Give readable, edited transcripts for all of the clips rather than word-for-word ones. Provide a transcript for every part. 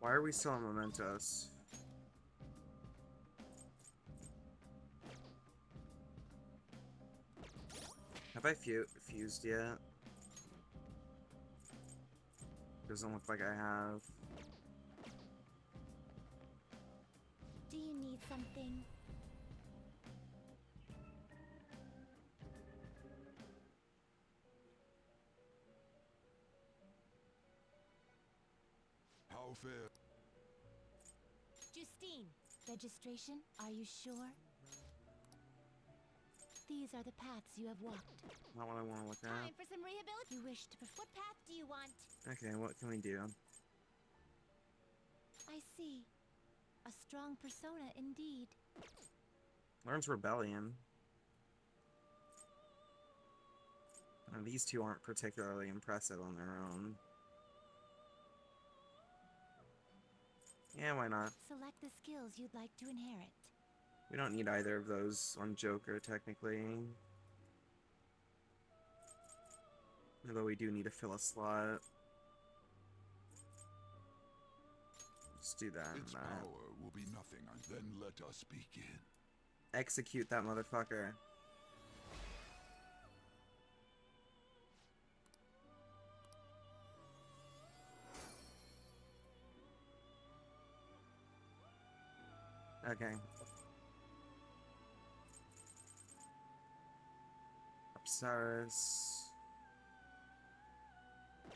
Why are we still on Mementos? Have I fused yet? Doesn't look like I have. Do you need something? How fair? Justine, registration, are you sure? These are the paths you have walked. Not what I want to look Time at. for some rehabilitation. You wish to. What path do you want? Okay, what can we do? I see. A strong persona indeed. Learns Rebellion. These two aren't particularly impressive on their own. Yeah, why not? Select the skills you'd like to inherit. We don't need either of those on Joker, technically. Although we do need to fill a slot. Let's do that. Its power will be nothing, and then let us begin. Execute that motherfucker. Okay. Upstairs.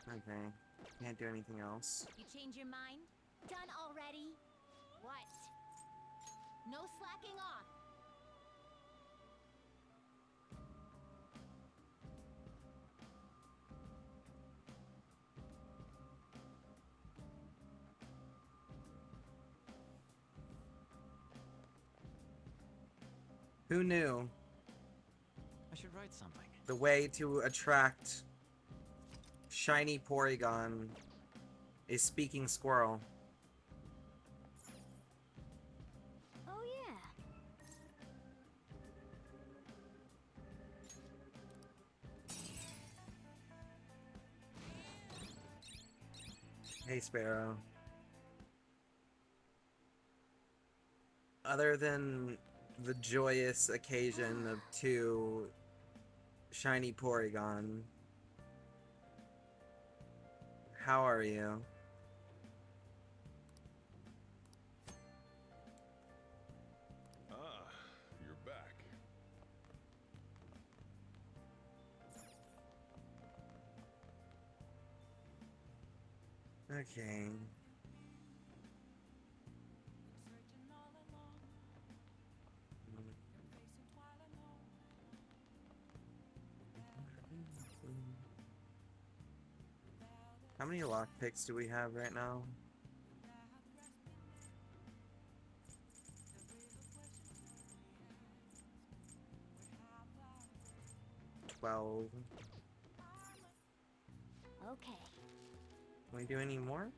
Okay. Can't do anything else. You change your mind? Done already? What? No slacking off. Who knew I should write something. the way to attract shiny Porygon is speaking squirrel? Oh yeah. Hey, Sparrow. Other than the joyous occasion of two shiny Porygon, how are you? Ah, you're back. Okay. How many lockpicks do we have right now? 12. Okay. Can we do any more?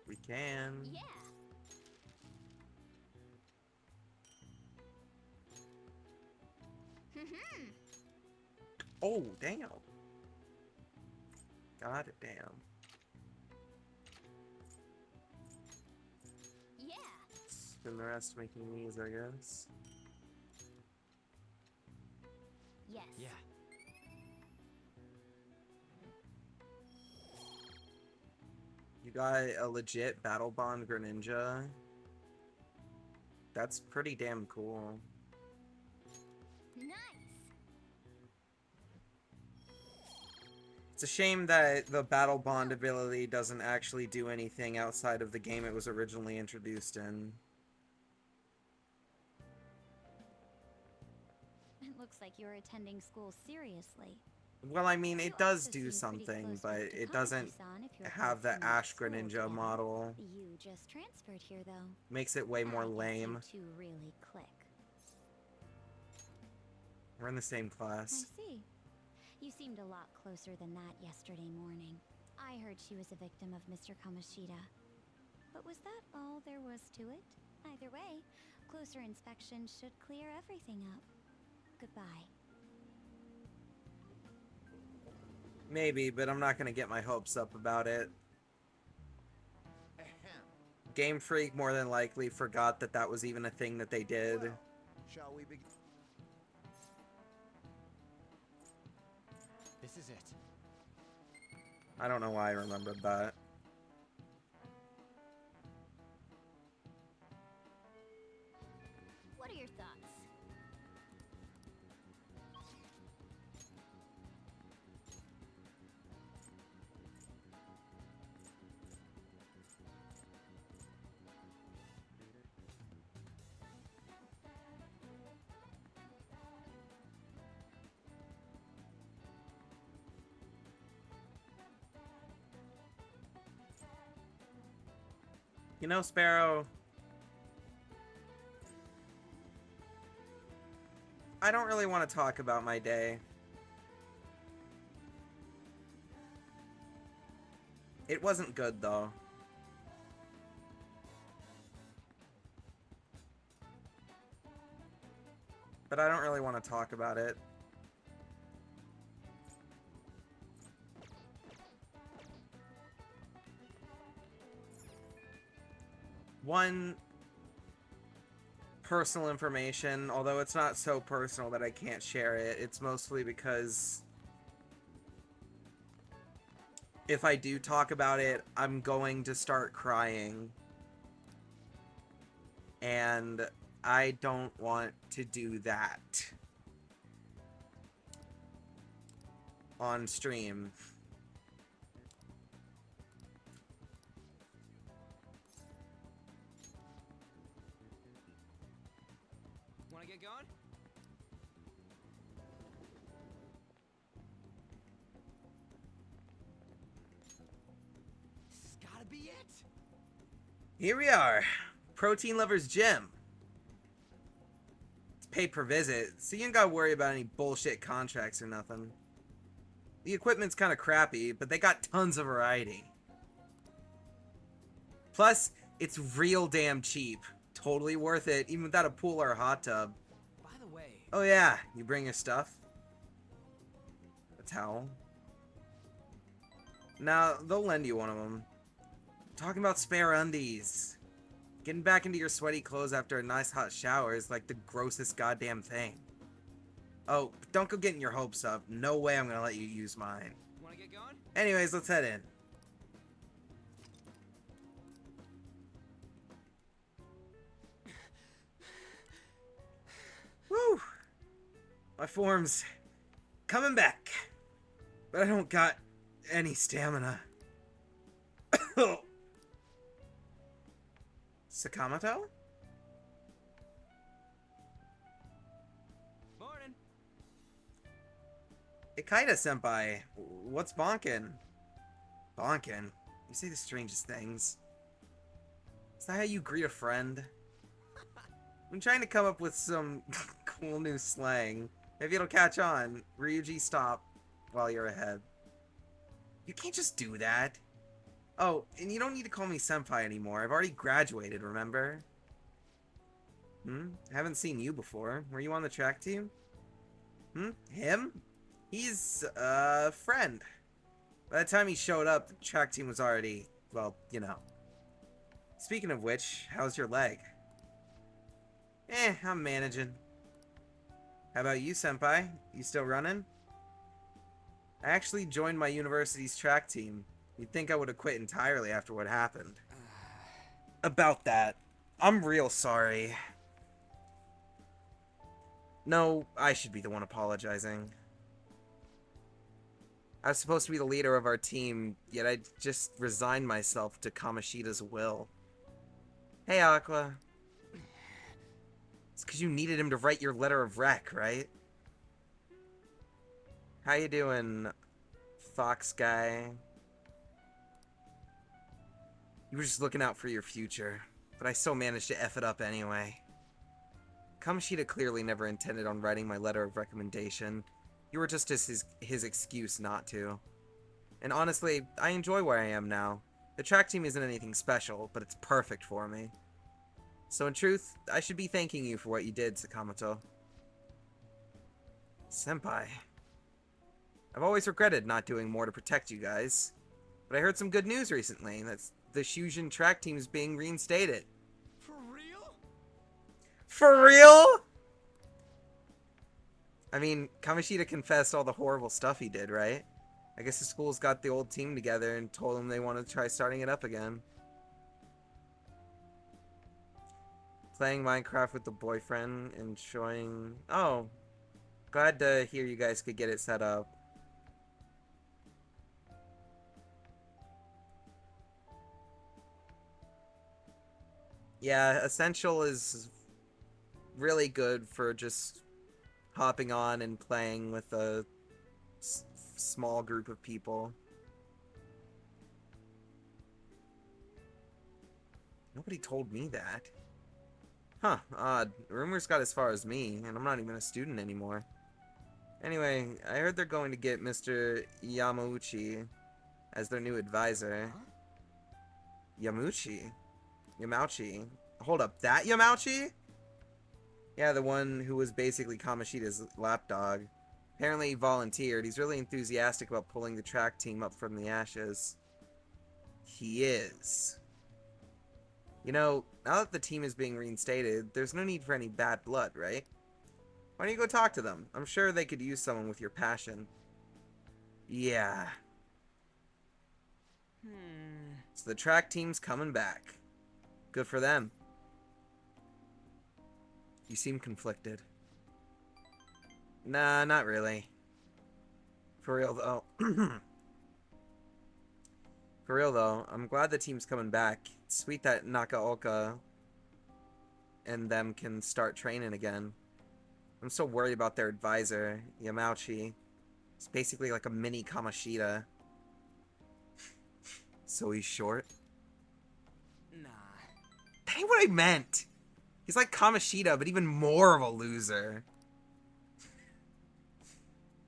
We can. Yeah. Oh, damn. God damn. Yeah. Spend the rest making these, I guess. Yes. Yeah. You got a legit Battle Bond Greninja. That's pretty damn cool. Nice. It's a shame that the Battle Bond ability doesn't actually do anything outside of the game it was originally introduced in. It looks like you're attending school seriously. Well, I mean, You it does also do seem pretty something, close but with it Takagi-san doesn't if you're have both the in Ash school Greninja together. model. You just transferred here, though. Makes it way more I guess lame. You two really click. We're in the same I class. see. You seemed a lot closer than that yesterday morning. I heard she was a victim of Mr. Kamoshida. But was that all there was to it? Either way, closer inspection should clear everything up. Goodbye. Maybe, but I'm not gonna get my hopes up about it. Game Freak more than likely forgot that that was even a thing that they did. Well, shall we begin? This is it. I don't know why I remembered that. What are your thoughts? You know, Sparrow, I don't really want to talk about my day. It wasn't good, though. But I don't really want to talk about it. One, personal information, although it's not so personal that I can't share it. It's mostly because if I do talk about it, I'm going to start crying. And I don't want to do that on stream. Wanna get going? This has gotta be it. Here we are, Protein Lovers Gym. It's pay per visit, so you ain't gotta worry about any bullshit contracts or nothing. The equipment's kinda crappy, but they got tons of variety. Plus, it's real damn cheap. Totally worth it, even without a pool or a hot tub. By the way, Oh yeah, you bring your stuff? A towel? Now, they'll lend you one of them. Talking about spare undies. Getting back into your sweaty clothes after a nice hot shower is like the grossest goddamn thing. Oh, don't go getting your hopes up. No way I'm gonna let you use mine. wanna get going? Anyways, let's head in. Woo! My form's coming back. But I don't got any stamina. Sakamoto? Morning. Ikaida senpai, what's bonkin'? Bonkin'? You say the strangest things. Is that how you greet a friend? I'm trying to come up with some cool new slang. Maybe it'll catch on. Ryuji, stop while you're ahead. You can't just do that. Oh, and you don't need to call me senpai anymore. I've already graduated, remember? Haven't seen you before. Were you on the track team? Him? He's a friend. By the time he showed up, the track team was already, well, you know. Speaking of which, how's your leg? I'm managing. How about you, senpai? You still running? I actually joined my university's track team. You'd think I would have quit entirely after what happened. About that, I'm real sorry. No, I should be the one apologizing. I was supposed to be the leader of our team, yet I just resigned myself to Kamoshida's will. Hey, Aqua. It's because you needed him to write your letter of rec, right? How you doing, Fox guy? You were just looking out for your future, but I still managed to F it up anyway. Kamoshida clearly never intended on writing my letter of recommendation. You were just his excuse not to. And honestly, I enjoy where I am now. The track team isn't anything special, but it's perfect for me. So in truth, I should be thanking you for what you did, Sakamoto. Senpai. I've always regretted not doing more to protect you guys. But I heard some good news recently. That's the Shujin track team is being reinstated. For real? For real? I mean, Kamoshida confessed all the horrible stuff he did, right? I guess the school's got the old team together and told them they want to try starting it up again. Playing Minecraft with the boyfriend and showing... Oh, glad to hear you guys could get it set up. Yeah, Essential is really good for just hopping on and playing with a small group of people. Nobody told me that. Huh, odd. Rumors got as far as me, and I'm not even a student anymore. Anyway, I heard they're going to get Mr. Yamauchi as their new advisor. Huh? Yamauchi? Hold up, that Yamauchi? Yeah, the one who was basically Kamoshida's lapdog. Apparently he volunteered. He's really enthusiastic about pulling the track team up from the ashes. He is. You know, now that the team is being reinstated, there's no need for any bad blood, right? Why don't you go talk to them? I'm sure they could use someone with your passion. Yeah. So the track team's coming back. Good for them. You seem conflicted. Nah, not really. For real though. For real though, I'm glad the team's coming back. It's sweet that Nakaoka and them can start training again. I'm so worried about their advisor, Yamauchi. It's basically like a mini Kamoshida. So he's short? Nah. That ain't what I meant! He's like Kamoshida, but even more of a loser.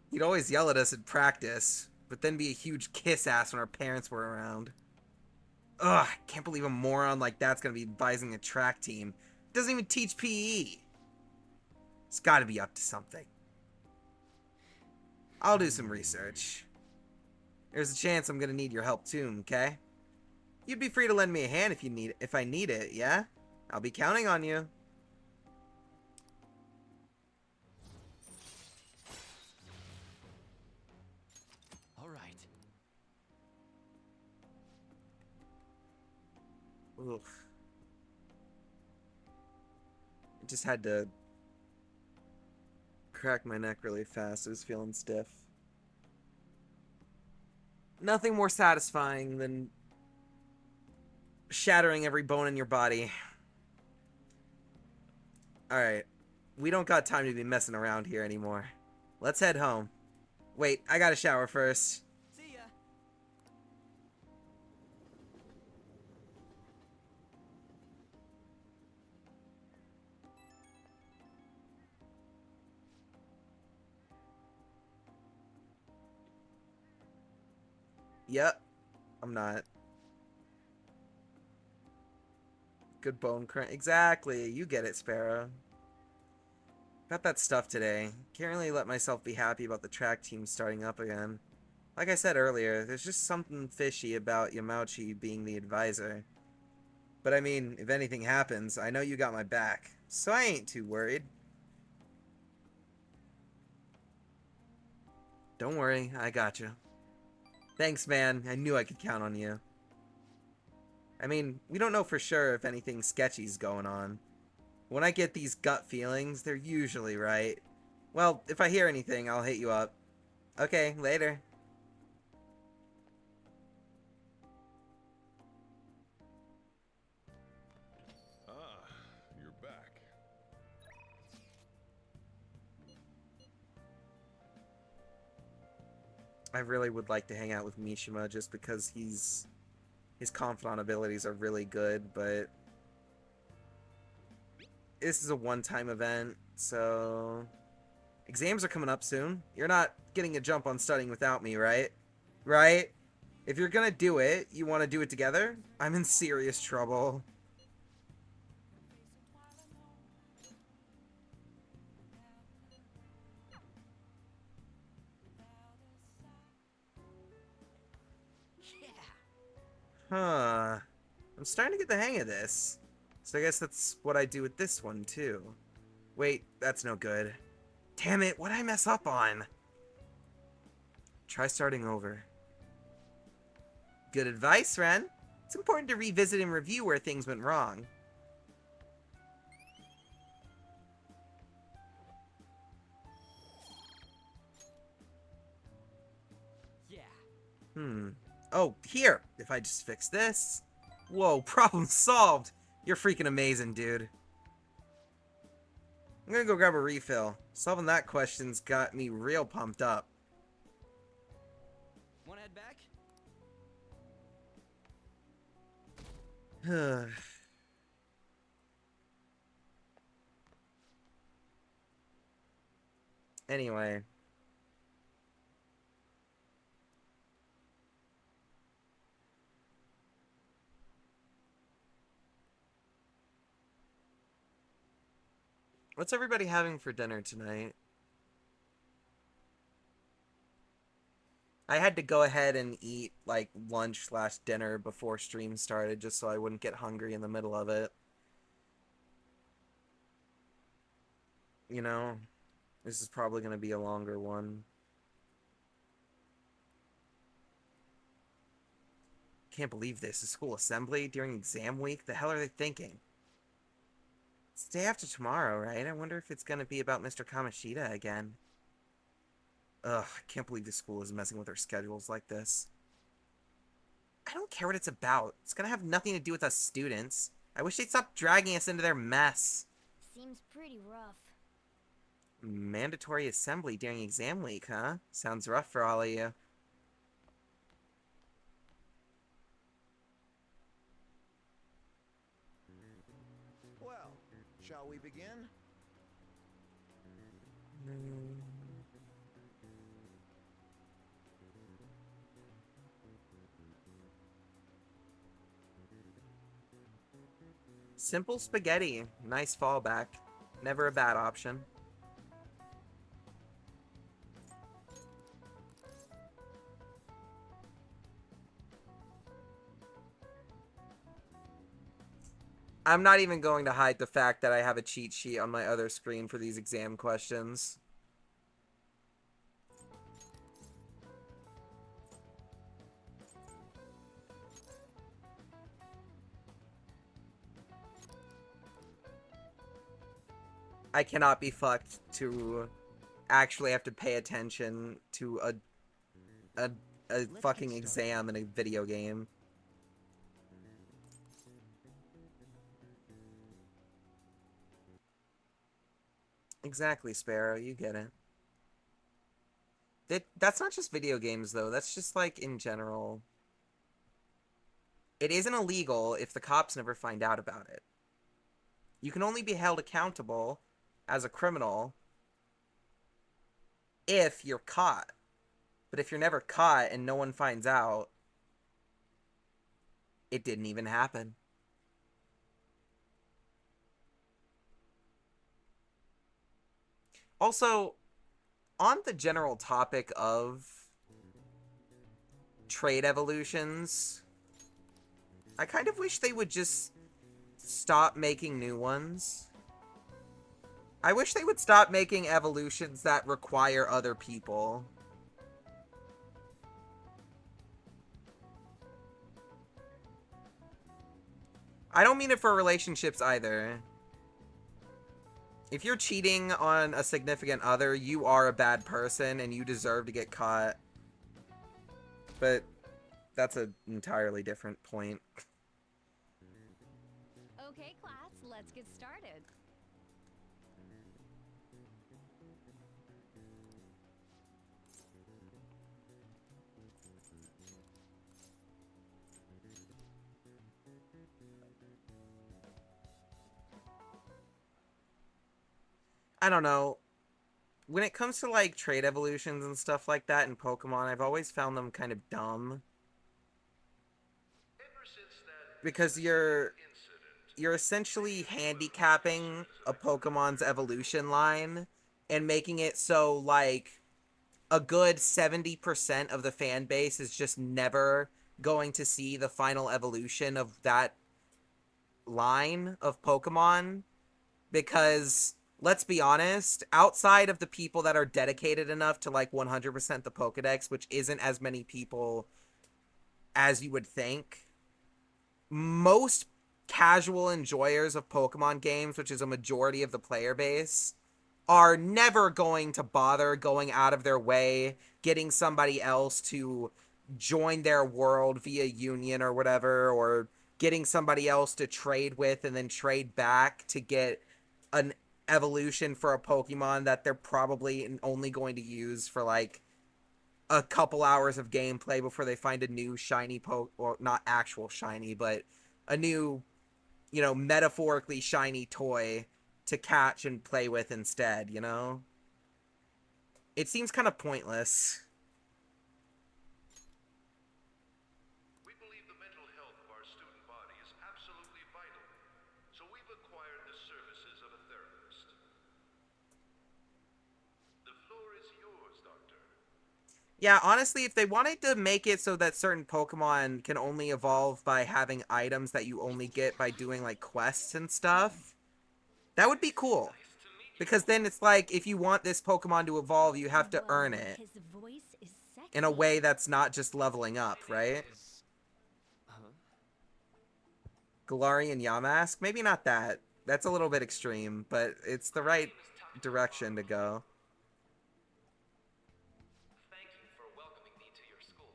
He'd always yell at us at practice, but then be a huge kiss ass when our parents were around. Ugh, I can't believe a moron like that's gonna be advising a track team. Doesn't even teach PE. It's gotta be up to something. I'll do some research. There's a chance I'm gonna need your help too, okay? You'd be free to lend me a hand if I need it, yeah? I'll be counting on you. All right. Oof. I just had to crack my neck really fast. I was feeling stiff. Nothing more satisfying than shattering every bone in your body. Alright. We don't got time to be messing around here anymore. Let's head home. Wait, I gotta shower first. See ya. Yep. I'm not. Good bone crunch. Exactly. You get it, Sparrow. Got that stuff today. Can't really let myself be happy about the track team starting up again. Like I said earlier, there's just something fishy about Yamauchi being the advisor. But I mean, if anything happens, I know you got my back, so I ain't too worried. Don't worry, I got you. Thanks, man. I knew I could count on you. I mean, we don't know for sure if anything sketchy's going on. When I get these gut feelings, they're usually right. Well, if I hear anything, I'll hit you up. Okay, later. Ah, you're back. I really would like to hang out with Mishima just because his confidant abilities are really good, but this is a one-time event, so exams are coming up soon. You're not getting a jump on studying without me, right? Right? If you're gonna do it, you want to do it together? I'm in serious trouble. Yeah. Huh. I'm starting to get the hang of this. So I guess that's what I do with this one, too. Wait, that's no good. Damn it, what'd I mess up on? Try starting over. Good advice, Ren. It's important to revisit and review where things went wrong. Yeah. Oh, here! If I just fix this... Whoa, problem solved! You're freaking amazing, dude. I'm gonna go grab a refill. Solving that question's got me real pumped up. Wanna head back? Anyway. What's everybody having for dinner tonight? I had to go ahead and eat, like, lunch/dinner before stream started just so I wouldn't get hungry in the middle of it. You know? This is probably going to be a longer one. Can't believe this. A school assembly during exam week? The hell are they thinking? It's the day after tomorrow, right? I wonder if it's going to be about Mr. Kamoshida again. Ugh, I can't believe the school is messing with their schedules like this. I don't care what it's about. It's going to have nothing to do with us students. I wish they'd stop dragging us into their mess. Seems pretty rough. Mandatory assembly during exam week, huh? Sounds rough for all of you. Well, shall we begin? Simple spaghetti. Nice fallback. Never a bad option. I'm not even going to hide the fact that I have a cheat sheet on my other screen for these exam questions. I cannot be fucked to actually have to pay attention to a fucking exam in a video game. Exactly, Sparrow, you get it. That's not just video games, though. That's just, like, in general. It isn't illegal if the cops never find out about it. You can only be held accountable as a criminal if you're caught. But if you're never caught and no one finds out, it didn't even happen. Also, on the general topic of trait evolutions, I kind of wish they would just stop making new ones. I wish they would stop making evolutions that require other people. I don't mean it for relationships either. If you're cheating on a significant other, you are a bad person and you deserve to get caught. But that's an entirely different point. Okay, class, let's get started. I don't know. When it comes to, like, trait evolutions and stuff like that in Pokemon, I've always found them kind of dumb. Because you're essentially handicapping a Pokemon's evolution line and making it so, like, a good 70% of the fan base is just never going to see the final evolution of that line of Pokemon because let's be honest, outside of the people that are dedicated enough to like 100% the Pokedex, which isn't as many people as you would think, most casual enjoyers of Pokemon games, which is a majority of the player base, are never going to bother going out of their way, getting somebody else to join their world via union or whatever, or getting somebody else to trade with and then trade back to get an evolution for a Pokemon that they're probably only going to use for like a couple hours of gameplay before they find a new shiny or not actual shiny, but a new, you know, metaphorically shiny toy to catch and play with instead, you know? It seems kind of pointless. We believe the mental health of our student body is absolutely vital, so we've acquired the services of a therapist. The floor is yours, Doctor. Yeah, honestly, if they wanted to make it so that certain Pokemon can only evolve by having items that you only get by doing, like, quests and stuff, that would be cool. Because then it's like, if you want this Pokemon to evolve, you have to earn Whoa, it his voice is sexy. in a way that's not just leveling up, right? Galarian Yamask? Maybe not that. That's a little bit extreme, but it's the right direction to go. Thank you for welcoming me to your school.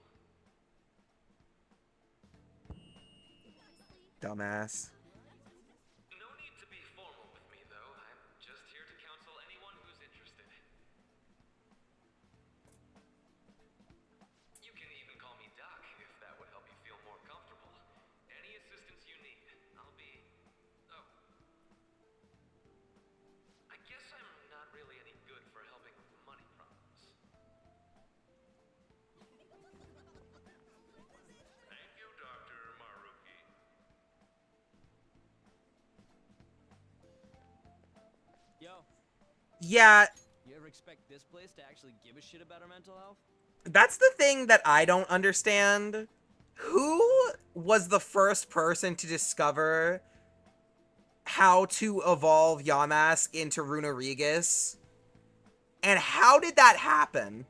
Dumbass. No need to be formal with me, though. I'm just here to counsel anyone who's interested. You can even call me Doc, if that would help you feel more comfortable. Any assistance you need, I'll be... Oh. I guess I'm not really any good for helping with money problems. Thank you, Dr. Maruki. Yo, Yeah, you ever expect this place to actually give a shit about our mental health? that's the thing that I don't understand. Who was the first person to discover how to evolve Yamask into Runerigus? And how did that happen?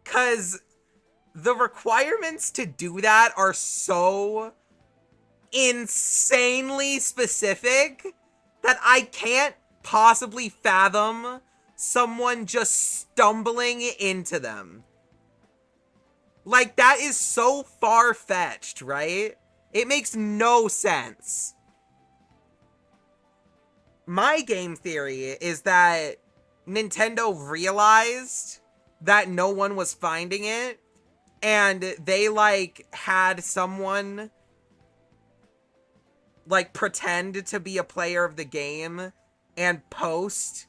Because the requirements to do that are so insanely specific that I can't possibly fathom someone just stumbling into them. Like, that is so far-fetched, right? It makes no sense. My game theory is that Nintendo realized that no one was finding it, and they, like, had someone, like, pretend to be a player of the game and post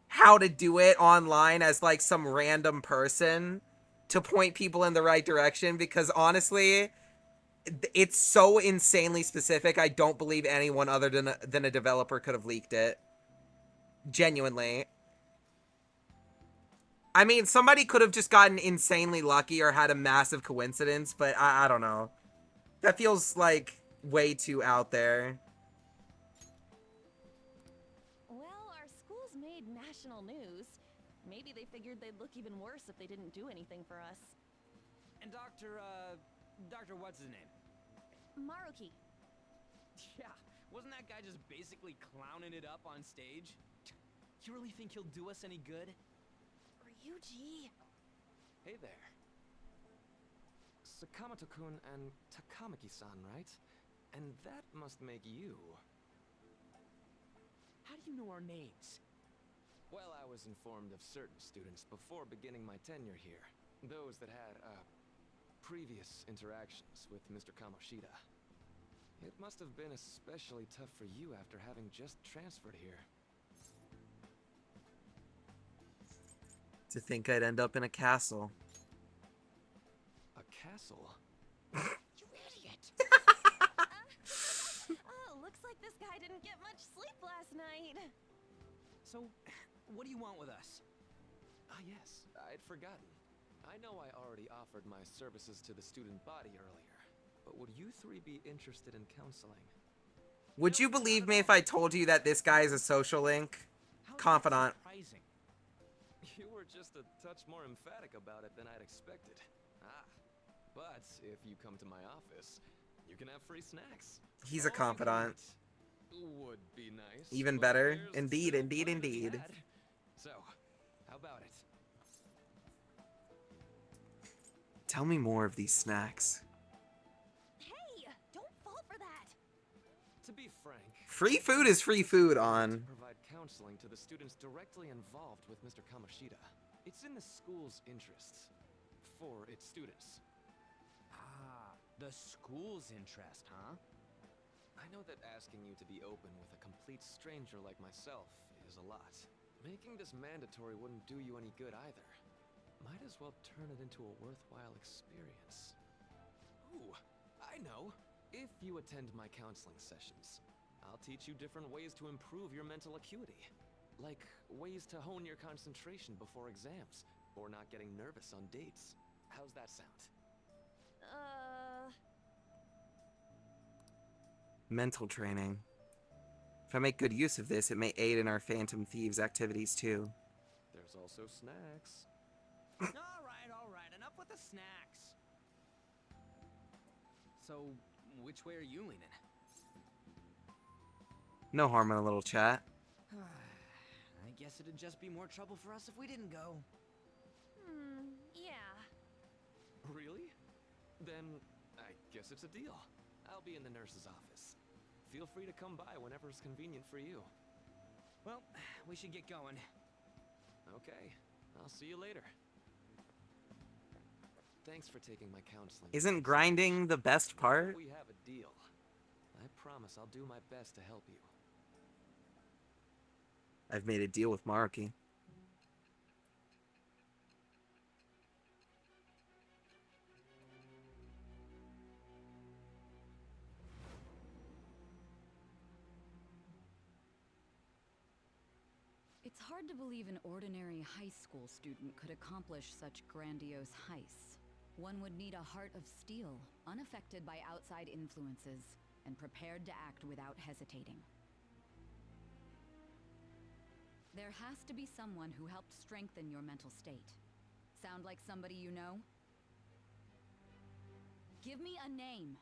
how to do it online as, like, some random person to point people in the right direction, because honestly, it's so insanely specific, I don't believe anyone other than a developer could have leaked it. Genuinely. I mean, somebody could have just gotten insanely lucky or had a massive coincidence, but I don't know. That feels like way too out there. Well, our school's made national news. Maybe they figured they'd look even worse if they didn't do anything for us. And Dr. what's his name? Maruki. Yeah, wasn't that guy just basically clowning it up on stage? You really think he'll do us any good? Ryuji. Hey there. Sakamoto-kun and Takamaki-san, right? And that must make you. How do you know our names? Well, I was informed of certain students before beginning my tenure here. Those that had, previous interactions with Mr. Kamoshida. It must have been especially tough for you after having just transferred here. To think I'd end up in a castle. A castle? You idiot. Looks like this guy didn't get much sleep last night. So, what do you want with us? Ah, yes, I'd forgotten. I know I already offered my services to the student body earlier, but would you three be interested in counseling? Would you believe me if I told you that this guy is a social link? How's that Confidant. surprising? You were just a touch more emphatic about it than I'd expected. Ah, but if you come to my office, you can have free snacks. He's a All you confidant. can eat would be nice. Even but better. there's Indeed, still indeed, plenty to be indeed. had. So, how about it? Tell me more of these snacks. Hey, don't fall for that. To be frank, Free food is free food on. to provide counseling to the students directly involved with Mr. Kamoshida. It's in the school's interests. For its students. Ah, the school's interest, huh? I know that asking you to be open with a complete stranger like myself is a lot. Making this mandatory wouldn't do you any good either. Might as well turn it into a worthwhile experience. Ooh, I know. If you attend my counseling sessions, I'll teach you different ways to improve your mental acuity. Like ways to hone your concentration before exams, or not getting nervous on dates. How's that sound? Mental training. If I make good use of this, it may aid in our Phantom Thieves activities too. There's also snacks. All right, enough with the snacks. So, which way are you leaning? No harm in a little chat. I guess it'd just be more trouble for us if we didn't go. Yeah. Really? Then I guess it's a deal. I'll be in the nurse's office. Feel free to come by whenever it's convenient for you. Well, we should get going. Okay, I'll see you later. Thanks for taking my counseling. Isn't grinding the best part? We have a deal. I promise I'll do my best to help you. I've made a deal with Maruki. It's hard to believe an ordinary high school student could accomplish such grandiose heists. One would need a heart of steel, unaffected by outside influences, and prepared to act without hesitating. There has to be someone who helped strengthen your mental state. Sound like somebody you know? Give me a name.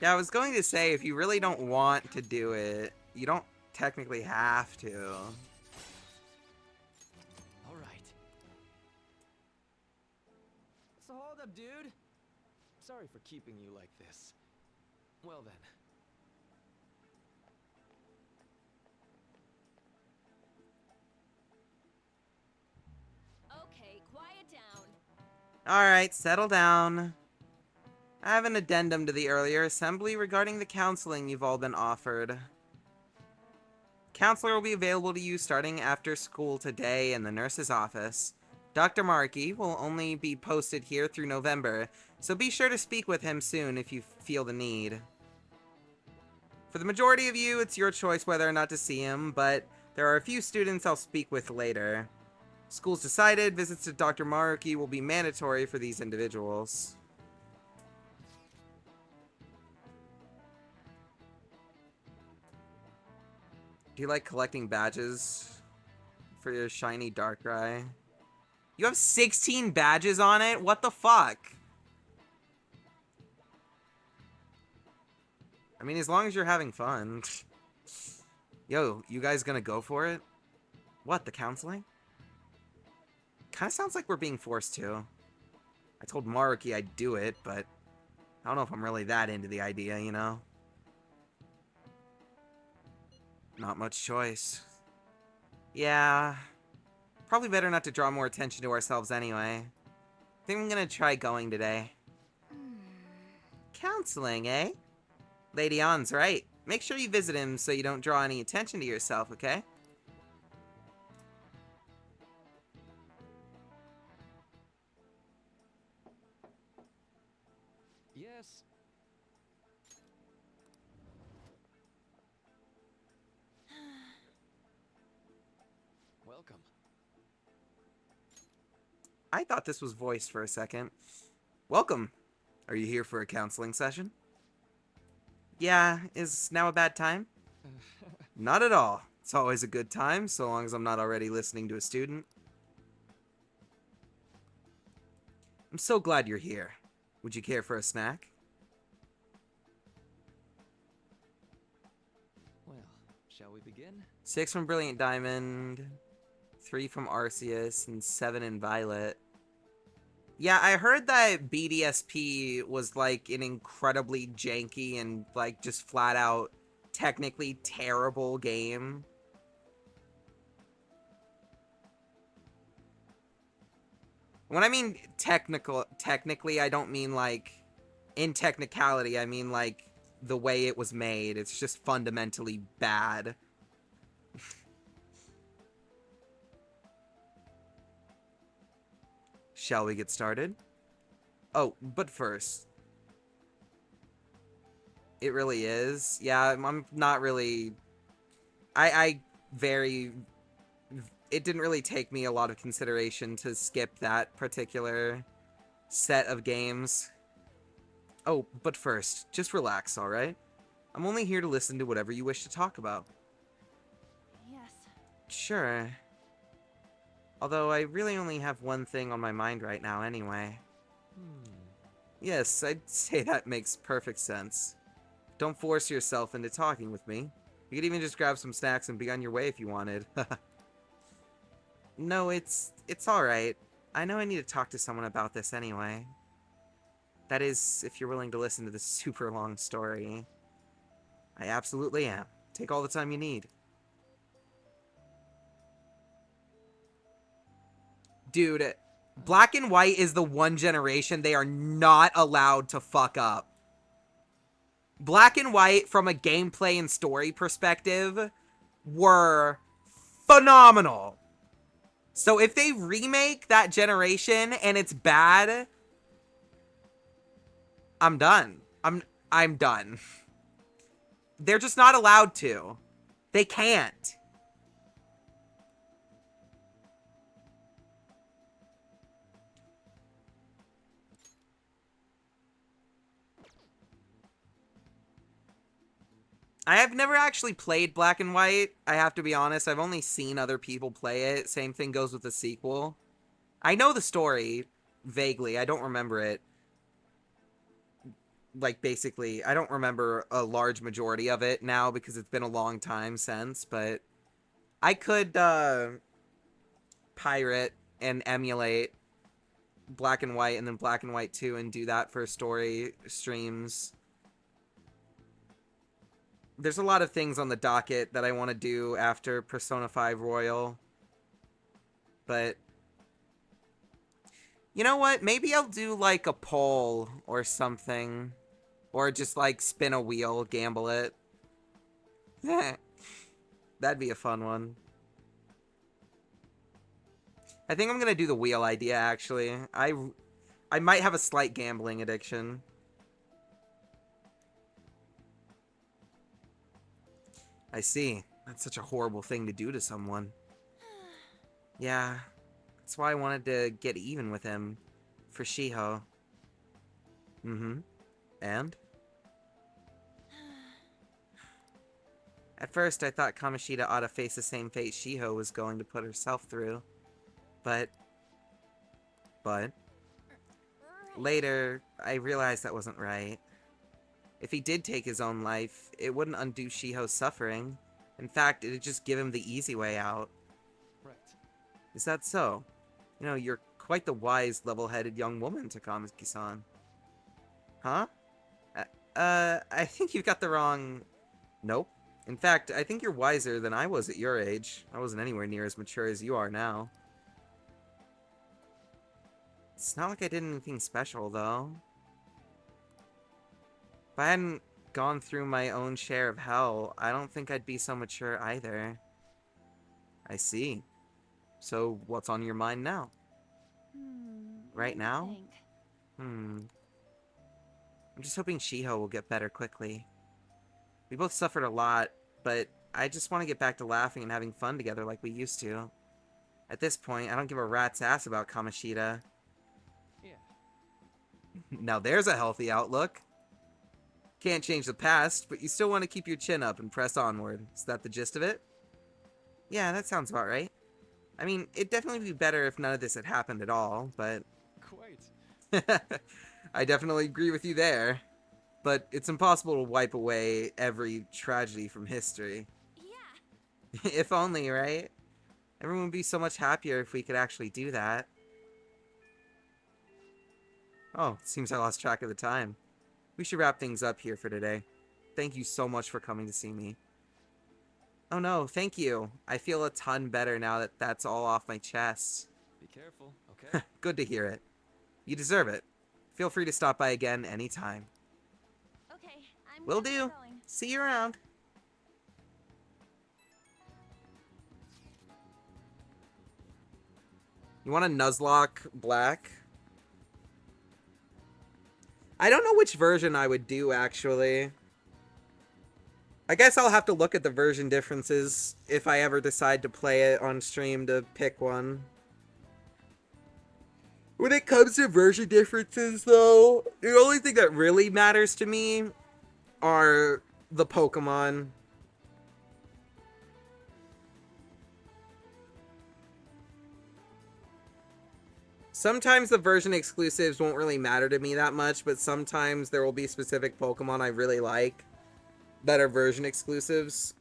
Yeah, I was going to say, if you really don't want to do it, you don't technically have to. All right. So hold up, dude. Sorry for keeping you like this. Well then. Okay, quiet down. Alright, settle down. I have an addendum to the earlier assembly regarding the counseling you've all been offered. Counselor will be available to you starting after school today in the nurse's office. Dr. Markey will only be posted here through November, so be sure to speak with him soon if you feel the need. For the majority of you, it's your choice whether or not to see him, but there are a few students I'll speak with later. School's decided, visits to Dr. Maruki will be mandatory for these individuals. Do you like collecting badges for your shiny Darkrai? You have 16 badges on it? What the fuck? I mean, as long as you're having fun. Yo, you guys gonna go for it? What, the counseling? Kinda sounds like we're being forced to. I told Maruki I'd do it, but I don't know if I'm really that into the idea, you know? Not much choice. Yeah. Probably better not to draw more attention to ourselves anyway. I think I'm gonna try going today. Counseling, eh? Lady On's right. Make sure you visit him so you don't draw any attention to yourself, okay? Yes. Welcome. I thought this was voiced for a second. Welcome. Are you here for a counseling session? Yeah, is now a bad time? Not at all. It's always a good time, so long as I'm not already listening to a student. I'm so glad you're here. Would you care for a snack? Well, shall we begin? 6 from Brilliant Diamond, 3 from Arceus, and 7 in Violet. Yeah, I heard that BDSP was, like, an incredibly janky and, like, just flat out technically terrible game. When I mean technically, I don't mean, like, in technicality, I mean, like, the way it was made. It's just fundamentally bad. Shall we get started? Oh, but first. It really is. Yeah, I'm not really... I very... It didn't really take me a lot of consideration to skip that particular set of games. Oh, but first, just relax, alright? I'm only here to listen to whatever you wish to talk about. Yes. Sure. Although I really only have one thing on my mind right now anyway. Yes, I'd say that makes perfect sense. Don't force yourself into talking with me. You could even just grab some snacks and be on your way if you wanted. No, it's alright. I know I need to talk to someone about this anyway. That is, if you're willing to listen to this super long story. I absolutely am. Take all the time you need. Dude, Black and White is the one generation they are not allowed to fuck up. Black and White, from a gameplay and story perspective, were phenomenal. So if they remake that generation and it's bad, I'm done. I'm done. They're just not allowed to. They can't. I have never actually played Black and White, I have to be honest. I've only seen other people play it. Same thing goes with the sequel. I know the story, vaguely. I don't remember it. Like, basically, I don't remember a large majority of it now because it's been a long time since, but I could, pirate and emulate Black and White and then Black and White 2 and do that for story streams. There's a lot of things on the docket that I want to do after Persona 5 Royal. But you know what? Maybe I'll do like a poll or something. Or just like spin a wheel, gamble it. That'd be a fun one. I think I'm going to do the wheel idea, actually. I might have a slight gambling addiction. I see. That's such a horrible thing to do to someone. Yeah. That's why I wanted to get even with him. For Shiho. Mm-hmm. And? At first, I thought Kamoshida ought to face the same fate Shiho was going to put herself through. But... Later, I realized that wasn't right. If he did take his own life, it wouldn't undo Shiho's suffering. In fact, it'd just give him the easy way out. Right. Is that so? You know, you're quite the wise, level-headed young woman, Takamaki-san. Huh? I think you've got the wrong... Nope. In fact, I think you're wiser than I was at your age. I wasn't anywhere near as mature as you are now. It's not like I did anything special, though. If I hadn't gone through my own share of hell, I don't think I'd be so mature either. I see. So, what's on your mind now? Right now? I'm just hoping Shiho will get better quickly. We both suffered a lot, but I just want to get back to laughing and having fun together like we used to. At this point, I don't give a rat's ass about Kamoshida. Yeah. Now there's a healthy outlook. Can't change the past, but you still want to keep your chin up and press onward. Is that the gist of it? Yeah, that sounds about right. I mean, it'd definitely be better if none of this had happened at all, but... Quite. I definitely agree with you there. But it's impossible to wipe away every tragedy from history. Yeah. If only, right? Everyone would be so much happier if we could actually do that. Oh, it seems I lost track of the time. We should wrap things up here for today. Thank you so much for coming to see me. Oh no, thank you. I feel a ton better now that that's all off my chest. Be careful, okay? Good to hear it. You deserve it. Feel free to stop by again anytime. Okay, I'm Will gonna do. get going. See you around. You want a Nuzlocke Black? I don't know which version I would do, actually. I guess I'll have to look at the version differences if I ever decide to play it on stream to pick one. When it comes to version differences, though, the only thing that really matters to me are the Pokemon. Sometimes the version exclusives won't really matter to me that much, but sometimes there will be specific Pokemon I really like that are version exclusives.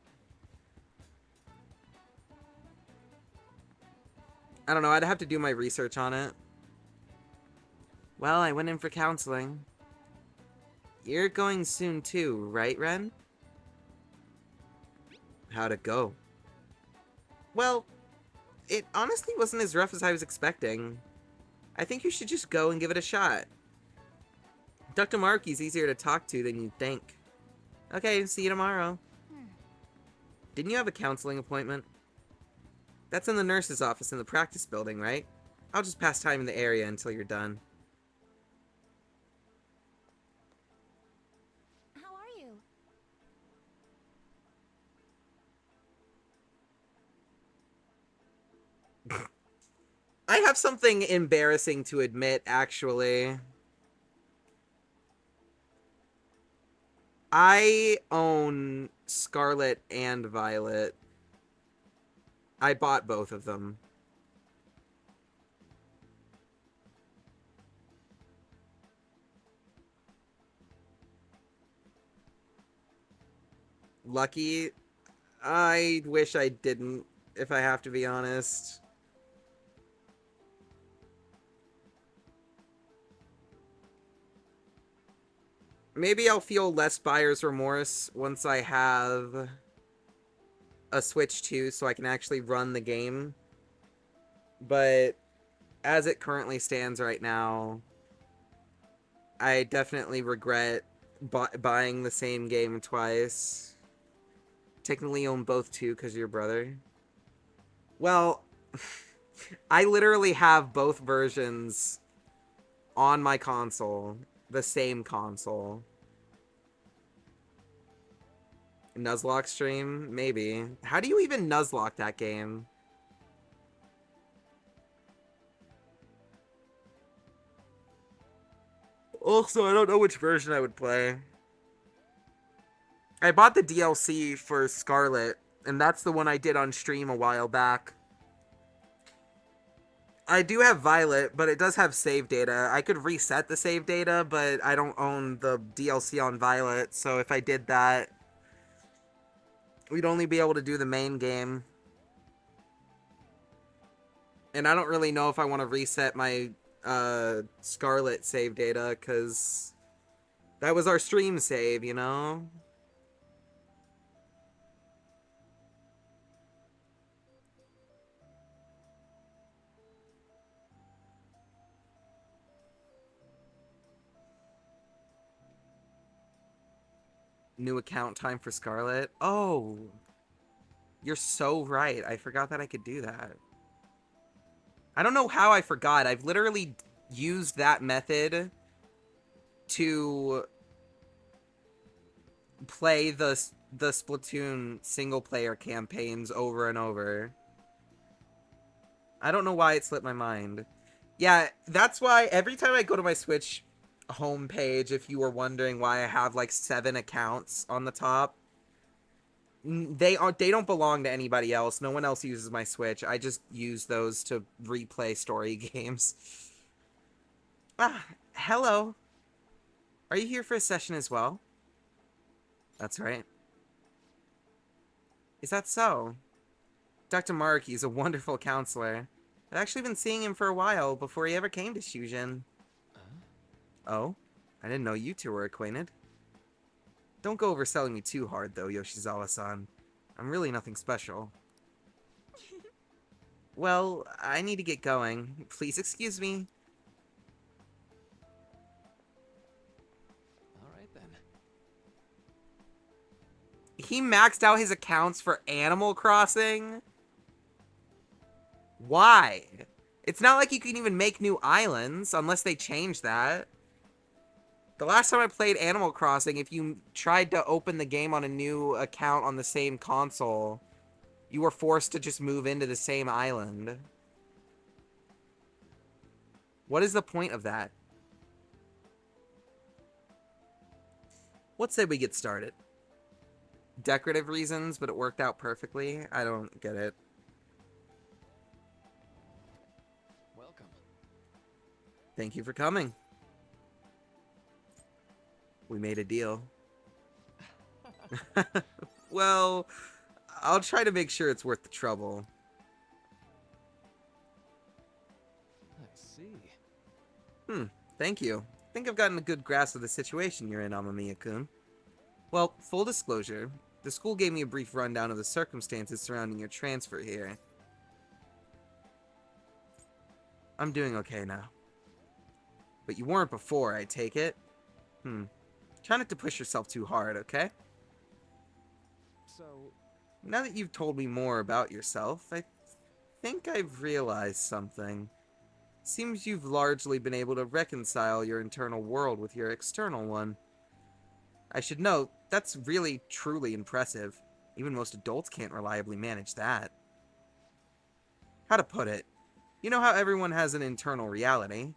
I don't know, I'd have to do my research on it. Well, I went in for counseling. You're going soon too, right, Ren? How'd it go? Well, it honestly wasn't as rough as I was expecting. I think you should just go and give it a shot. Dr. Markey's easier to talk to than you'd think. Okay, see you tomorrow. Didn't you have a counseling appointment? That's in the nurse's office in the practice building, right? I'll just pass time in the area until you're done. How are you? I have something embarrassing to admit, actually. I own Scarlet and Violet. I bought both of them. Lucky? I wish I didn't, if I have to be honest. Maybe I'll feel less buyer's remorse once I have a Switch 2 so I can actually run the game. But as it currently stands right now, I definitely regret buying the same game twice. Technically own both too because of your brother. Well, I literally have both versions on my console. The same console. Nuzlocke stream? Maybe. How do you even Nuzlocke that game? Also, I don't know which version I would play. I bought the DLC for Scarlet, and that's the one I did on stream a while back. I do have Violet, but it does have save data. I could reset the save data, but I don't own the DLC on Violet, so if I did that, we'd only be able to do the main game. And I don't really know if I want to reset my Scarlet save data, because that was our stream save, you know? New account time for Scarlet. Oh, you're so right. I forgot that I could do that. I don't know how I forgot. I've literally used that method to play the Splatoon single player campaigns over and over. I don't know why it slipped my mind. Yeah, that's why every time I go to my Switch homepage, if you were wondering why I have like 7 accounts on the top, they don't belong to anybody else. No one else uses my Switch. I just use those to replay story games. Ah, hello. Are you here for a session as well? That's right. Is that so? Dr. Maruki is a wonderful counselor. I've actually been seeing him for a while before he ever came to Shujin. Oh? I didn't know you two were acquainted. Don't go overselling me too hard, though, Yoshizawa-san. I'm really nothing special. Well, I need to get going. Please excuse me. Alright then. He maxed out his accounts for Animal Crossing? Why? It's not like you can even make new islands, unless they change that. The last time I played Animal Crossing, if you tried to open the game on a new account on the same console, you were forced to just move into the same island. What is the point of that? Let's say we get started. Decorative reasons, but it worked out perfectly? I don't get it. Welcome. Thank you for coming. We made a deal. Well, I'll try to make sure it's worth the trouble. I see. Thank you. I think I've gotten a good grasp of the situation you're in, Amamiya-kun. Well, full disclosure, the school gave me a brief rundown of the circumstances surrounding your transfer here. I'm doing okay now. But you weren't before, I take it? Try not to push yourself too hard, okay? So, Now that you've told me more about yourself, I think I've realized something. Seems you've largely been able to reconcile your internal world with your external one. I should note, that's really, truly impressive. Even most adults can't reliably manage that. How to put it? You know how everyone has an internal reality?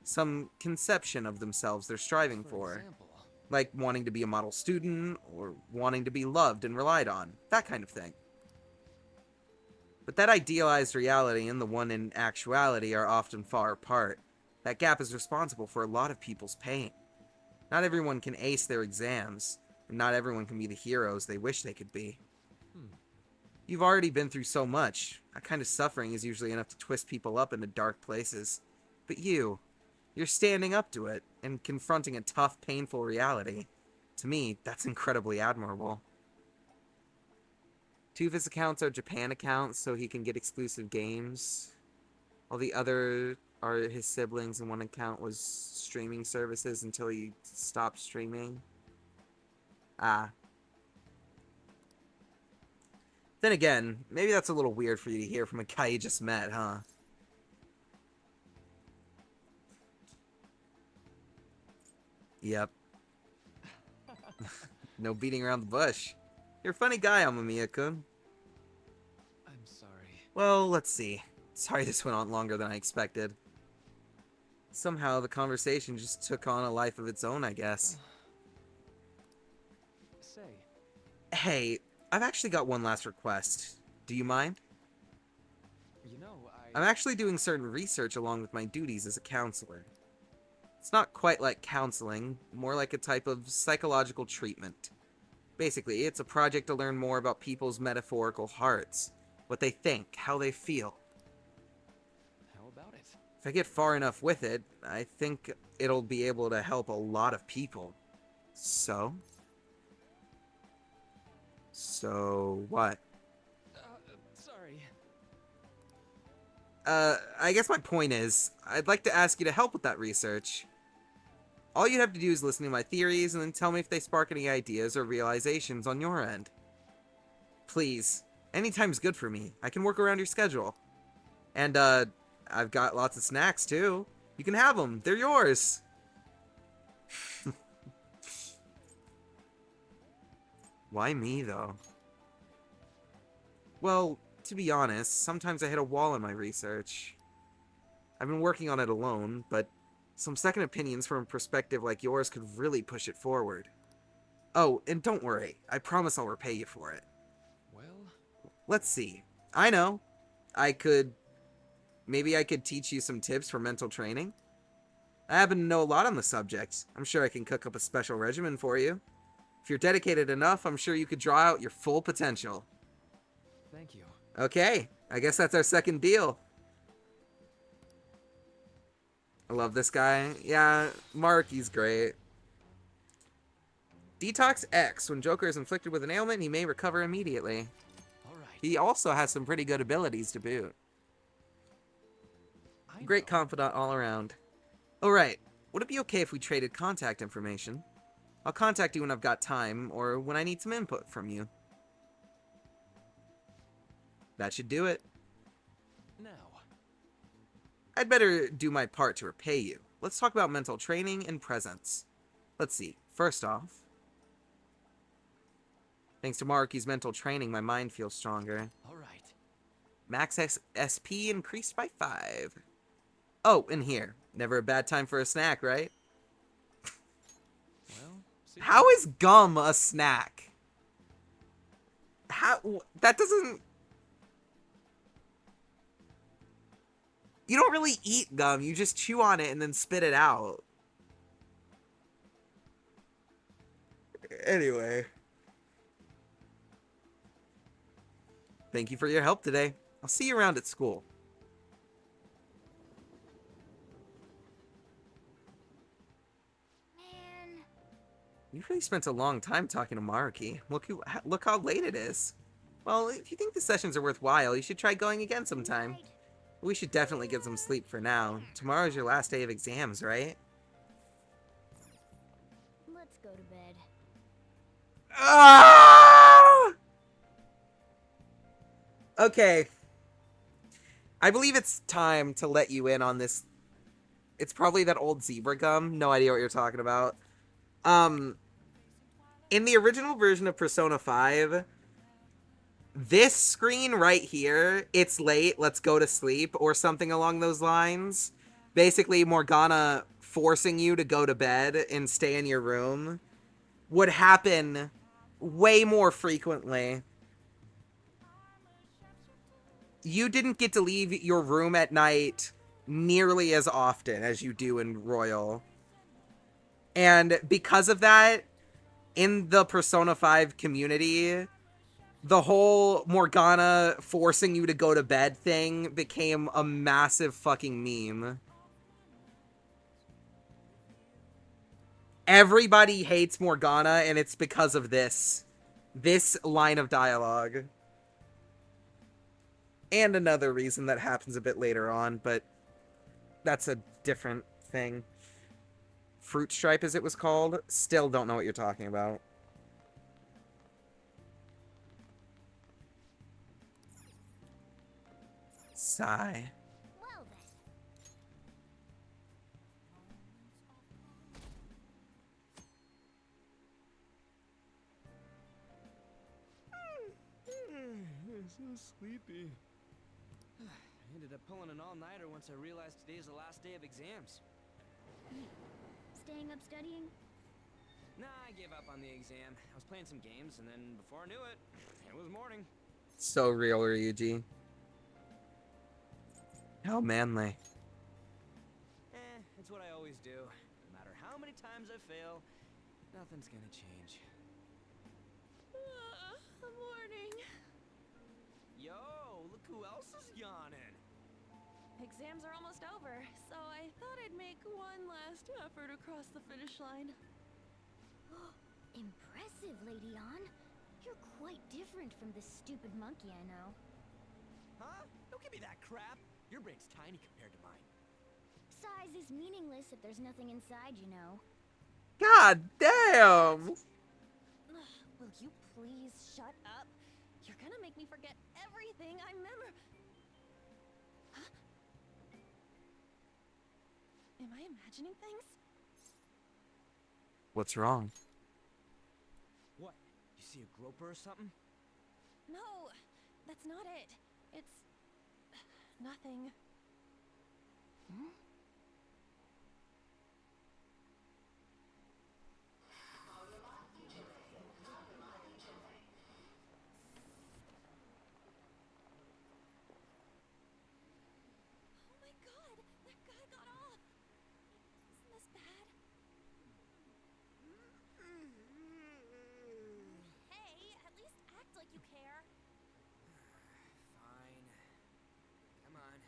Some conception of themselves they're striving for. example, Like wanting to be a model student, or wanting to be loved and relied on. That kind of thing. But that idealized reality and the one in actuality are often far apart. That gap is responsible for a lot of people's pain. Not everyone can ace their exams, and not everyone can be the heroes they wish they could be. You've already been through so much. That kind of suffering is usually enough to twist people up into dark places. But you're standing up to it, and confronting a tough, painful reality. To me, that's incredibly admirable. 2 of his accounts are Japan accounts, so he can get exclusive games. All the other are his siblings, and 1 account was streaming services until he stopped streaming. Ah. Then again, maybe that's a little weird for you to hear from a guy you just met, huh? Yep. No beating around the bush. You're a funny guy, Amamiya-kun. I'm sorry. Well, let's see. Sorry this went on longer than I expected. Somehow the conversation just took on a life of its own, I guess. Say, Hey, I've actually got one last request. Do you mind? you know, I'm actually doing certain research along with my duties as a counselor. It's not quite like counseling, more like a type of psychological treatment. Basically, it's a project to learn more about people's metaphorical hearts, what they think, how they feel. How about it? If I get far enough with it, I think it'll be able to help a lot of people. So? So what? Sorry. I guess my point is, I'd like to ask you to help with that research. All you have to do is listen to my theories and then tell me if they spark any ideas or realizations on your end. Please. Anytime's good for me. I can work around your schedule. And, I've got lots of snacks, too. You can have them. They're yours. Why me, though? Well, to be honest, sometimes I hit a wall in my research. I've been working on it alone, but some second opinions from a perspective like yours could really push it forward. Oh, and don't worry, I promise I'll repay you for it. Well, Let's see. I know. Maybe I could teach you some tips for mental training. I happen to know a lot on the subject. I'm sure I can cook up a special regimen for you. If you're dedicated enough, I'm sure you could draw out your full potential. thank you. Okay, I guess that's our second deal. I love this guy. Yeah, Mark, he's great. Detox X. When Joker is inflicted with an ailment, he may recover immediately. All right. He also has some pretty good abilities to boot. Great confidant all around. Alright, would it be okay if we traded contact information? I'll contact you when I've got time, or when I need some input from you. That should do it. Now, I'd better do my part to repay you. Let's talk about mental training and presence. Let's see. First off, thanks to Maruki's mental training, my mind feels stronger. all right. Max SP increased by 5. Oh, and here. Never a bad time for a snack, right? Well, see How is gum a snack? How? That doesn't... You don't really eat gum. You just chew on it and then spit it out. Anyway. Thank you for your help today. I'll see you around at school. Man, You really spent a long time talking to Maruki. Look how late it is. Well, if you think the sessions are worthwhile, you should try going again sometime. right. We should definitely get some sleep for now. Tomorrow's your last day of exams, right? Let's go to bed. Ah! Okay. I believe it's time to let you in on this. It's probably that old zebra gum. No idea what you're talking about. In the original version of Persona 5, this screen right here, it's late, let's go to sleep, or something along those lines. Basically, Morgana forcing you to go to bed and stay in your room would happen way more frequently. You didn't get to leave your room at night nearly as often as you do in Royal. And because of that, in the Persona 5 community, the whole Morgana forcing you to go to bed thing became a massive fucking meme. Everybody hates Morgana, and it's because of this line of dialogue. And another reason that happens a bit later on, but that's a different thing. Fruit Stripe, as it was called. Still don't know what you're talking about. Sigh. Well then. I'm so sleepy. I ended up pulling an all-nighter once I realized today's the last day of exams. Staying up studying? Nah, I gave up on the exam. I was playing some games, and then before I knew it, it was morning. So real, Ryuji. How manly. It's what I always do. No matter how many times I fail, nothing's gonna change. Morning. Yo, look who else is yawning. Exams are almost over, so I thought I'd make one last effort across the finish line. Impressive, Lady Ann. You're quite different from the stupid monkey I know. Huh? Don't give me that crap. Your brain's tiny compared to mine. Size is meaningless if there's nothing inside, you know. God damn! Will you please shut up? You're gonna make me forget everything I remember. Huh? Am I imagining things? What's wrong? What? You see a groper or something? No, that's not it. It's nothing. Oh my god! That guy got off! Isn't this bad? Hey, at least act like you care. Fine. Come on.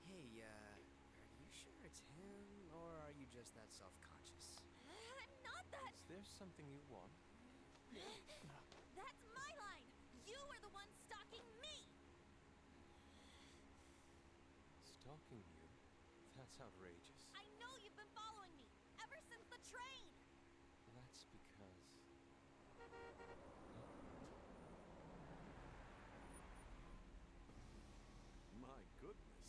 Hey, are you sure it's him, or are you just that self-conscious? I'm not that. Is there something you want? That's my line. You are the one stalking me. Stalking you? That's outrageous. I know you've been following me ever since the train. That's because... My goodness.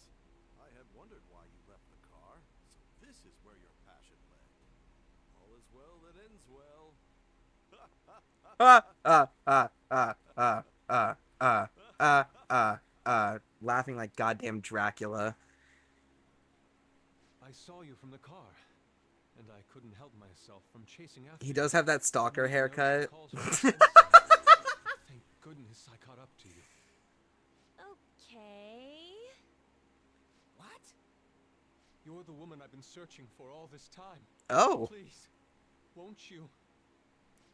I had wondered why you left the car. So this is where your passion led. All is well that ends well. Laughing like goddamn Dracula. I saw you from the car, and I couldn't help myself from chasing after He does have that stalker you. haircut. Thank goodness I caught up to you. Okay. What? You're the woman I've been searching for all this time. Oh. Please, won't you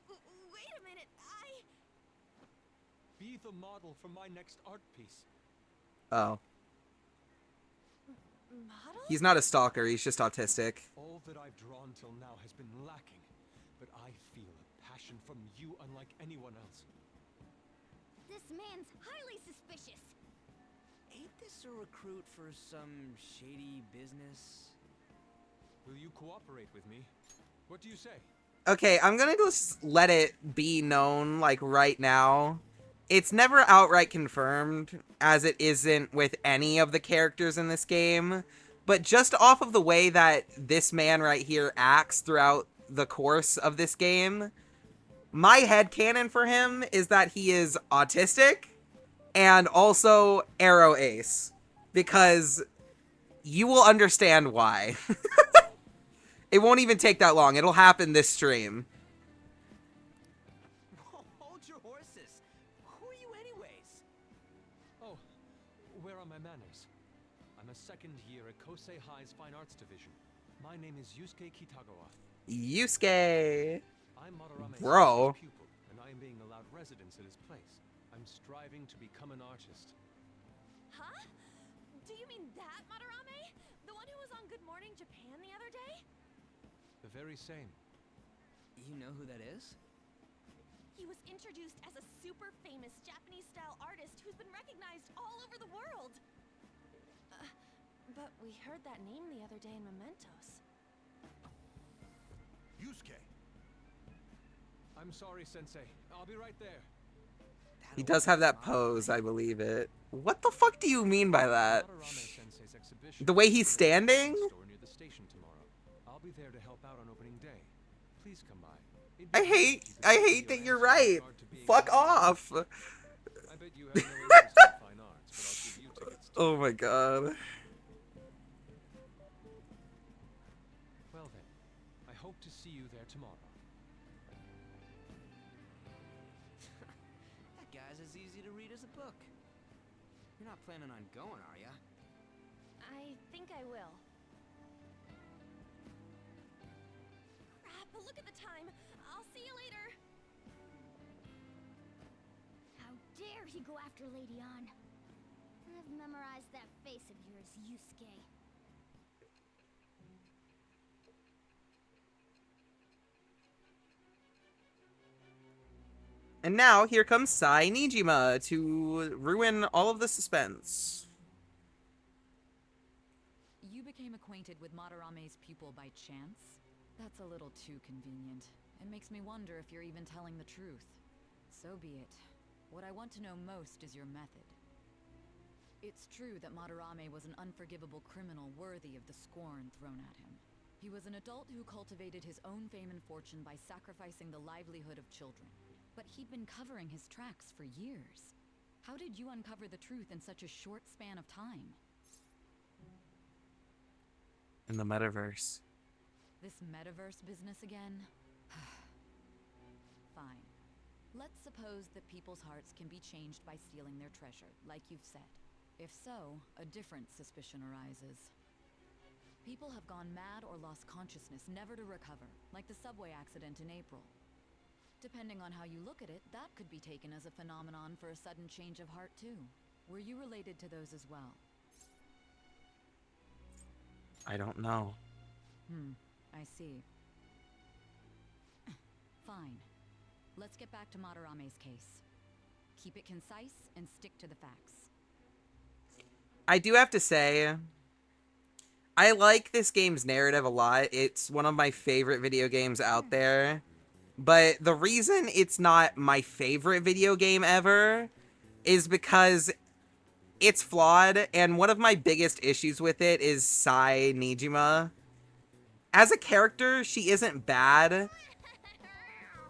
Wait a minute. be the model for my next art piece? Oh. Model? He's not a stalker, he's just autistic. All that I've drawn till now has been lacking, but I feel a passion from you unlike anyone else. This man's highly suspicious. Ain't this a recruit for some shady business? Will you cooperate with me? What do you say? Okay, I'm gonna just let it be known, like, right now. It's never outright confirmed, as it isn't with any of the characters in this game. But just off of the way that this man right here acts throughout the course of this game, my headcanon for him is that he is autistic and also Arrow Ace. Because you will understand why. It won't even take that long. It'll happen this stream. Hold your horses. Who are you anyways? Oh, where are my manners? I'm a second year at Kosei High's Fine Arts Division. My name is Yusuke Kitagawa. Yusuke. I'm Madarame Bro. Sensei's pupil, and I am being allowed residence at his place. I'm striving to become an artist. Huh? Do you mean that Madarame? The one who was on Good Morning Japan the other day? The very same. You know who that is? He was introduced as a super famous Japanese-style artist who's been recognized all over the world. But we heard that name the other day in Mementos. Yusuke. I'm sorry, Sensei. I'll be right there. He does have that pose, I believe it. What the fuck do you mean by that? Madarame Sensei's exhibition The way he's is at a standing? store near the station tomorrow. I'll be there to help out on opening day. Please come by. It'd I be great if you could hate send me that your you're answer in right. regard to being Fuck an artist. off. I bet you have no interest in fine arts, but I'll give you tickets to Oh my god. Well then, I hope to see you there tomorrow. That guy's as easy to read as a book. You're not planning on going, are ya? I think I will. Crap, look at the time. I'll see you later. How dare he go after Lady Ann? I've memorized that face of yours, Yusuke. And now here comes Sai Nijima to ruin all of the suspense. You became acquainted with Madarame's pupil by chance? That's a little too convenient. It makes me wonder if you're even telling the truth. So be it. What I want to know most is your method. It's true that Madarame was an unforgivable criminal worthy of the scorn thrown at him. He was an adult who cultivated his own fame and fortune by sacrificing the livelihood of children. But he'd been covering his tracks for years. How did you uncover the truth in such a short span of time? In the metaverse. This metaverse business again? Fine. Let's suppose that people's hearts can be changed by stealing their treasure, like you've said. If so, a different suspicion arises. People have gone mad or lost consciousness, never to recover, like the subway accident in April. Depending on how you look at it, that could be taken as a phenomenon for a sudden change of heart too. Were you related to those as well? I don't know. I see. Fine. Let's get back to Madarame's case. Keep it concise and stick to the facts. I do have to say, I like this game's narrative a lot. It's one of my favorite video games out there. But the reason it's not my favorite video game ever is because it's flawed, and one of my biggest issues with it is Sai Nijima. As a character, she isn't bad,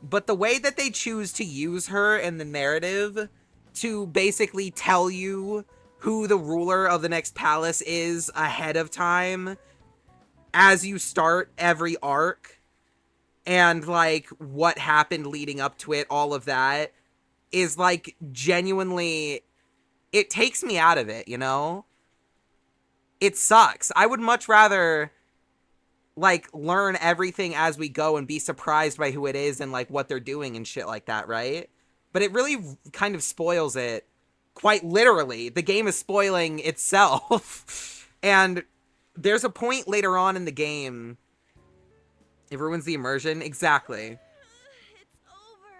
but the way that they choose to use her in the narrative to basically tell you who the ruler of the next palace is ahead of time as you start every arc, and like what happened leading up to it, all of that is like genuinely, it takes me out of it, you know? It sucks. I would much rather like learn everything as we go and be surprised by who it is and like what they're doing and shit like that, right? But it really kind of spoils it. Quite literally, the game is spoiling itself. And there's a point later on in the game. It ruins the immersion. Exactly. It's over.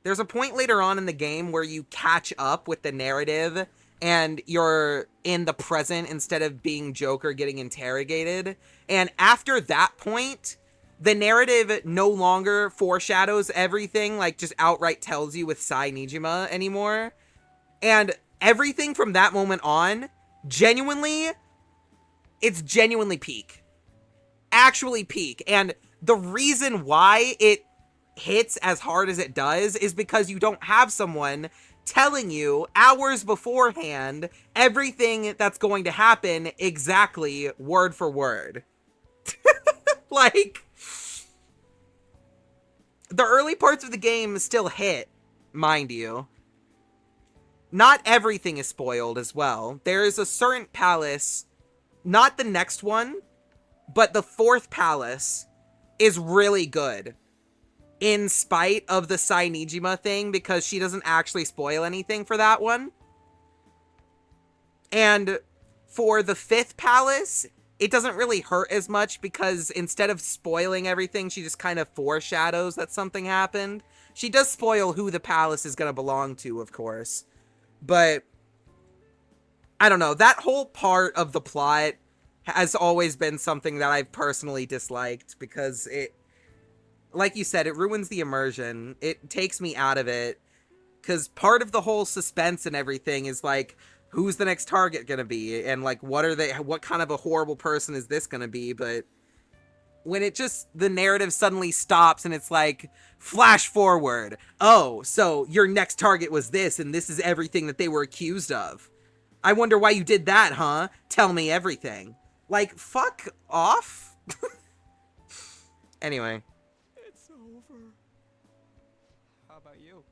There's a point later on in the game where you catch up with the narrative and you're in the present instead of being Joker getting interrogated. And after that point, the narrative no longer foreshadows everything, like just outright tells you with Sai Nijima anymore. And everything from that moment on, genuinely, it's genuinely peak. Actually peak. And the reason why it hits as hard as it does is because you don't have someone telling you hours beforehand everything that's going to happen exactly word for word. Like, the early parts of the game still hit, mind you. Not everything is spoiled as well. There is a certain palace, not the next one, but the fourth palace is really good. In spite of the Sai Nijima thing, because she doesn't actually spoil anything for that one. And for the fifth palace, it doesn't really hurt as much because instead of spoiling everything, she just kind of foreshadows that something happened. She does spoil who the palace is going to belong to, of course. But, I don't know, that whole part of the plot has always been something that I've personally disliked because it, like you said, it ruins the immersion. It takes me out of it because part of the whole suspense and everything is like, who's the next target gonna be? And like, what kind of a horrible person is this gonna be? But when it just, the narrative suddenly stops and it's like, flash forward. Oh, so your next target was this, and this is everything that they were accused of. I wonder why you did that, huh? Tell me everything. Like, fuck off. Anyway. It's over. How about you?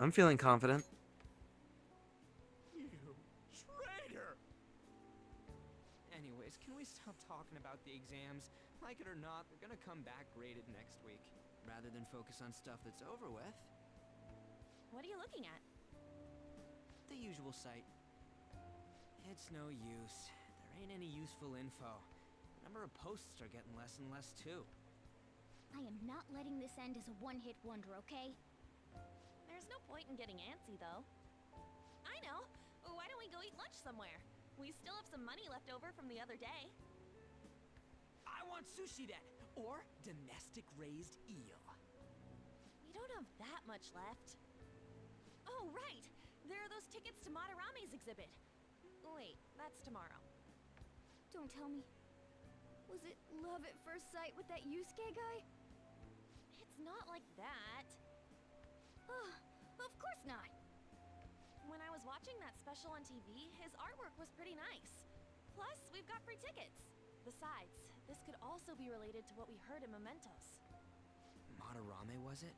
I'm feeling confident. You traitor! Anyways, can we stop talking about the exams? Like it or not, they're gonna come back graded next week. Rather than focus on stuff that's over with. What are you looking at? The usual site. It's no use. There ain't any useful info. The number of posts are getting less and less too. not letting this end as a one-hit wonder, okay? There's no point in getting antsy, though. I know. Why don't we go eat lunch somewhere? We still have some money left over from the other day. I want sushi then, or domestic-raised eel. We don't have that much left. Oh, right! There are those tickets to Madarame's exhibit. Wait, that's tomorrow. Don't tell me. Was it love at first sight with that Yusuke guy? It's not like that. Of course not. When I was watching that special on TV, his artwork was pretty nice. Plus, we've got free tickets. Besides, this could also be related to what we heard in Mementos. Madarame, was it?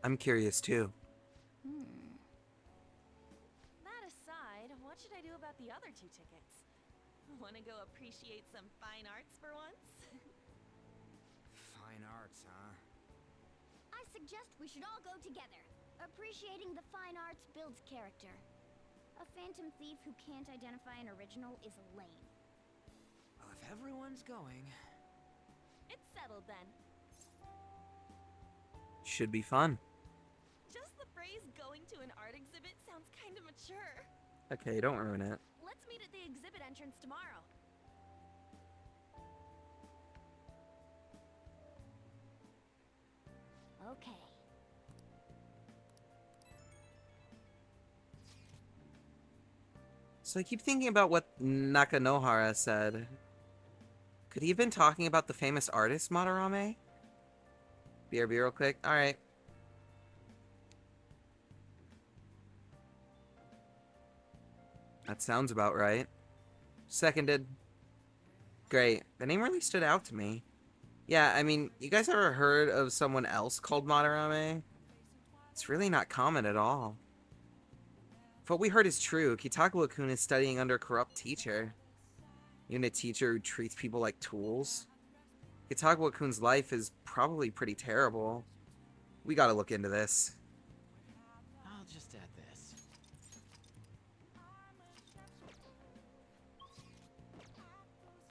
I'm curious too. That aside, what should I do about the other 2 tickets? Wanna go appreciate some fine arts for once? Fine arts, huh? I suggest we should all go together. Appreciating the fine arts builds character. A phantom thief who can't identify an original is lame. Well, if everyone's going... It's settled then. Should be fun. Just the phrase going to an art exhibit sounds kinda mature. Okay, don't ruin it. Let's meet at the exhibit entrance tomorrow. Okay. So I keep thinking about what Nakanohara said. Could he have been talking about the famous artist Madarame? BRB real quick. Alright. That sounds about right. Seconded. Great. The name really stood out to me. Yeah, I mean, you guys ever heard of someone else called Madarame? It's really not common at all. If what we heard is true, Kitakuwa-kun is studying under a corrupt teacher. Even a teacher who treats people like tools. Kitakuwa-kun's life is probably pretty terrible. We gotta look into this. I'll just add this.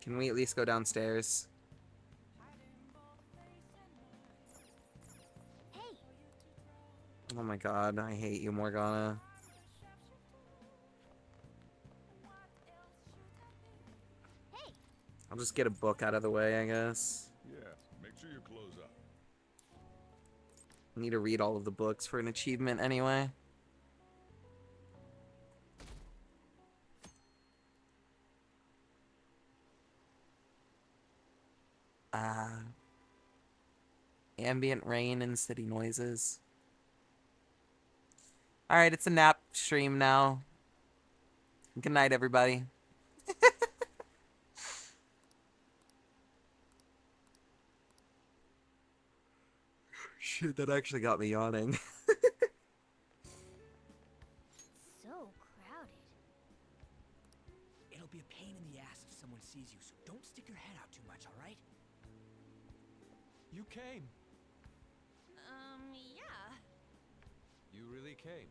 Can we at least go downstairs? Hey, Oh my god, I hate you, Morgana. hey, I'll just get a book out of the way, I guess. Yeah, make sure you close up. I need to read all of the books for an achievement anyway. Ambient rain and city noises. Alright, it's a nap stream now. Good night, everybody. Shit, that actually got me yawning. so crowded. It'll be a pain in the ass if someone sees you, so don't stick your head out too much, alright? You came. Yeah. You really came.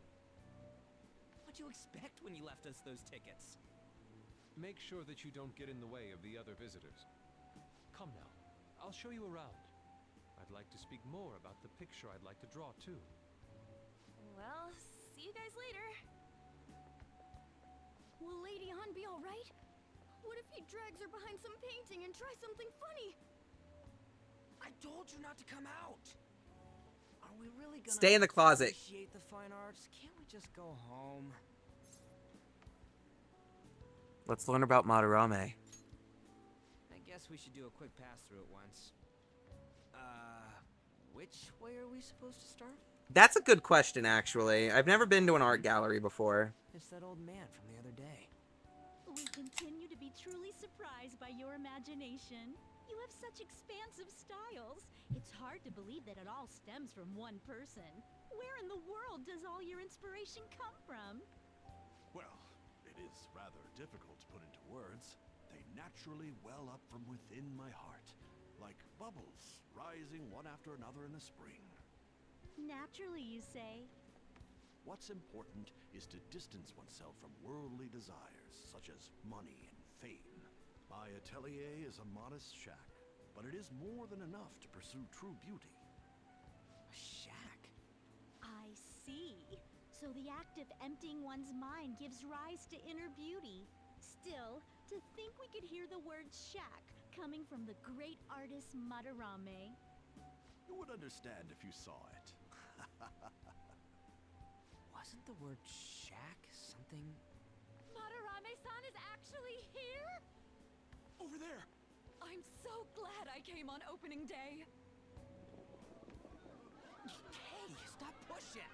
What'd you expect when you left us those tickets? Make sure that you don't get in the way of the other visitors. Come now, I'll show you around. I'd like to speak more about the picture I'd like to draw too. Well, see you guys later. Will Lady Han be alright? What if he drags her behind some painting and tries something funny? I told you not to come out! Are we really gonna Stay in the closet. appreciate the fine arts? Can't we just go home? Let's learn about Madarame. I guess we should do a quick pass through it once. Which way are we supposed to start? That's a good question, actually. I've never been to an art gallery before. It's that old man from the other day. We continue to be truly surprised by your imagination. You have such expansive styles. It's hard to believe that it all stems from one person. Where in the world does all your inspiration come from? Well, it is rather difficult to put into words. They naturally well up from within my heart, like bubbles rising one after another in the spring. Naturally, you say. What's important is to distance oneself from worldly desires, such as money and fame. My atelier is a modest shack, but it is more than enough to pursue true beauty. A shack? I see. So the act of emptying one's mind gives rise to inner beauty. Still, to think we could hear the word shack coming from the great artist Madarame. You would understand if you saw it. Wasn't the word shack something? Madarame-san is actually here? Over there! I'm so glad I came on opening day. Hey, stop pushing!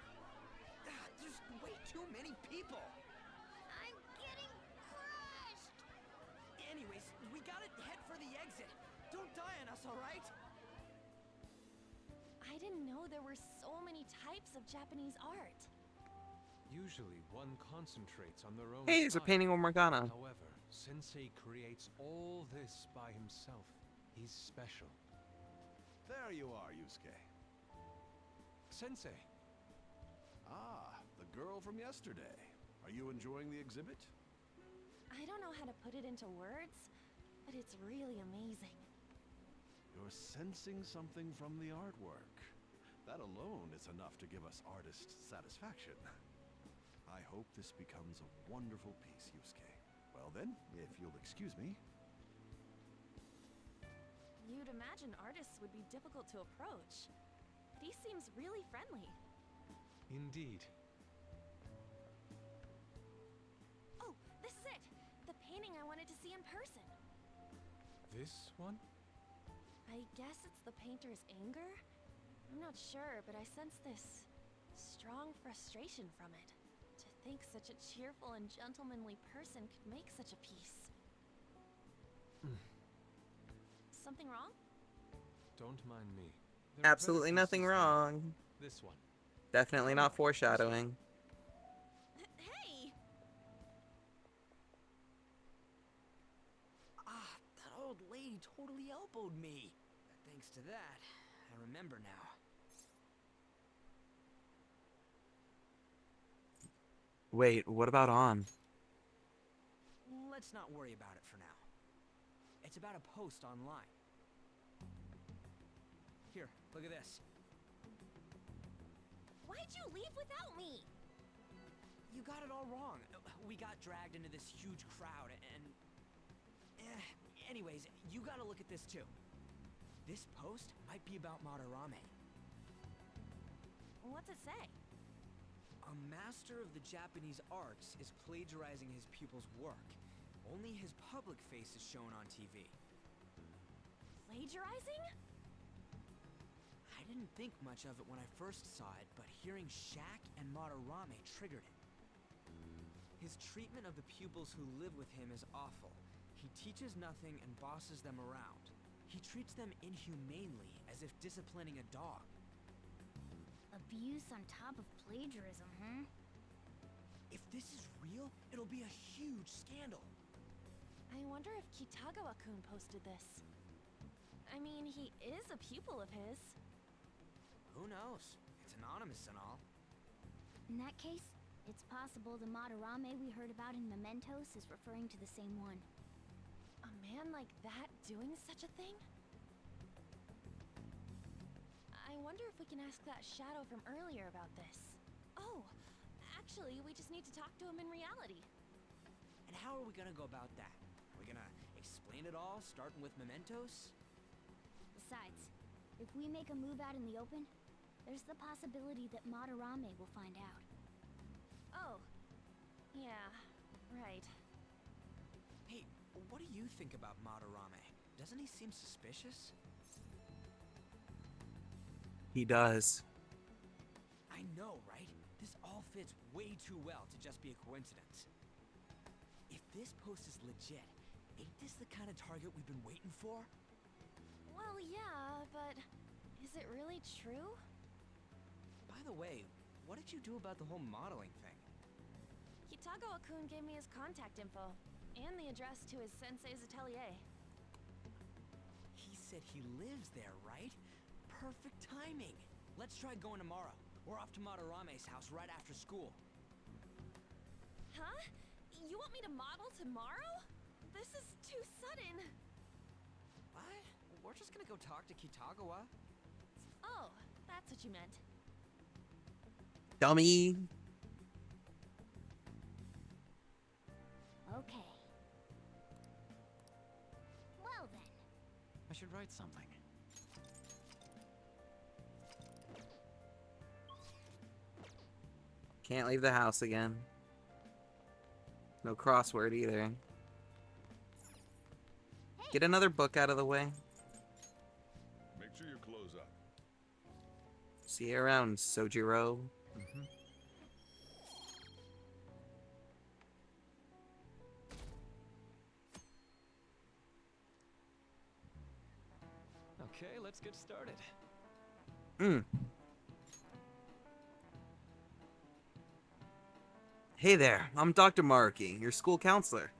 There's way too many people! I'm getting crushed! Anyways, we gotta head for the exit. Don't die on us, alright? I didn't know there were so many types of Japanese art. Usually one concentrates on their own Hey, there's a style. painting of Morgana. However, Sensei creates all this by himself. He's special. There you are, Yusuke. Sensei, Ah, the girl from yesterday. Are you enjoying the exhibit? I don't know how to put it into words, but it's really amazing. You're sensing something from the artwork. That alone is enough to give us artist satisfaction. I hope this becomes a wonderful piece, Yusuke. Well then, if you'll excuse me. You'd imagine artists would be difficult to approach. But he seems really friendly. indeed. Oh, this is it! The painting I wanted to see in person. This one? I guess it's the painter's anger? I'm not sure, but I sense this strong frustration from it. To think such a cheerful and gentlemanly person could make such a piece. Something wrong? Don't mind me. There are Absolutely better nothing pieces than wrong. This one. Definitely not foreshadowing. Hey! Ah, that old lady totally elbowed me. Thanks to that, I remember now. Wait, what about On? Let's not worry about it for now. It's about a post online. Here, look at this. Why'd you leave without me? You got it all wrong. We got dragged into this huge crowd and... Anyways, you gotta look at this too. This post might be about Madarame. What's it say? A master of the Japanese arts is plagiarizing his pupil's work. Only his public face is shown on TV. Plagiarizing? I didn't think much of it when I first saw it, but hearing Shack and Madarame triggered it. His treatment of the pupils who live with him is awful. He teaches nothing and bosses them around. He treats them inhumanely, as if disciplining a dog. Abuse on top of plagiarism, huh? If this is real, it'll be a huge scandal. I wonder if Kitagawa-kun posted this. I mean, he is a pupil of his. Who knows? It's anonymous and all. In that case, it's possible the Madarame we heard about in Mementos is referring to the same one. A man like that doing such a thing? I wonder if we can ask that shadow from earlier about this. Oh, actually, we just need to talk to him in reality. And how are we gonna go about that? Are we gonna explain it all, starting with Mementos? Besides, if we make a move out in the open, there's the possibility that Madarame will find out. Oh, yeah, right. Hey, what do you think about Madarame? Doesn't he seem suspicious? He does. I know, right? This all fits way too well to just be a coincidence. If this post is legit, ain't this the kind of target we've been waiting for? Well, yeah, but is it really true? By the way, what did you do about the whole modeling thing? Kitagawa-kun gave me his contact info, and the address to his sensei's atelier. He said he lives there, right? Perfect timing. Let's try going tomorrow. We're off to Madarame's house right after school. Huh? You want me to model tomorrow? This is too sudden. What? We're just gonna go talk to Kitagawa. Oh, that's what you meant. Dummy. Okay. Well then. I should write something. Can't leave the house again. No crossword either. Get another book out of the way. Make sure you close up. See you around, Sojiro. Okay, let's get started. Hey there, I'm Dr. Maruki, your school counselor.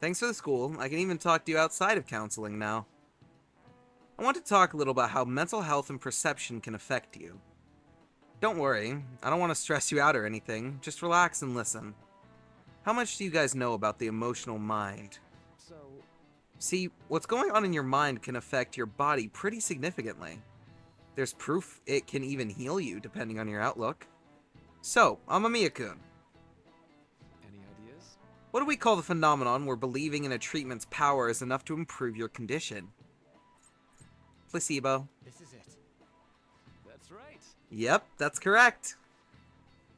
Thanks for the school. I can even talk to you outside of counseling now. I want to talk a little about how mental health and perception can affect you. Don't worry, I don't want to stress you out or anything. Just relax and listen. How much do you guys know about the emotional mind? So, See, what's going on in your mind can affect your body pretty significantly. There's proof it can even heal you, depending on your outlook. So, Amamiya-kun, any ideas? what do we call the phenomenon where believing in a treatment's power is enough to improve your condition? Placebo. This is it. That's right. Yep, that's correct.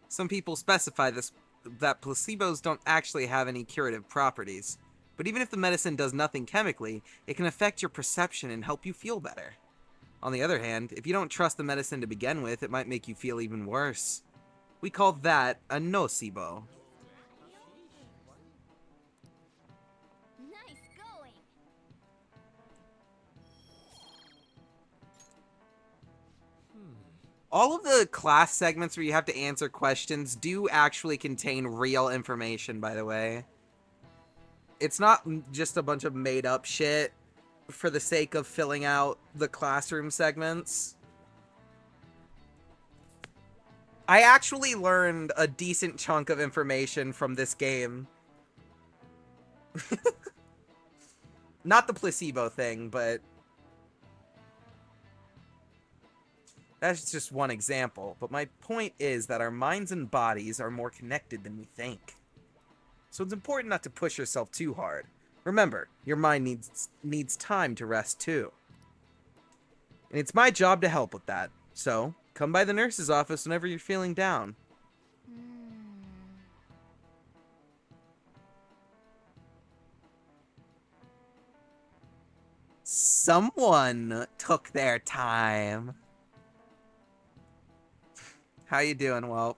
Some people specify that placebos don't actually have any curative properties, but even if the medicine does nothing chemically, it can affect your perception and help you feel better. On the other hand, if you don't trust the medicine to begin with, it might make you feel even worse. We call that a nocebo. Nice going. All of the class segments where you have to answer questions do actually contain real information, by the way. It's not just a bunch of made-up shit for the sake of filling out the classroom segments. I actually learned a decent chunk of information from this game. Not the placebo thing, but that's just one example. But my point is that our minds and bodies are more connected than we think. So it's important not to push yourself too hard. Remember, your mind needs time to rest too. And it's my job to help with that. So, come by the nurse's office whenever you're feeling down. Someone took their time. How you doing, Walt?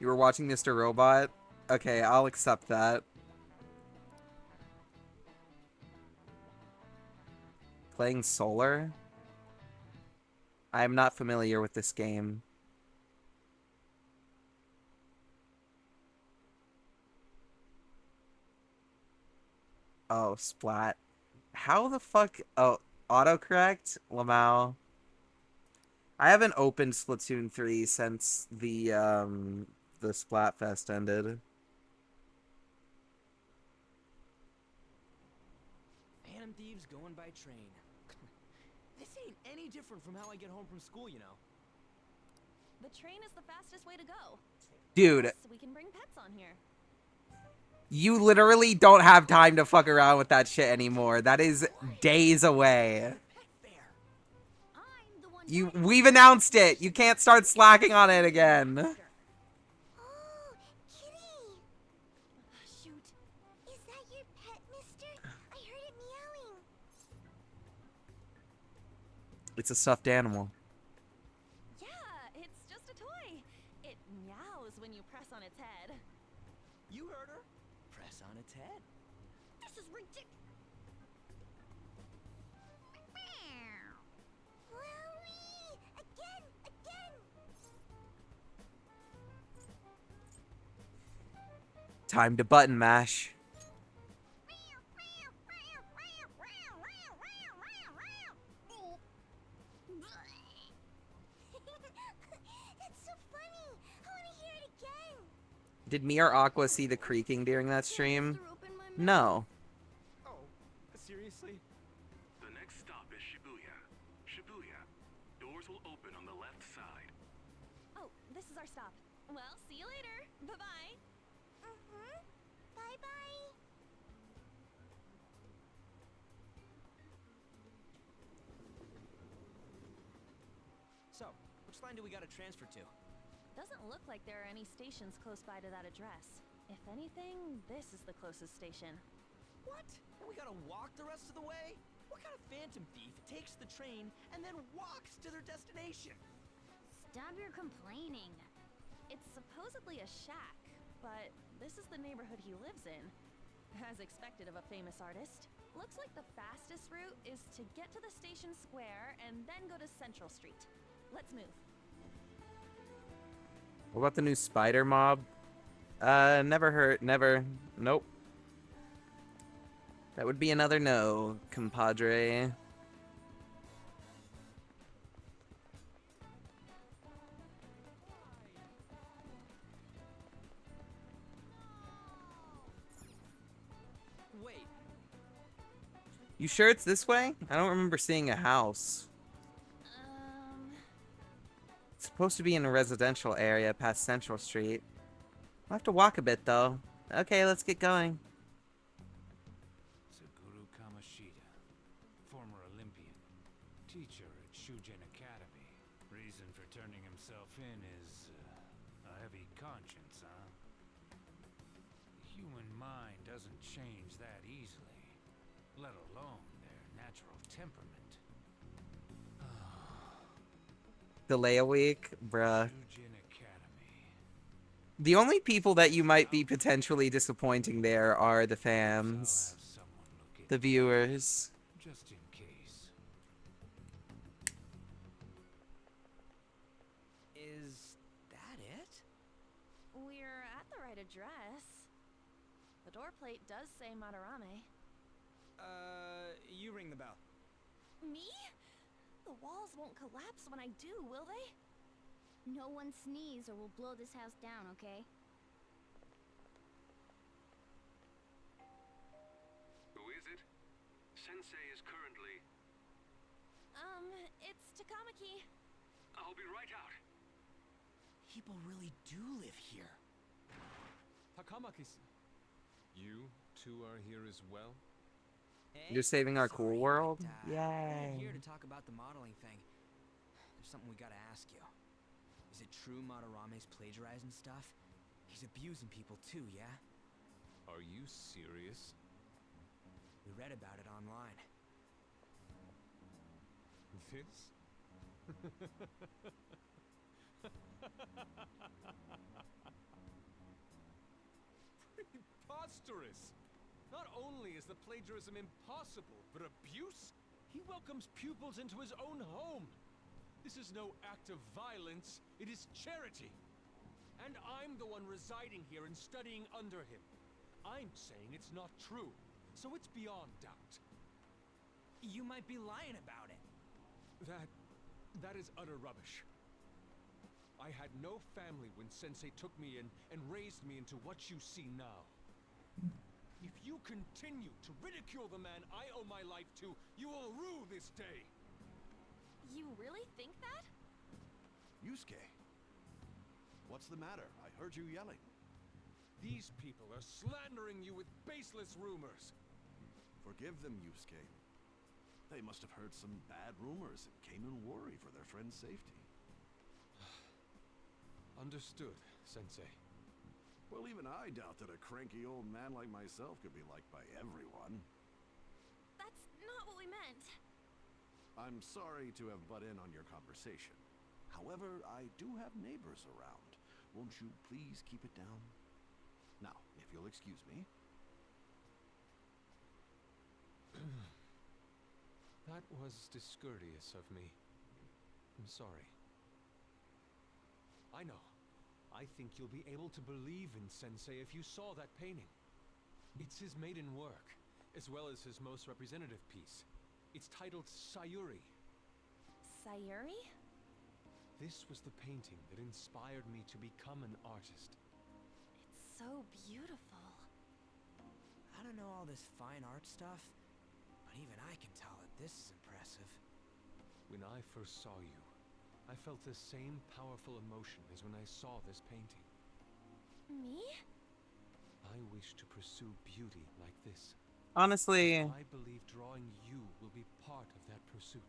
You were watching Mr. Robot? Okay, I'll accept that. Playing Solar? I am not familiar with this game. Oh, Splat. How the fuck... Oh, autocorrect? Lamau. I haven't opened Splatoon 3 since the Splatfest ended. Phantom Thieves going by train. This ain't any different from how I get home from school, you know. The train is the fastest way to go. Dude, Plus, we can bring pets on here. you literally don't have time to fuck around with that shit anymore. That is days away. I'm the one We've announced it. You can't start slacking on it again. Oh, kitty. Shoot. Is that your pet, mister? I heard it meowing. It's a stuffed animal. Yeah, it's just a toy. It meows when you press on its head. You heard her. Press on its head. This is ridiculous. Wowie! Again! Time to button mash. That's so funny. I want to hear it again. Did me or Aqua see the creaking during that stream? No. Oh, seriously? The next stop is Shibuya. Shibuya. Doors will open on the left side. Oh, this is our stop. Well, see you later. Bye-bye. Bye-bye. So, which line do we gotta transfer to? Doesn't look like there are any stations close by to that address. If anything, this is the closest station. What? And we gotta walk the rest of the way? What kind of phantom thief takes the train and then walks to their destination? Stop your complaining. It's supposedly a shack, but this is the neighborhood he lives in. As expected of a famous artist. Looks like the fastest route is to get to the station square and then go to Central Street. Let's move. What about the new spider mob? Never heard. Never. Nope. That would be another no, compadre. Wait, You sure it's this way? I don't remember seeing a house. It's supposed to be in a residential area past Central Street. I'll have to walk a bit, though. Okay, let's get going. Suguru Kamoshida, former Olympian, teacher at Shujin Academy. Reason for turning himself in is a heavy conscience, huh? The human mind doesn't change that easily, let alone their natural temperament. Delay a week? Bruh. Shujin Academy. The only people that you might be potentially disappointing there are the I'll fans. have someone look The into it, viewers. just in case. is that it? We're at the right address. The door plate does say Madarame. You ring the bell. Me? The walls won't collapse when I do, will they? No one sneeze or we'll blow this house down, okay? Who is it? Sensei is currently... It's Takamaki. I'll be right out. People really do live here. Takamaki. You two are here as well? Hey, You're saving our cool sorry, world? but, Yay. We're here to talk about the modeling thing. There's something we gotta ask you. Is it true Madarame's plagiarizing stuff? He's abusing people too, yeah? Are you serious? We read about it online. This? Preposterous! Not only is the plagiarism impossible, but abuse? He welcomes pupils into his own home. This is no act of violence, it is charity. And I'm the one residing here and studying under him. I'm saying it's not true, so it's beyond doubt. You might be lying about it. That is utter rubbish. I had no family when Sensei took me in and raised me into what you see now. If you continue to ridicule the man I owe my life to, you will rue this day. You really think that? Yusuke, what's the matter? I heard you yelling. These people are slandering you with baseless rumors. Forgive them, Yusuke. They must have heard some bad rumors and came in worry for their friend's safety. Understood, Sensei. Well, even I doubt that a cranky old man like myself could be liked by everyone. That's not what we meant. I'm sorry to have butt in on your conversation. However, I do have neighbors around. Won't you please keep it down? Now, if you'll excuse me. That was discourteous of me. I'm sorry. I know. I think you'll be able to believe in Sensei if you saw that painting. It's his maiden work, as well as his most representative piece. It's titled Sayuri. Sayuri? This was the painting that inspired me to become an artist. It beautiful. I don't know all this fine art stuff, but even I can tell that this is impressive. When I first saw you, I felt the same powerful emotion as when I saw this painting. Me? I wish to pursue beauty like this. Honestly, I believe drawing you will be part of that pursuit.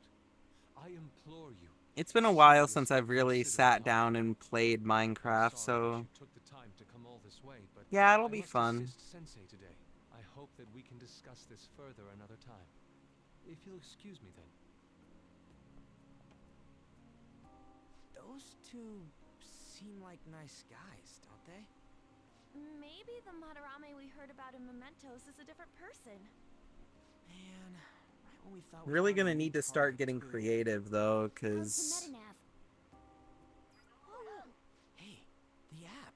I implore you. it's been a while since I've really sat down and played Minecraft, so You took the time to come all this way, but yeah, it'll I be must fun. assist Sensei today. I hope that we can discuss this further another time. If you'll excuse me then. Those two seem like nice guys, don't they? Maybe the Madarame we heard about in Mementos is a different person. Man, right when we thought we Really found a gonna new need to start target getting to- creative though, How's the cause metanav? Oh, Hey, the app.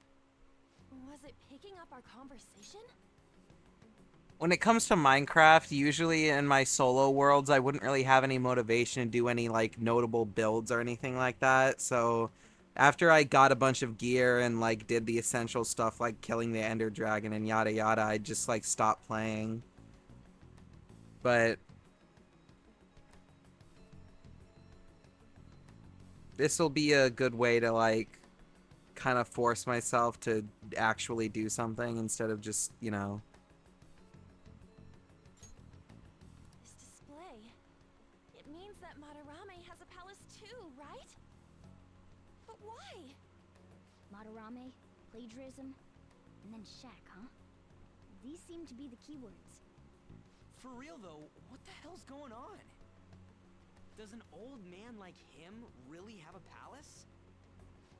was it picking up our conversation? when it comes to Minecraft, usually in my solo worlds, I wouldn't really have any motivation to do any like notable builds or anything like that. So after I got a bunch of gear and like did the essential stuff like killing the Ender Dragon and yada yada, I just like stopped playing. But this will be a good way to like kind of force myself to actually do something instead of just, you know. This display. It means that Madarame has a palace too, right? But why? Madarame, plagiarism, and then shack, huh? These seem to be the keywords. For real though, what the hell's going on? Does an old man like him really have a palace?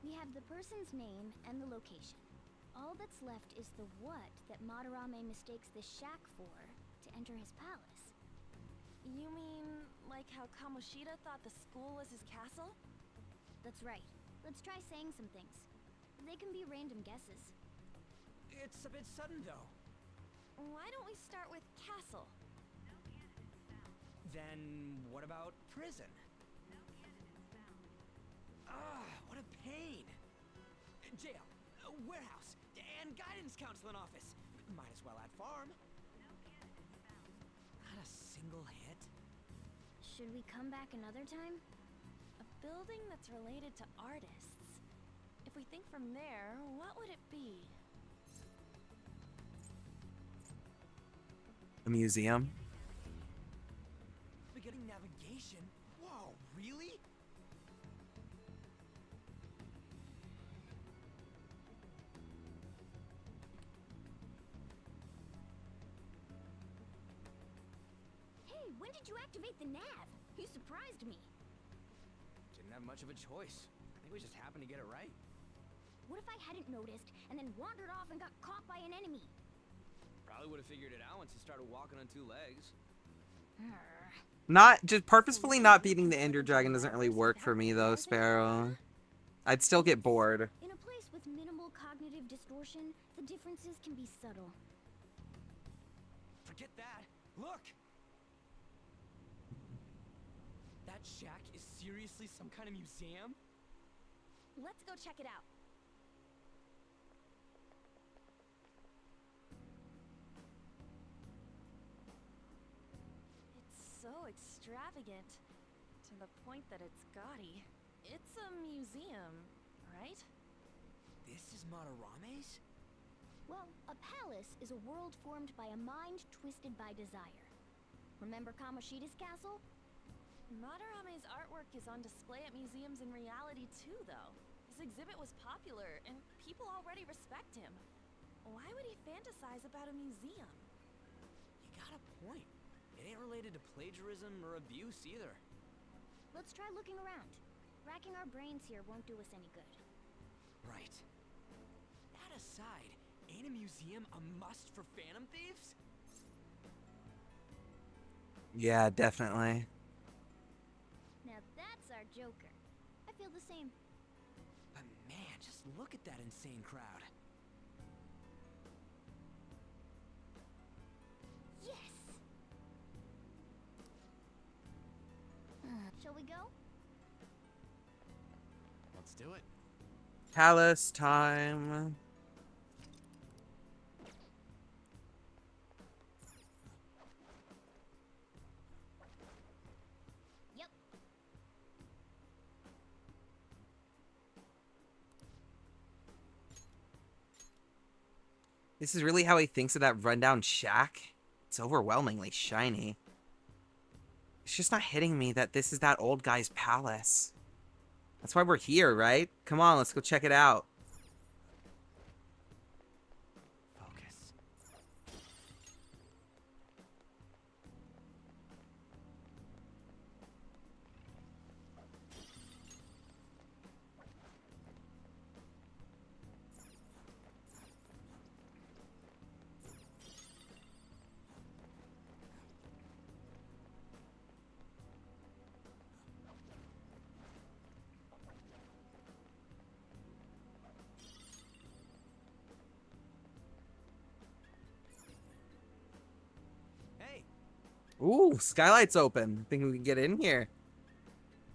We have the person's name and the location. All that's left is the what that Madarame mistakes the shack for to enter his palace. You mean like how Kamoshida thought the school was his castle? That's right. Let's try saying some things. They can be random guesses. It's a bit sudden though. Why don't we start with castle? Then what about prison? What a pain! Jail, warehouse, and guidance counseling office. Might as well add farm. Not a single hit. Should we come back another time? A building that's related to artists. If we think from there, what would it be? A museum. Beginning navigation? Whoa, really? Hey, when did you activate the nav? You surprised me. Didn't have much of a choice. I think we just happened to get it right. What if I hadn't noticed and then wandered off and got caught by an enemy? Probably would have figured it out once you started walking on two legs. Not just purposefully not beating the Ender Dragon doesn't really work for me though, Sparrow. I'd still get bored. In a place with minimal cognitive distortion, the differences can be subtle. Forget that. Look! That shack is seriously some kind of museum? Let's go check it out. It's so extravagant, to the point that it's gaudy. It's a museum, right? This is Madarame's? Well, a palace is a world formed by a mind twisted by desire. Remember Kamoshida's castle? Madarame's artwork is on display at museums in reality too, though. His exhibit was popular, and people already respect him. Why would he fantasize about a museum? You got a point. It ain't related to plagiarism or abuse either. Let's try looking around. Racking our brains here won't do us any good. Right. That aside, ain't a museum a must for Phantom Thieves? Yeah, definitely. Now that's our Joker. I feel the same. But man, just look at that insane crowd. Yes! Shall we go? Let's do it. Palace time. This is really how he thinks of that rundown shack? It's overwhelmingly shiny. It's just not hitting me that this is that old guy's palace. That's why we're here, right? Come on, let's go check it out. Focus. Hey, Ooh, skylight's open. Think we can get in here.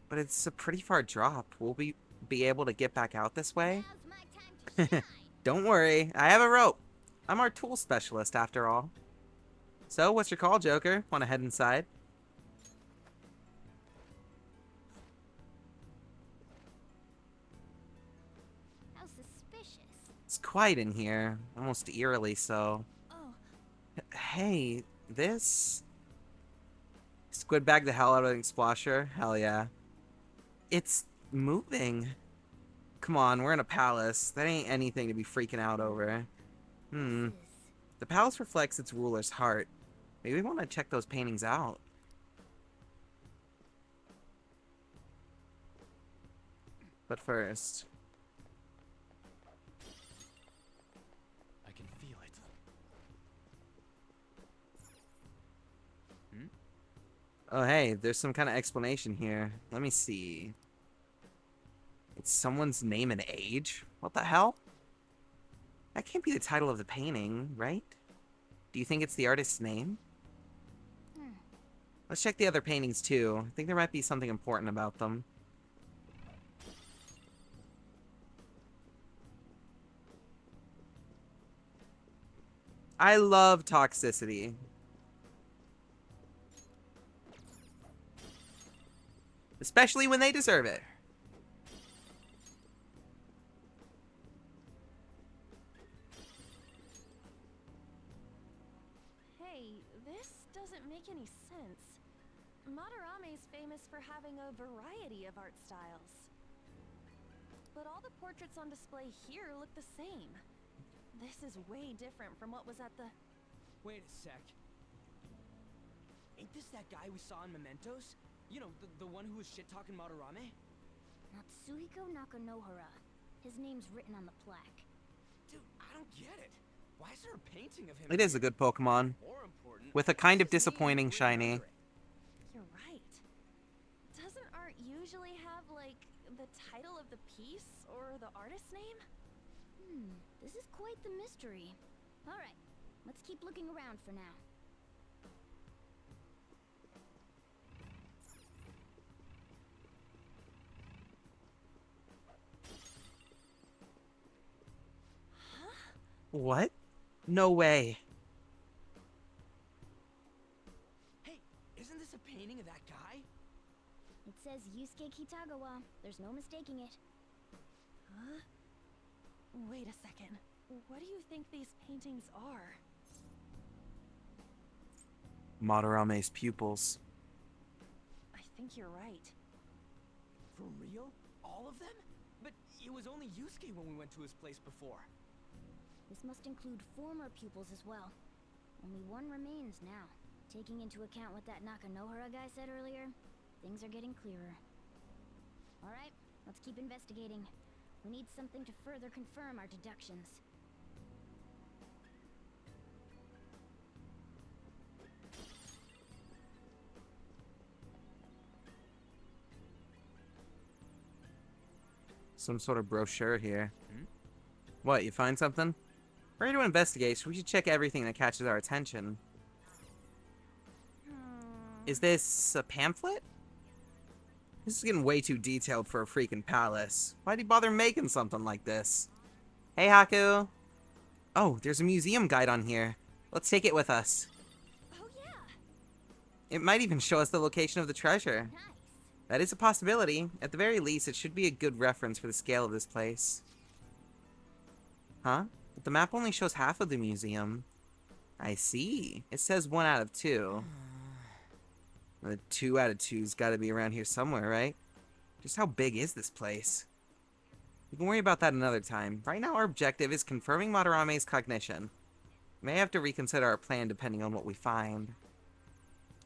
But it's a pretty far drop. Will we be able to get back out this way? Now's my time to shine. Don't worry, I have a rope. I'm our tool specialist after all. So, what's your call, Joker? Want to head inside? How suspicious. It's quiet in here, almost eerily so. Oh, Hey, this... Squid bag the hell out of the splasher? Hell yeah. It's moving. Come on, we're in a palace. That ain't anything to be freaking out over. The palace reflects its ruler's heart. Maybe we want to check those paintings out. But first... I can feel it. Oh, hey, there's some kind of explanation here. Let me see. It's someone's name and age? What the hell? That can't be the title of the painting, right? Do you think it's the artist's name? Let's check the other paintings, too. I think there might be something important about them. I love toxicity. Especially when they deserve it. hey, this doesn't make any sense. Madarame's famous for having a variety of art styles. But all the portraits on display here look the same. This is way different from what was at the... wait a sec. Ain't this that guy we saw in Mementos? You know, the one who was shit-talking Madarame? Natsuhiko Nakanohara. His name's written on the plaque. Dude, I don't get it. Why is there a painting of him? It is a good Pokemon. More important, With a kind of why does he disappointing even shiny. remember it? You're right. Doesn't art usually have, like, the title of the piece or the artist's name? This is quite the mystery. Alright, let's keep looking around for now. What? No way. Hey, isn't this a painting of that guy? It says Yusuke Kitagawa. There's no mistaking it. Huh? Wait a second. What do you think these paintings are? Madarame's pupils. I think you're right. For real? All of them? But it was only Yusuke when we went to his place before. This must include former pupils as well. Only one remains now. Taking into account what that Nakanohara guy said earlier, things are getting clearer. Alright, let's keep investigating. We need something to further confirm our deductions. Some sort of brochure here. What, you find something? We're here to investigate, so we should check everything that catches our attention. Is this a pamphlet? This is getting way too detailed for a freaking palace. Why'd he bother making something like this? Hey, Haku! Oh, there's a museum guide on here. Let's take it with us. Oh yeah! It might even show us the location of the treasure. Nice. That is a possibility. At the very least, it should be a good reference for the scale of this place. Huh? the map only shows half of the museum. I see. It says 1 out of 2. The 2 out of 2's gotta be around here somewhere, right? Just how big is this place? We can worry about that another time. Right now our objective is confirming Madarame's cognition. We may have to reconsider our plan depending on what we find.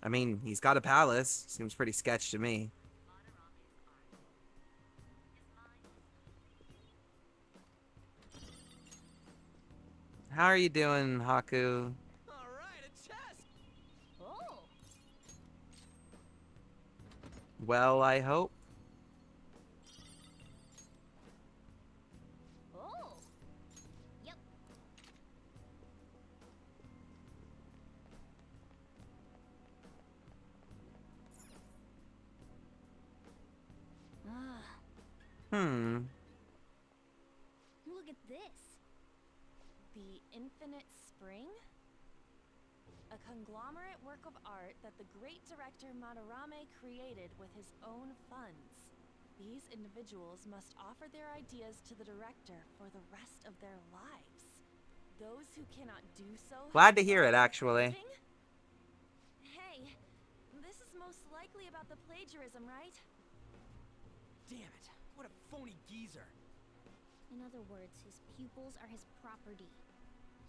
I mean, he's got a palace. Seems pretty sketch to me. How are you doing, Haku? Alright, a chest! Oh, Well, I hope. Oh. Yep. Hmm. Look at this. the Infinite Spring? A conglomerate work of art that the great director Madarame created with his own funds. These individuals must offer their ideas to the director for the rest of their lives. Those who cannot do so... Glad to hear it, actually. Hey, this is most likely about the plagiarism, right? Damn it, what a phony geezer. In other words, his pupils are his property.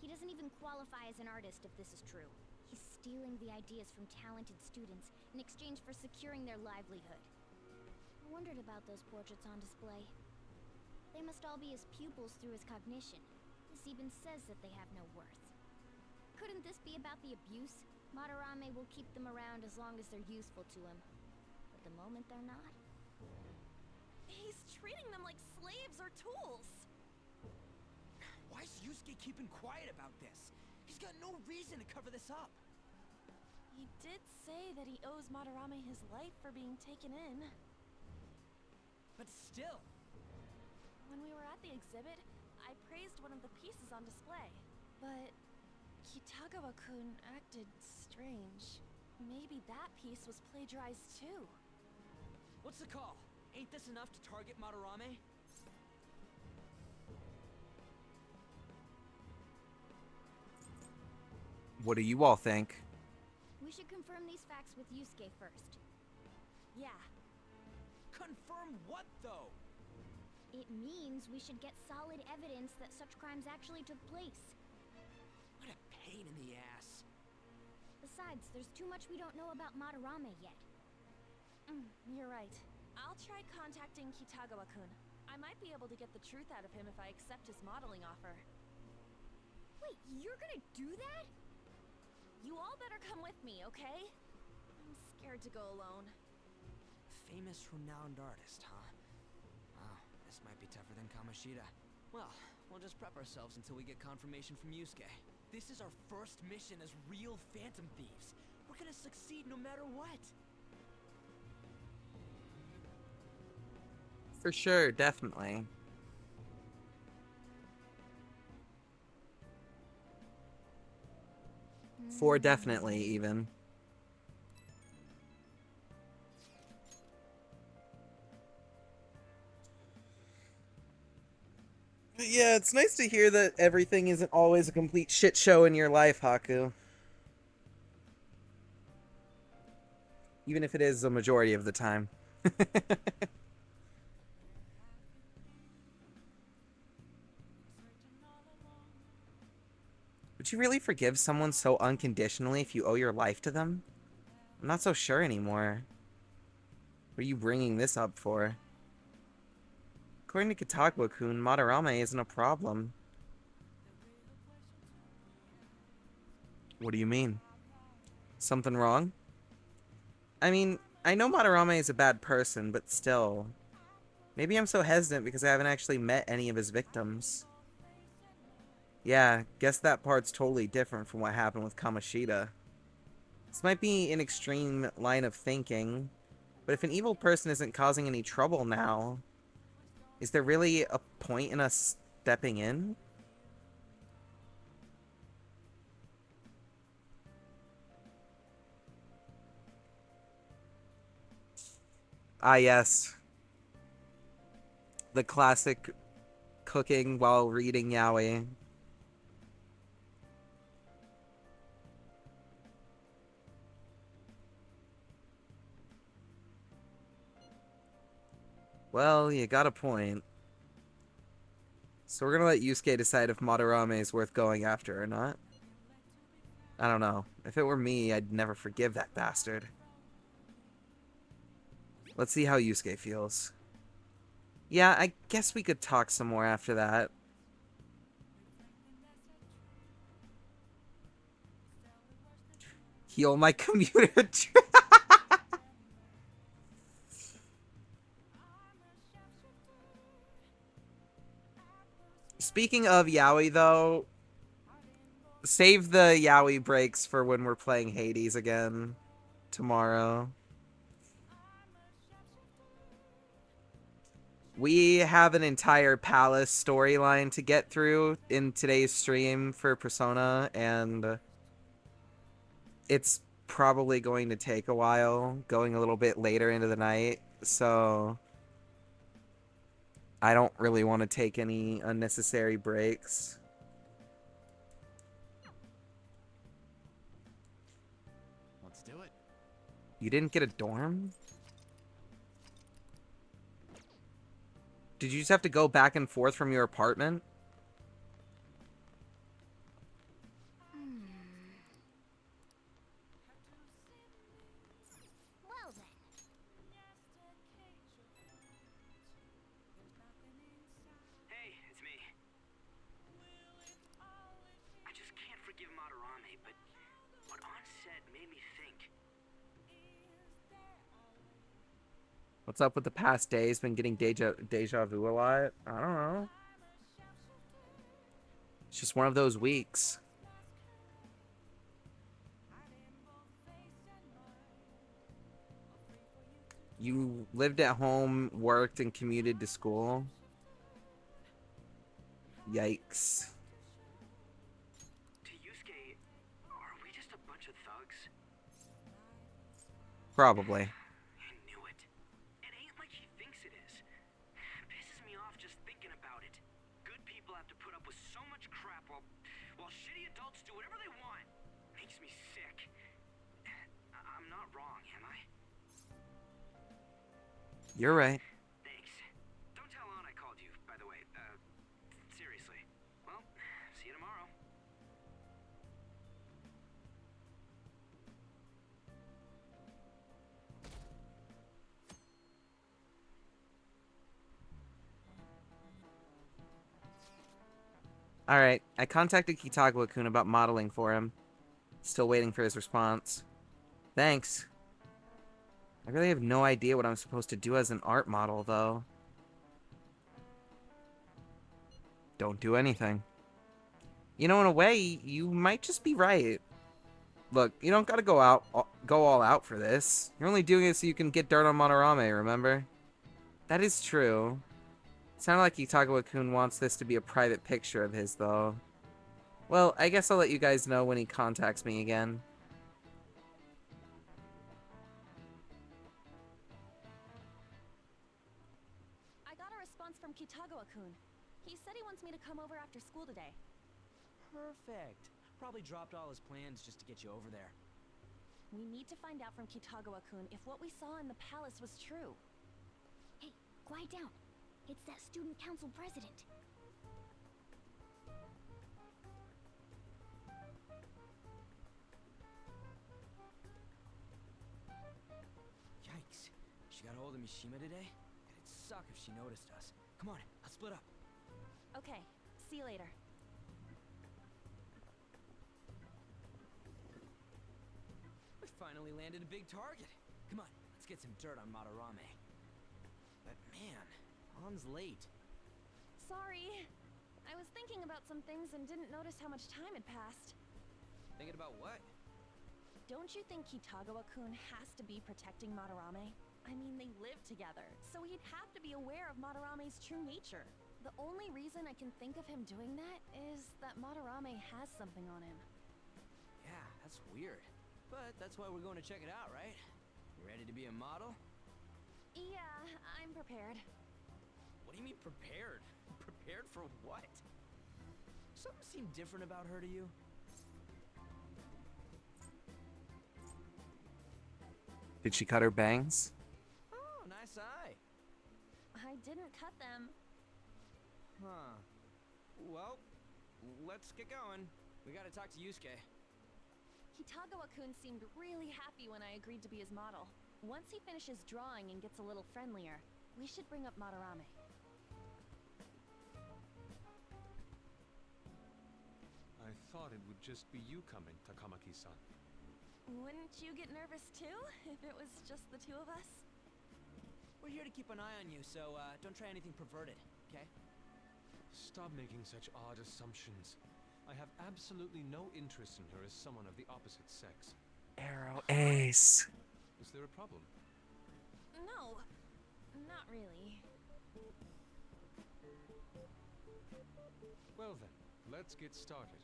He doesn't even qualify as an artist if this is true. He's stealing the ideas from talented students in exchange for securing their livelihood. I wondered about those portraits on display. They must all be his pupils through his cognition. This even says that they have no worth. Couldn't this be about the abuse? Madarame will keep them around as long as they're useful to him. But the moment they're not... He's treating them like slaves or tools. Why is Yusuke keeping quiet about this? He's got no reason to cover this up. He did say that he owes Madarame his life for being taken in. But still. When we were at the exhibit, I praised one of the pieces on display. But Kitagawa-kun acted strange. Maybe that piece was plagiarized too. What's the call? Ain't this enough to target Madarame? What do you all think? We should confirm these facts with Yusuke first. Yeah. Confirm what, though? It means we should get solid evidence that such crimes actually took place. What a pain in the ass. Besides, there's too much we don't know about Madarame yet. You're right. I'll try contacting Kitagawa-kun. I might be able to get the truth out of him if I accept his modeling offer. Wait, you're gonna do that? You all better come with me, okay? I'm scared to go alone. Famous, renowned artist, huh? Wow, this might be tougher than Kamoshida. Well, we'll just prep ourselves until we get confirmation from Yusuke. This is our first mission as real Phantom Thieves. We're gonna succeed no matter what. For sure, definitely. For definitely, even. But yeah, it's nice to hear that everything isn't always a complete shit show in your life, Haku. Even if it is a majority of the time. Would you really forgive someone so unconditionally if you owe your life to them? I'm not so sure anymore. What are you bringing this up for? According to Kitagawa-kun, Madarame isn't a problem. What do you mean? Something wrong? I mean, I know Madarame is a bad person, but still. Maybe I'm so hesitant because I haven't actually met any of his victims. Yeah, guess that part's totally different from what happened with Kamoshida. This might be an extreme line of thinking, but if an evil person isn't causing any trouble now, is there really a point in us stepping in? Ah, yes. The classic cooking while reading yaoi. Well, you got a point. So we're gonna let Yusuke decide if Madarame is worth going after or not. I don't know. If it were me, I'd never forgive that bastard. Let's see how Yusuke feels. Yeah, I guess we could talk some more after that. Heal my commuter. Speaking of yaoi, though, save the yaoi breaks for when we're playing Hades again tomorrow. We have an entire palace storyline to get through in today's stream for Persona, and it's probably going to take a while, going a little bit later into the night, so I don't really want to take any unnecessary breaks. Let's do it. You didn't get a dorm? Did you just have to go back and forth from your apartment? Well then. Hey, it's me. I just can't forgive Madarame, but what On said made me think. What's up with the past days? Been getting deja vu a lot? I don't know. It's just one of those weeks. You lived at home, worked, and commuted to school? Yikes. To Yusuke, are we just a bunch of thugs? Probably. I knew it. It ain't like he thinks it is. Pisses me off just thinking about it. Good people have to put up with so much crap while shitty adults do whatever they want. Makes me sick. I'm not wrong, am I? You're right. Thanks. Don't tell Ann I called you, by the way. Seriously. Well, see you tomorrow. Alright, I contacted Kitagawa-kun about modeling for him. Still waiting for his response. Thanks. I really have no idea what I'm supposed to do as an art model, though. Don't do anything. You know, in a way, you might just be right. Look, you don't gotta go all out for this. You're only doing it so you can get dirt on Madarame, remember? That is true. It sounded like Kitagawa-kun wants this to be a private picture of his, though. Well, I guess I'll let you guys know when he contacts me again. I got a response from Kitagawa-kun. He said he wants me to come over after school today. Perfect. Probably dropped all his plans just to get you over there. We need to find out from Kitagawa-kun if what we saw in the palace was true. Hey, quiet down. It's that student council president. Yikes. She got a hold of Mishima today? It'd suck if she noticed us. Come on, let's split up. Okay, see you later. We finally landed a big target. Come on, let's get some dirt on Madarame. But man, An's late. Sorry. I was thinking about some things and didn't notice how much time had passed. Thinking about what? Don't you think Kitagawa-kun has to be protecting Madarame? I mean, they live together, so he'd have to be aware of Madarame's true nature. The only reason I can think of him doing that is that Madarame has something on him. Yeah, that's weird. But that's why we're going to check it out, right? You ready to be a model? Yeah, I'm prepared. What do you mean prepared? Prepared for what? Something seemed different about her to you? Did she cut her bangs? Oh, nice eye. didn't cut them. Huh. Well, let's get going. We gotta talk to Yusuke. Kitagawa-kun seemed really happy when I agreed to be his model. Once he finishes drawing and gets a little friendlier, we should bring up Madarame. I thought it would just be you coming, Takamaki-san. Wouldn't you get nervous too, if it was just the two of us? We're here to keep an eye on you, so don't try anything perverted, okay? Stop making such odd assumptions. I have absolutely no interest in her as someone of the opposite sex. Arrow Ace. Is there a problem? No, not really. Well then, let's get started.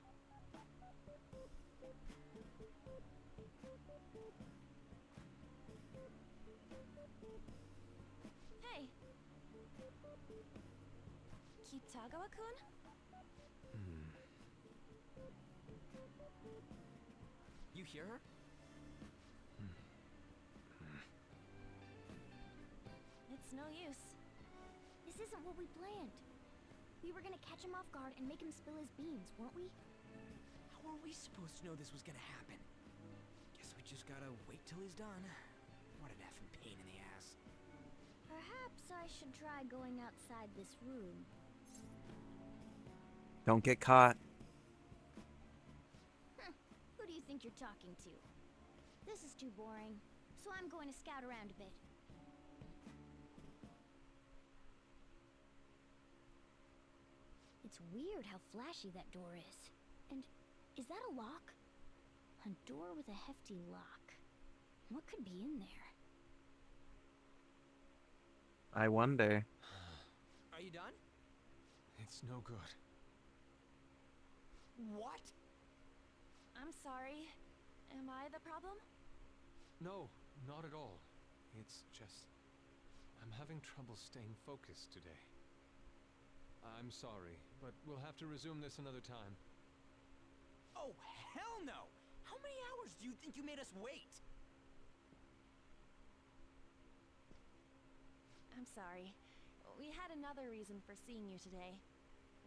Hey. Kitagawa-kun? You hear her? It's no use. This isn't what we planned. We were gonna catch him off guard and make him spill his beans, weren't we? How were we supposed to know this was gonna happen? Guess we just gotta wait till he's done. What an effing pain in the ass. Perhaps I should try going outside this room. Don't get caught. Who do you think you're talking to? This is too boring, so I'm going to scout around a bit. It's weird how flashy that door is. And is that a lock? A door with a hefty lock. What could be in there? I wonder. Are you done? It's no good. What? I'm sorry. Am I the problem? No, not at all. It's just... I'm having trouble staying focused today. I'm sorry, but we'll have to resume this another time. Oh, hell no! How many hours do you think you made us wait? I'm sorry. We had another reason for seeing you today.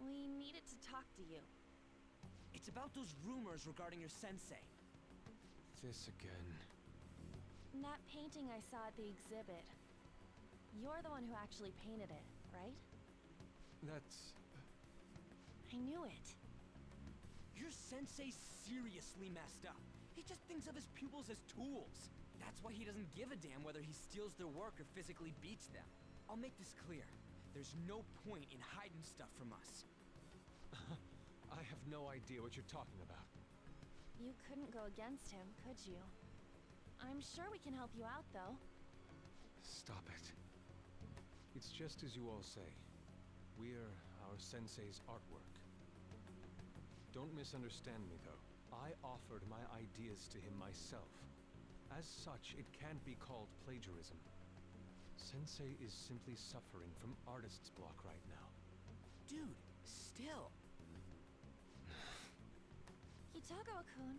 We needed to talk to you. It's about those rumors regarding your sensei. This again. That painting I saw at the exhibit. You're the one who actually painted it, right? That's... I knew it. Your sensei's seriously messed up. He just thinks of his pupils as tools. That's why he doesn't give a damn whether he steals their work or physically beats them. I'll make this clear. There's no point in hiding stuff from us. I have no idea what you're talking about. You couldn't go against him, could you? I'm sure we can help you out, though. Stop it. It's just as you all say. We're our sensei's artwork. Don't misunderstand me, though. I offered my ideas to him myself. As such, it can't be called plagiarism. Sensei is simply suffering from artist's block right now. Dude, still. Kitagawa-kun.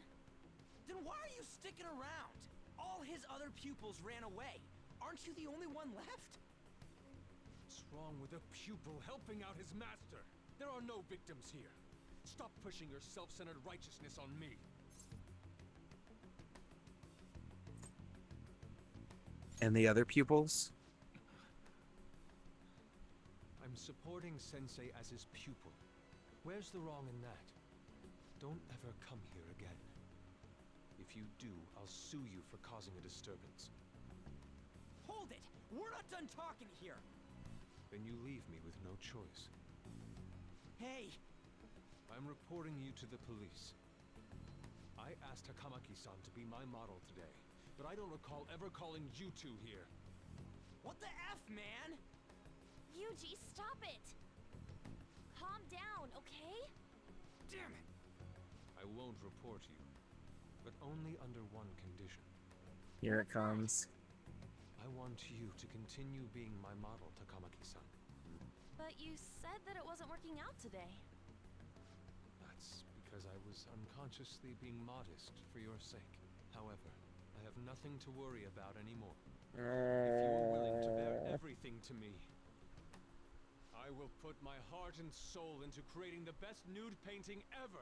Then why are you sticking around? All his other pupils ran away. Aren't you the only one left? What's wrong with a pupil helping out his master? There are no victims here. Stop pushing your self-centered righteousness on me. And the other pupils? I'm supporting Sensei as his pupil. Where's the wrong in that? Don't ever come here again. If you do, I'll sue you for causing a disturbance. Hold it! We're not done talking here! Then you leave me with no choice. Hey! I'm reporting you to the police. I asked Takamaki-san to be my model today, but I don't recall ever calling you two here. What the F, man? Yuji, stop it! Calm down, okay? Damn it! I won't report you, but only under one condition. Here it comes. I want you to continue being my model, Takamaki-san. But you said that it wasn't working out today. That's because I was unconsciously being modest for your sake. However, I have nothing to worry about anymore. If you are willing to bear everything to me, I will put my heart and soul into creating the best nude painting ever.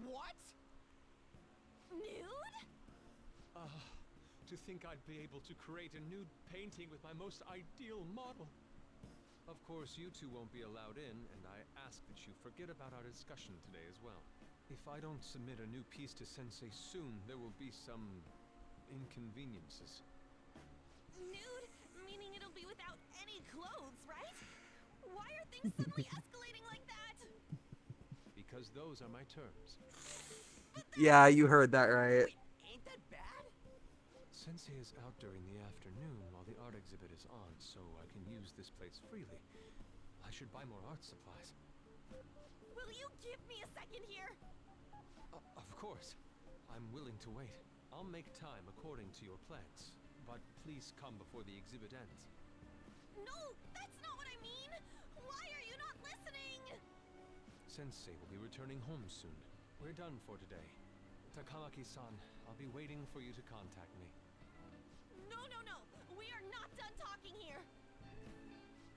What? Nude? To think I'd be able to create a nude painting with my most ideal model. Of course, you two won't be allowed in, and I ask that you forget about our discussion today as well. If I don't submit a new piece to Sensei soon, there will be some inconveniences. Nude? Meaning it'll be without any clothes, right? Why are things suddenly escalating like that? Because those are my terms. Yeah, you heard that right. Wait, ain't that bad? Sensei is out during the afternoon while the art exhibit is on, so I can use this place freely. I should buy more art supplies. Will you give me a second here? Of course. I'm willing to wait. I'll make time according to your plans. But please come before the exhibit ends. No, that's not what I mean! Why are you not listening? Sensei will be returning home soon. We're done for today. Takamaki-san, I'll be waiting for you to contact me. No, no, no! We are not done talking here!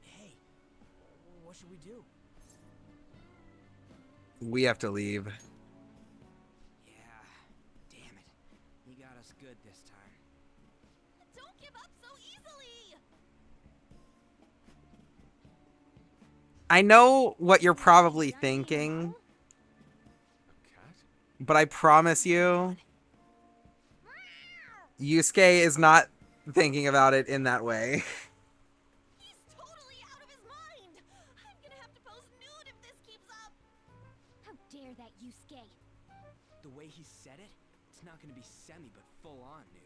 Hey, what should we do? We have to leave. Yeah, damn it. You got us good this time. Don't give up so easily! I know what you're probably thinking, A cat? but I promise you, Yusuke is not thinking about it in that way. He's totally out of his mind! I'm gonna have to pose nude if this keeps up! How dare that, Yusuke? The way he said it, it's not gonna be semi, but full-on nude.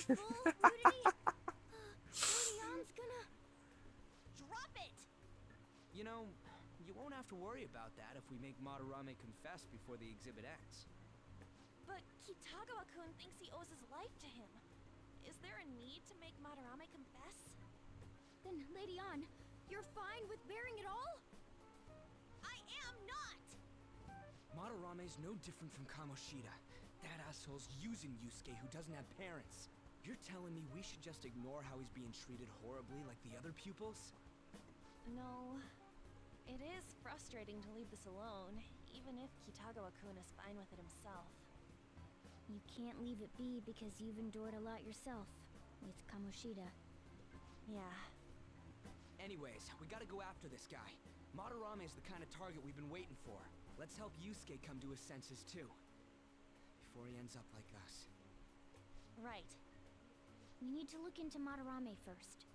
Full nudity? Leon's gonna... Drop it! You know, you won't have to worry about that if we make Madarame confess before the exhibit ends. But Kitagawa-kun thinks he owes his life to him. Is there a need to make Madarame confess? Then, Lady Ann, you're fine with bearing it all? I am not! Madarame's no different from Kamoshida. That asshole's using Yusuke who doesn't have parents. You're telling me we should just ignore how he's being treated horribly like the other pupils? No. It is frustrating to leave this alone, even if Kitagawa-kun is fine with it himself. You can't leave it be because you've endured a lot yourself with Kamoshida. Yeah. Anyways, we gotta go after this guy. Madarame is the kind of target we've been waiting for. Let's help Yusuke come to his senses too. Before he ends up like us. Right. We need to look into Madarame first.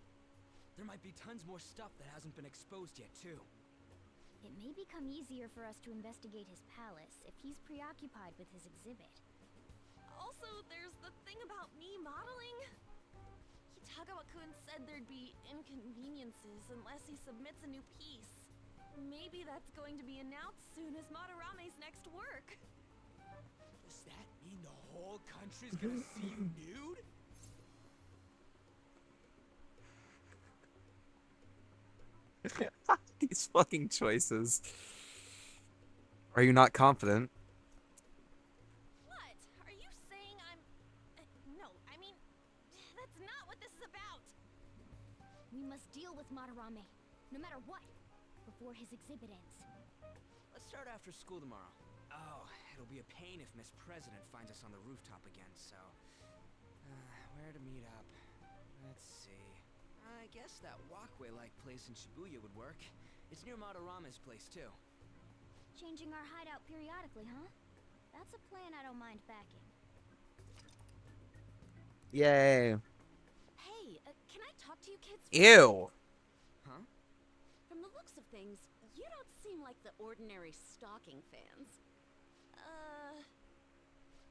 There might be tons more stuff that hasn't been exposed yet too. It may become easier for us to investigate his palace if he's preoccupied with his exhibit. Also, there's the thing about me modeling. Kitagawa-kun said there'd be inconveniences unless he submits a new piece. Maybe that's going to be announced soon as Madarame's next work. Does that mean the whole country's gonna see you nude? These fucking choices. Are you not confident? What? Are you saying I'm... no, I mean, that's not what this is about. We must deal with Madarame, no matter what, before his exhibit ends. Let's start after school tomorrow. Oh, it'll be a pain if Miss President finds us on the rooftop again, so... where to meet up? Let's see... I guess that walkway-like place in Shibuya would work. It's near Madarame's place, too. Changing our hideout periodically, huh? That's a plan I don't mind backing. Yay. Hey, can I talk to you kids? Ew. Huh? From the looks of things, you don't seem like the ordinary stalking fans.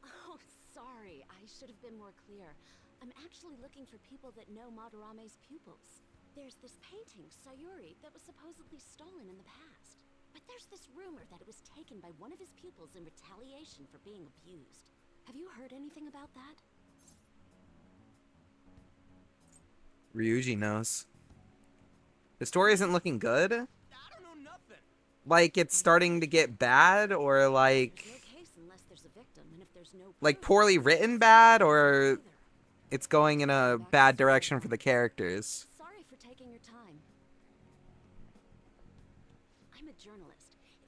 Oh, sorry. I should have been more clear. I'm actually looking for people that know Madarame's pupils. There's this painting, Sayuri, that was supposedly stolen in the past. But there's this rumor that it was taken by one of his pupils in retaliation for being abused. Have you heard anything about that? Ryuji knows. The story isn't looking good. I don't know nothing. Like it's starting to get bad, or like There's no case unless there's a victim, and if there's no like proof, poorly written bad, or it's going in a bad direction for the characters. Sorry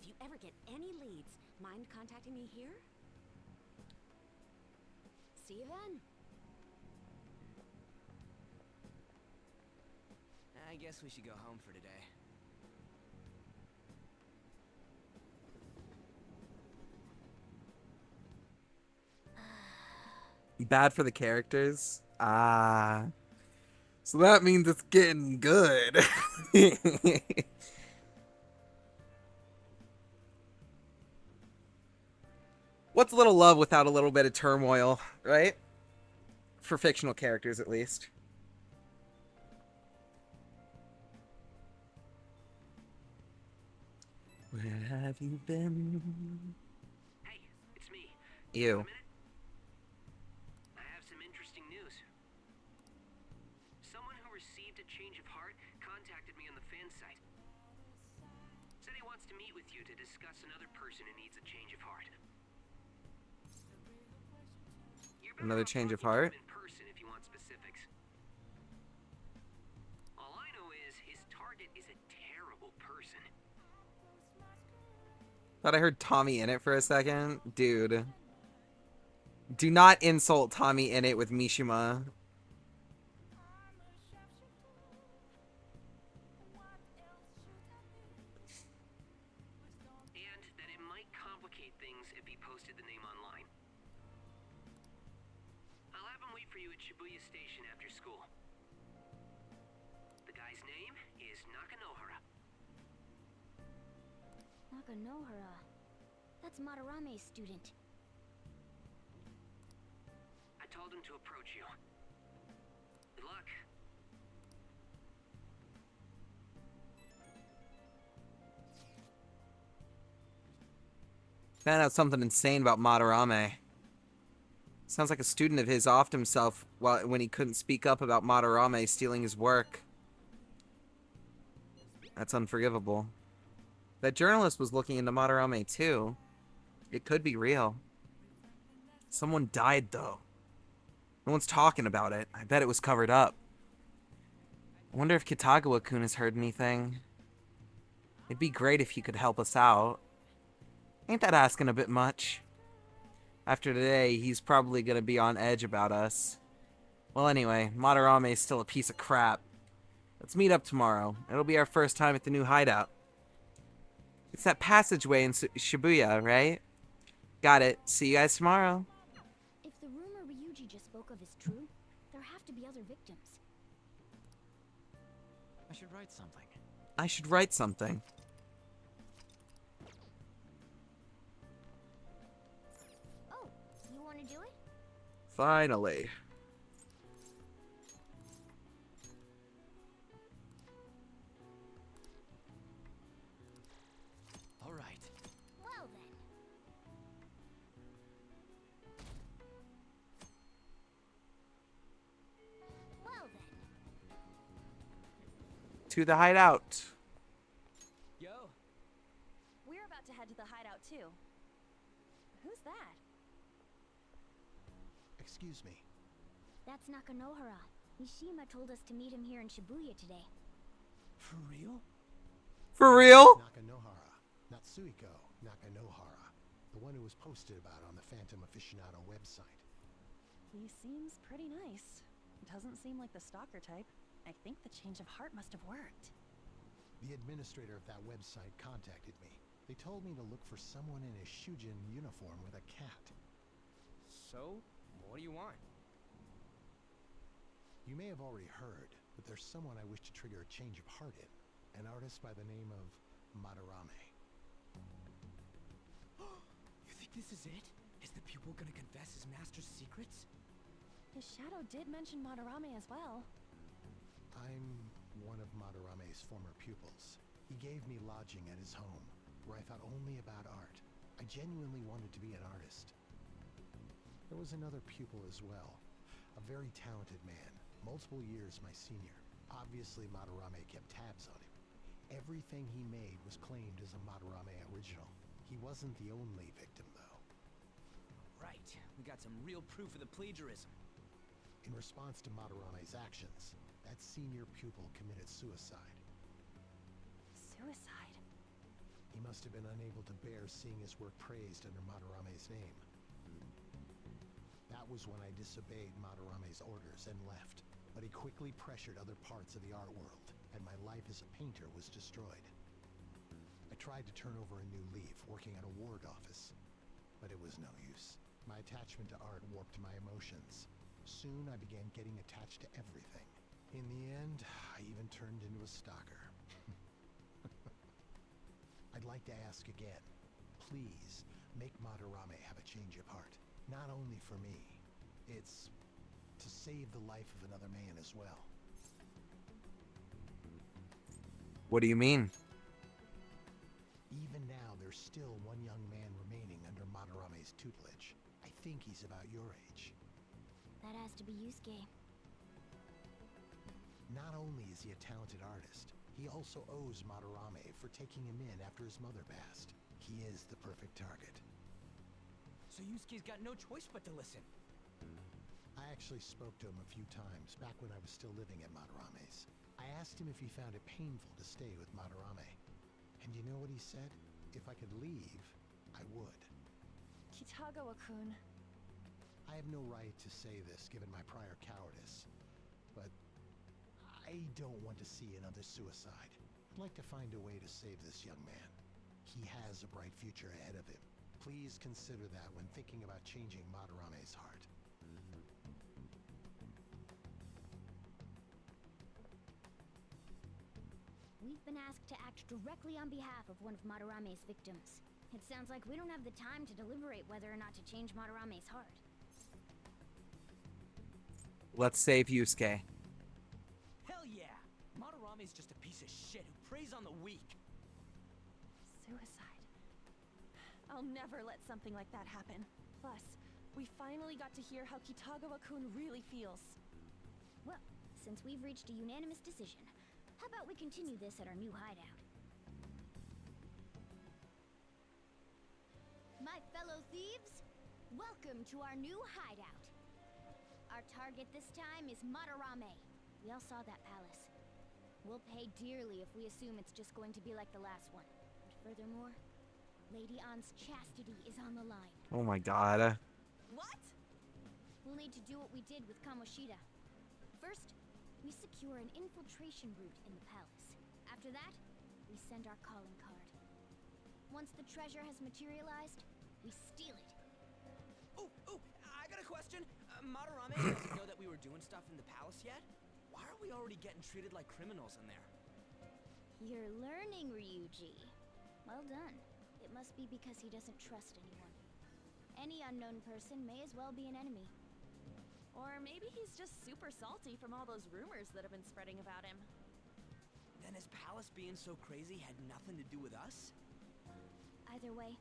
if you ever get any leads, mind contacting me here? See you then. I guess we should go home for today. Bad for the characters? Ah. So that means it's getting good. What's a little love without a little bit of turmoil, right? For fictional characters, at least. Where have you been? Hey, it's me. You. I have some interesting news. Someone who received a change of heart contacted me on the fan site. Said he wants to meet with you to discuss another person who needs a change of heart. Another change of heart? In person if you want specifics. All I know is his target is a terrible person. Thought I heard Tommy in it for a second. Dude. Do not insult Tommy in it with Mishima. And that it might complicate things if he posted the name online. I'll have him wait for you at Shibuya Station after school. The guy's name is Nakanohara. Nakanohara. That's Madarame's student. I told him to approach you. Good luck. Found out something insane about Madarame. Sounds like a student of his offed himself when he couldn't speak up about Madarame stealing his work. That's unforgivable. That journalist was looking into Madarame too. It could be real. Someone died though. No one's talking about it. I bet it was covered up. I wonder if Kitagawa-kun has heard anything. It'd be great if he could help us out. Ain't that asking a bit much? After today, he's probably gonna be on edge about us. Well anyway, Madarame is still a piece of crap. Let's meet up tomorrow. It'll be our first time at the new hideout. It's that passageway in Shibuya, right? Got it. See you guys tomorrow. If the rumor Ryuji just spoke of is true, there have to be other victims. I should write something. I should write something. Oh, you want to do it? Finally. All right. Well then. Well then. To the hideout. Yo. We're about to head to the hideout too. Who's that? Excuse me. That's Nakanohara. Mishima told us to meet him here in Shibuya today. For real? For real? Nakanohara. Natsuhiko Nakanohara. The one who was posted about on the Phantom Aficionado website. He seems pretty nice. Doesn't seem like the stalker type. I think the change of heart must have worked. The administrator of that website contacted me. They told me to look for someone in a Shujin uniform with a cat. So, what do you want? You may have already heard, but there's someone I wish to trigger a change of heart in. An artist by the name of Madarame. You think this is it? Is the pupil gonna confess his master's secrets? His shadow did mention Madarame as well. I'm one of Madarame's former pupils. He gave me lodging at his home, where I thought only about art. I genuinely wanted to be an artist. There was another pupil as well, a very talented man, multiple years my senior. Obviously Madarame kept tabs on him. Everything he made was claimed as a Madarame original. He wasn't the only victim though. Right, we got some real proof of the plagiarism. In response to Madarame's actions, that senior pupil committed suicide. Suicide? He must have been unable to bear seeing his work praised under Madarame's name. That was when I disobeyed Madarame's orders and left, but he quickly pressured other parts of the art world, and my life as a painter was destroyed. I tried to turn over a new leaf, working at a ward office, but it was no use. My attachment to art warped my emotions. Soon I began getting attached to everything. In the end, I even turned into a stalker. I'd like to ask again. Please, make Madarame have a change of heart. Not only for me. It's to save the life of another man as well. What do you mean? Even now, there's still one young man remaining under Madarame's tutelage. I think he's about your age. That has to be Yusuke. Not only is he a talented artist, he also owes Madarame for taking him in after his mother passed. He is the perfect target. So Yusuke's got no choice but to listen. I actually spoke to him a few times back when I was still living at Madarame's. I asked him if he found it painful to stay with Madarame. And you know what he said? If I could leave, I would. Kitagawa-kun. I have no right to say this given my prior cowardice, but I don't want to see another suicide. I'd like to find a way to save this young man. He has a bright future ahead of him. Please consider that when thinking about changing Madarame's heart. We've been asked to act directly on behalf of one of Madarame's victims. It sounds like we don't have the time to deliberate whether or not to change Madarame's heart. Let's save Yusuke. Hell yeah! Madarame's just a piece of shit who preys on the weak. Suicide. I'll never let something like that happen. Plus, we finally got to hear how Kitagawa-kun really feels. Well, since we've reached a unanimous decision, how about we continue this at our new hideout? My fellow thieves, welcome to our new hideout. Our target this time is Madarame. We all saw that palace. We'll pay dearly if we assume it's just going to be like the last one. And furthermore, Lady Ann's chastity is on the line. Oh my god. What? We'll need to do what we did with Kamoshida. First, we secure an infiltration route in the palace. After that, we send our calling card. Once the treasure has materialized, we steal it. Oh, I got a question. Madarame doesn't know that we were doing stuff in the palace yet? Why are we already getting treated like criminals in there? You're learning, Ryuji. Well done. It must be because he doesn't trust anyone. Any unknown person may as well be an enemy. Or maybe he's just super salty from all those rumors that have been spreading about him. Then his palace being so crazy had nothing to do with us? Either way,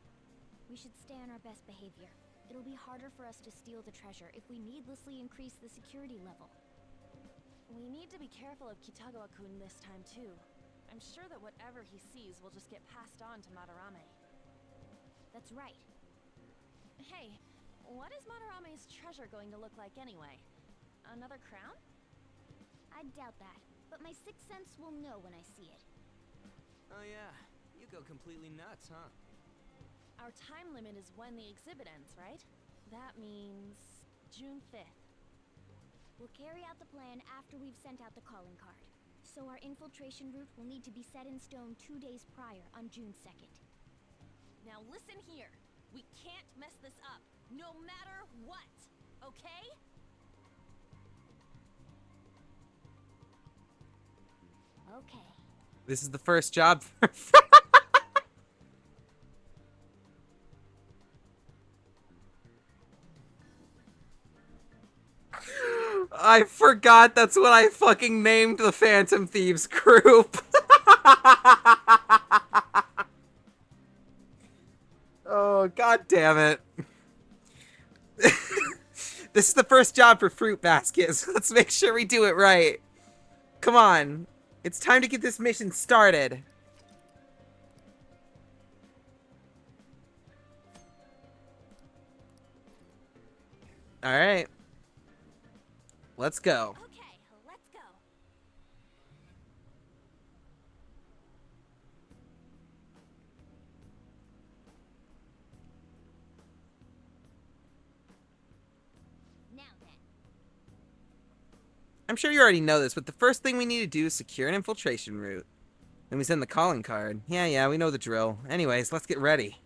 we should stay on our best behavior. It'll be harder for us to steal the treasure if we needlessly increase the security level. We need to be careful of Kitagawa-kun this time too. I'm sure that whatever he sees will just get passed on to Madarame. That's right. Hey, what is Madarame's treasure going to look like anyway? Another crown? I doubt that, but my sixth sense will know when I see it. Oh yeah, you go completely nuts, huh? Our time limit is when the exhibit ends, right? That means June 5th. We'll carry out the plan after we've sent out the calling card. So our infiltration route will need to be set in stone 2 days prior on June 2nd. Now listen here. We can't mess this up, no matter what, okay? Okay. This is the first job for I forgot that's what I fucking named the Phantom Thieves group. Oh, god damn it. This is the first job for Fruit Baskets. Let's make sure we do it right. Come on. It's time to get this mission started. Alright. Let's go. Okay, let's go. I'm sure you already know this, but the first thing we need to do is secure an infiltration route. Then we send the calling card. Yeah, we know the drill. Anyways, let's get ready.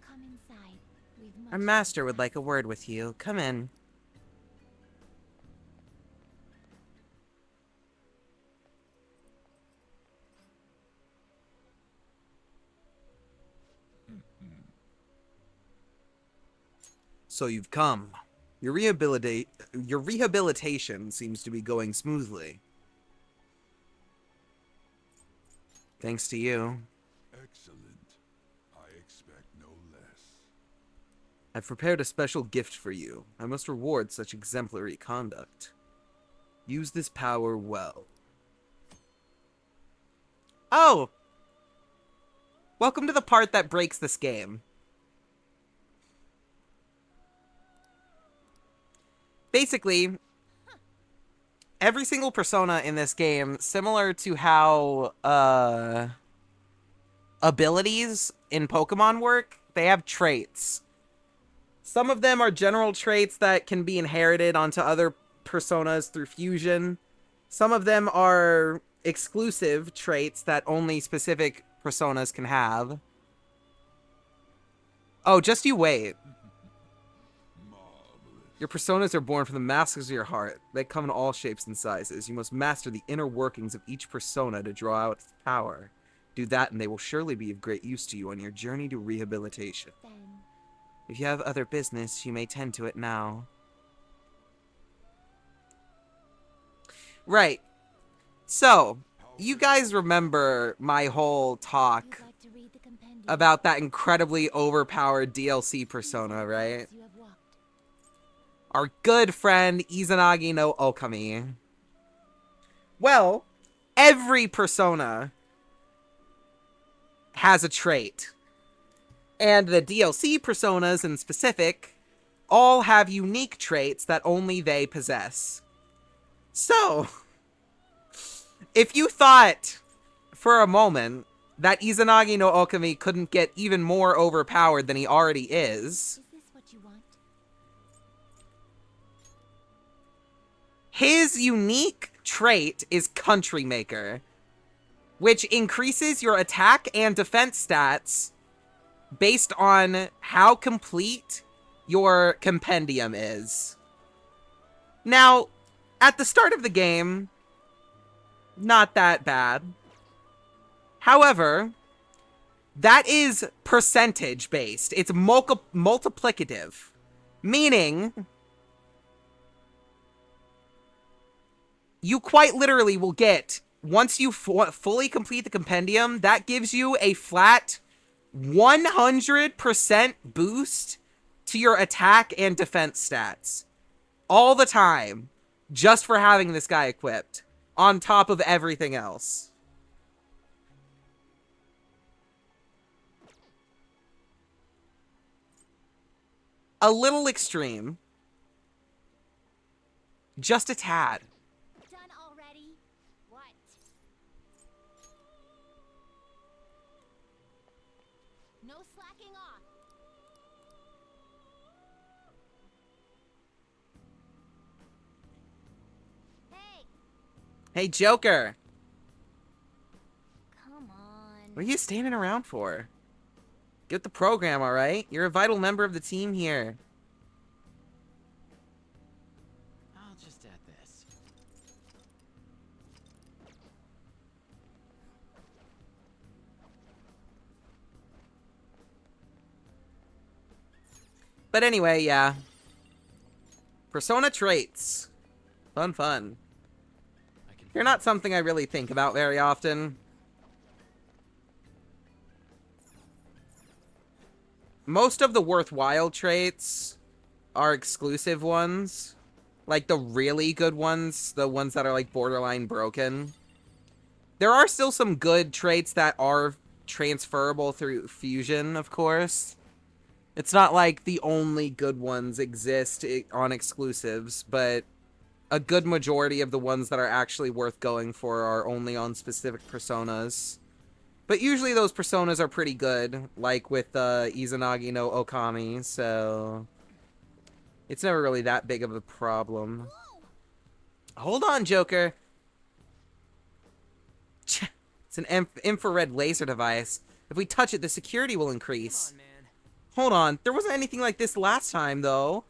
Come inside. We've Our much master would like a word with you. Come in. So you've come. Your rehabilitation seems to be going smoothly. Thanks to you. Excellent. I expect no less. I've prepared a special gift for you. I must reward such exemplary conduct. Use this power well. Oh! Welcome to the part that breaks this game. Basically, every single persona in this game, similar to how abilities in Pokemon work, they have traits. Some of them are general traits that can be inherited onto other personas through fusion. Some of them are exclusive traits that only specific personas can have. Oh, just you wait. Your personas are born from the masses of your heart. They come in all shapes and sizes. You must master the inner workings of each persona to draw out its power. Do that and they will surely be of great use to you on your journey to rehabilitation. Then If you have other business, you may tend to it now. Right. So, you guys remember my whole talk you'd like to read the compendium. about that incredibly overpowered DLC persona, right? You have walked. Our good friend Izanagi no Okami. Well, every persona has a trait. And the DLC personas in specific all have unique traits that only they possess. So, if you thought for a moment that Izanagi no Okami couldn't get even more overpowered than he already is, Is this what you want? his unique trait is Country Maker, which increases your attack and defense stats based on how complete your compendium is. Now, at the start of the game, not that bad. However, that is percentage based. It's multiplicative, meaning you quite literally will get, once you fully complete the compendium, that gives you a flat 100% boost to your attack and defense stats. All the time. Just for having this guy equipped. On top of everything else. A little extreme. Just a tad. Done already? What? No slacking off. Hey, Hey, Joker. come on. What are you standing around for? Get the program, alright? You're a vital member of the team here. I'll just add this. But anyway, yeah. Persona traits. Fun. They're not something I really think about very often. Most of the worthwhile traits are exclusive ones. Like the really good ones, the ones that are like borderline broken. There are still some good traits that are transferable through fusion, of course. It's not like the only good ones exist on exclusives, but a good majority of the ones that are actually worth going for are only on specific personas. But usually those personas are pretty good, like with Izanagi no Okami, so it's never really that big of a problem. Hold on, Joker. It's an infrared laser device. If we touch it, the security will increase. Come on, man. Hold on. There wasn't anything like this last time, though.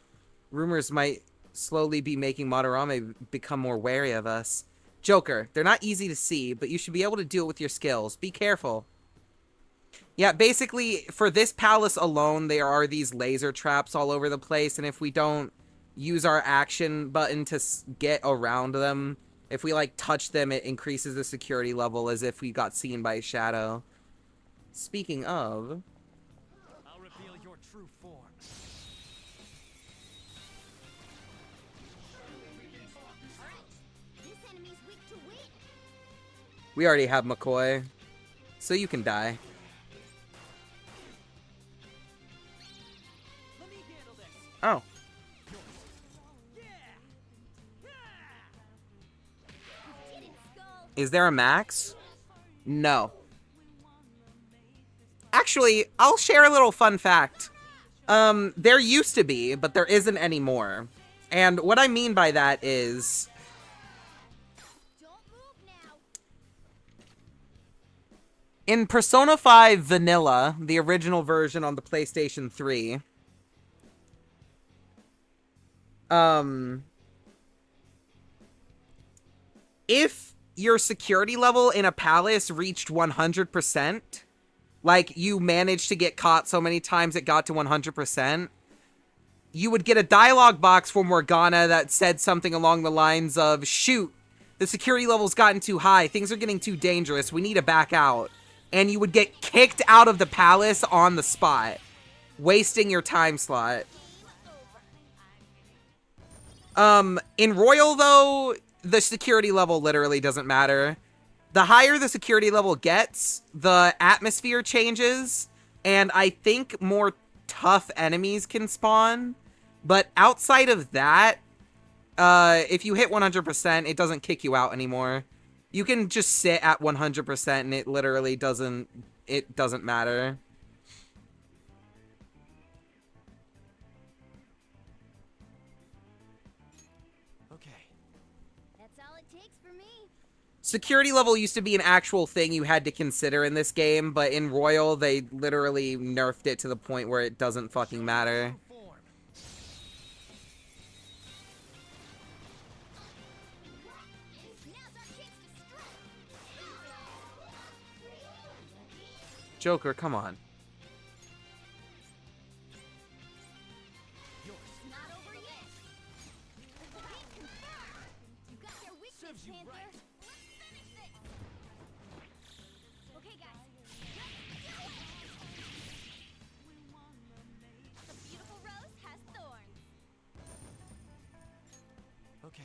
Rumors might slowly be making Madarame become more wary of us. Joker, they're not easy to see, but you should be able to do it with your skills. Be careful. Yeah, basically, for this palace alone, there are these laser traps all over the place, and if we don't use our action button to get around them, if we, like, touch them, it increases the security level as if we got seen by a shadow. Speaking of... I'll reveal your true form. This enemy's weak to wind. we already have McCoy, so you can die. Let me handle this. Oh. Is there a max? No. Actually, I'll share a little fun fact. There used to be, but there isn't anymore. And what I mean by that is... in Persona 5 Vanilla, the original version on the PlayStation 3, if your security level in a palace reached 100%, like you managed to get caught so many times it got to 100%, you would get a dialogue box for Morgana that said something along the lines of, shoot, the security level's gotten too high, things are getting too dangerous, we need to back out. And you would get kicked out of the palace on the spot, wasting your time slot. In Royal, though, the security level literally doesn't matter. The higher the security level gets, the atmosphere changes, and I think more tough enemies can spawn. But outside of that, if you hit 100%, it doesn't kick you out anymore. You can just sit at 100% and it literally doesn't matter. Security level used to be an actual thing you had to consider in this game, but in Royal, they literally nerfed it to the point where it doesn't fucking matter. Joker, come on. Okay.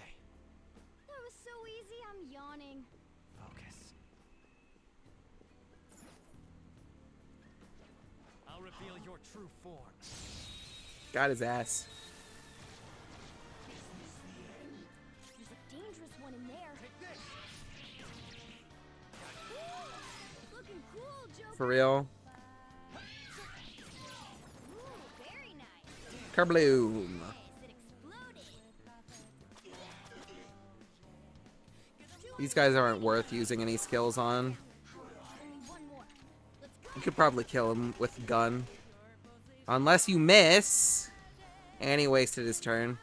That was so easy, I'm yawning. Focus. I'll reveal your true form. Got his ass. There's a dangerous one in there. Looking cool, Joker. For real. Ooh, very nice. Kerbloom. These guys aren't worth using any skills on. You could probably kill him with a gun. Unless you miss. And he wasted his turn.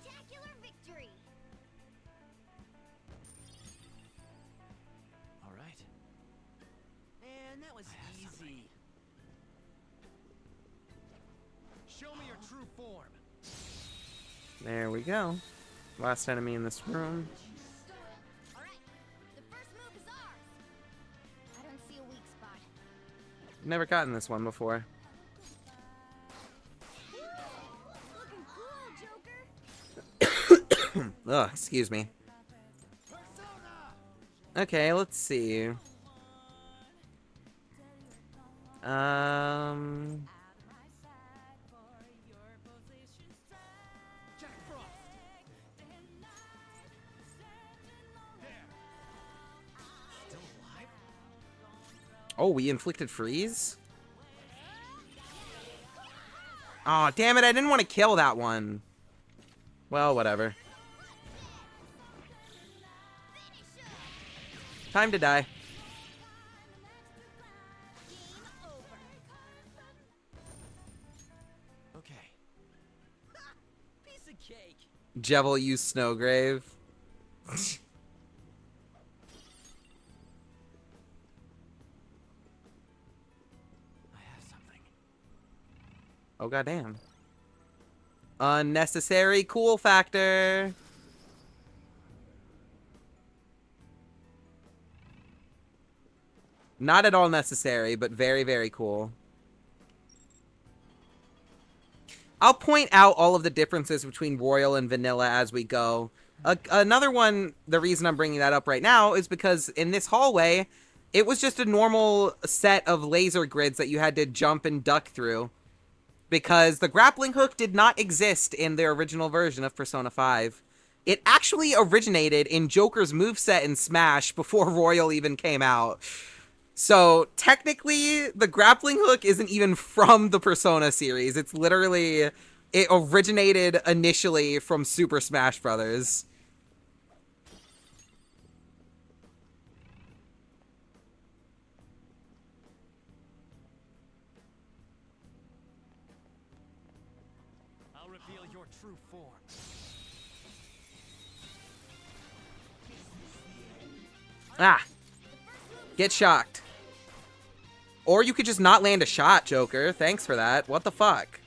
Spectacular victory. All right. Man, that was easy. Show me your true form. There we go. Last enemy in this room. Alright, the first move is ours. I don't see a weak spot. Never gotten this one before. Looking cool, Joker. Ugh, excuse me. Okay, let's see. Oh, we inflicted freeze? Aw, oh, damn it, I didn't want to kill that one. Well, whatever. Time to die. Okay. Piece of cake. Jevil used Snowgrave. Oh, goddamn. Unnecessary cool factor. Not at all necessary, but very, very cool. I'll point out all of the differences between Royal and Vanilla as we go. Another one, the reason I'm bringing that up right now is because in this hallway, it was just a normal set of laser grids that you had to jump and duck through. Because the grappling hook did not exist in their original version of Persona 5. It actually originated in Joker's moveset in Smash before Royal even came out. So, technically, the grappling hook isn't even from the Persona series. It's literally... It originated initially from Super Smash Bros. I'll reveal your true form. Ah! Get shocked. Or you could just not land a shot, Joker. Thanks for that. What the fuck?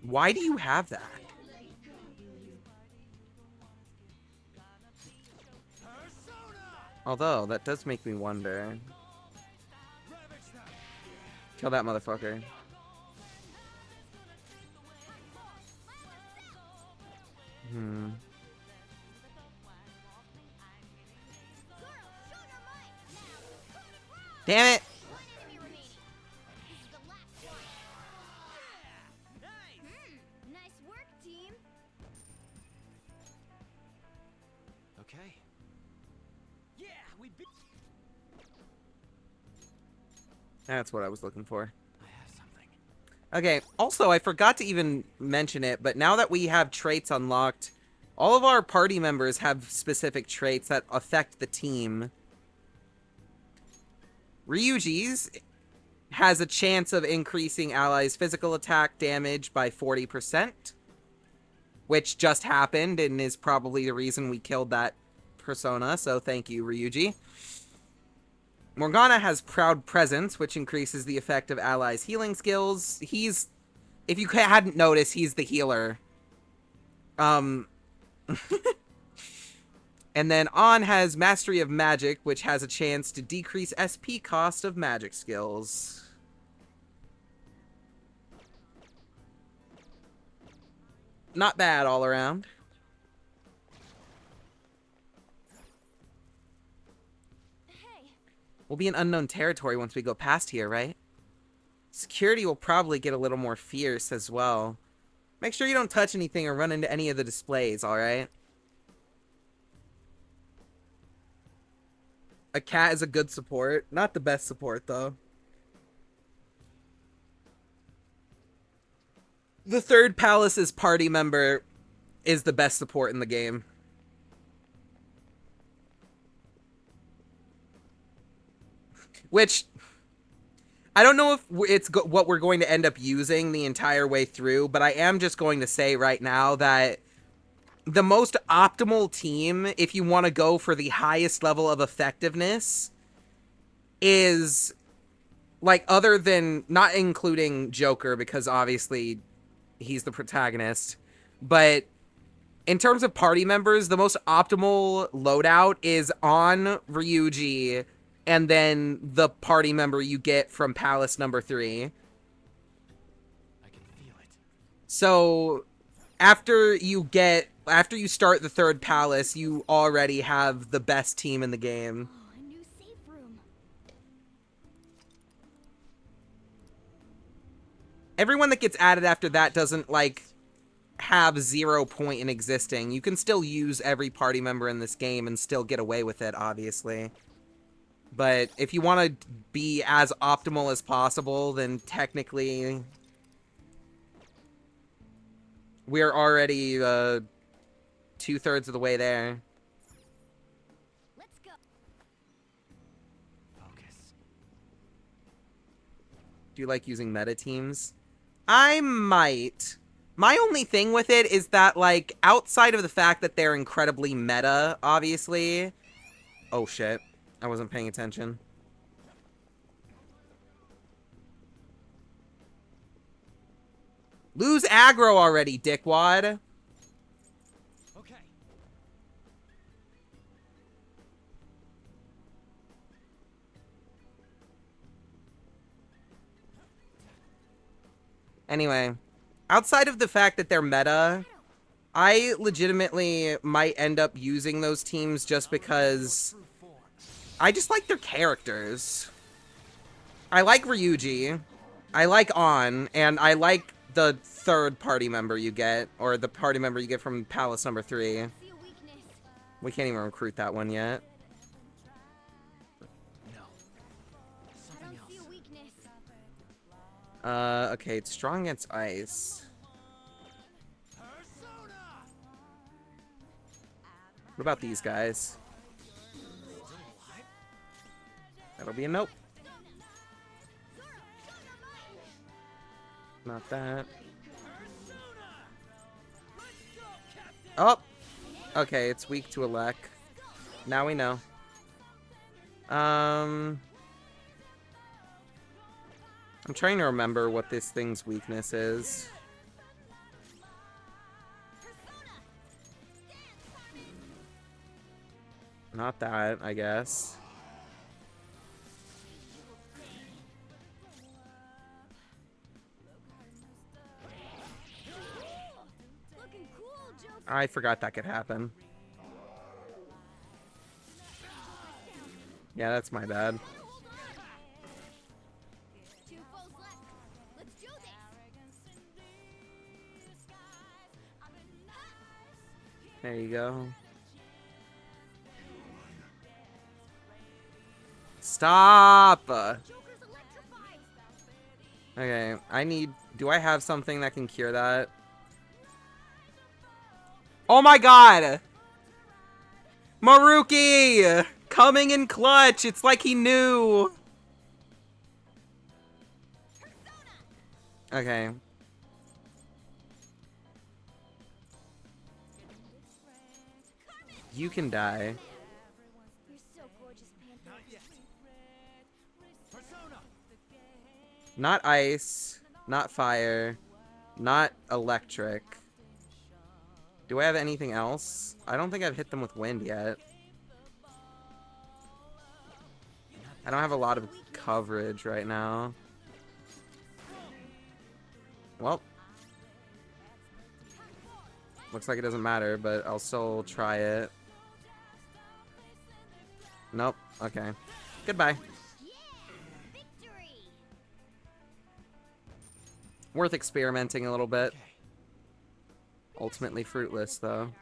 Why do you have that? Although, that does make me wonder. Kill that motherfucker. Damn it! Nice work, team. Okay. Yeah, we beat. That's what I was looking for. Okay, also, I forgot to even mention it, but now that we have traits unlocked, all of our party members have specific traits that affect the team. Ryuji's has a chance of increasing allies' physical attack damage by 40%, which just happened and is probably the reason we killed that persona, so thank you, Ryuji. Morgana has Proud Presence, which increases the effect of allies' healing skills. He's, if you hadn't noticed, he's the healer. And then On has Mastery of Magic, which has a chance to decrease SP cost of magic skills. Not bad all around. We'll be in unknown territory once we go past here, right? Security will probably get a little more fierce as well. Make sure you don't touch anything or run into any of the displays, alright? A cat is a good support. Not the best support, though. The third palace's party member is the best support in the game. Which, I don't know if it's what we're going to end up using the entire way through, but I am just going to say right now that the most optimal team, if you want to go for the highest level of effectiveness, is, like, other than, not including Joker, because obviously he's the protagonist, but in terms of party members, the most optimal loadout is on Ryuji, and then the party member you get from Palace number 3. I can feel it. So, after you start the third palace, you already have the best team in the game. Oh, a new safe room. Everyone that gets added after that doesn't, like, have 0 point in existing. You can still use every party member in this game and still get away with it, obviously. But if you want to be as optimal as possible, then technically we're already 2/3 of the way there. Let's go. Focus. Do you like using meta teams? I might. My only thing with it is that, like, outside of the fact that they're incredibly meta, obviously... Oh, shit. I wasn't paying attention. Lose aggro already, dickwad. Okay. Anyway, outside of the fact that they're meta, I legitimately might end up using those teams just because I just like their characters. I like Ryuji, I like An, and I like the third party member you get, or the party member you get from Palace number 3. We can't even recruit that one yet. No. Something else. Okay, it's strong against ice. What about these guys? That'll be a nope. Not that. Oh! Okay, it's weak to Elec. Now we know. I'm trying to remember what this thing's weakness is. Not that, I guess. I forgot that could happen. Yeah, that's my bad. There you go. Stop! Okay, I need... Do I have something that can cure that? Oh my god! Maruki! Coming in clutch! It's like he knew! Okay. You can die. Not ice, not fire, not electric. Do I have anything else? I don't think I've hit them with wind yet. I don't have a lot of coverage right now. Well. Looks like it doesn't matter, but I'll still try it. Nope. Okay. Goodbye. Worth experimenting a little bit. Ultimately fruitless, though.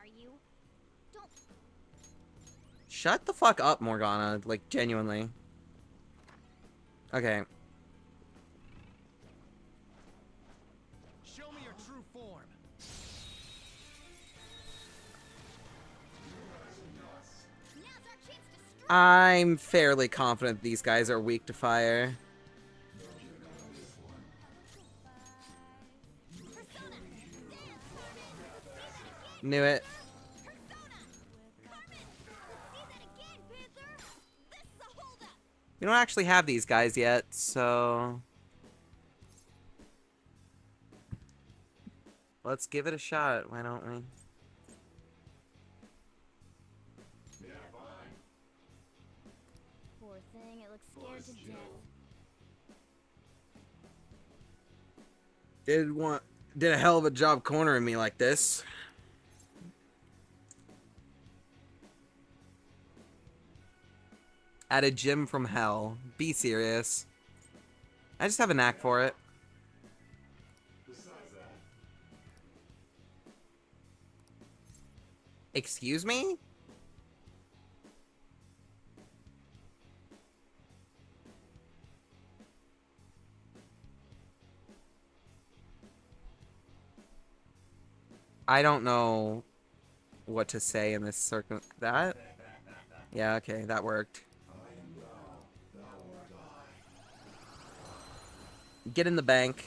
Shut the fuck up, Morgana. Like, genuinely. Okay. Show me your true form. I'm fairly confident these guys are weak to fire. Knew it. We don't actually have these guys yet, so... Let's give it a shot, why don't we? Poor thing, it looks scared to death. Did a hell of a job cornering me like this. At a gym from hell. Be serious. I just have a knack for it. Excuse me? I don't know what to say in this that? Yeah, okay, that worked. Get in the bank.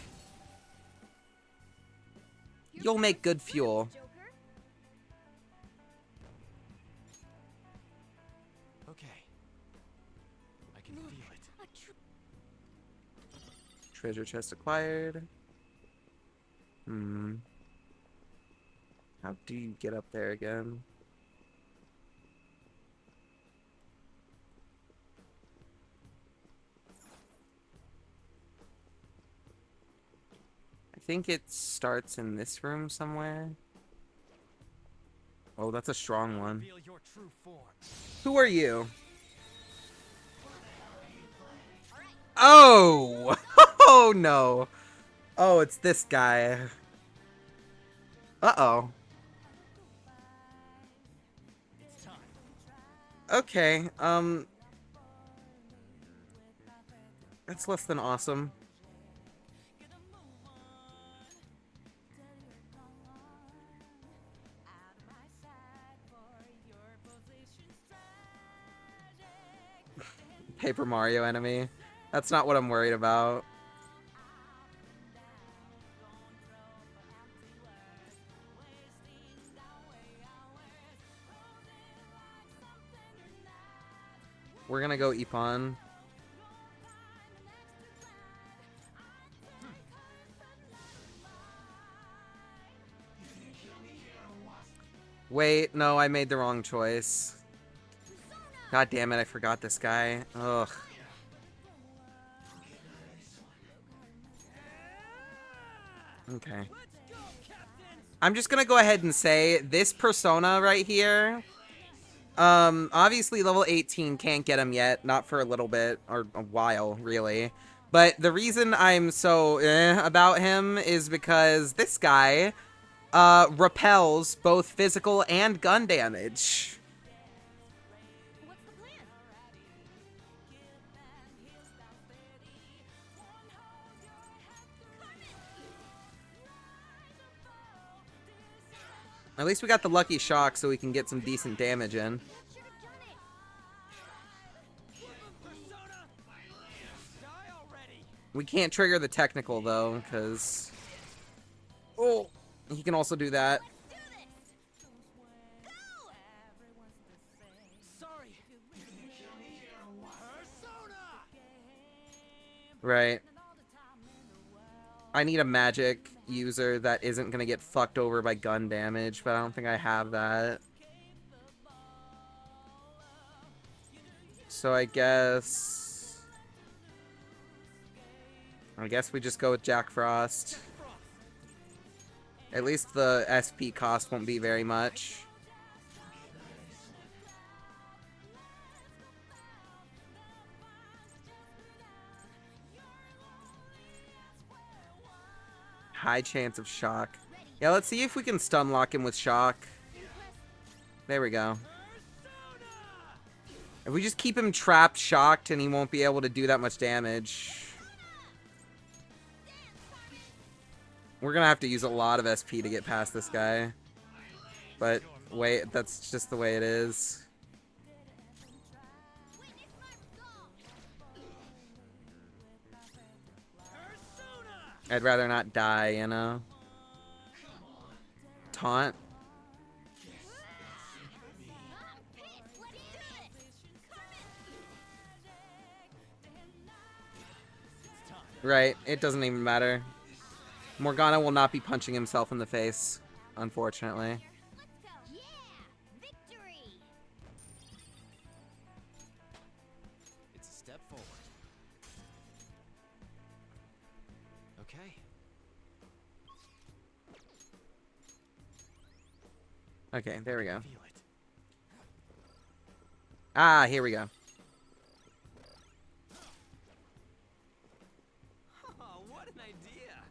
You'll make good fuel. Okay. I can feel it. Treasure chest acquired. How do you get up there again? I think it starts in this room somewhere. Oh, that's a strong one. Who are you? Oh! Oh no. Oh, it's this guy. Uh-oh. Okay, that's less than awesome. Paper Mario enemy. That's not what I'm worried about. We're gonna go Ippon. Wait, no, I made the wrong choice. God damn it, I forgot this guy. Ugh. Okay. I'm just gonna go ahead and say, this persona right here, obviously level 18 can't get him yet, not for a little bit, or a while, really. But the reason I'm so about him is because this guy, repels both physical and gun damage. At least we got the lucky shock so we can get some decent damage in. We can't trigger the technical though, because... Oh! He can also do that. Right. I need a magic user that isn't gonna get fucked over by gun damage, but I don't think I have that. So I guess we just go with Jack Frost. At least the SP cost won't be very much. High chance of shock. Yeah, let's see if we can stun lock him with shock. There we go. If we just keep him trapped, shocked, and he won't be able to do that much damage. We're gonna have to use a lot of SP to get past this guy. But, wait, that's just the way it is. I'd rather not die, you know? Taunt. Right, it doesn't even matter. Morgana will not be punching himself in the face, unfortunately. It's a step forward. Okay. Okay, there we go. Ah, here we go. Oh, what an idea!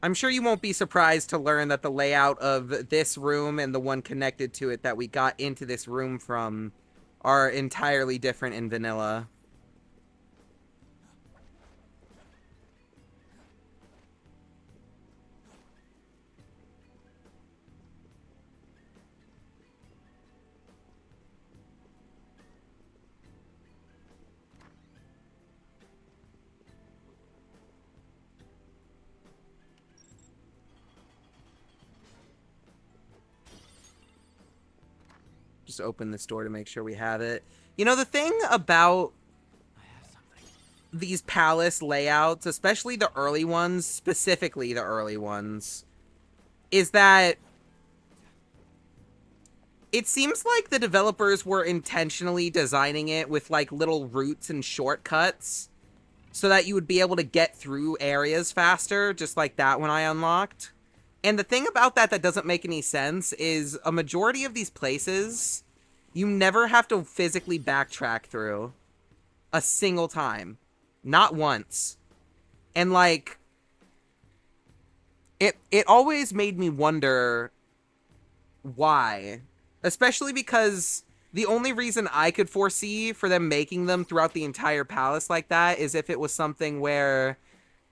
I'm sure you won't be surprised to learn that the layout of this room and the one connected to it that we got into this room from are entirely different in vanilla. Just open this door to make sure we have it. You know, the thing about these palace layouts, especially the early ones, specifically the early ones, is that it seems like the developers were intentionally designing it with like little routes and shortcuts so that you would be able to get through areas faster, just like that one I unlocked. And the thing about that doesn't make any sense is a majority of these places, you never have to physically backtrack through a single time. Not once. And, like, it always made me wonder why. Especially because the only reason I could foresee for them making them throughout the entire palace like that is if it was something where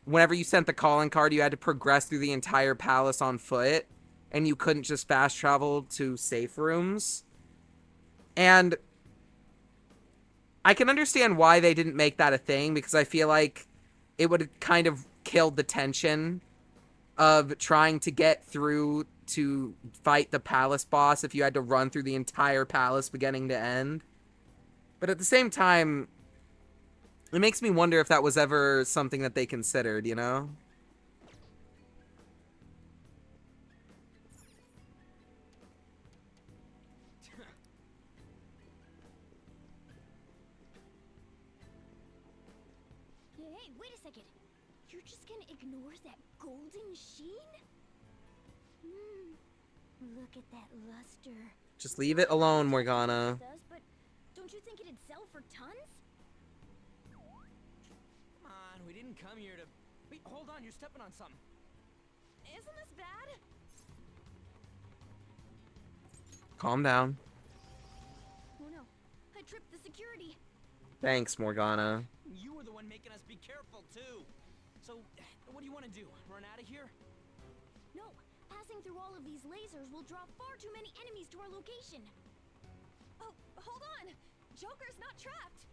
whenever you sent the calling card, you had to progress through the entire palace on foot, and you couldn't just fast travel to safe rooms. And I can understand why they didn't make that a thing, because I feel like it would have kind of killed the tension of trying to get through to fight the palace boss if you had to run through the entire palace beginning to end. But at the same time, it makes me wonder if that was ever something that they considered, you know? Hey, wait a second. You're just gonna ignore that golden sheen? Look at that luster. Just leave it alone, Morgana. But don't you think it'd sell for tons? Come on, we didn't come here to... Wait, hold on, you're stepping on something. Isn't this bad? Calm down. Oh no, I tripped the security. Thanks, Morgana. You were the one making us be careful, too. So, what do you want to do? Run out of here? No, passing through all of these lasers will draw far too many enemies to our location. Oh, hold on! Joker's not trapped!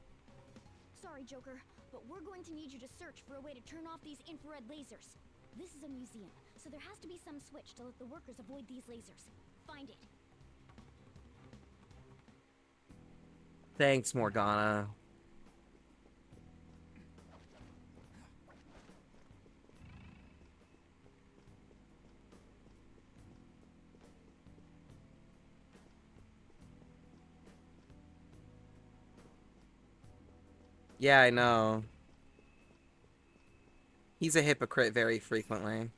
Sorry, Joker, but we're going to need you to search for a way to turn off these infrared lasers. This is a museum, so there has to be some switch to let the workers avoid these lasers. Find it. Thanks, Morgana. Yeah, I know. He's a hypocrite very frequently.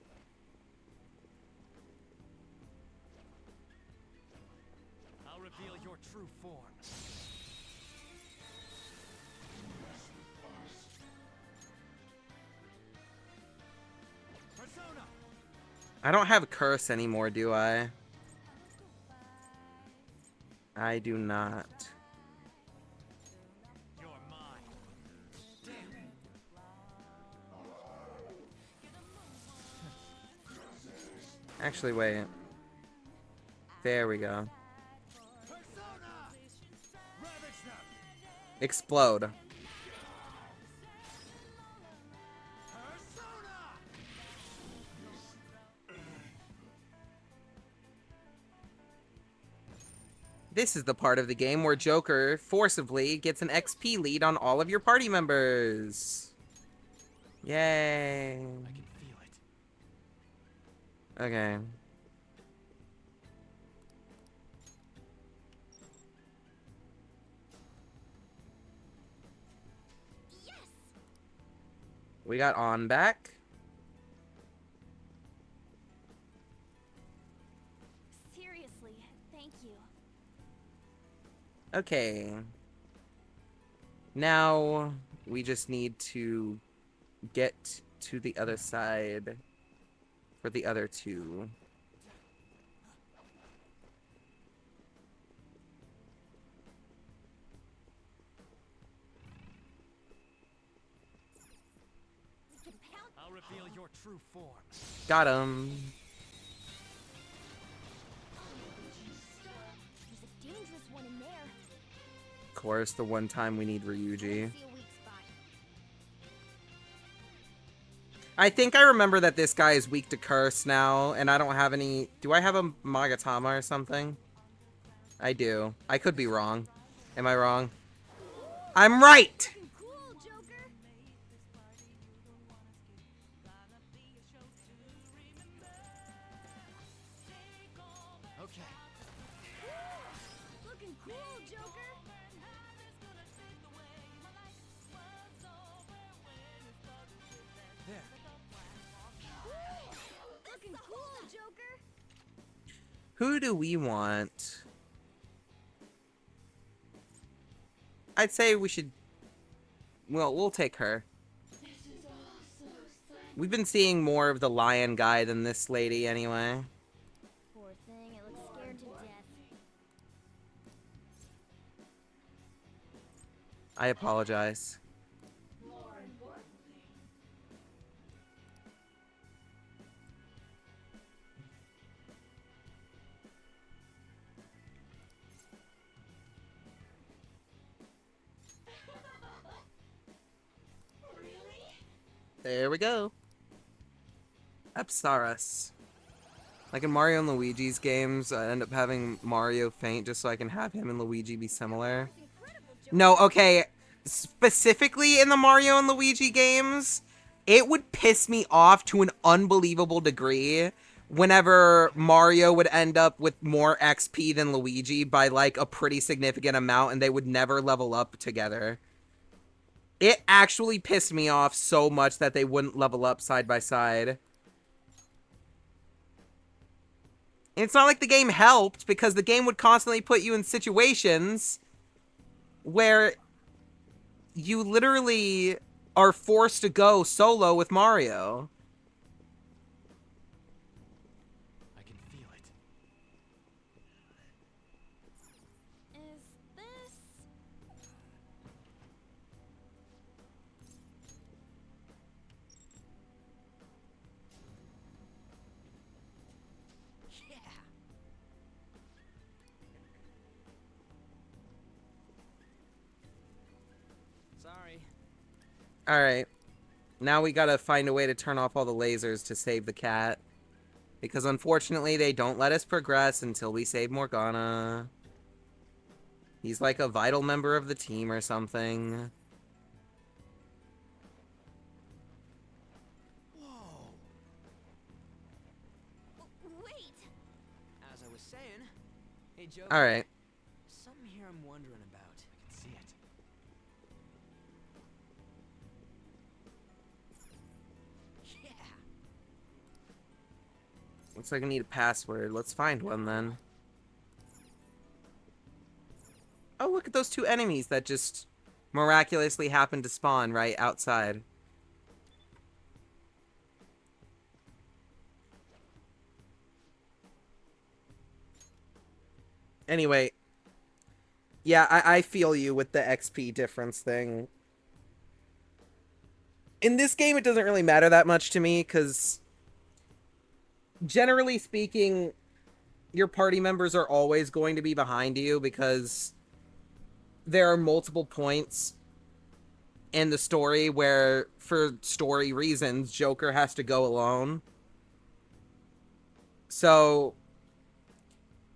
I'll reveal your true form. Persona! I don't have a curse anymore, do I? I do not. You're mine. Actually, wait. There we go. Explode. This is the part of the game where Joker forcibly gets an XP lead on all of your party members. Yay. I can feel it. Okay. Yes! We got on back. Seriously, thank you. Okay. Now we just need to get to the other side for the other two. I'll reveal your true form. Got him. There's a dangerous one in there. Of course, the one time we need Ryuji. See a weak spot. I think I remember that this guy is weak to curse now, and I don't have any... Do I have a Magatama or something? I do. I could be wrong. Am I wrong? I'm right! Looking cool, Joker. Okay. Looking cool, Joker. There. Looking cool, Joker. Who do we want? I'd say we should... Well, we'll take her. We've been seeing more of the lion guy than this lady anyway. Poor thing, it looks scared to death. I apologize. There we go. Apsaras. Like in Mario and Luigi's games, I end up having Mario faint just so I can have him and Luigi be similar. No, okay. Specifically in the Mario and Luigi games, it would piss me off to an unbelievable degree whenever Mario would end up with more XP than Luigi by like a pretty significant amount and they would never level up together. It actually pissed me off so much that they wouldn't level up side by side. And it's not like the game helped, because the game would constantly put you in situations where you literally are forced to go solo with Mario. I can feel it. Is this... Yeah. Sorry. Alright. Now we gotta find a way to turn off all the lasers to save the cat. Because unfortunately, they don't let us progress until we save Morgana. He's like a vital member of the team or something. Whoa. Wait! As I was saying, hey Joe. Alright. Something here I'm wondering about. I can see it. Yeah. Looks like I need a password. Let's find one then. Oh, look at those two enemies that just miraculously happened to spawn right outside. Anyway. Yeah, I feel you with the XP difference thing. In this game, it doesn't really matter that much to me, because generally speaking, your party members are always going to be behind you, because there are multiple points in the story where, for story reasons, Joker has to go alone. So,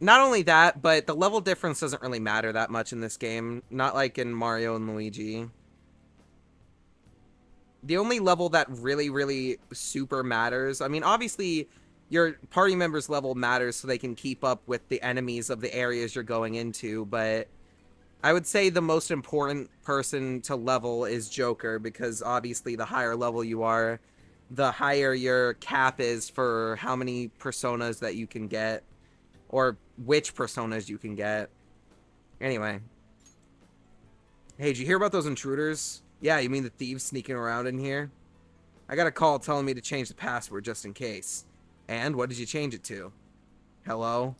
not only that, but the level difference doesn't really matter that much in this game. Not like in Mario and Luigi. The only level that really, really super matters... I mean, obviously, your party members' level matters so they can keep up with the enemies of the areas you're going into, but I would say the most important person to level is Joker, because obviously the higher level you are, the higher your cap is for how many personas that you can get, or which personas you can get. Anyway. Hey, did you hear about those intruders? Yeah, you mean the thieves sneaking around in here? I got a call telling me to change the password just in case. And what did you change it to? Hello?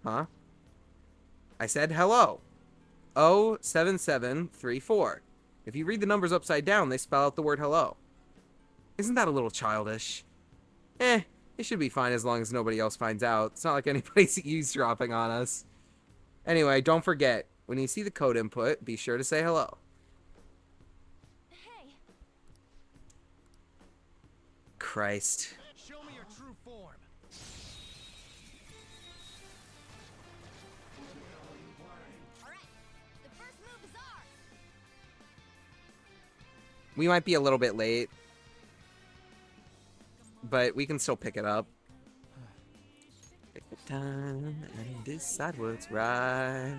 Huh? I said hello. 07734. If you read the numbers upside down, they spell out the word hello. Isn't that a little childish? It should be fine as long as nobody else finds out. It's not like anybody's eavesdropping on us. Anyway, don't forget, when you see the code input, be sure to say hello. Hey. Christ. Show me your true form. Alright, the first move is ours. We might be a little bit late, but we can still pick it up. Take the time and decide what's right.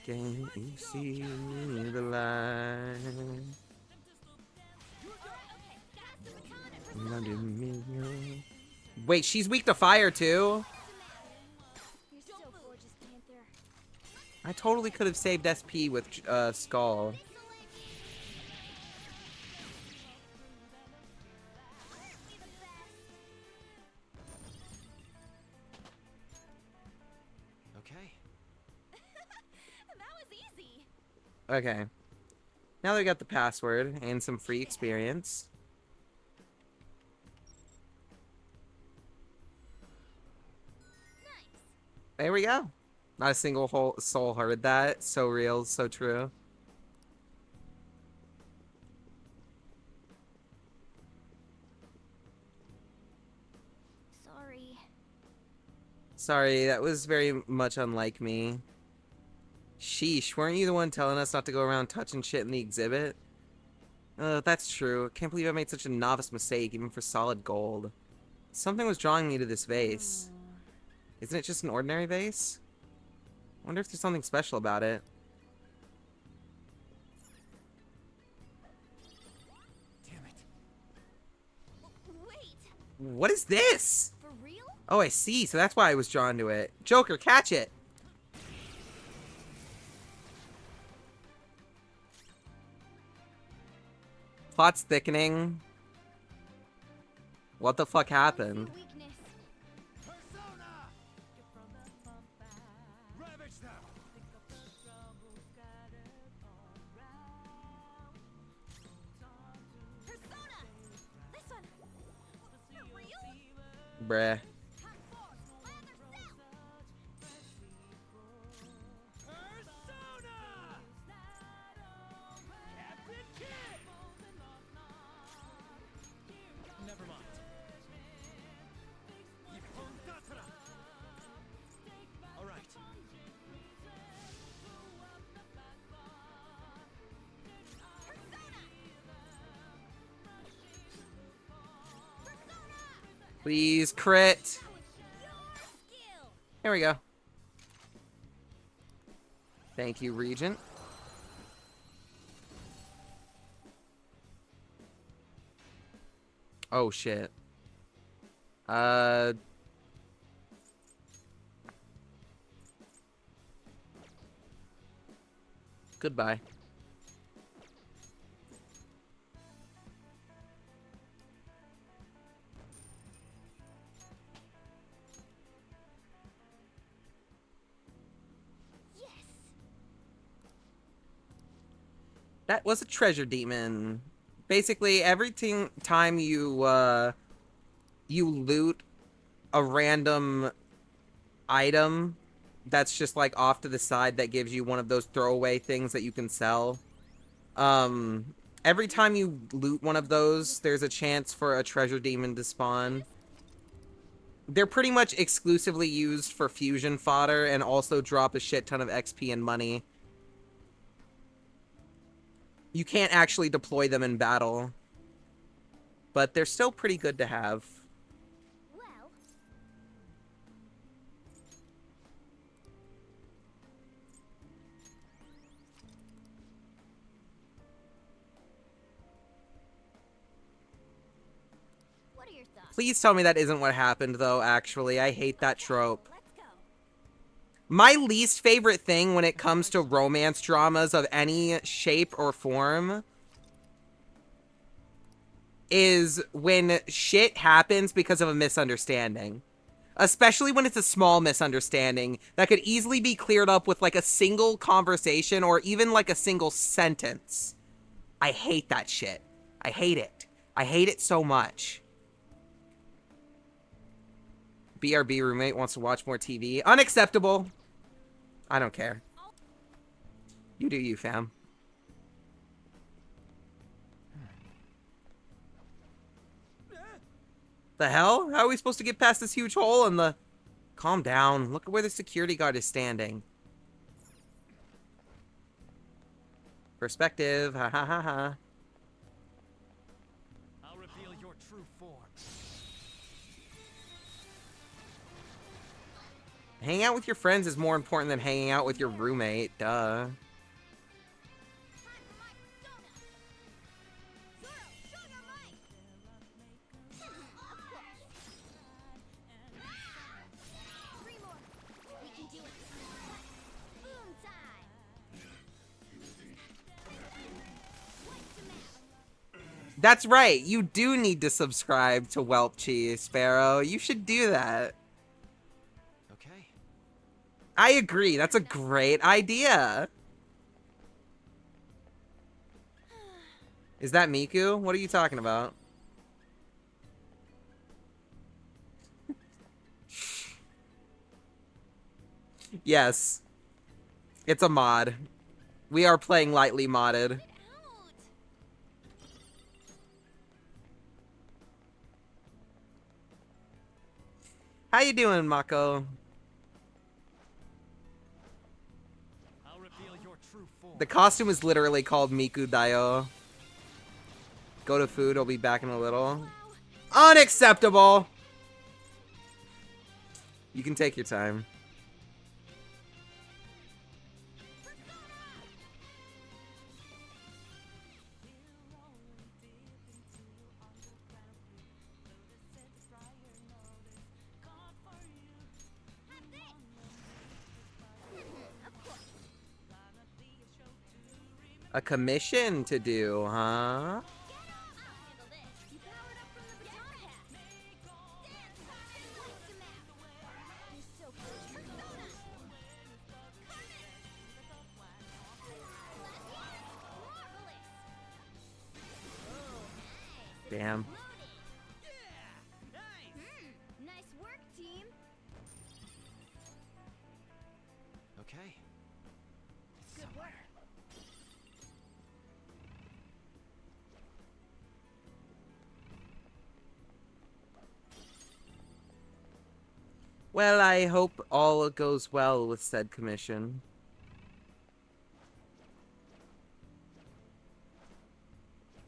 Can you see the light? Wait, she's weak to fire too? You're so gorgeous, Panther. I totally could have saved SP with Skull. Okay. That was easy. Okay. Now that we got the password and some free experience. Nice. There we go. Not a single soul heard that. So real, so true. Sorry. Sorry, that was very much unlike me. Sheesh, weren't you the one telling us not to go around touching shit in the exhibit? That's true. Can't believe I made such a novice mistake, even for solid gold. Something was drawing me to this vase. Isn't it just an ordinary vase? I wonder if there's something special about it. Damn it. Wait. What is this? For real? Oh, I see. So that's why I was drawn to it. Joker, catch it! Plot's thickening. What the fuck happened? Weakness. Persona! Ravage them! Persona! This one! For real? Bruh. Persona! Captain Kidd! Never mind. All right. Please crit. Here we go. Thank you, Regent. Oh shit. Goodbye. Yes. That was a treasure demon. Basically, every time you you loot a random item that's just like off to the side that gives you one of those throwaway things that you can sell. Every time you loot one of those, there's a chance for a treasure demon to spawn. They're pretty much exclusively used for fusion fodder and also drop a shit ton of XP and money. You can't actually deploy them in battle, but they're still pretty good to have. Well. What are your thoughts? Please tell me that isn't what happened, though, actually. I hate that trope. Let's go. My least favorite thing when it comes to romance dramas of any shape or form is when shit happens because of a misunderstanding. Especially when it's a small misunderstanding that could easily be cleared up with like a single conversation or even like a single sentence. I hate that shit. I hate it. I hate it so much. BRB roommate wants to watch more TV. Unacceptable. I don't care. You do you, fam. The hell? How are we supposed to get past this huge hole in the... Calm down. Look at where the security guard is standing. Perspective. Ha ha ha ha. I'll reveal your true form. Hanging out with your friends is more important than hanging out with your roommate. Duh. That's right. You do need to subscribe to Whelp Cheese, Sparrow. You should do that. Okay. I agree. That's a great idea. Is that Miku? What are you talking about? Yes. It's a mod. We are playing lightly modded. How you doing, Mako? I'll reveal your true form. The costume is literally called Miku Dayo. Go to food, I'll be back in a little. Unacceptable! You can take your time. A commission to do, huh? Damn. Nice work, team. Okay. Good work. Well, I hope all goes well with said commission.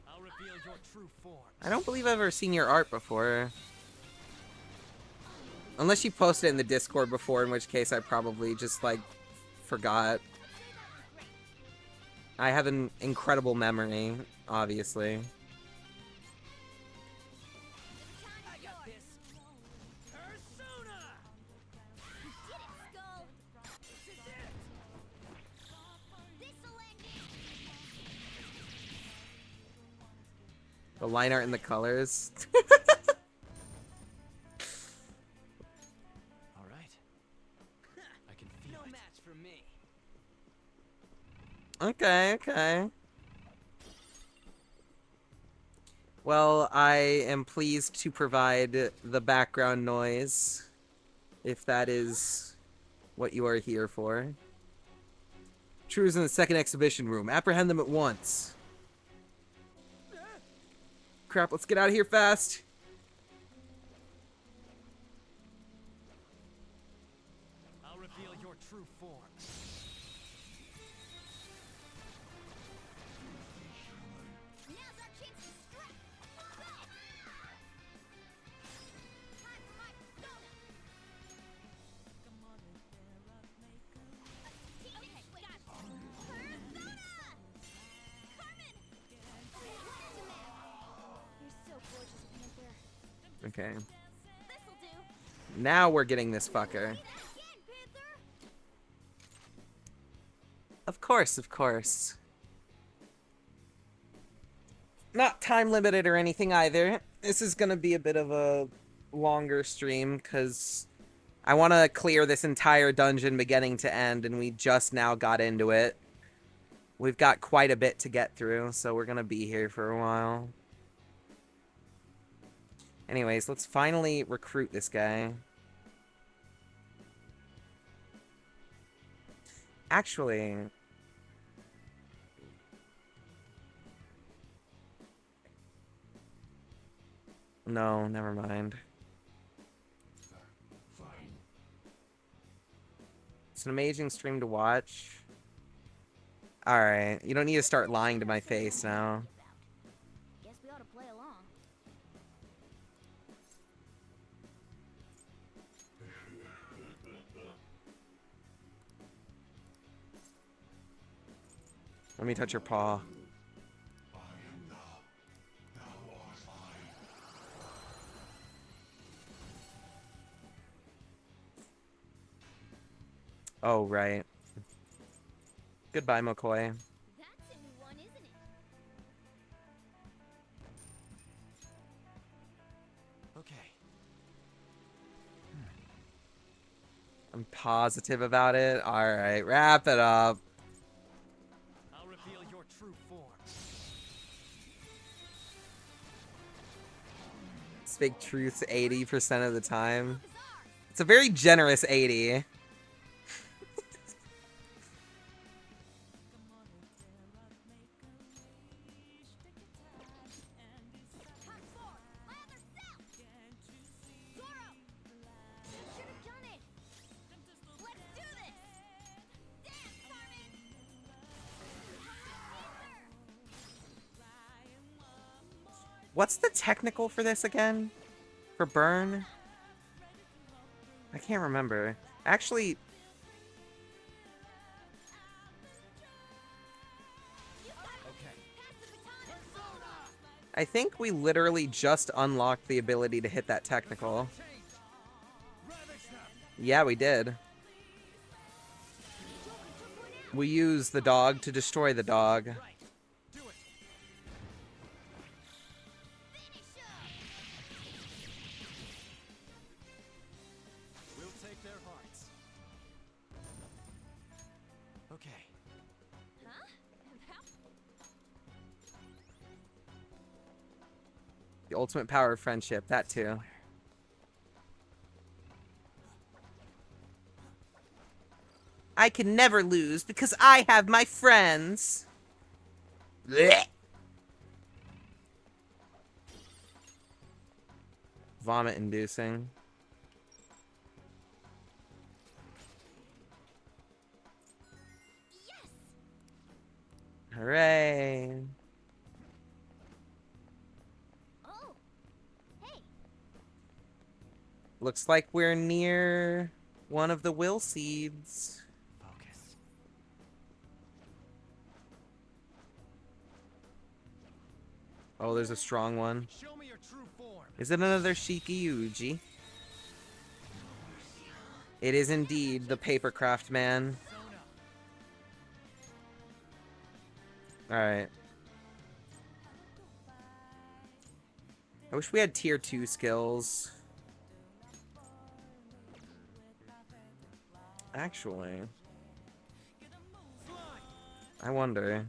I'll reveal your true form. I don't believe I've ever seen your art before. Unless you posted it in the Discord before, in which case I probably just, like, forgot. I have an incredible memory, obviously. I got this. Persona! You did it, Skull. This is it! This'll end it. The line art and the colors. All right. I can feel No it. match for me. Okay, okay. Well, I am pleased to provide the background noise, if that is what you are here for. True is in the second exhibition room. Apprehend them at once. Crap, let's get out of here fast. I'll reveal your true form. Now's our chance to strike. Time for my persona. Okay, wait. Got persona. Carmen. You're so gorgeous, Panther. Okay. This'll do. Now we're getting this fucker. Again, Panther. Of course, of course. not time limited or anything either. This is gonna be a bit of a longer stream because I want to clear this entire dungeon beginning to end, and we just now got into it. We've got quite a bit to get through, so we're gonna be here for a while. Anyways, let's finally recruit this guy. Actually... No, never mind. It's an amazing stream to watch. Alright, you don't need to start lying to my face now. Guess we ought to play along. Let me touch your paw. Oh, right. Goodbye, McCoy. That's a new one, isn't it? Okay. I'm positive about it. Alright, wrap it up. I'll reveal your true form. Speak truth 80% of the time. It's a very generous 80. What's the technical for this again? For burn? I can't remember. Actually... I think we literally just unlocked the ability to hit that technical. Yeah, we did. We used the dog to destroy the dog. We'll take their hearts. Okay. Huh? The ultimate power of friendship, that too. I can never lose because I have my friends. Blech. Vomit inducing. Yes! Hooray. Oh. Hey. Looks like we're near one of the will seeds. Focus. Oh, there's a strong one. Show me your true form. Is it another Shiki Uji? It is indeed the Papercraft Man. Alright. I wish we had tier 2 skills. Actually. I wonder.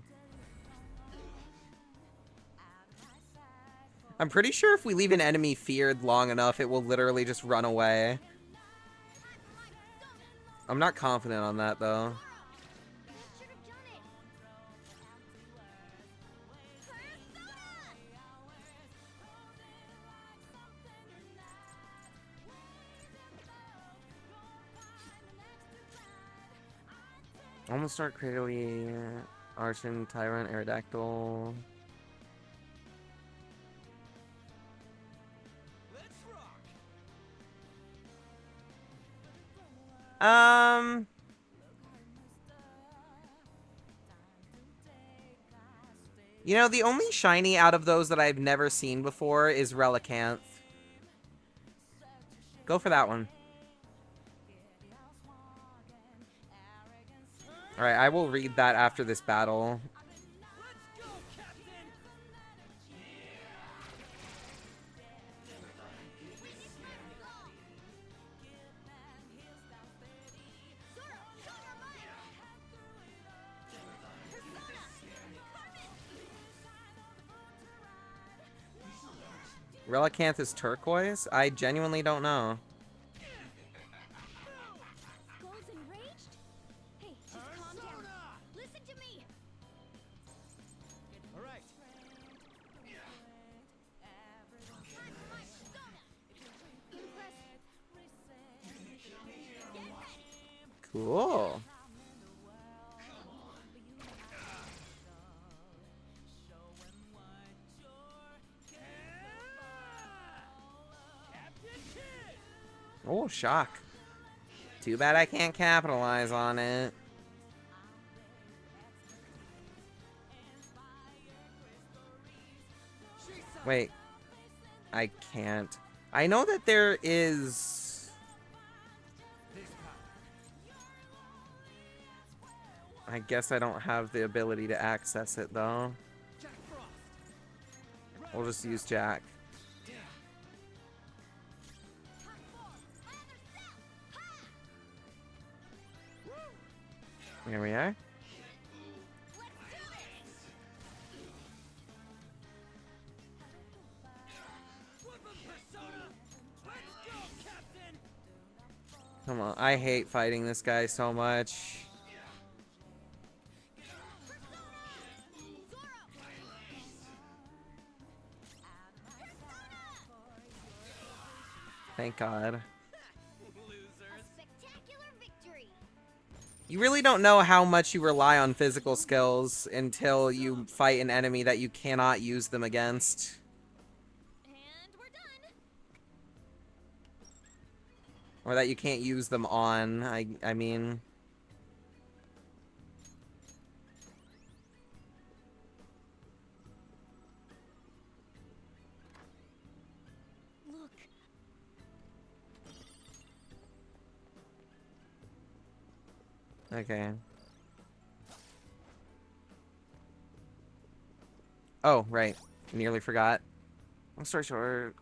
I'm pretty sure if we leave an enemy feared long enough, it will literally just run away. I'm not confident on that, though. Almost start Cradley, Arson, Tyrant, Aerodactyl. You know, the only shiny out of those that I've never seen before is Relicanth. Go for that one. Alright, I will read that after this battle. Relicanth is turquoise? I genuinely don't know. Skull's enraged? Hey, just calm down. Listen to me. All right. Cool. Oh, shock. Too bad I can't capitalize on it. Wait. I can't. I know that there is... I guess I don't have the ability to access it, though. We'll just use Jack. Here we are. Come on, I hate fighting this guy so much. Thank God. You really don't know how much you rely on physical skills until you fight an enemy that you cannot use them against. And we're done. Or that you can't use them on, I mean... Look. Okay. Oh, right. Nearly forgot. Long story short,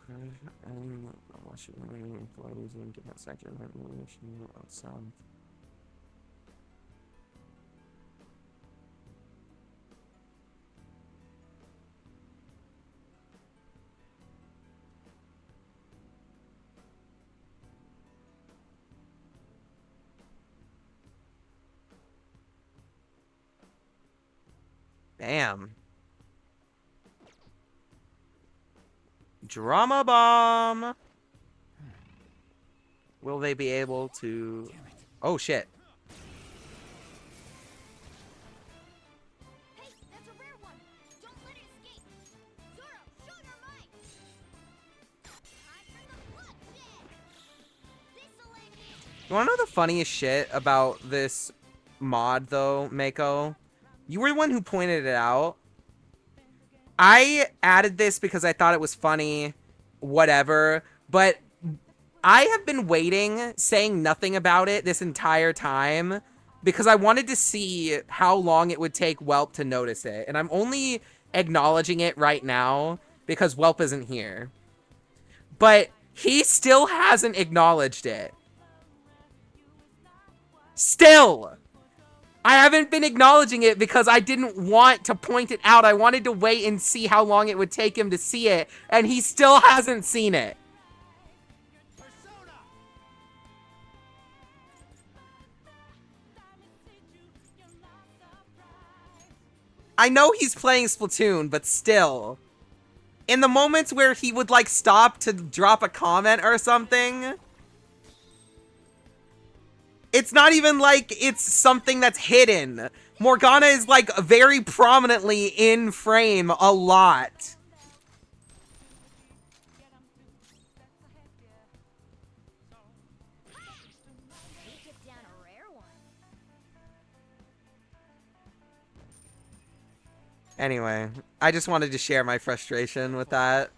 Bam. Drama bomb. Will they be able to... Oh, shit. Hey, that's a rare one. Don't let it escape. Zoro, show your might. Time for the bloodshed. This'll end it. You wanna know the funniest shit about this mod, though, Mako? You were the one who pointed it out. I added this because I thought it was funny, whatever, but I have been waiting, saying nothing about it this entire time, because I wanted to see how long it would take Whelp to notice it, and I'm only acknowledging it right now because Whelp isn't here. But he still hasn't acknowledged it. Still! I haven't been acknowledging it because I didn't want to point it out. I wanted to wait and see how long it would take him to see it, and he still hasn't seen it. I know he's playing Splatoon, but still. In the moments where he would, like, stop to drop a comment or something... It's not even like it's something that's hidden. Morgana is like very prominently in frame a lot. He took down a rare one. Anyway, I just wanted to share my frustration with that.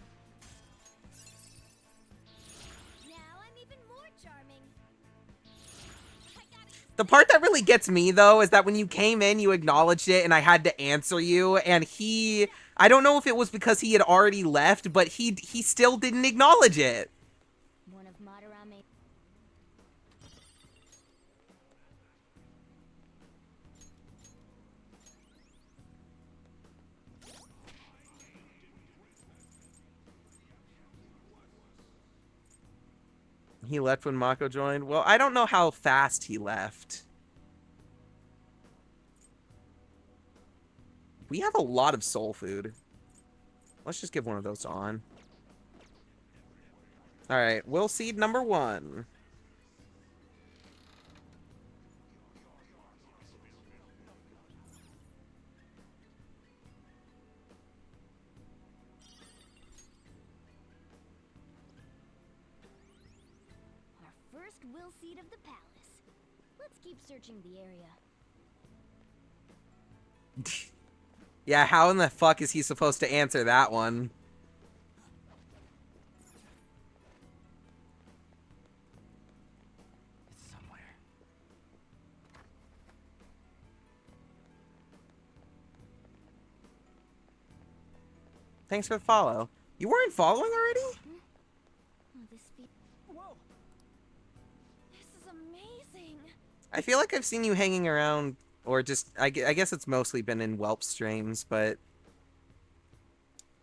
The part that really gets me, though, is that when you came in, you acknowledged it, and I had to answer you, and he... I don't know if it was because he had already left, but he still didn't acknowledge it. One of Madarame. He left when Mako joined? Well, I don't know how fast he left. We have a lot of soul food. Let's just give one of those to On. Alright, will seed number 1. Our first will seed of the palace. Let's keep searching the area. Yeah, how in the fuck is he supposed to answer that one? It's somewhere. Thanks for the follow. You weren't following already? Oh, Whoa! This is amazing. I feel like I've seen you hanging around, or just, I guess it's mostly been in Whelp streams, but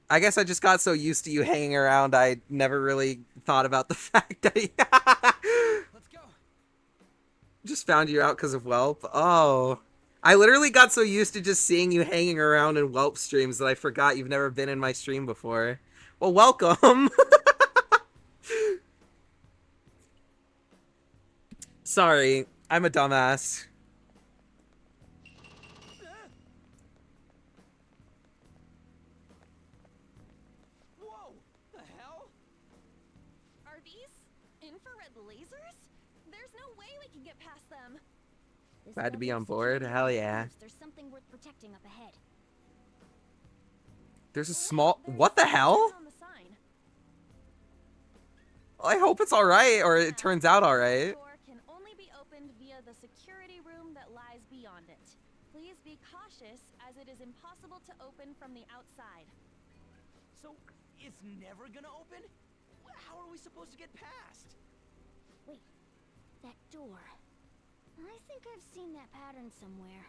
I guess I just got so used to you hanging around, I never really thought about the fact that Let's go. just found you out because of Whelp. Oh. I literally got so used to just seeing you hanging around in Whelp streams that I forgot you've never been in my stream before. Well, welcome! Sorry, I'm a dumbass. Whoa! The hell? Are these infrared lasers? There's no way we can get past them. This Glad to be level on of board. security Hell yeah. proves there's something worth protecting up ahead. There's a small... What the hell? On the sign. I hope it's alright, or it turns out alright. The door can only be opened via the security room that lies beyond it. Please be cautious, as it is impossible to open from the outside. So, it's never gonna open? How are we supposed to get past? Wait, that door. I think I've seen that pattern somewhere.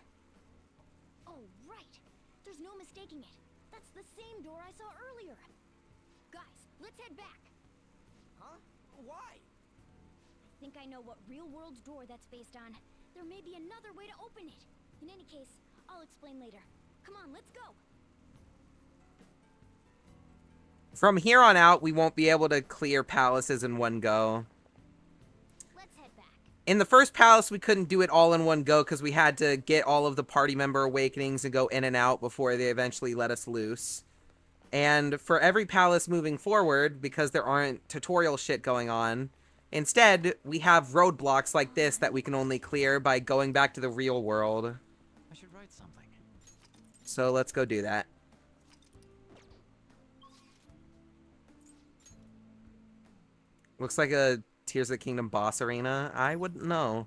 Oh, right. There's no mistaking it. That's the same door I saw earlier. Guys, let's head back. Huh? Why? I think I know what real-world door that's based on. There may be another way to open it. In any case, I'll explain later. Come on, let's go. From here on out, we won't be able to clear palaces in one go. Let's head back. In the first palace, we couldn't do it all in one go because we had to get all of the party member awakenings and go in and out before they eventually let us loose. And for every palace moving forward, because there aren't tutorial shit going on, instead, we have roadblocks like this that we can only clear by going back to the real world. I should write something. So let's go do that. Looks like a Tears of the Kingdom boss arena. I wouldn't know.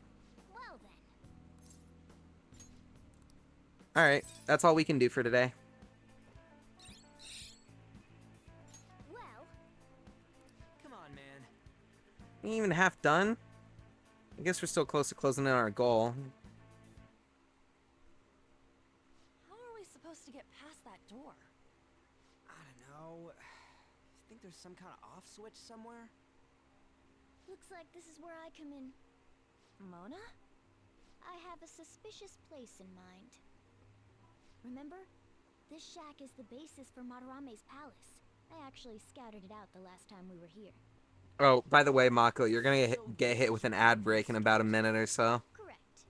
Well then. Alright, that's all we can do for today. Well. Come on, man. We ain't even half done. I guess we're still close to closing in on our goal. How are we supposed to get past that door? I don't know. Think there's some kind of off switch somewhere? Looks like this is where I come in. Mona? I have a suspicious place in mind. Remember? This shack is the basis for Madarame's palace. I actually scouted it out the last time we were here. Oh, by the way, Mako, you're gonna get hit with an ad break in about a minute or so. Correct.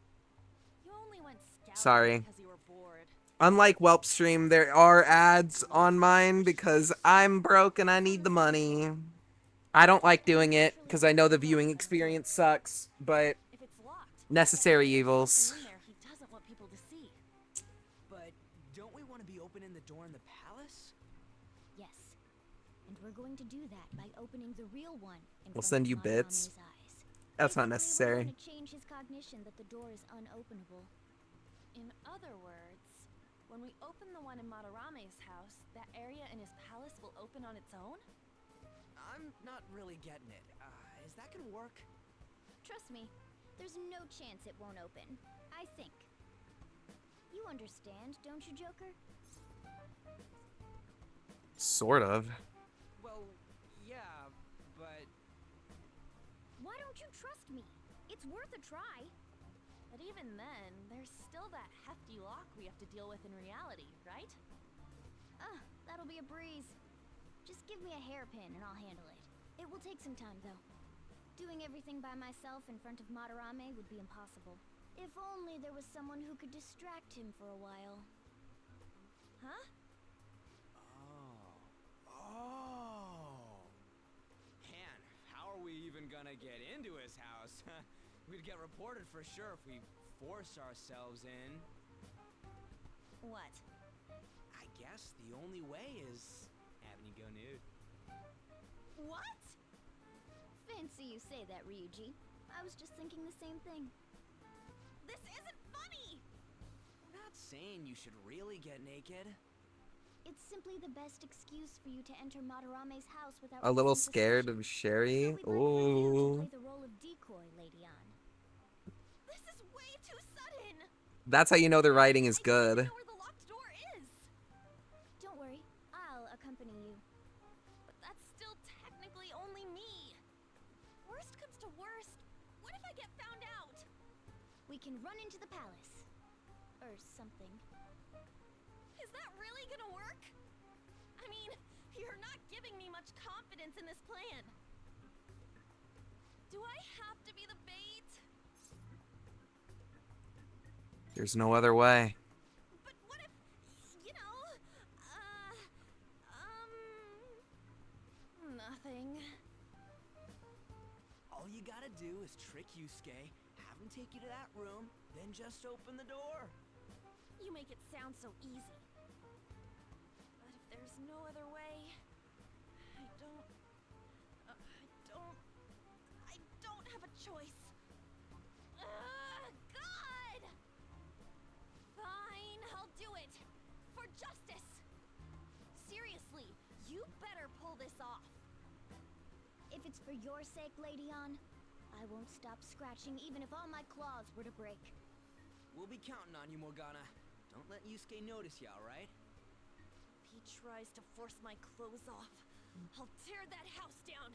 You only went scouting Sorry. because you were bored. Unlike Whelp Stream, there are ads on mine because I'm broke and I need the money. I don't like doing it because I know the viewing experience sucks, but If it's locked, necessary there's evils. something in there he doesn't want people to see. But don't we want to be opening the door in the palace? Yes. And we're going to do that by opening the real one in We'll front send of you Madarame's bits. eyes. That's not Basically, necessary. We're going to change his cognition that the door is unopenable. In other words, when we open the one in Madarame's house, that area in his palace will open on its own? I'm not really getting it. Is that gonna work? Trust me, there's no chance it won't open. I think. You understand, don't you, Joker? Sort of. Well, yeah, but... It's worth a try. But even then, there's still that hefty lock we have to deal with in reality, right? That'll be a breeze. Just give me a hairpin and I'll handle it. It will take some time, though. Doing everything by myself in front of Madarame would be impossible. If only there was someone who could distract him for a while. Huh? Oh. Man, how are we even gonna get into his house? We'd get reported for sure if we force ourselves in. What? I guess the only way is having you go nude. What? Fancy you say that, Ryuji. I was just thinking the same thing. This isn't funny! I'm not saying you should really get naked. It's simply the best excuse for you to enter Madarame's house without A little risking scared suspicion. of Sherry. So we'd like for you Ooh. to play the role of decoy, Lady Ann. This is way too sudden! That's how you know the writing is I don't good. even know where the locked door is! Don't worry, I'll accompany you. But that's still technically only me. Worst comes to worst, what if I get found out? We can run into the palace. Or something. Is that really gonna work? I mean, you're not giving me much confidence in this plan. Do I have to be the bait? There's no other way. But what if, you know, nothing. All you gotta do is trick Yusuke, have him take you to that room, then just open the door. You make it sound so easy. But if there's no other way, I don't have a choice. God! Fine, I'll do it. For justice. Seriously, you better pull this off. If it's for your sake, Lady Ann, I won't stop scratching even if all my claws were to break. We'll be counting on you, Morgana. Don't let Yusuke notice you, alright? If he tries to force my clothes off, I'll tear that house down.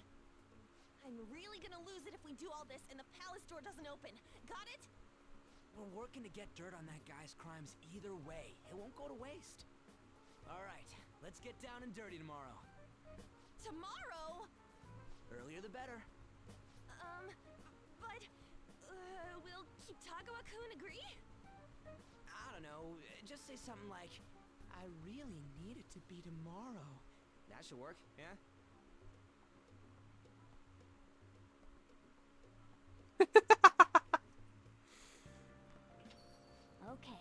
I'm really gonna lose it if we do all this and the palace door doesn't open. Got it? We're working to get dirt on that guy's crimes either way. It won't go to waste. Alright, let's get down and dirty tomorrow. Tomorrow? Earlier the better. But, will Kitagawa-kun agree? I don't know, just say something like, I really need it to be tomorrow. That should work, yeah? Okay.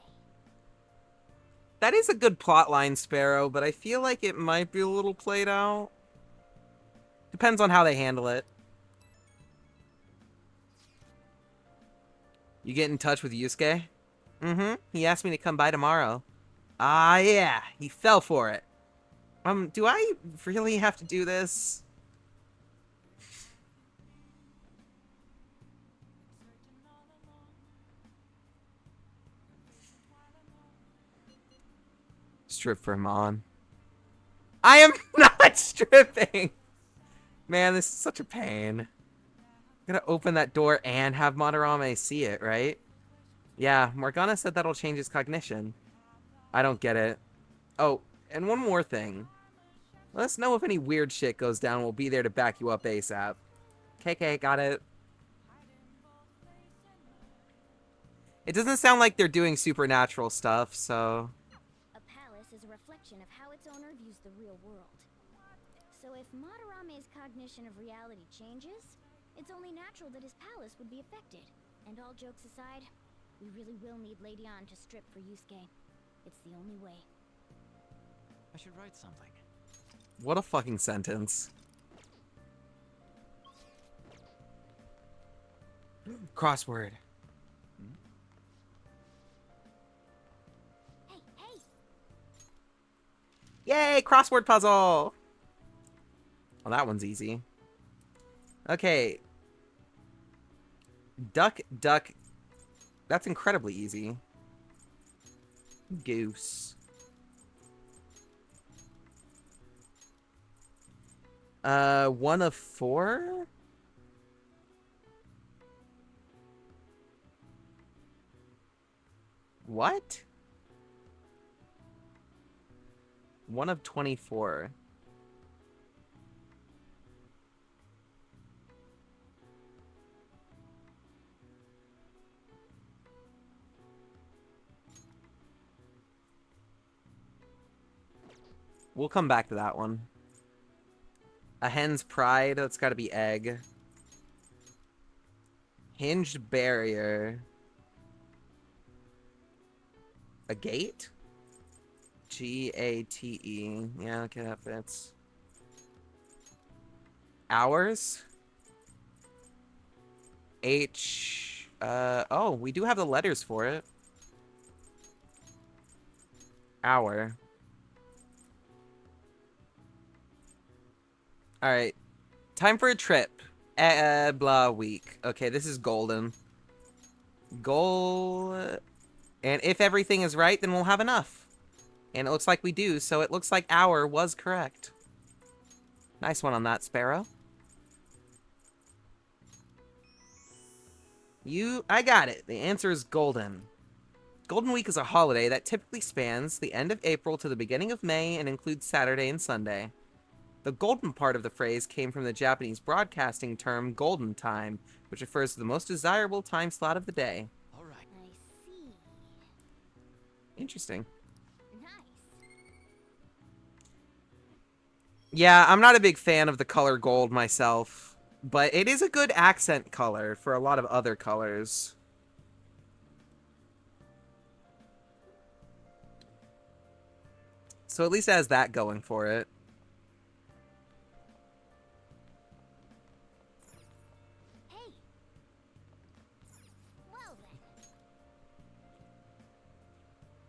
That is a good plotline, Sparrow, but I feel like it might be a little played out. Depends on how they handle it. You get in touch with Yusuke? Mm-hmm. He asked me to come by tomorrow. Ah, yeah. He fell for it. Do I really have to do this? Strip for him on. I am not stripping! Man, this is such a pain. I'm gonna open that door and have Madarame see it, right? Yeah, Morgana said that'll change his cognition. I don't get it. Oh, and one more thing. Let us know if any weird shit goes down. We'll be there to back you up ASAP. KK, got it. It doesn't sound like they're doing supernatural stuff, so... A palace is a reflection of how its owner views the real world. So if Madarame's cognition of reality changes, it's only natural that his palace would be affected. And all jokes aside, we really will need Lady Ann to strip for Yusuke. It's the only way. I should write something. What a fucking sentence. Crossword. Hey, hey! Yay, crossword puzzle! Well, that one's easy. Okay. Duck, duck. That's incredibly easy. Goose. 1 of 4? One of 24. We'll come back to that one. A hen's pride. That's got to be egg. Hinged barrier. A gate? G-A-T-E. Yeah, okay, that fits. Hours? H. Oh, we do have the letters for it. Hour. Alright. Time for a trip. Blah week. Okay, this is golden. Goal. And if everything is right, then we'll have enough. And it looks like we do, so it looks like hour was correct. Nice one on that, Sparrow. I got it. The answer is golden. Golden Week is a holiday that typically spans the end of April to the beginning of May and includes Saturday and Sunday. The golden part of the phrase came from the Japanese broadcasting term golden time, which refers to the most desirable time slot of the day. All right. I see. Interesting. Nice. Yeah, I'm not a big fan of the color gold myself, but it is a good accent color for a lot of other colors. So at least it has that going for it. Hey. Well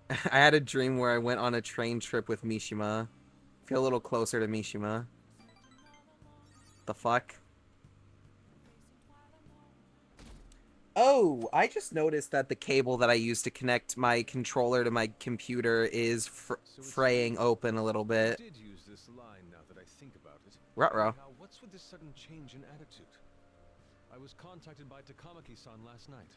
then. I had a dream where I went on a train trip with Mishima. Feel a little closer to Mishima. The fuck? Oh, I just noticed that the cable that I use to connect my controller to my computer is fraying open a little bit. I did use this line now that I think about it. Ruh-roh. Now, what's with this sudden change in attitude? I was contacted by Takamaki-san last night.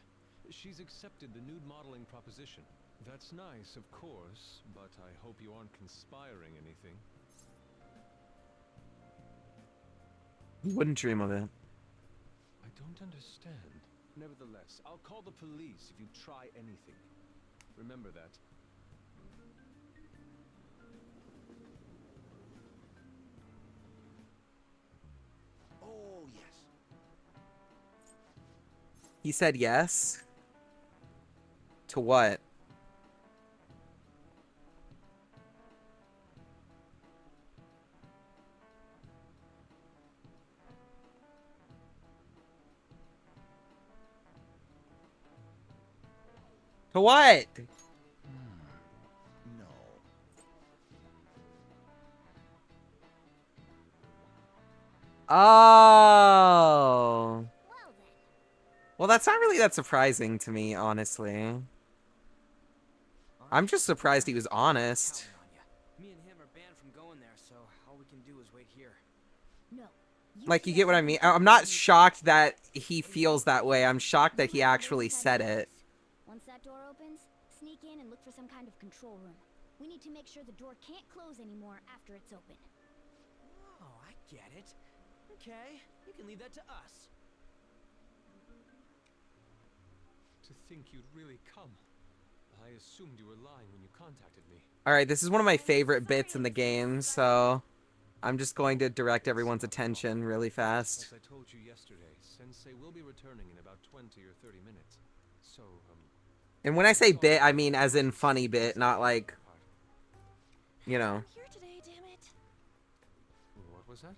She's accepted the nude modeling proposition. That's nice, of course, but I hope you aren't conspiring anything. Wouldn't dream of it. I don't understand. Nevertheless, I'll call the police if you try anything. Remember that. Oh, yes. He said yes? To what? To what? No. Oh. Well, that's not really that surprising to me, honestly. I'm just surprised he was honest. Me and him are banned from going there, so all we can do is wait here. No. Like, you get what I mean? I'm not shocked that he feels that way. I'm shocked that he actually said it. Once that door opens, sneak in and look for some kind of control room. We need to make sure the door can't close anymore after it's open. Oh, I get it. Okay, you can leave that to us. To think you'd really come. I assumed you were lying when you contacted me. Alright, this is one of my favorite bits in the game, so I'm just going to direct everyone's attention really fast. As I told you yesterday, Sensei will be returning in about 20 or 30 minutes. So, And when I say bit, I mean as in funny bit, not like, you know. I'm here today, damn it. What was that?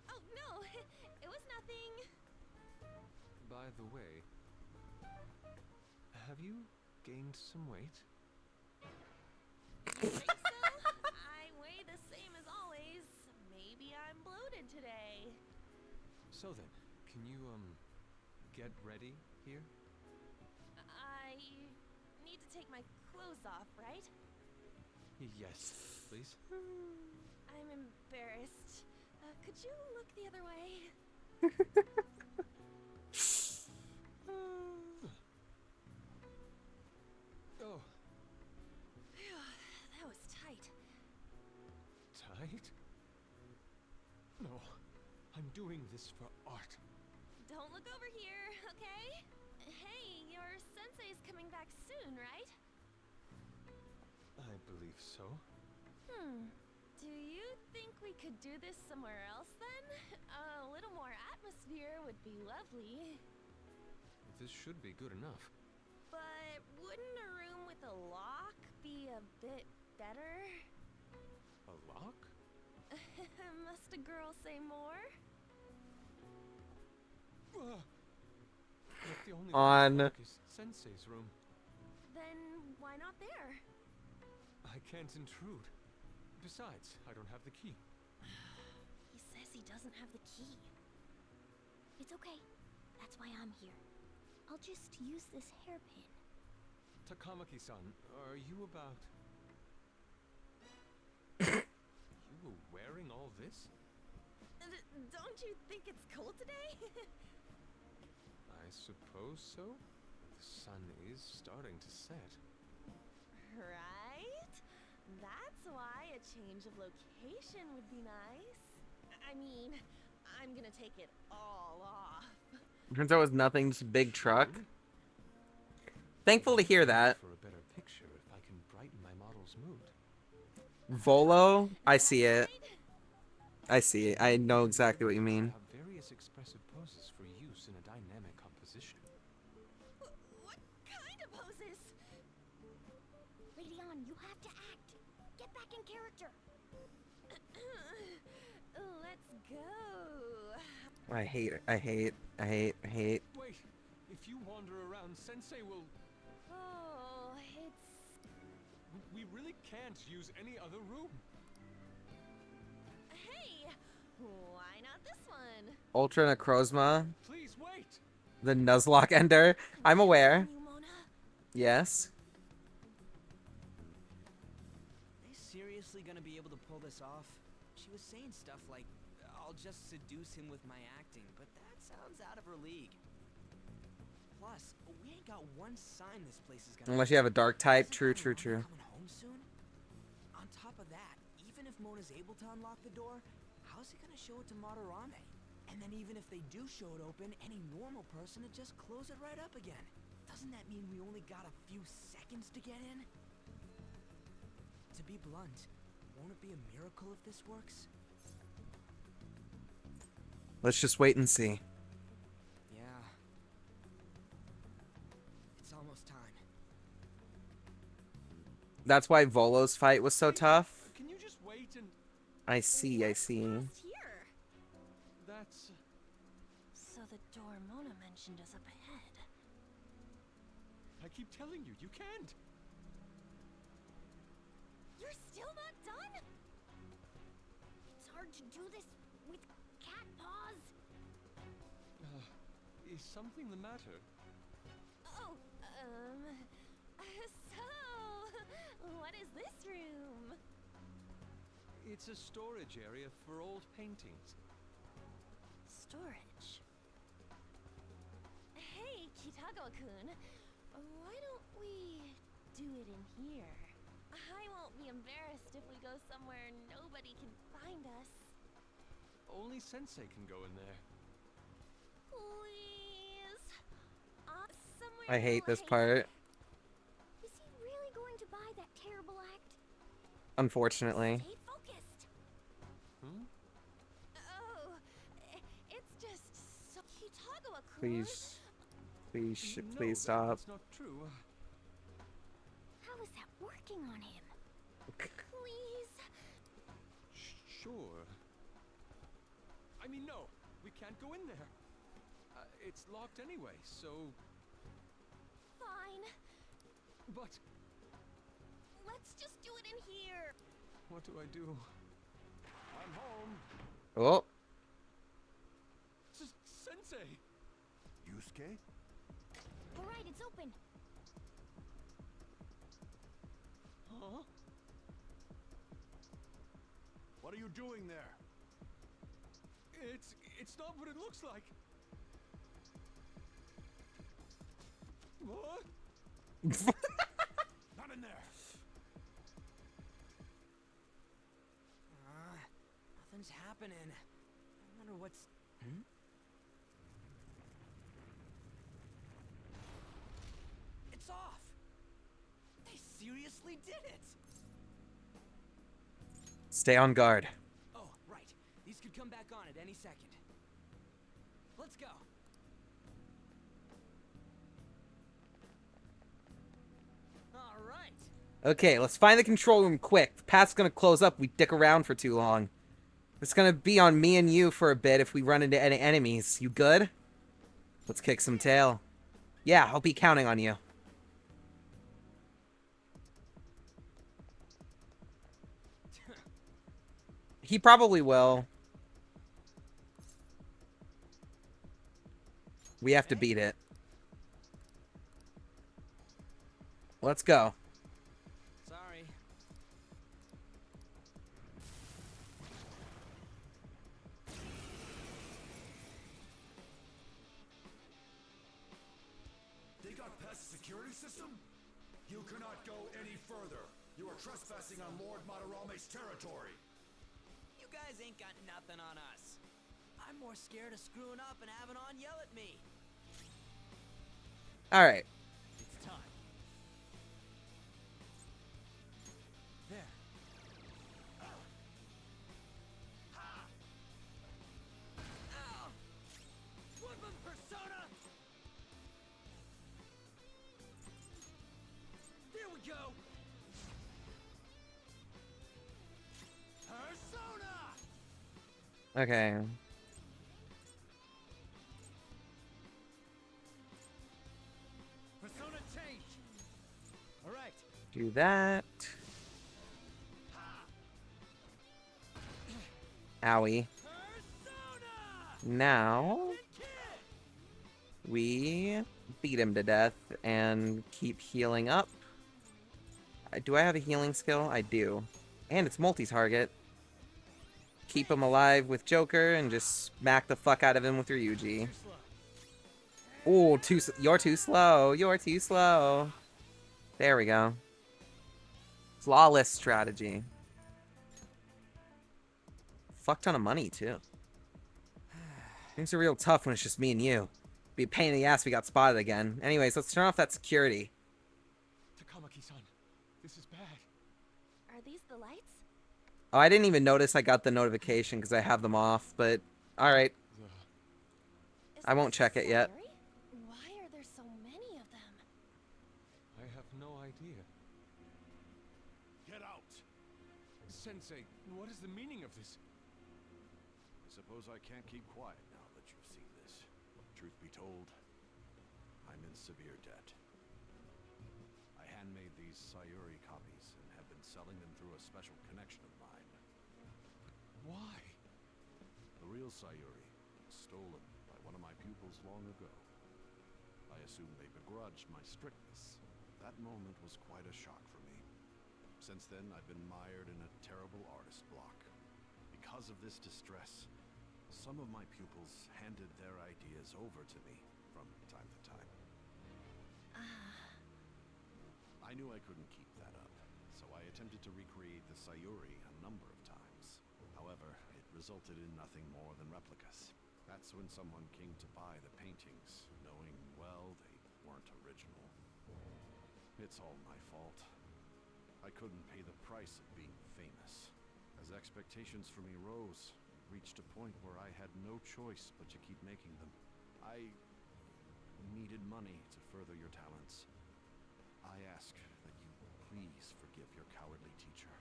Oh no, it was nothing. By the way, have you gained some weight? I think so. I weigh the same as always. Maybe I'm bloated today. So then, can you, get ready here? I need to take my clothes off, right? Yes, please. I'm embarrassed. Could you look the other way? Oh. Phew, that was tight. No, I'm doing this for art. Don't look over here, okay? Hey, your sensei's coming back soon, right? I believe so. Do you think we could do this somewhere else then? A little more atmosphere would be lovely. This should be good enough. But wouldn't a room with a lock be a bit better? A lock? Must a girl say more? But the only On. lock is Sensei's room. Then why not there? I can't intrude. Besides, I don't have the key. He says he doesn't have the key. It's okay. That's why I'm here. I'll just use this hairpin. Takamaki-san, are you about... You were wearing all this? Don't you think it's cold today? I suppose so. The sun is starting to set. Right? That's why a change of location would be nice. I mean, I'm gonna take it all off. Turns out it was nothing, just a big truck. Thankful to hear that. For a better picture, if I can brighten my model's mood. Volo? I see it. I see it. I know exactly what you mean. Have various expressive poses for use in a dynamic composition. What kind of poses? Lady On, you have to act. Get back in character. Let's go. I hate it. I hate. Wait, if you wander around, Sensei will... Oh, it's... We really can't use any other room. Hey, why not this one? Ultra Necrozma. Please wait. The Nuzlocke Ender. I'm aware. Yes. Are they seriously gonna be able to pull this off? She was saying stuff like, I'll just seduce him with my acting, but that sounds out of her league. Plus, we ain't got one sign this place is gonna... Unless you have a dark type. Isn't True. Coming home soon? On top of that, even if Mona's able to unlock the door, how's he gonna show it to Madarame? And then even if they do show it open, any normal person would just close it right up again. Doesn't that mean we only got a few seconds to get in? To be blunt, won't it be a miracle if this works? Let's just wait and see. Yeah. It's almost time. That's why Volo's fight was so tough. Can you just wait and... I see. Here. That's... So the door Mona mentioned is up ahead. I keep telling you, you can't. You're still not done? It's hard to do this with cat paws. Is something the matter? Oh, so, what is this room? It's a storage area for old paintings. Storage. Hey, Kitagawa-kun, why don't we do it in here? I won't be embarrassed if we go somewhere nobody can find us. Only Sensei can go in there. Please. Somewhere I hate this like- part. Is he really going to buy that terrible act? Unfortunately. Stay focused. Oh, it's just so... Kitagawa-kun? Please. Please. No, Please stop. That's not true. How is that working on him? Please. Sure. I mean, no. We can't go in there. It's locked anyway, so... Fine. But... Let's just do it in here. What do I do? I'm home. Oh. Sensei! Yusuke? All right, it's open. Huh? What are you doing there? It's not what it looks like. What? Not in there. Nothing's happening. Wonder what's... Hmm? It's off! They seriously did it! Stay on guard. Oh, right. These could come back on at any second. Let's go. All right. Okay, let's find the control room quick. The path's gonna close up if we dick around for too long. It's gonna be on me and you for a bit if we run into any enemies. You good? Let's kick some tail. Yeah, I'll be counting on you. He probably will. We have to beat it. Let's go. Sorry. They got past the security system? You cannot go any further. You are trespassing on Lord Madarame's territory. You guys ain't got nothing on us. I'm more scared of screwing up and having On yell at me. Alright. It's time. There. Ow! Woodland persona! There we go! Persona! Okay. Persona change! Alright. Do that. Owie. Now, we beat him to death and keep healing up. Do I have a healing skill? I do. And it's multi-target. Keep him alive with Joker and just smack the fuck out of him with your Yuji. Oh, you're too slow. You're too slow. There we go. Flawless strategy. Fuck ton of money, too. Things are real tough when it's just me and you. Be a pain in the ass if we got spotted again. Anyways, let's turn off that security. Takamaki-san, this is bad. Are these the lights? Oh, I didn't even notice I got the notification because I have them off, but alright. I won't check it yet. Why are there so many of them? I have no idea. Get out! Sensei, what is the meaning of this? I suppose I can't keep quiet now that you've seen this. Truth be told, I'm in severe debt. I handmade these Sayuri copies and have been selling them through a special connection of mine. Why? The real Sayuri was stolen by one of my pupils long ago. I assume they begrudged my strictness. That moment was quite a shock for me. Since then, I've been mired in a terrible artist block. Because of this distress, some of my pupils handed their ideas over to me from time to time. I knew I couldn't keep that up, so I attempted to recreate the Sayuri a number of times. However, it resulted in nothing more than replicas. That's when someone came to buy the paintings, knowing, well, they weren't original. It's all my fault. I couldn't pay the price of being famous. As expectations for me rose, it reached a point where I had no choice but to keep making them. I needed money to further your talents. I ask that you please forgive your cowardly teacher.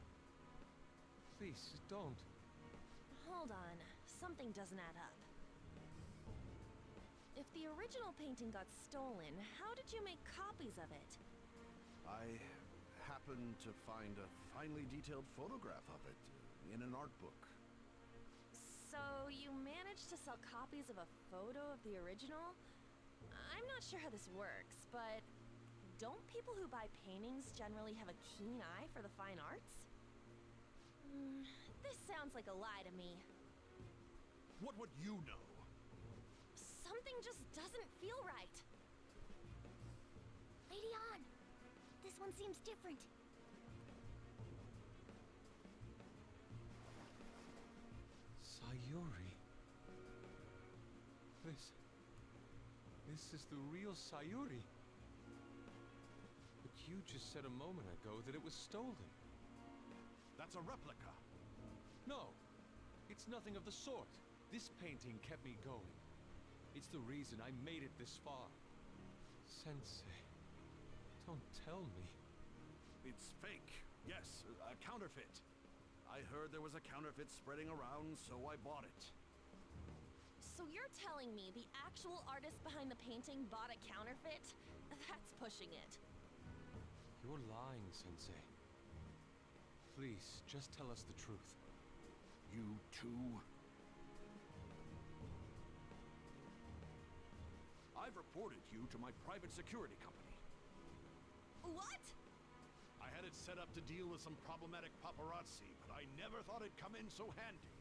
Please, don't. Hold on. Something doesn't add up. If the original painting got stolen, how did you make copies of it? I happened to find a finely detailed photograph of it in an art book. So you managed to sell copies of a photo of the original? I'm not sure how this works, but don't people who buy paintings generally have a keen eye for the fine arts? This sounds like a lie to me. What would you know? Something just doesn't feel right. Lady On, this one seems different. Sayuri. this is the real Sayuri. But you just said a moment ago that it was stolen. That's a replica. No, it's nothing of the sort. This painting kept me going. It's the reason I made it this far. Sensei, don't tell me. It's fake. Yes, a counterfeit. I heard there was a counterfeit spreading around, so I bought it. So you're telling me the actual artist behind the painting bought a counterfeit? That's pushing it. You're lying, Sensei. Please, just tell us the truth. You too? I've reported you to my private security company. What? I had it set up to deal with some problematic paparazzi, but I never thought it'd come in so handy.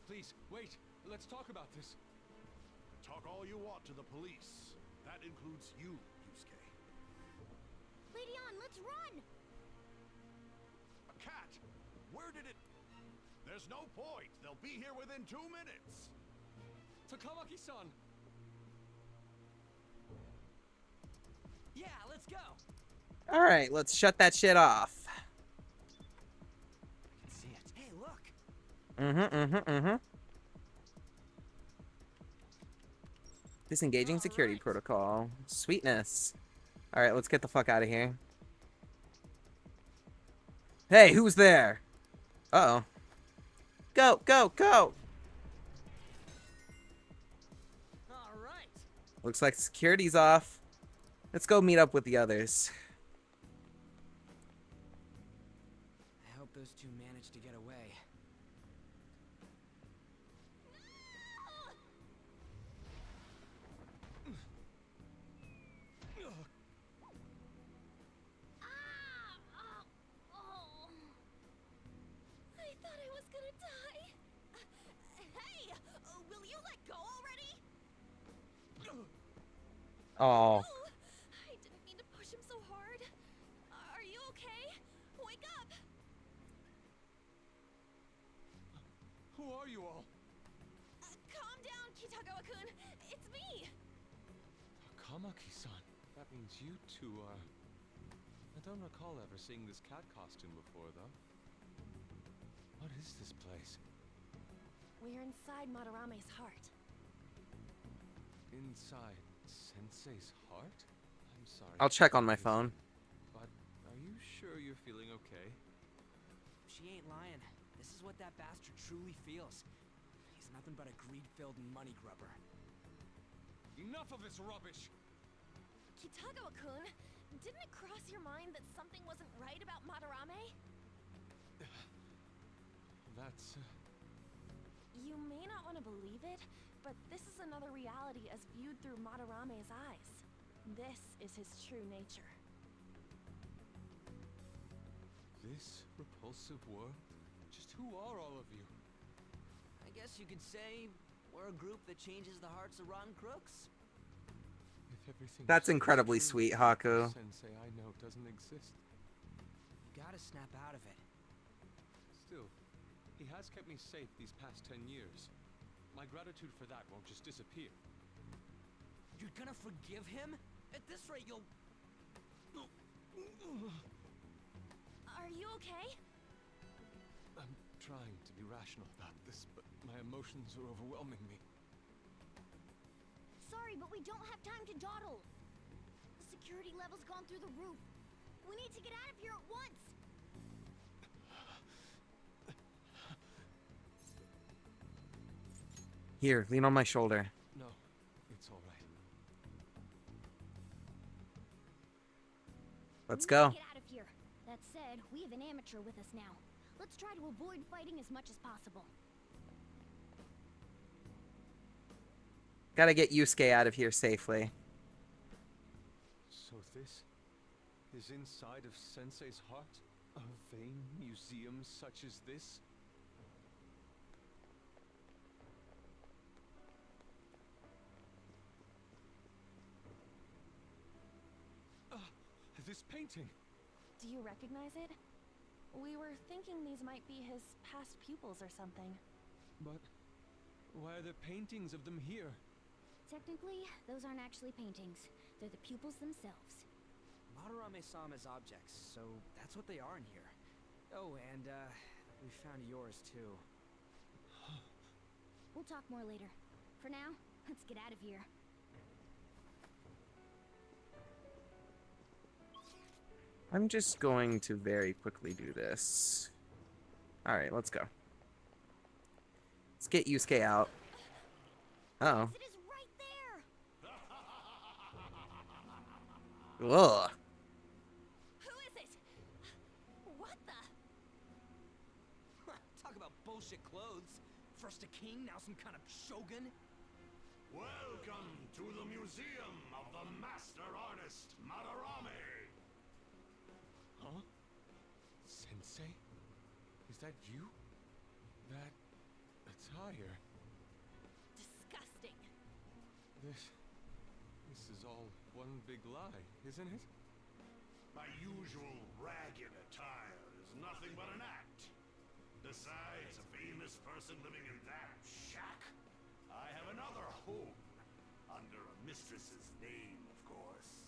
Please, wait. Let's talk about this. Talk all you want to the police. That includes you, Yusuke. Lady On, let's run! A cat! Where did it... There's no point. They'll be here within 2 minutes. Takamaki-san! Yeah, let's go. Alright, let's shut that shit off. I can see it. Hey, look. Disengaging security protocol. Sweetness. Alright, let's get the fuck out of here. Hey, who's there? Uh-oh. Go, go, go! Alright. Looks like security's off. Let's go meet up with the others. I hope those two managed to get away. I thought I was gonna die. Hey, will you let go already? Oh. I didn't mean to push him so hard. Are you okay? Wake up! Who are you all? Calm down, Kitagawa-kun. It's me. Takamaki-san. That means you two are... I don't recall ever seeing this cat costume before, though. What is this place? We're inside Madarame's heart. Inside Sensei's heart? I'm sorry. I'll check on my phone. But are you sure you're feeling okay? She ain't lying. This is what that bastard truly feels. He's nothing but a greed-filled money grubber. Enough of this rubbish! Kitagawa-kun, didn't it cross your mind that something wasn't right about Madarame? That's... You may not want to believe it, but this is another reality as viewed through Madarame's eyes. This is his true nature. This repulsive world? Just who are all of you? I guess you could say we're a group that changes the hearts of rotten crooks. If everything That's is incredibly true, sweet, Haku. Sensei I know doesn't exist. You gotta snap out of it. Still, he has kept me safe these past 10 years. My gratitude for that won't just disappear. You're gonna forgive him? At this rate, you'll... Are you okay? I'm trying to be rational about this, but my emotions are overwhelming me. Sorry, but we don't have time to dawdle. The security level's gone through the roof. We need to get out of here at once. Here, lean on my shoulder. No, it's all right. Let's We need go. to get out of here. That said, we have an amateur with us now. Let's try to avoid fighting as much as possible. Gotta get Yusuke out of here safely. So this is inside of Sensei's heart? A vain museum such as this? This painting! Do you recognize it? We were thinking these might be his past pupils or something. But why are there paintings of them here? technically, those aren't actually paintings. They're the pupils themselves. Madarame saw them as objects, so that's what they are in here. Oh, and, we found yours, too. We'll talk more later. For now, let's get out of here. I'm just going to very quickly do this. Alright, let's go. Let's get Yusuke out. Uh-oh. It is right there! Ugh. Who is it? What the? Talk about bullshit clothes. First a king, now some kind of shogun? Welcome to the Museum of the Master Artist, Madarame! Huh? Sensei? Is that you? That attire? Disgusting. This is all one big lie, isn't it? My usual ragged attire is nothing but an act. Besides a famous person living in that shack, I have another home. Under a mistress's name, of course.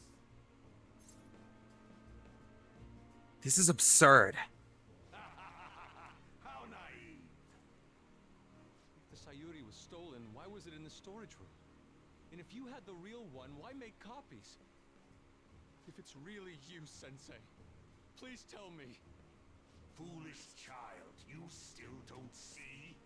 This is absurd. How naive. If the Sayuri was stolen, why was it in the storage room? And if you had the real one, why make copies? If it's really you, Sensei, please tell me. Foolish child, you still don't see?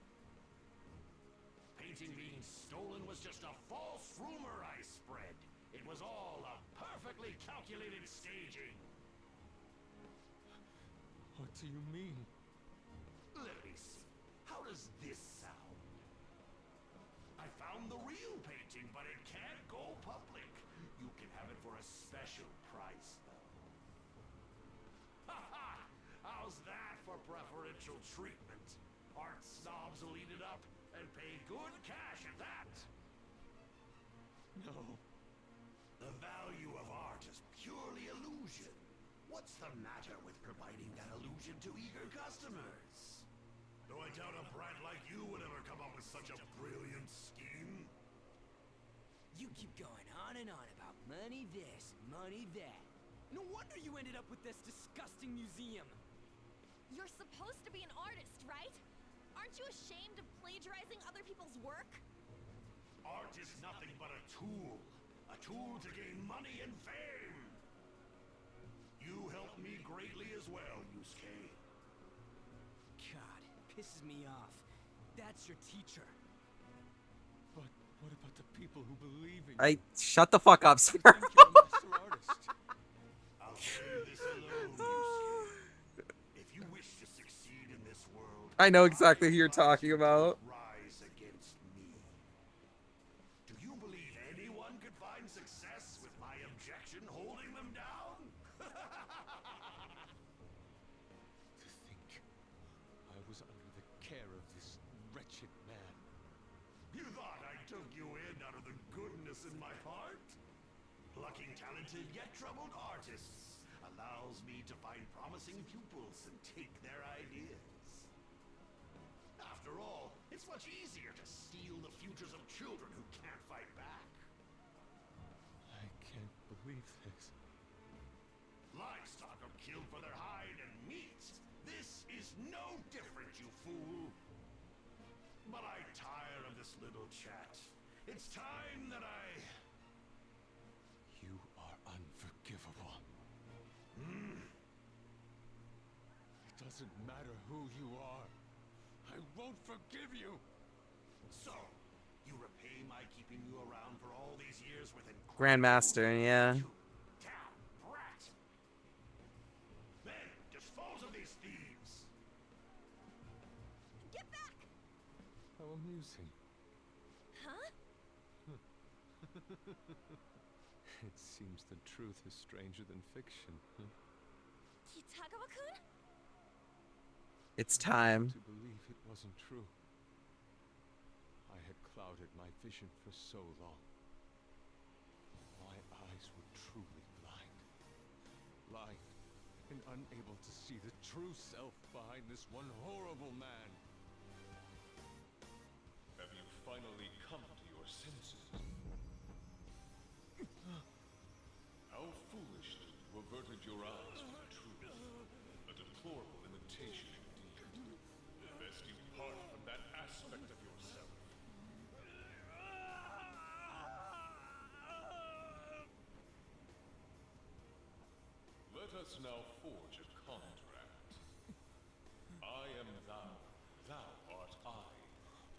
Painting being stolen was just a false rumor I spread. It was all a perfectly calculated staging. What do you mean? Let me see. How does this sound? I found the real painting, but it can't go public. You can have it for a special price, though. Ha ha! How's that for preferential treatment? Art snobs will eat it up and pay good cash at that. No. The value of art is purely illusion. What's the matter with providing that illusion to eager customers? Though I doubt a brat like you would ever come up with such a brilliant scheme. You keep going on and on about money this, money that. No wonder you ended up with this disgusting museum. You're supposed to be an artist, right? Aren't you ashamed of plagiarizing other people's work? Art is nothing but a tool. A tool to gain money and fame. You helped me greatly as well, Yusuke. God, pisses me off. That's your teacher. But what about the people who believe in you? Shut the fuck up, Sparrow. Master artist. I'll say this alone, Yusuke. If you wish to succeed in this world, I know exactly who you're talking about. rise against me. Do you believe anyone could find success with my objection holding them down? To think I was under the care of this wretched man. You thought I took you in out of the goodness in my heart? Plucking talented yet troubled artists allows me to find promising pupils and take their ideas. After all, it's much easier to steal the futures of children who can't fight back. I can't believe this. Livestock are killed for their hide and meat. This is no different, you fool. But I tire of this little chat. It's time that I... You are unforgivable. It doesn't matter who you are. I won't forgive you. So, you repay my keeping you around for all these years with Grandmaster, yeah. You damn brat! Then, dispose of these thieves! Get back! How amusing. Huh? It seems the truth is stranger than fiction. Kitagawa-kun? It's time. To believe it wasn't true. I had clouded my vision for so long. My eyes were truly blind. Blind and unable to see the true self behind this one horrible man. Have you finally come to your senses? averted your eyes from the truth. A deplorable imitation indeed. Best you part from that aspect of yourself. Let us now forge a contract. I am thou, thou art I.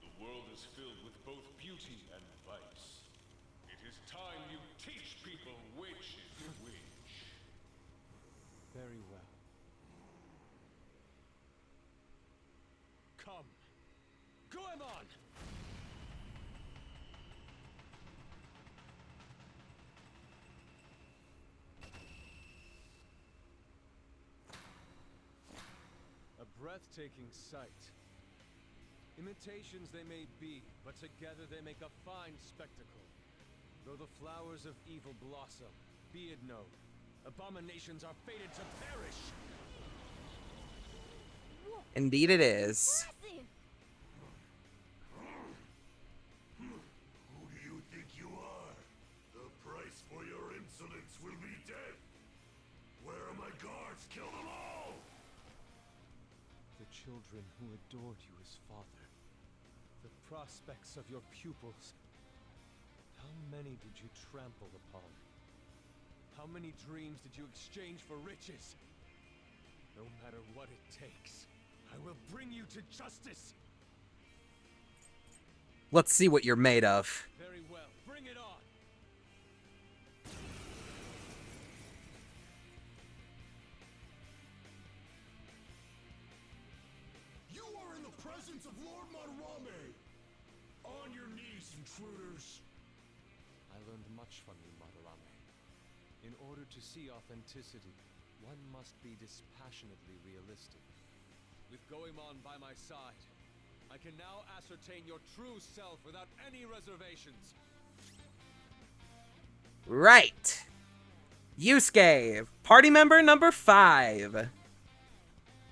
The world is filled with both beauty and vice. It is time you teach people which is which. Very well. Come. Goemon! A breathtaking sight. Imitations they may be, but together they make a fine spectacle. Though the flowers of evil blossom, be it known, abominations are fated to perish! Indeed it is. Who do you think you are? The price for your insolence will be death. Where are my guards? Kill them all! The children who adored you as father. The prospects of your pupils. How many did you trample upon? How many dreams did you exchange for riches? No matter what it takes, I will bring you to justice! Let's see what you're made of. Very well, bring it on! You are in the presence of Lord Madarame! On your knees, intruders! I learned much from you, Madarame. In order to see authenticity, one must be dispassionately realistic. With Goemon by my side, I can now ascertain your true self without any reservations. Right. Yusuke, party member number 5.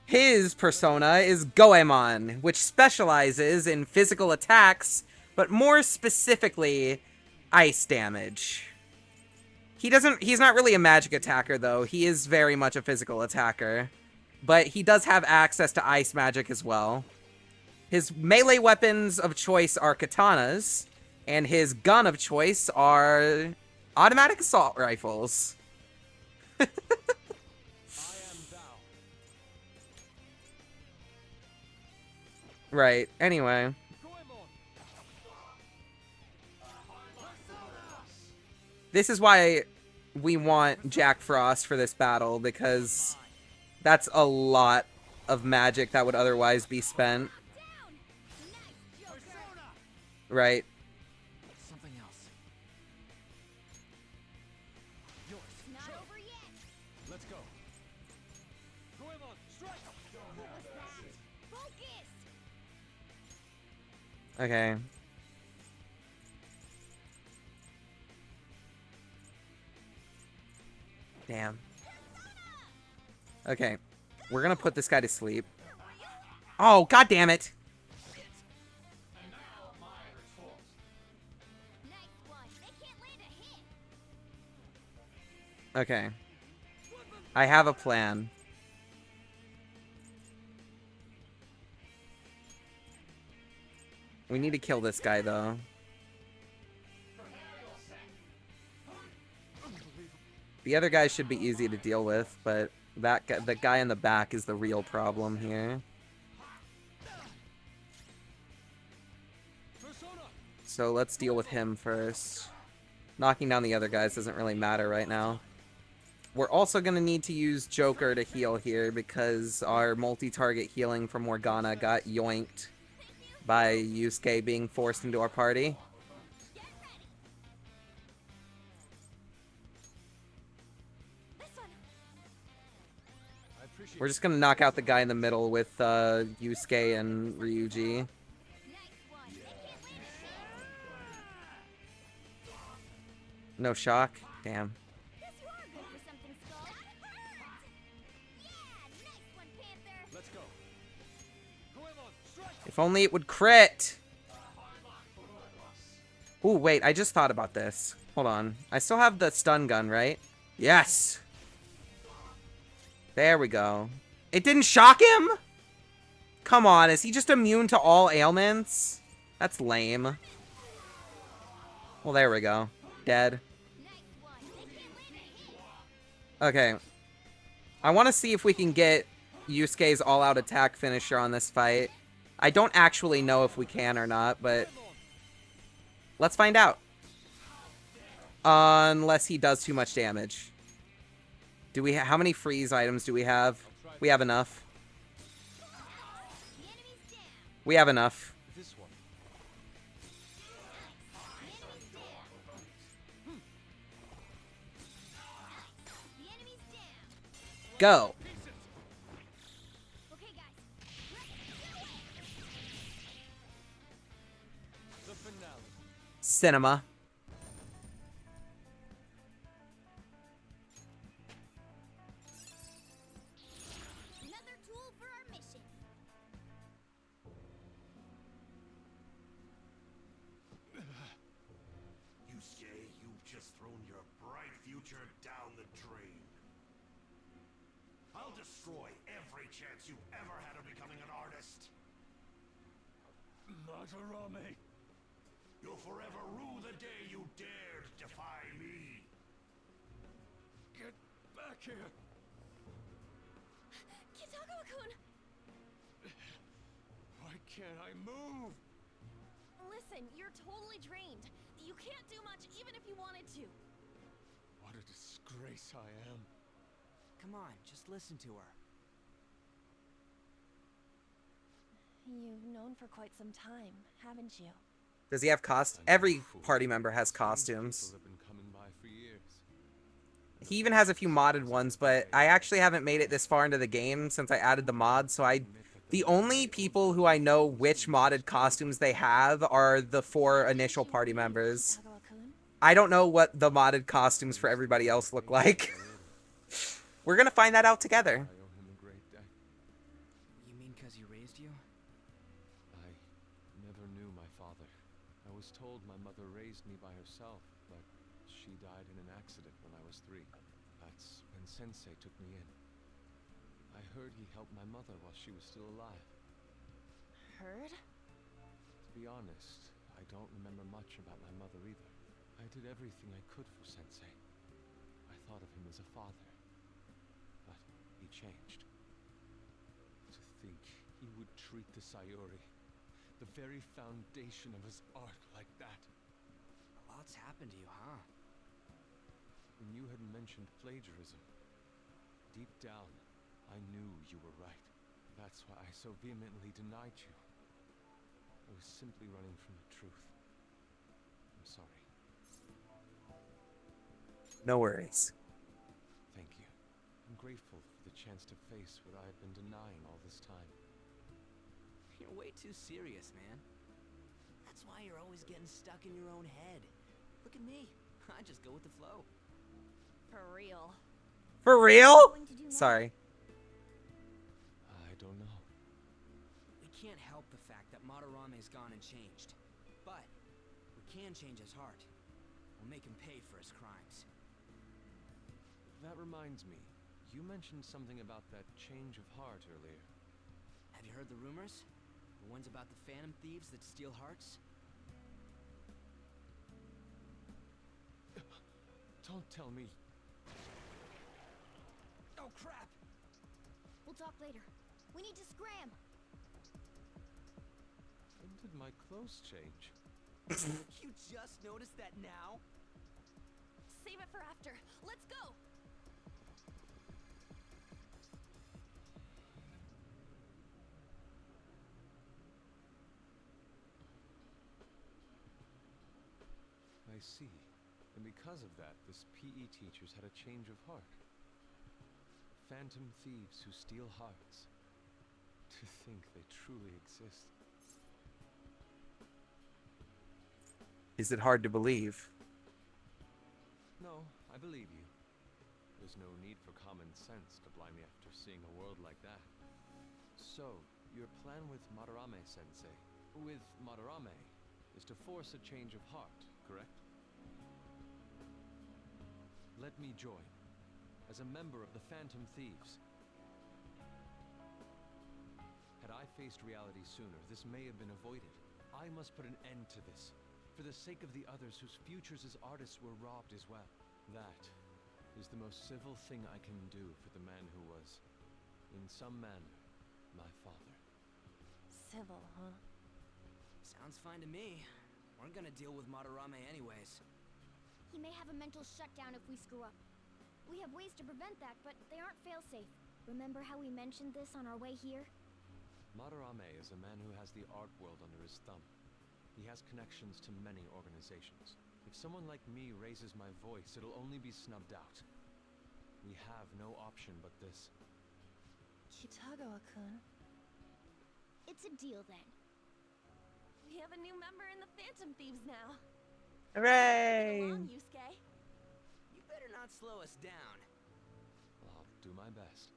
His persona is Goemon, which specializes in physical attacks, but more specifically, ice damage. He's not really a magic attacker, though. He is very much a physical attacker. But he does have access to ice magic as well. His melee weapons of choice are katanas, and his gun of choice are automatic assault rifles. Right, anyway. This is why we want Jack Frost for this battle, because that's a lot of magic that would otherwise be spent. Right. Something else. Yours. Not over yet. Let's go. Goemon, strike! Focus. Okay. Damn. Okay. We're gonna put this guy to sleep. Oh, god damn it! Okay. I have a plan. We need to kill this guy, though. The other guys should be easy to deal with, but the guy in the back is the real problem here. So let's deal with him first. Knocking down the other guys doesn't really matter right now. We're also going to need to use Joker to heal here because our multi-target healing from Morgana got yoinked by Yusuke being forced into our party. We're just going to knock out the guy in the middle with Yusuke and Ryuji. No shock? Damn. If only it would crit! Ooh, wait, I just thought about this. Hold on. I still have the stun gun, right? Yes! There we go. It didn't shock him? Come on, is he just immune to all ailments? That's lame. Well, there we go. Dead. Okay. I want to see if we can get Yusuke's all-out attack finisher on this fight. I don't actually know if we can or not, but let's find out. Unless he does too much damage. Do we how many freeze items do we have? We have enough. We have enough. This one. Go. The finale. Cinema. Another tool for our mission. Yusuke, you've just thrown your bright future down the drain. I'll destroy every chance you've ever had of becoming an artist. Madarame. You'll forever rue the day you dared defy me. Get back here. Kitagawa-kun! Why can't I move? Listen, you're totally drained. You can't do much even if you wanted to. What a disgrace I am. Come on, just listen to her. You've known for quite some time, haven't you? Does he have every party member has costumes. People have been coming by for years. He even has a few modded ones, but I actually haven't made it this far into the game since I added the mods, so the only people who I know which modded costumes they have are the 4 initial party members. I don't know what the modded costumes for everybody else look like. We're gonna find that out together. I owe him a great debt. You mean because he raised you? I never knew my father. I was told my mother raised me by herself, but she died in an accident when I was 3. That's when Sensei took me in. I heard he helped my mother while she was still alive. Heard? To be honest, I don't remember much about my mother either. I did everything I could for Sensei. I thought of him as a father. But he changed. To think he would treat the Sayuri, the very foundation of his art, like that. A lot's happened to you, huh? When you had mentioned plagiarism, deep down, I knew you were right. That's why I so vehemently denied you. I was simply running from the truth. I'm sorry. No worries. Thank you. I'm grateful for the chance to face what I had been denying all this time. You're way too serious, man. That's why you're always getting stuck in your own head. Look at me. I just go with the flow. For real. For real? Sorry. I don't know. We can't help the fact that Madarame's gone and changed. But we can change his heart. We'll make him pay for his crimes. That reminds me. You mentioned something about that change of heart earlier. Have you heard the rumors? The ones about the phantom thieves that steal hearts? Don't tell me. Oh, crap! We'll talk later. We need to scram. When did my clothes change? You just noticed that now? Save it for after. Let's go! I see. And because of that, this PE teacher's had a change of heart. Phantom thieves who steal hearts. To think they truly exist. Is it hard to believe? No, I believe you. There's no need for common sense to blind me after seeing a world like that. So, your plan with Madarame-sensei, with Madarame, is to force a change of heart, correct? Let me join. As a member of the Phantom Thieves, Had I faced reality sooner, this may have been avoided. I must put an end to this, for the sake of the others whose futures as artists were robbed as well. That is the most civil thing I can do for the man who was, in some manner, my father. Civil, huh? Sounds fine to me. We're gonna deal with Madarame anyways. He may have a mental shutdown if we screw up. We have ways to prevent that, but they aren't fail-safe. Remember how we mentioned this on our way here? Madarame is a man who has the art world under his thumb. He has connections to many organizations. If someone like me raises my voice, it'll only be snubbed out. We have no option but this. Kitagawa-kun. It's a deal then. We have a new member in the Phantom Thieves now. Hooray! Come along, Yusuke. You better not slow us down. I'll do my best.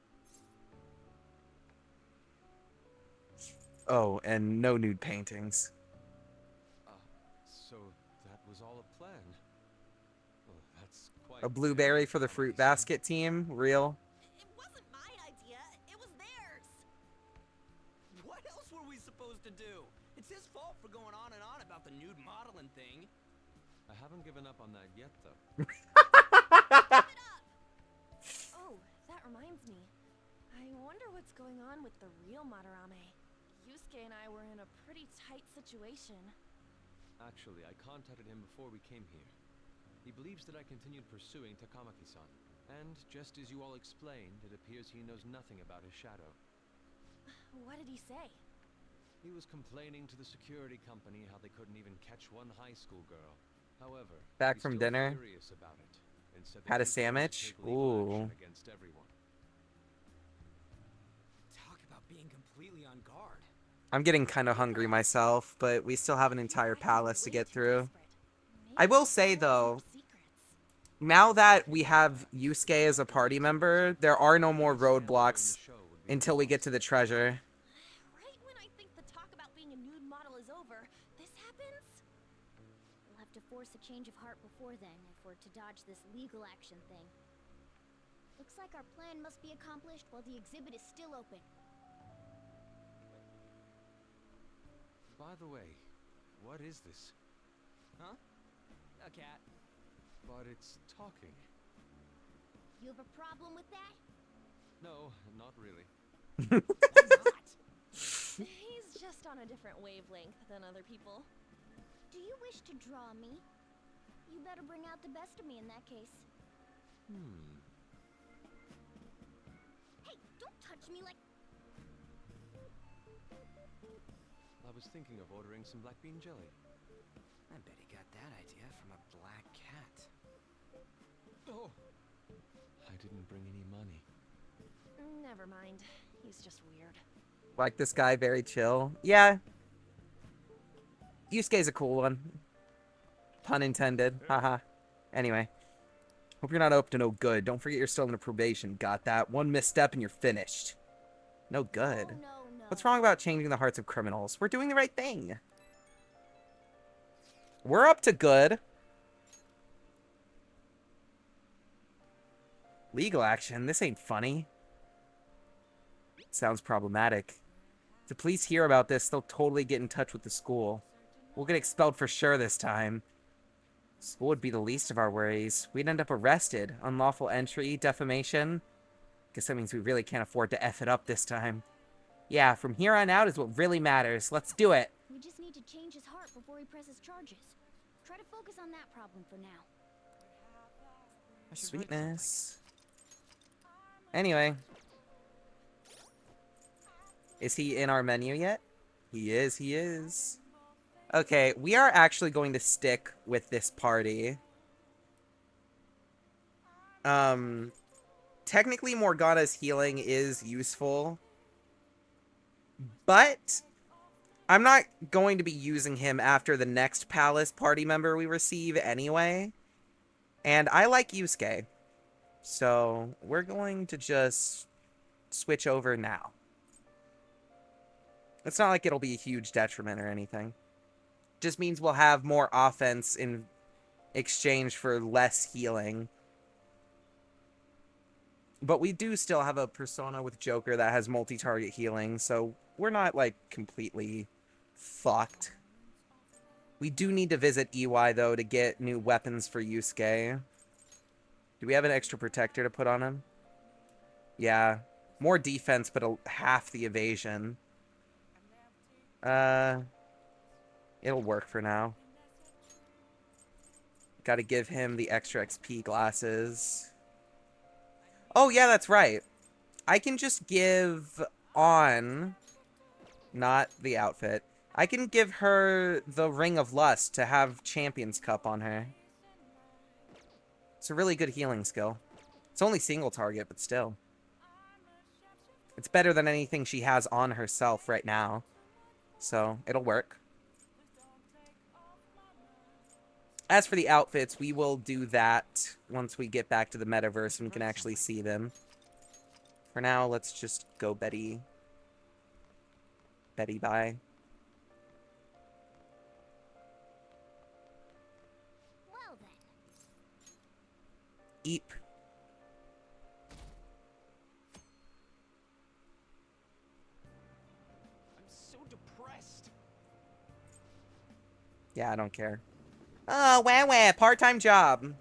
Oh, and no nude paintings. So that was all a plan. Well, that's quite... A blueberry for the fruit basket team? Real? It wasn't my idea. It was theirs. What else were we supposed to do? It's his fault for going on and on about the nude modeling thing. I haven't given up on that yet, though. Oh, that reminds me. I wonder what's going on with the real Madarame. Yusuke and I were in a pretty tight situation. Actually, I contacted him before we came here. He believes that I continued pursuing Takamaki-san. And just as you all explained, it appears he knows nothing about his shadow. What did he say? He was complaining to the security company how they couldn't even catch one high school girl. However, Back he's from still dinner. furious about it, and said that Had a he was going to sandwich? take legal Ooh. action against everyone. Talk about being completely on guard. I'm getting kind of hungry myself, but we still have an entire palace to get through. I will say, though, now that we have Yusuke as a party member, there are no more roadblocks until we get to the treasure. Right when I think the talk about being a nude model is over, this happens? We'll have to force a change of heart before then if we're to dodge this legal action thing. Looks like our plan must be accomplished while the exhibit is still open. By the way, what is this? Huh? A cat. But it's talking. You have a problem with that? No, not really. He's just on a different wavelength than other people. Do you wish to draw me? You better bring out the best of me in that case. Hey, don't touch me like... I was thinking of ordering some black bean jelly. I bet he got that idea from a black cat. Oh! I didn't bring any money. Never mind. He's just weird. Like this guy, very chill. Yeah. Yusuke's a cool one. Pun intended. Haha. Anyway. Hope you're not up to no good. Don't forget you're still under probation. Got that? One misstep and you're finished. No good. Oh, no. What's wrong about changing the hearts of criminals? We're doing the right thing. We're up to good. Legal action? This ain't funny. Sounds problematic. If the police hear about this, they'll totally get in touch with the school. We'll get expelled for sure this time. School would be the least of our worries. We'd end up arrested. Unlawful entry, defamation. Guess that means we really can't afford to F it up this time. Yeah, from here on out is what really matters. Let's do it. We just need to change his heart before he presses charges. Try to focus on that problem for now. Sweetness. Anyway. Is he in our menu yet? He is, he is. Okay, we are actually going to stick with this party. Technically Morgana's healing is useful. But I'm not going to be using him after the next palace party member we receive anyway. And I like Yusuke. So we're going to just switch over now. It's not like it'll be a huge detriment or anything. Just means we'll have more offense in exchange for less healing. But we do still have a persona with Joker that has multi-target healing, so we're not, like, completely fucked. We do need to visit EY, though, to get new weapons for Yusuke. Do we have an extra protector to put on him? Yeah. More defense, but half the evasion. It'll work for now. Gotta give him the extra XP glasses. Oh, yeah, that's right. I can just give on... Not the outfit. I can give her the Ring of Lust to have Champion's Cup on her. It's a really good healing skill. It's only single target, but still. It's better than anything she has on herself right now. So, it'll work. As for the outfits, we will do that once we get back to the metaverse and we can actually see them. For now, let's just go Betty. Betty bye. Well then. Eep. I'm so depressed. Yeah, I don't care. Oh, wah, part-time job.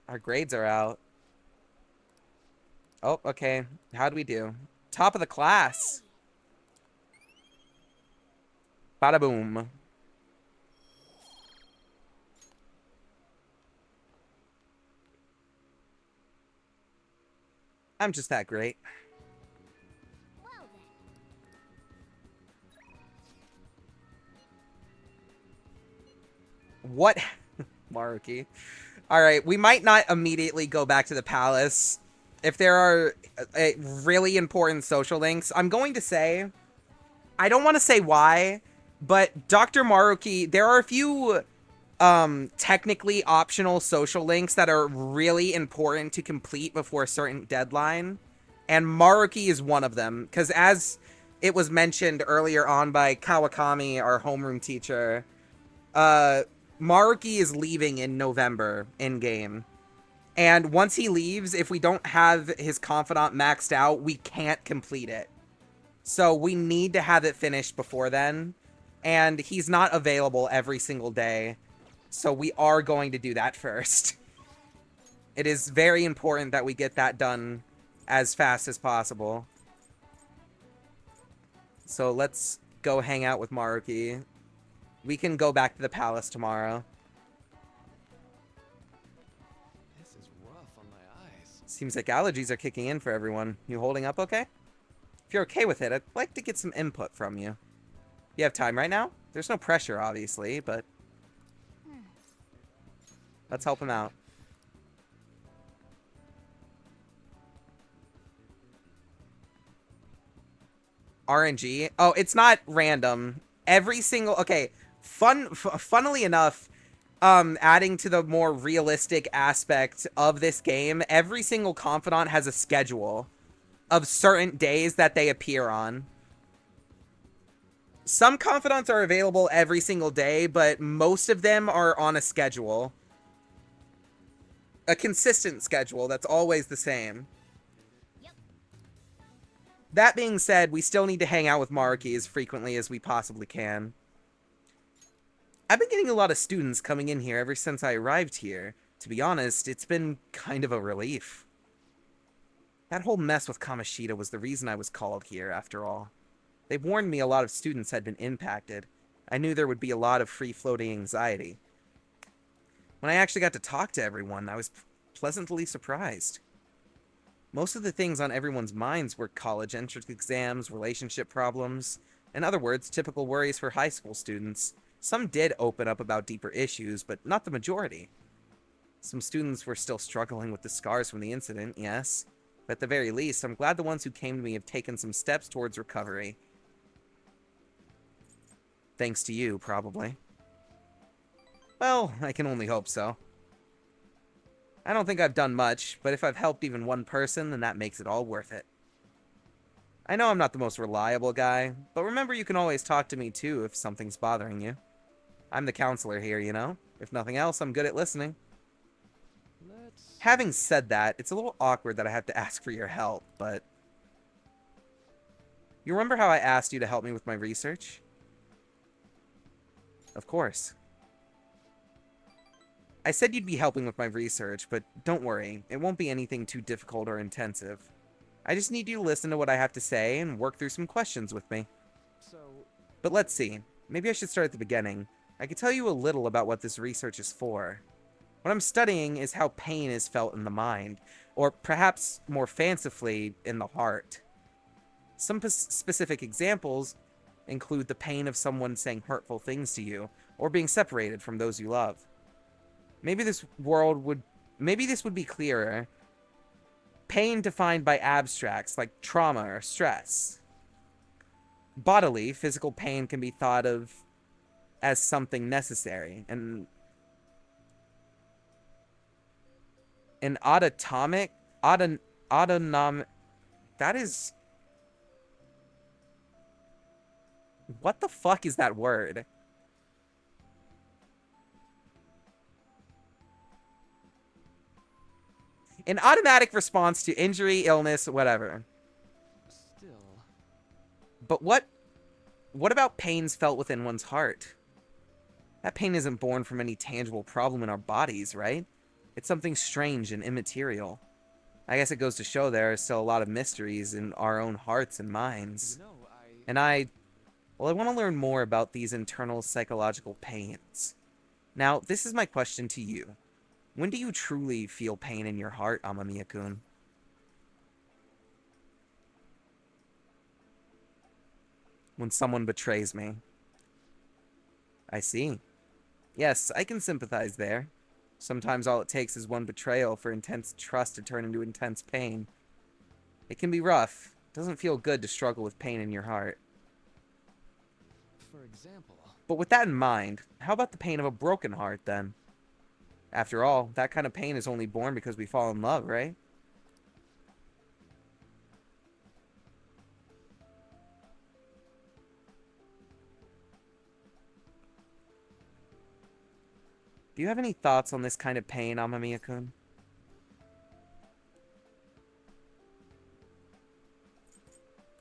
Our grades are out. Oh, okay. How'd we do? Top of the class. Bada boom. I'm just that great. Well then. What? Maruki. Alright, we might not immediately go back to the palace. If there are really important social links, I'm going to say... I don't want to say why, but Dr. Maruki, there are a few technically optional social links that are really important to complete before a certain deadline. And Maruki is one of them. Because as it was mentioned earlier on by Kawakami, our homeroom teacher, Maruki is leaving in November in-game. And once he leaves, if we don't have his confidant maxed out, we can't complete it. So we need to have it finished before then. And he's not available every single day. So we are going to do that first. It is very important that we get that done as fast as possible. So let's go hang out with Maruki. We can go back to the palace tomorrow. This is rough on my eyes. Seems like allergies are kicking in for everyone. You holding up okay? If you're okay with it, I'd like to get some input from you. You have time right now? There's no pressure, obviously, but... Let's help him out. RNG? Oh, it's not random. Every single... Okay, funnily enough, adding to the more realistic aspect of this game, every single confidant has a schedule of certain days that they appear on. Some confidants are available every single day, but most of them are on a schedule. A consistent schedule that's always the same. Yep. That being said, we still need to hang out with Maruki as frequently as we possibly can. I've been getting a lot of students coming in here ever since I arrived here. To be honest, it's been kind of a relief. That whole mess with Kamoshida was the reason I was called here, after all. They warned me a lot of students had been impacted. I knew there would be a lot of free-floating anxiety. When I actually got to talk to everyone, I was pleasantly surprised. Most of the things on everyone's minds were college entrance exams, relationship problems, in other words, typical worries for high school students. Some did open up about deeper issues, but not the majority. Some students were still struggling with the scars from the incident, yes. But at the very least, I'm glad the ones who came to me have taken some steps towards recovery. Thanks to you, probably. Well, I can only hope so. I don't think I've done much, but if I've helped even one person, then that makes it all worth it. I know I'm not the most reliable guy, but remember you can always talk to me too if something's bothering you. I'm the counselor here, you know? If nothing else, I'm good at listening. Let's Having said that, it's a little awkward that I have to ask for your help, but... You remember how I asked you to help me with my research? Of course. I said you'd be helping with my research, but don't worry, it won't be anything too difficult or intensive. I just need you to listen to what I have to say and work through some questions with me. So... But let's see. Maybe I should start at the beginning. I could tell you a little about what this research is for. What I'm studying is how pain is felt in the mind, or perhaps more fancifully, in the heart. Some specific examples include the pain of someone saying hurtful things to you, or being separated from those you love. Maybe this would be clearer. Pain defined by abstracts like trauma or stress. Bodily, physical pain can be thought of as something necessary, and an autonomic, that is... What the fuck is that word? An automatic response to injury, illness, whatever. Still... But what about pains felt within one's heart? That pain isn't born from any tangible problem in our bodies, right? It's something strange and immaterial. I guess it goes to show there are still a lot of mysteries in our own hearts and minds. You know, And I want to learn more about these internal psychological pains. Now, this is my question to you. When do you truly feel pain in your heart, Amamiya-kun? When someone betrays me. I see. Yes, I can sympathize there. Sometimes all it takes is one betrayal for intense trust to turn into intense pain. It can be rough. It doesn't feel good to struggle with pain in your heart. For example... But with that in mind, how about the pain of a broken heart, then? After all, that kind of pain is only born because we fall in love, right? Do you have any thoughts on this kind of pain, Amamiya-kun?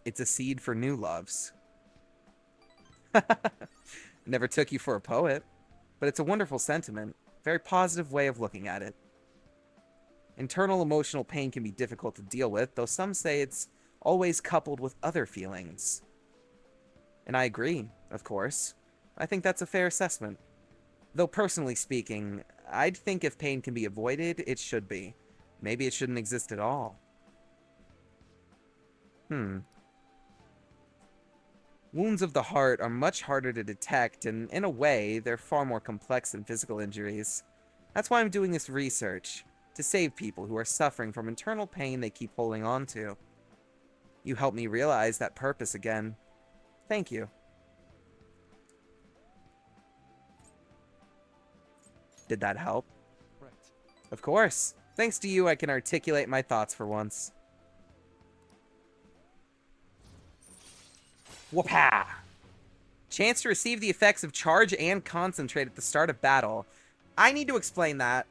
It's a seed for new loves. Never took you for a poet, but it's a wonderful sentiment. Very positive way of looking at it. Internal emotional pain can be difficult to deal with, though some say it's always coupled with other feelings. And I agree, of course. I think that's a fair assessment. Though personally speaking, I'd think if pain can be avoided, it should be. Maybe it shouldn't exist at all. Wounds of the heart are much harder to detect, and in a way, they're far more complex than physical injuries. That's why I'm doing this research, to save people who are suffering from internal pain they keep holding on to. You helped me realize that purpose again. Thank you. Did that help? Right. Of course. Thanks to you, I can articulate my thoughts for once. Whoop-ha! Chance to receive the effects of charge and concentrate at the start of battle. I need to explain that.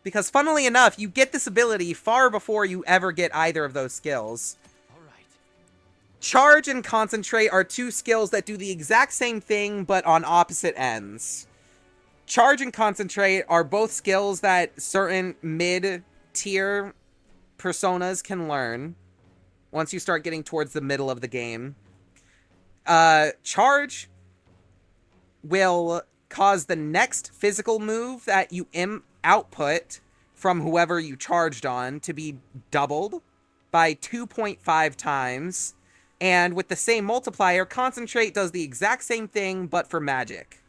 Because funnily enough, you get this ability far before you ever get either of those skills. Alright. Charge and concentrate are two skills that do the exact same thing, but on opposite ends. Charge and concentrate are both skills that certain mid-tier personas can learn once you start getting towards the middle of the game. Charge will cause the next physical move that you output from whoever you charged on to be doubled by 2.5 times. And with the same multiplier, concentrate does the exact same thing, but for magic.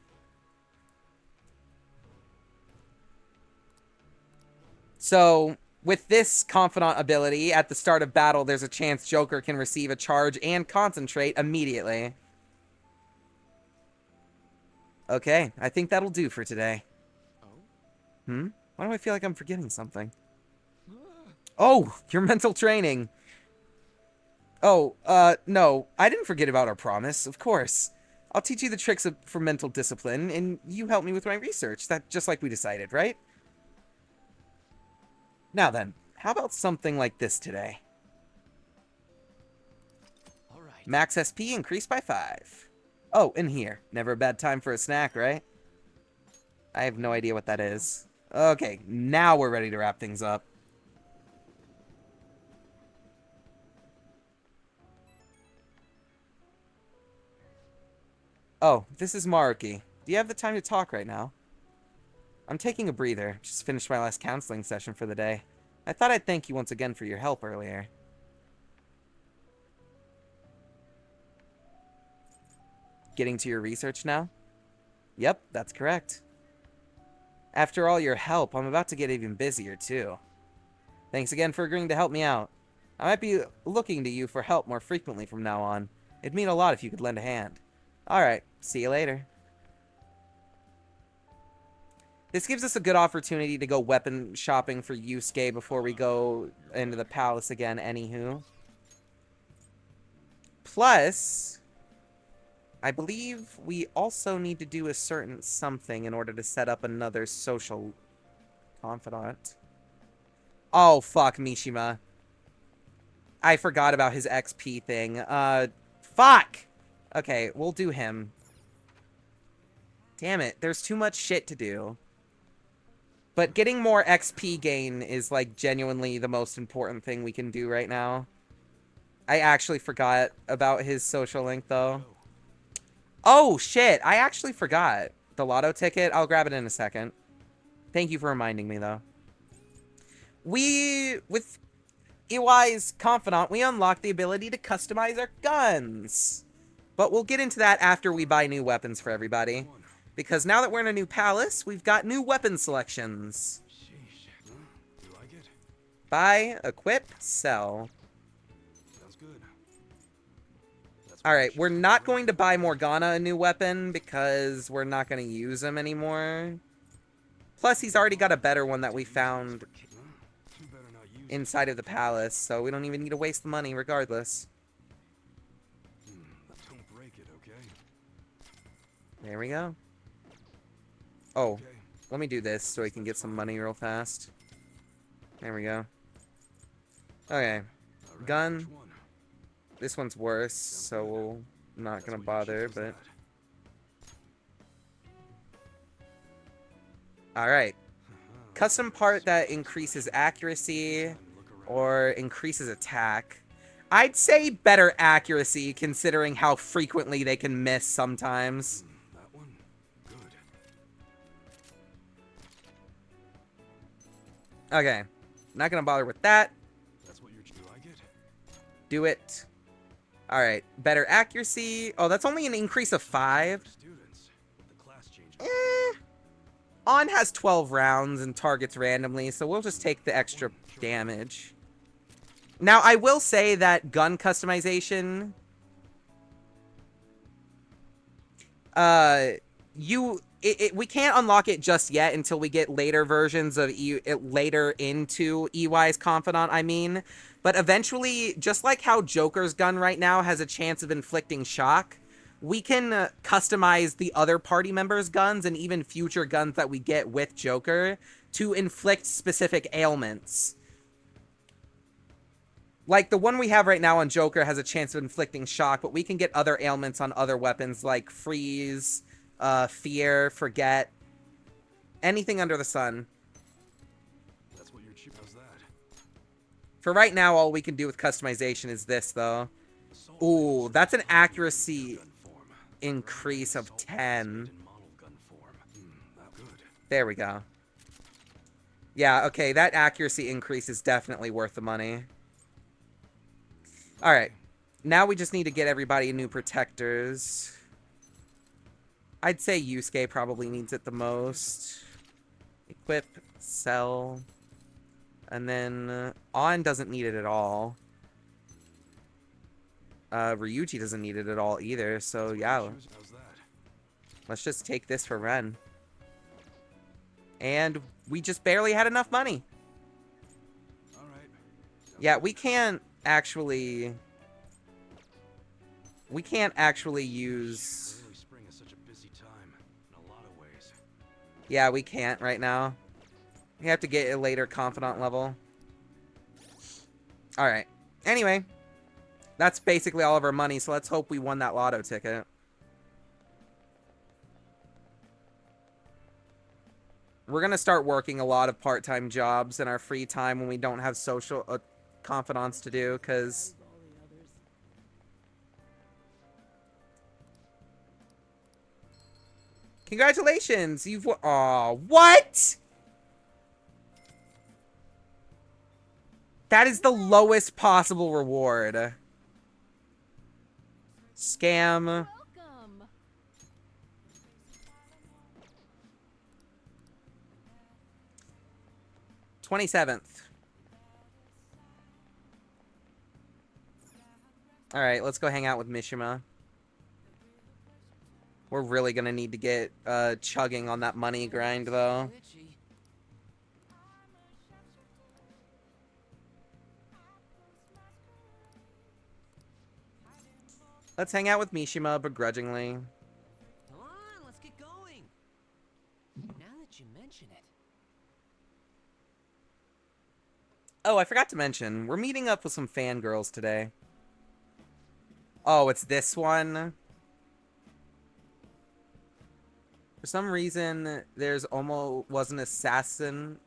So, with this Confidant ability, at the start of battle, there's a chance Joker can receive a charge and concentrate immediately. Okay, I think that'll do for today. Oh? Why do I feel like I'm forgetting something? Oh, your mental training. Oh, no, I didn't forget about our promise, of course. I'll teach you the tricks for mental discipline, and you help me with my research, just like we decided, right? Now then, how about something like this today? Alright. Max SP increased by 5. Oh, in here. Never a bad time for a snack, right? I have no idea what that is. Okay, now we're ready to wrap things up. Oh, this is Maruki. Do you have the time to talk right now? I'm taking a breather. Just finished my last counseling session for the day. I thought I'd thank you once again for your help earlier. Getting to your research now? Yep, that's correct. After all your help, I'm about to get even busier, too. Thanks again for agreeing to help me out. I might be looking to you for help more frequently from now on. It'd mean a lot if you could lend a hand. Alright, see you later. This gives us a good opportunity to go weapon shopping for Yusuke before we go into the palace again, anywho. Plus, I believe we also need to do a certain something in order to set up another social confidant. Oh, fuck, Mishima. I forgot about his XP thing. Fuck! Okay, we'll do him. Damn it, there's too much shit to do. But getting more XP gain is, like, genuinely the most important thing we can do right now. I actually forgot about his social link, though. Oh, shit! I actually forgot. The lotto ticket? I'll grab it in a second. Thank you for reminding me, though. With EY's Confidant, we unlock the ability to customize our guns. But we'll get into that after we buy new weapons for everybody. Because now that we're in a new palace, we've got new weapon selections. Buy, equip, sell. Alright, we're not going to buy Morgana a new weapon because we're not going to use him anymore. Plus, he's already got a better one that we found inside of the palace, so we don't even need to waste the money regardless. There we go. Oh, let me do this so we can get some money real fast. There we go. Okay. Gun. This one's worse, so we'll not gonna bother, but... Alright. Custom part that increases accuracy or increases attack. I'd say better accuracy, considering how frequently they can miss sometimes. Okay. Not gonna bother with that. Do it. Alright. Better accuracy. Oh, that's only an increase of 5. On has 12 rounds and targets randomly, so we'll just take the extra damage. Now, I will say that gun customization... we can't unlock it just yet until we get later versions of later into EY's Confidant, I mean. But eventually, just like how Joker's gun right now has a chance of inflicting shock, we can customize the other party members' guns and even future guns that we get with Joker to inflict specific ailments. Like, the one we have right now on Joker has a chance of inflicting shock, but we can get other ailments on other weapons like freeze, fear, forget, anything under the sun. That's what your chip does that. For right now, all we can do with customization is this, though. Ooh, that's an accuracy increase of 10. There we go. Yeah, okay, that accuracy increase is definitely worth the money. Alright. Now we just need to get everybody new protectors. I'd say Yusuke probably needs it the most. Equip, sell. And then On doesn't need it at all. Ryuji doesn't need it at all either, so yeah. Let's just take this for Ren. And we just barely had enough money. Yeah, we can't actually use... Yeah, we can't right now. We have to get a later Confidant level. Alright. Anyway. That's basically all of our money, so let's hope we won that lotto ticket. We're gonna start working a lot of part-time jobs in our free time when we don't have social confidants to do, because... Congratulations! You've won. Aw, what? That is the lowest possible reward. Scam. Welcome. 27th. Alright, let's go hang out with Mishima. We're really gonna need to get chugging on that money grind, though. Let's hang out with Mishima begrudgingly. Come on, let's get going. Now that you mention it. Oh, I forgot to mention, we're meeting up with some fangirls today. Oh, it's this one? For some reason, there's almost was an assassin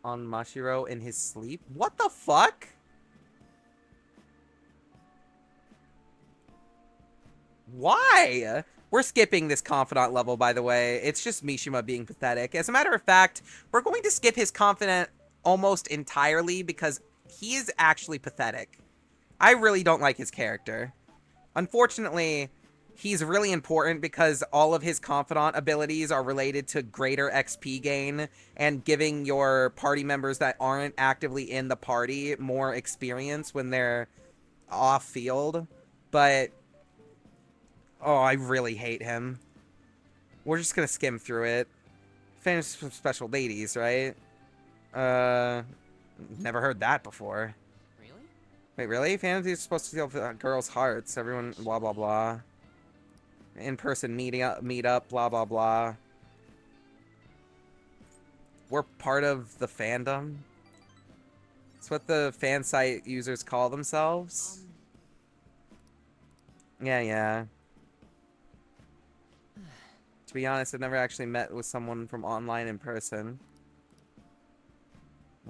on Mashiro in his sleep. What the fuck? Why? We're skipping this confidant level, by the way. It's just Mishima being pathetic. As a matter of fact, we're going to skip his confidant almost entirely because he is actually pathetic. I really don't like his character. Unfortunately, he's really important because all of his confidant abilities are related to greater XP gain and giving your party members that aren't actively in the party more experience when they're off field. But, oh, I really hate him. We're just gonna skim through it. Famous for special ladies, right? Never heard that before. Really? Wait, really? Fantasy is supposed to steal girls' hearts. Everyone, blah, blah, blah. In-person meet up, blah, blah, blah. We're part of the fandom. It's what the fan site users call themselves. Yeah. To be honest, I've never actually met with someone from online in person.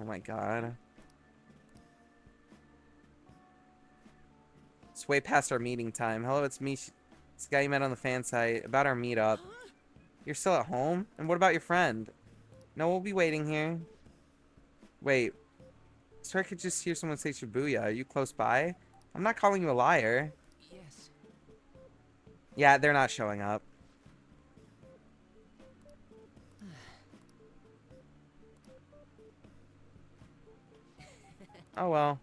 Oh my god. It's way past our meeting time. Hello, it's me. It's the guy you met on the fan site. About our meetup. You're still at home? And what about your friend? No, we'll be waiting here. Wait. So I could just hear someone say Shibuya. Are you close by? I'm not calling you a liar. Yes. Yeah, they're not showing up. Oh well.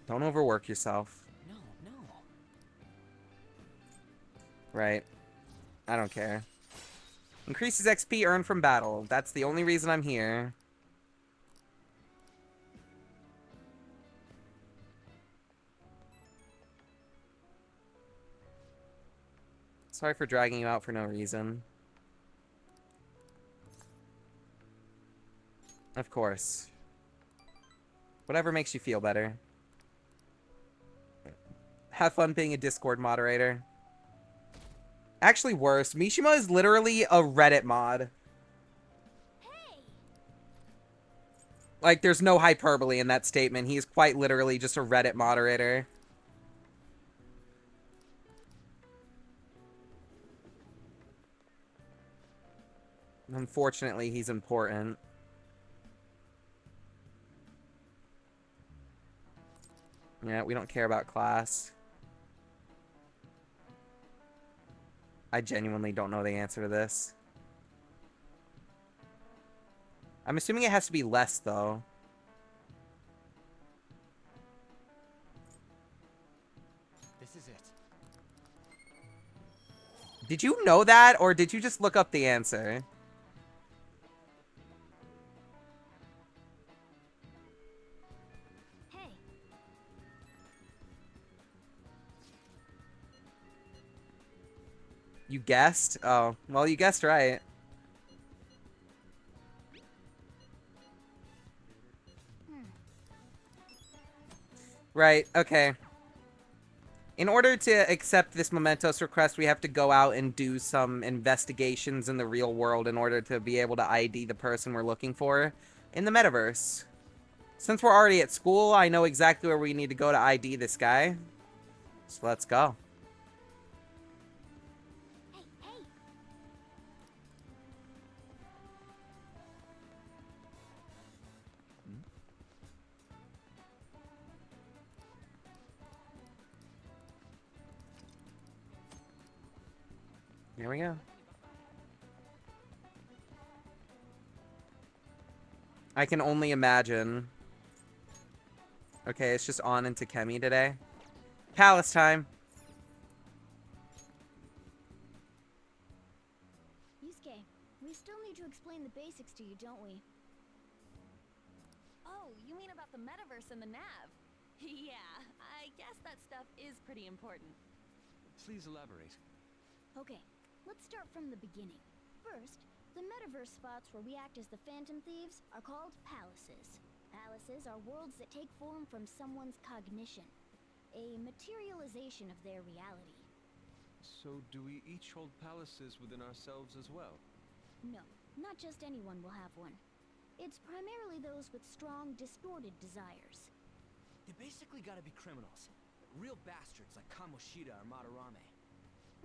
Don't overwork yourself. No. Right. I don't care. Increases XP earned from battle. That's the only reason I'm here. Sorry for dragging you out for no reason. Of course. Whatever makes you feel better. Have fun being a Discord moderator. Actually worse, Mishima is literally a Reddit mod. Hey. Like, there's no hyperbole in that statement. He is quite literally just a Reddit moderator. Unfortunately, he's important. Yeah, we don't care about class. I genuinely don't know the answer to this. I'm assuming it has to be less, though. This is it. Did you know that, or did you just look up the answer? Hey. You guessed? Oh, well, you guessed right. Right, okay. In order to accept this Mementos request, we have to go out and do some investigations in the real world in order to be able to ID the person we're looking for in the metaverse. Since we're already at school, I know exactly where we need to go to ID this guy. So let's go. Hey, hey! Here we go. I can only imagine. Okay, it's just on into Kemi today. Palace time. Yusuke, we still need to explain the basics to you, don't we? Oh, you mean about the metaverse and the nav? Yeah, I guess that stuff is pretty important. Please elaborate. Okay, let's start from the beginning. First, the metaverse spots where we act as the Phantom Thieves are called palaces. Palaces are worlds that take form from someone's cognition, a materialization of their reality. So do we each hold palaces within ourselves as well? No, not just anyone will have one. It's primarily those with strong, distorted desires. They basically gotta be criminals. Real bastards like Kamoshida or Madarame.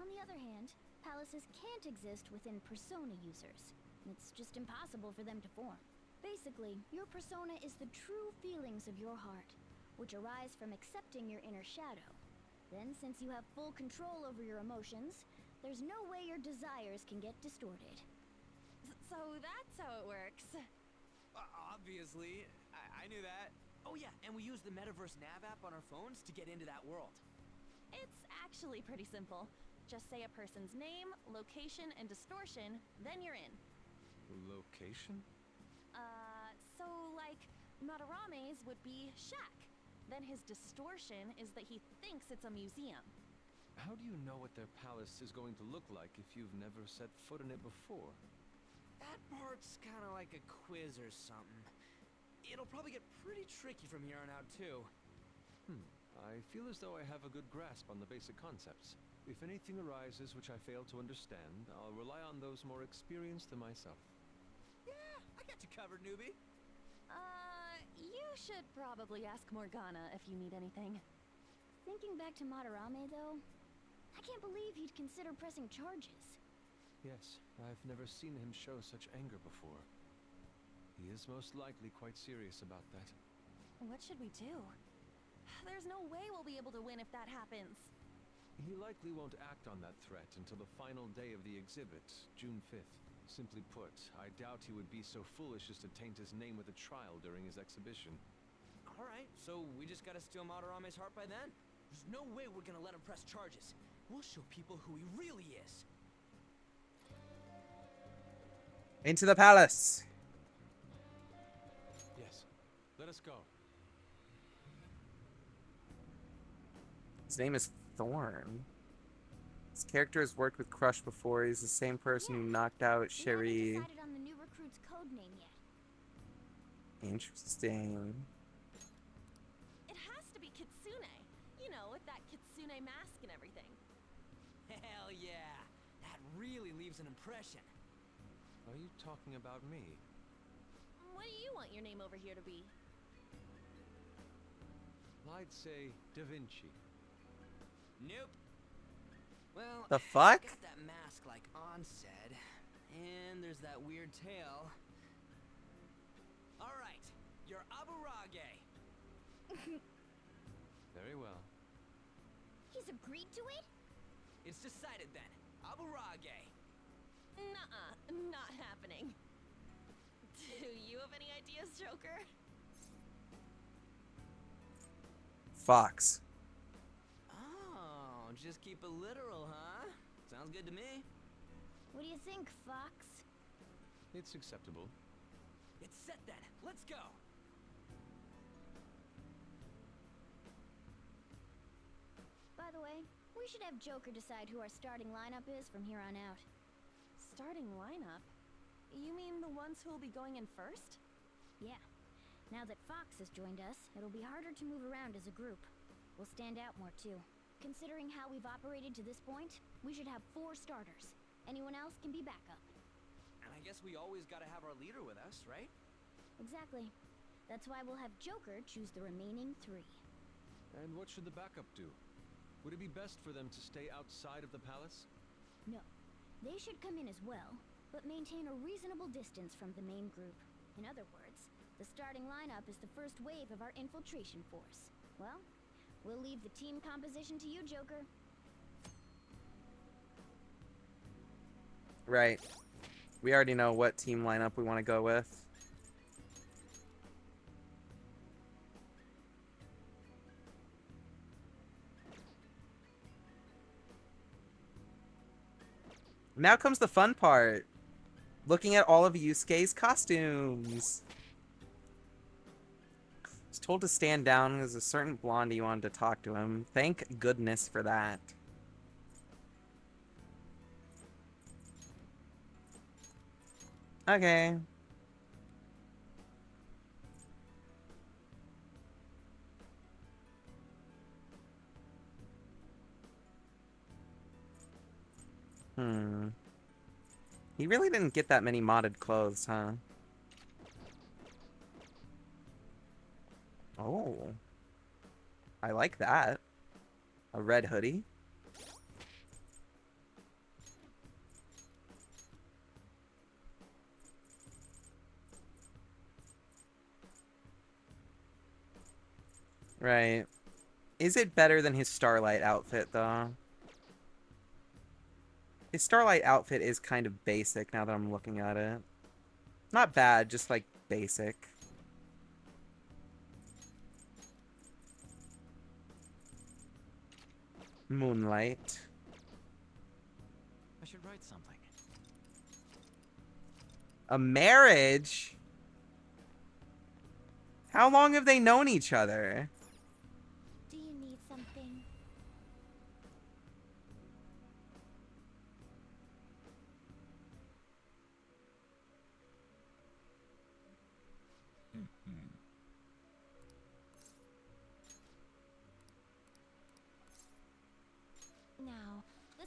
On the other hand, palaces can't exist within persona users. It's just impossible for them to form. Basically, your persona is the true feelings of your heart, which arise from accepting your inner shadow. Then, since you have full control over your emotions, there's no way your desires can get distorted. So that's how it works. Obviously, I knew that. Oh yeah, and we use the Metaverse Nav app on our phones to get into that world. It's actually pretty simple. Just say a person's name, location, and distortion, then you're in. Location? So like, Madarame's would be shack. Then his distortion is that he thinks it's a museum. How do you know what their palace is going to look like if you've never set foot in it before? That part's kinda like a quiz or something. It'll probably get pretty tricky from here on out, too. I feel as though I have a good grasp on the basic concepts. If anything arises which I fail to understand, I'll rely on those more experienced than myself. Yeah, I got you covered, newbie. You should probably ask Morgana if you need anything. Thinking back to Madarame, though, I can't believe he'd consider pressing charges. Yes, I've never seen him show such anger before. He is most likely quite serious about that. What should we do? There's no way we'll be able to win if that happens. He likely won't act on that threat until the final day of the exhibit, June 5th. Simply put, I doubt he would be so foolish as to taint his name with a trial during his exhibition. Alright, so we just gotta steal Madarame's heart by then? There's no way we're gonna let him press charges. We'll show people who he really is. Into the palace. Yes, let us go. His name is Thorn. His character has worked with Crush before. He's the same person who knocked out Sherry. We haven't decided on the new recruit's code name yet. Interesting. It has to be Kitsune. You know, with that Kitsune mask and everything. Hell yeah! That really leaves an impression. Are you talking about me? What do you want your name over here to be? I'd say Da Vinci. Nope. Well, The fuck? got that mask like On said, and there's that weird tail. All right, you're Aburage. Very well. He's agreed to it? It's decided then. Aburage. Nuh-uh, not happening. Do you have any ideas, Joker? Fox. Oh, just keep it literal, huh? Sounds good to me. What do you think, Fox? It's acceptable. It's set then. Let's go. By the way, we should have Joker decide who our starting lineup is from here on out. Starting lineup? You mean the ones who'll be going in first? Yeah. Now that Fox has joined us, it'll be harder to move around as a group. We'll stand out more too. Considering how we've operated to this point, we should have 4 starters. Anyone else can be backup. And I guess we always gotta have our leader with us, right? Exactly. That's why we'll have Joker choose the remaining 3. And what should the backup do? Would it be best for them to stay outside of the palace? No. They should come in as well, but maintain a reasonable distance from the main group. In other words, the starting lineup is the first wave of our infiltration force. Well, we'll leave the team composition to you, Joker. Right. We already know what team lineup we want to go with. Now comes the fun part. Looking at all of Yusuke's costumes. I was told to stand down because a certain blondie wanted to talk to him. Thank goodness for that. Okay. He really didn't get that many modded clothes, huh? Oh. I like that. A red hoodie. Right. Is it better than his Starlight outfit, though? His Starlight outfit is kind of basic now that I'm looking at it. Not bad, just like basic. Moonlight. I should write something. A marriage? How long have they known each other? Do you need something? Now, the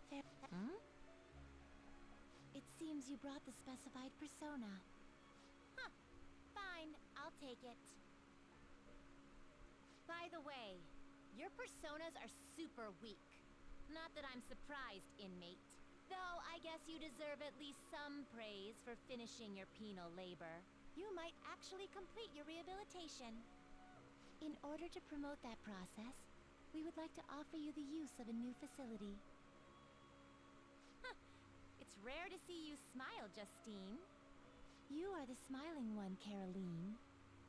It seems you brought the specified persona. Huh. Fine, I'll take it. By the way, your personas are super weak. Not that I'm surprised, inmate. Though I guess you deserve at least some praise for finishing your penal labor. You might actually complete your rehabilitation. In order to promote that process, we would like to offer you the use of a new facility. Huh. It's rare to see you smile, Justine. You are the smiling one, Caroline.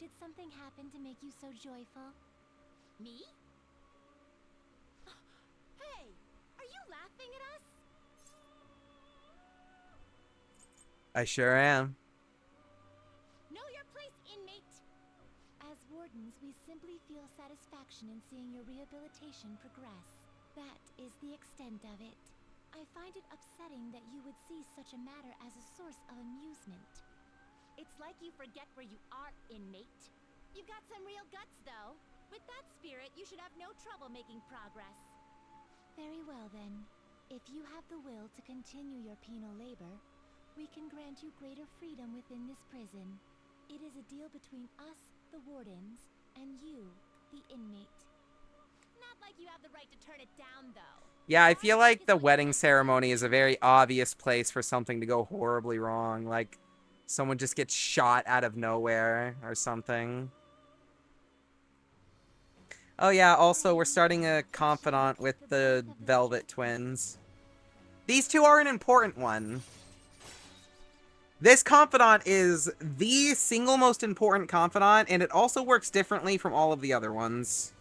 Did something happen to make you so joyful? Me? Hey! Are you laughing at us? I sure am. Know your place, inmate! As wardens, we simply feel satisfaction in seeing your rehabilitation progress. That is the extent of it. I find it upsetting that you would see such a matter as a source of amusement. It's like you forget where you are, inmate. You've got some real guts, though. With that spirit, you should have no trouble making progress. Very well, then. If you have the will to continue your penal labor, we can grant you greater freedom within this prison. It is a deal between us, the wardens, and you, the inmate. Not like you have the right to turn it down, though. Yeah, I feel like the wedding ceremony is a very obvious place for something to go horribly wrong. Like, someone just gets shot out of nowhere or something. Oh yeah, also we're starting a confidant with the Velvet Twins. These two are an important one. This confidant is the single most important confidant, and it also works differently from all of the other ones.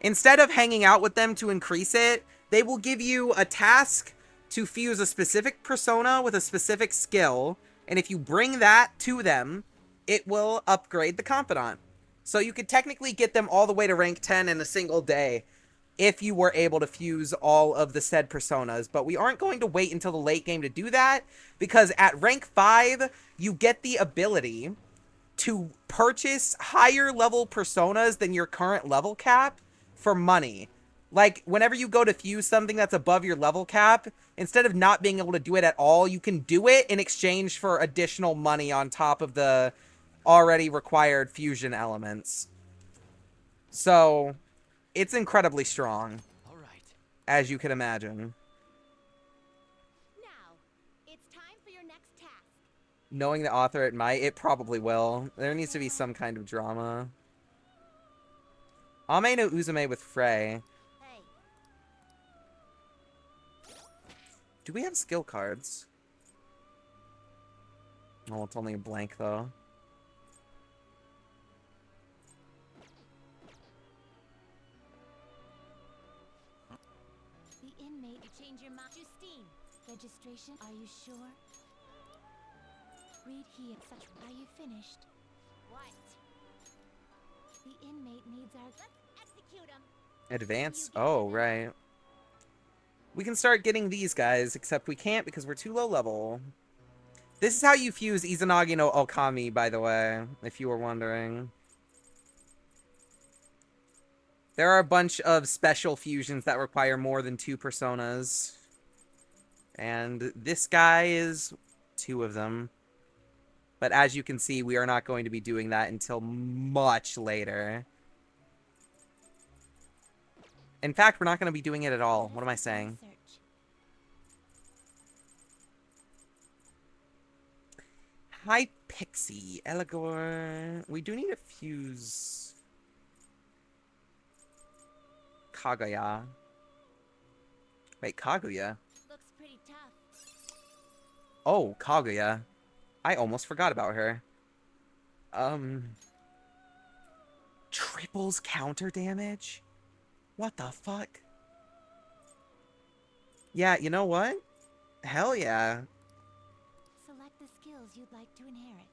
Instead of hanging out with them to increase it, they will give you a task to fuse a specific persona with a specific skill, and if you bring that to them, it will upgrade the confidant. So you could technically get them all the way to rank 10 in a single day if you were able to fuse all of the said personas. But we aren't going to wait until the late game to do that, because at rank 5, you get the ability to purchase higher level personas than your current level cap for money. Like, whenever you go to fuse something that's above your level cap, instead of not being able to do it at all, you can do it in exchange for additional money on top of the already required fusion elements. So, it's incredibly strong. All right. As you can imagine. Now, it's time for your next task. Knowing the author, it probably will. There needs to be some kind of drama. Ame no Uzume with Frey. Hey. Do we have skill cards? Oh, it's only a blank, though. The inmate, change your mind. Justine, registration, are you sure? Read here. Such. Are you finished? What? The inmate needs our. Let's execute him. Advance? Oh, right. We can start getting these guys, except we can't because we're too low level. This is how you fuse Izanagi no Okami, by the way, if you were wondering. There are a bunch of special fusions that require more than 2 personas. And this guy is 2 of them. But as you can see, we are not going to be doing that until much later. In fact, we're not going to be doing it at all. What am I saying? Hi, Pixie. Eligor. We do need to fuse Kaguya. Wait, Kaguya? Looks pretty tough. Oh, Kaguya. I almost forgot about her. Triples counter damage? What the fuck? Yeah, you know what? Hell yeah. Select the skills you'd like to inherit.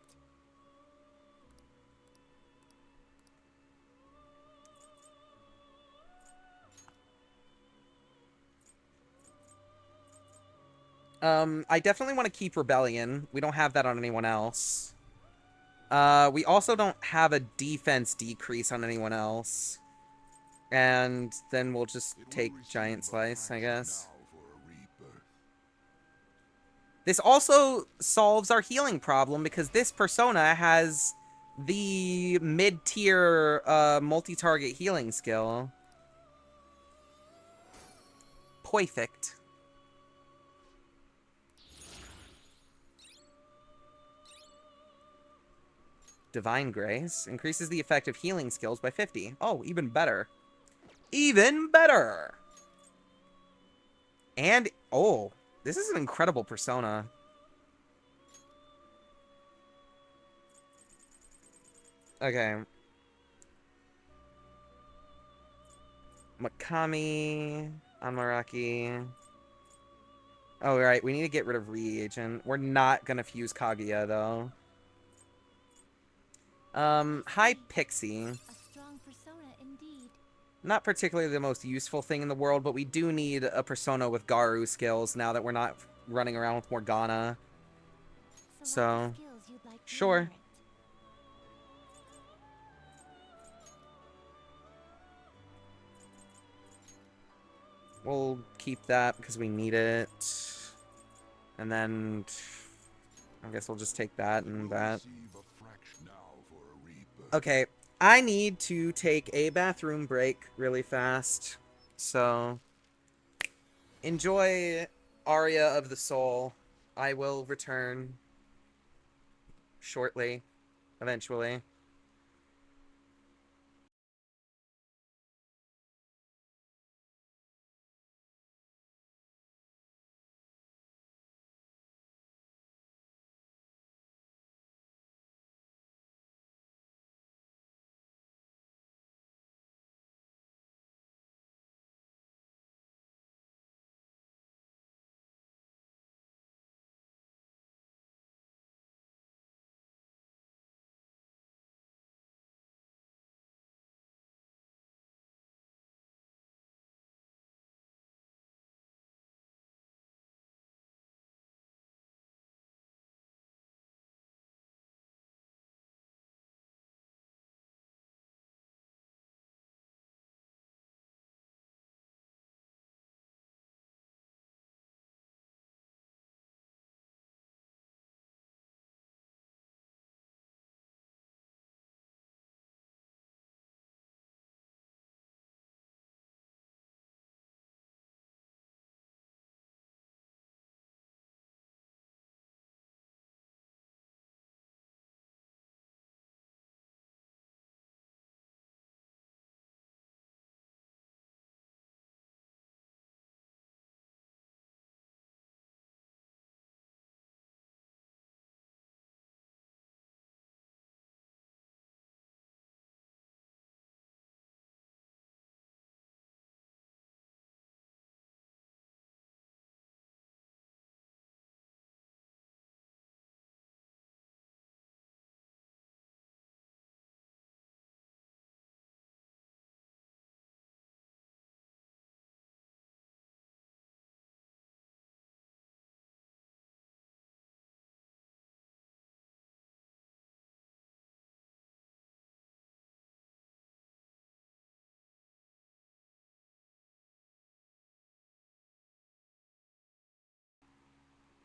I definitely want to keep Rebellion. We don't have that on anyone else. We also don't have a defense decrease on anyone else. And then we'll just take Giant Slice, I guess. This also solves our healing problem because this persona has the mid-tier multi-target healing skill. Perfect. Divine Grace increases the effect of healing skills by 50. Oh, even better. Even better! And, oh, this is an incredible persona. Okay. Makami, Anmaraki. Oh, right, we need to get rid of Reagent. We're not gonna fuse Kaguya, though. Hi, Pixie. A strong persona indeed. Not particularly the most useful thing in the world, but we do need a persona with Garu skills now that we're not running around with Morgana. So, sure. We'll keep that because we need it. And then I guess we'll just take that and that. Okay, I need to take a bathroom break really fast. So, enjoy Aria of the Soul. I will return shortly, eventually.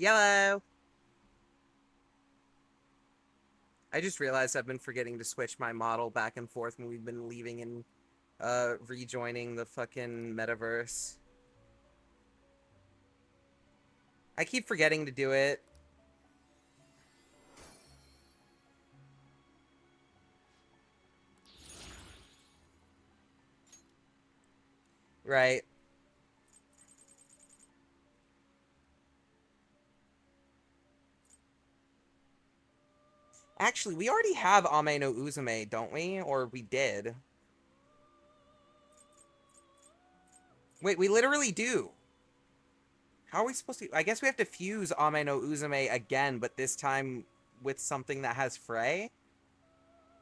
Yellow! I just realized I've been forgetting to switch my model back and forth when we've been leaving and rejoining the fucking metaverse. I keep forgetting to do it. Right. Actually, we already have Ame no Uzume, don't we? Or we did. Wait, we literally do. How are we supposed to... I guess we have to fuse Ame no Uzume again, but this time with something that has Frey?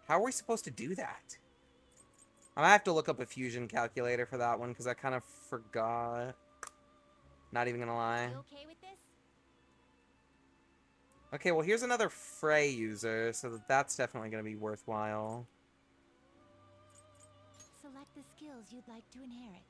How are we supposed to do that? I'm gonna have to look up a fusion calculator for that one, because I kind of forgot. Not even gonna lie. You okay with this? Okay, well here's another Frey user, so that's definitely gonna be worthwhile. Select the skills you'd like to inherit.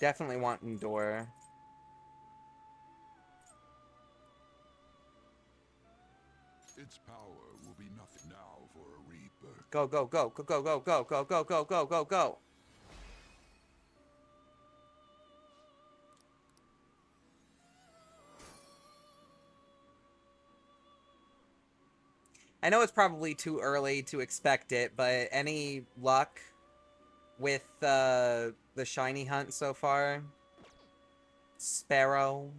Definitely want Endure. Its power will be nothing now for a rebirth. Go, go, go, go, go, go, go, go, go, go, go, go, go. I know it's probably too early to expect it, but any luck with the shiny hunt so far? Sparrow?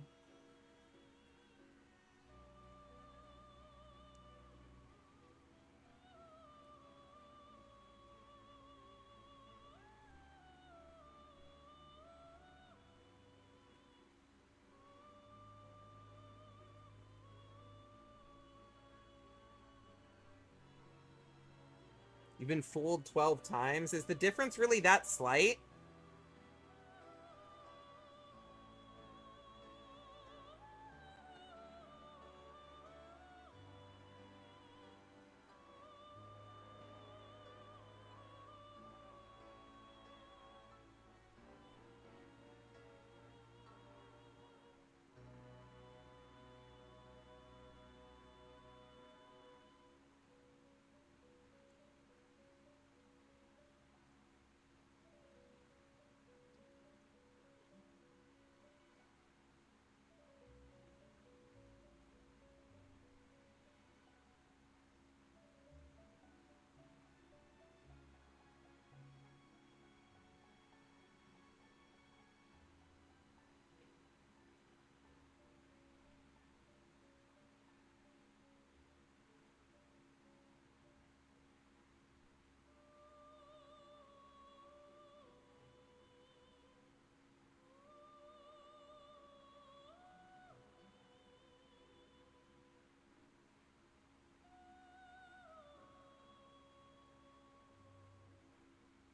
You've been fooled 12 times? Is the difference really that slight?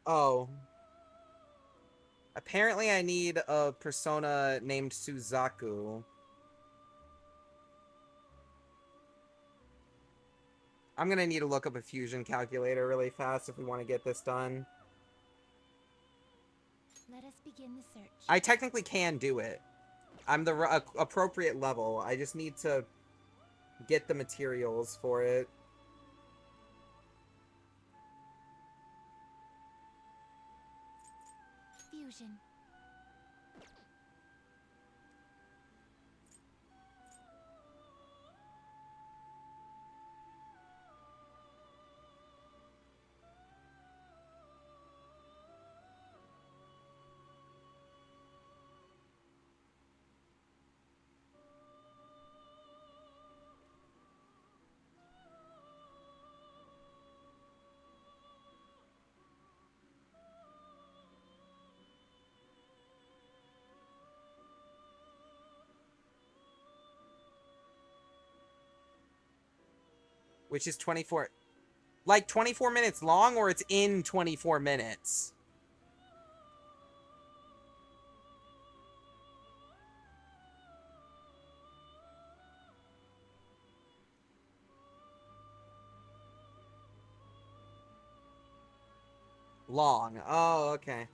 Oh. Apparently I need a persona named Suzaku. I'm gonna need to look up a fusion calculator really fast if we want to get this done. Let us begin the search. I technically can do it. I'm the appropriate level. I just need to get the materials for it. Fusion. Which is 24... Like 24 minutes long, or it's in 24 minutes? Long. Oh, okay.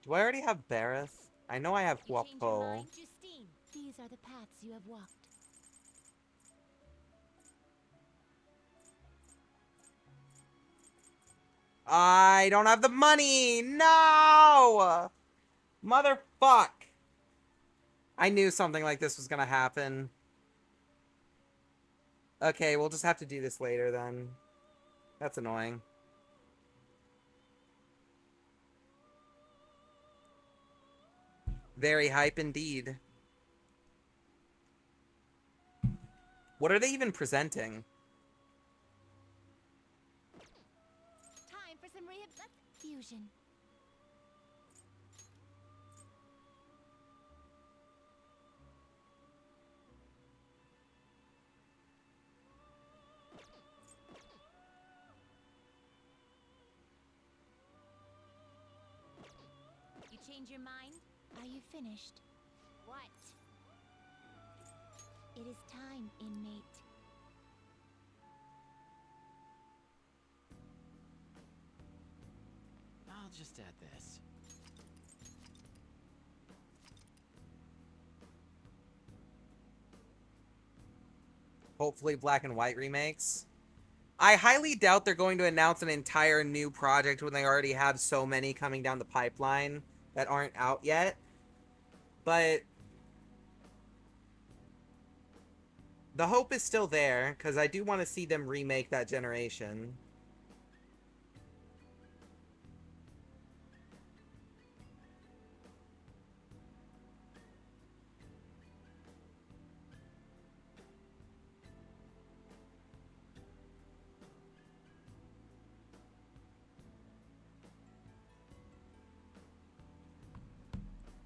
Do I already have Bareth? I know I have You change your Huapo. mind, Justine. These are the paths you have walked. I don't have the money! No! Motherfuck! I knew something like this was gonna happen. Okay, we'll just have to do this later then. That's annoying. Very hype indeed. What are they even presenting? Time for some fusion. You change your mind? Are you finished? What? It is time, inmate. I'll just add this. Hopefully black and white remakes. I highly doubt they're going to announce an entire new project when they already have so many coming down the pipeline that aren't out yet. But the hope is still there, because I do want to see them remake that generation.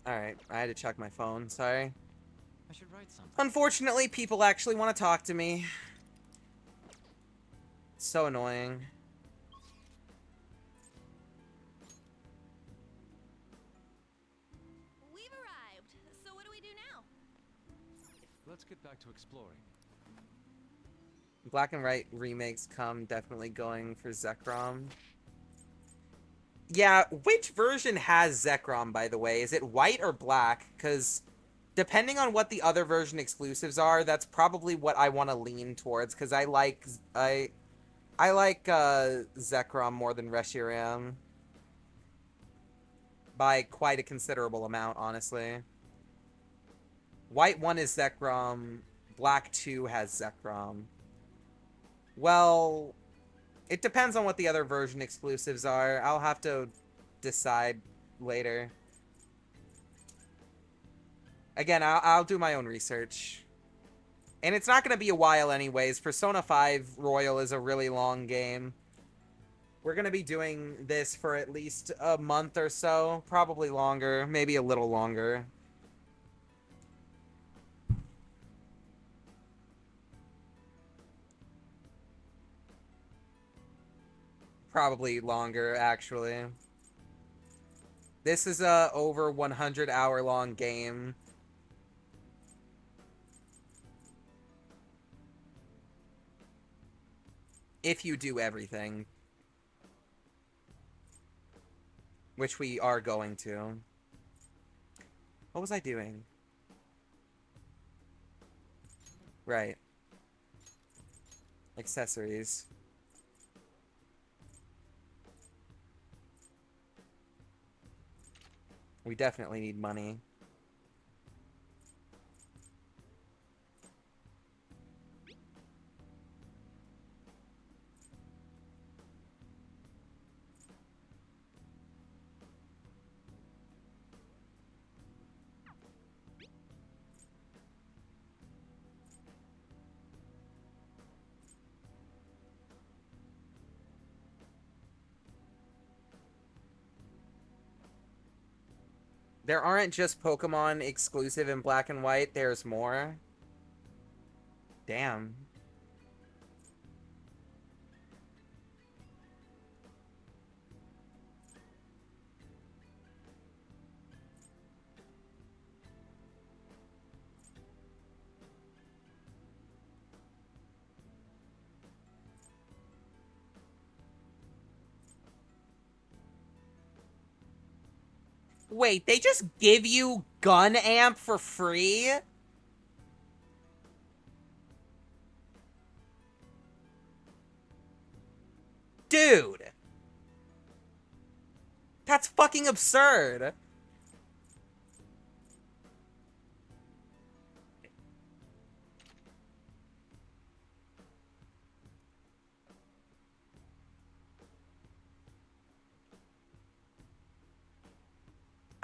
Alright, I had to check my phone, sorry. I should write something. Unfortunately, people actually want to talk to me. It's so annoying. We've arrived. So what do we do now? Let's get back to exploring. Black and white remakes come definitely going for Zekrom. Yeah, which version has Zekrom, by the way? Is it white or black? Because depending on what the other version exclusives are, that's probably what I want to lean towards. Because I like Zekrom more than Reshiram by quite a considerable amount, honestly. White 1 is Zekrom. Black 2 has Zekrom. Well, it depends on what the other version exclusives are. I'll have to decide later. Again, I'll do my own research. And it's not going to be a while anyways. Persona 5 Royal is a really long game. We're going to be doing this for at least a month or so. Probably longer. Maybe a little longer. Probably longer, actually. This is a over 100-hour long game. If you do everything. Which we are going to. What was I doing? Right. Accessories. We definitely need money. There aren't just Pokemon exclusive in Black and White, there's more. Damn. Wait, they just give you Gun Amp for free? Dude! That's fucking absurd!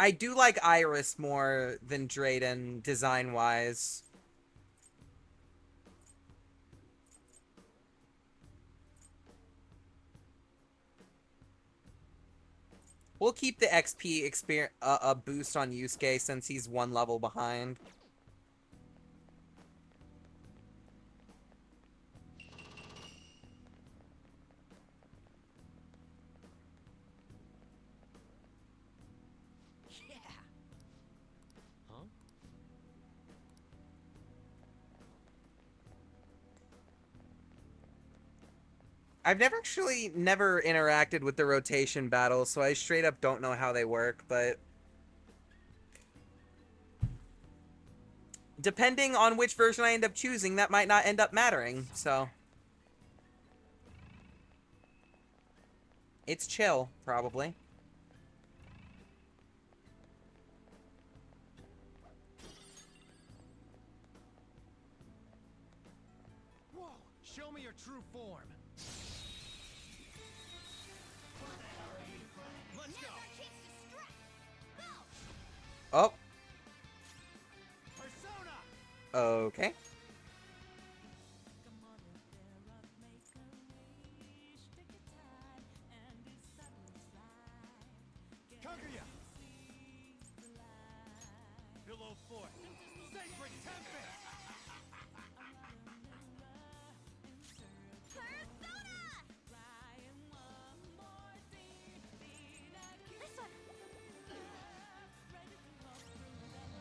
I do like Iris more than Drayden, design-wise. We'll keep the XP experience boost on Yusuke since he's one level behind. I've never interacted with the rotation battles, so I straight up don't know how they work, but depending on which version I end up choosing, that might not end up mattering, so it's chill, probably. Whoa! Show me your true form. Let's go. Oh. Persona. Okay. Kaguya. Pillow Fort. Sacred Tempest.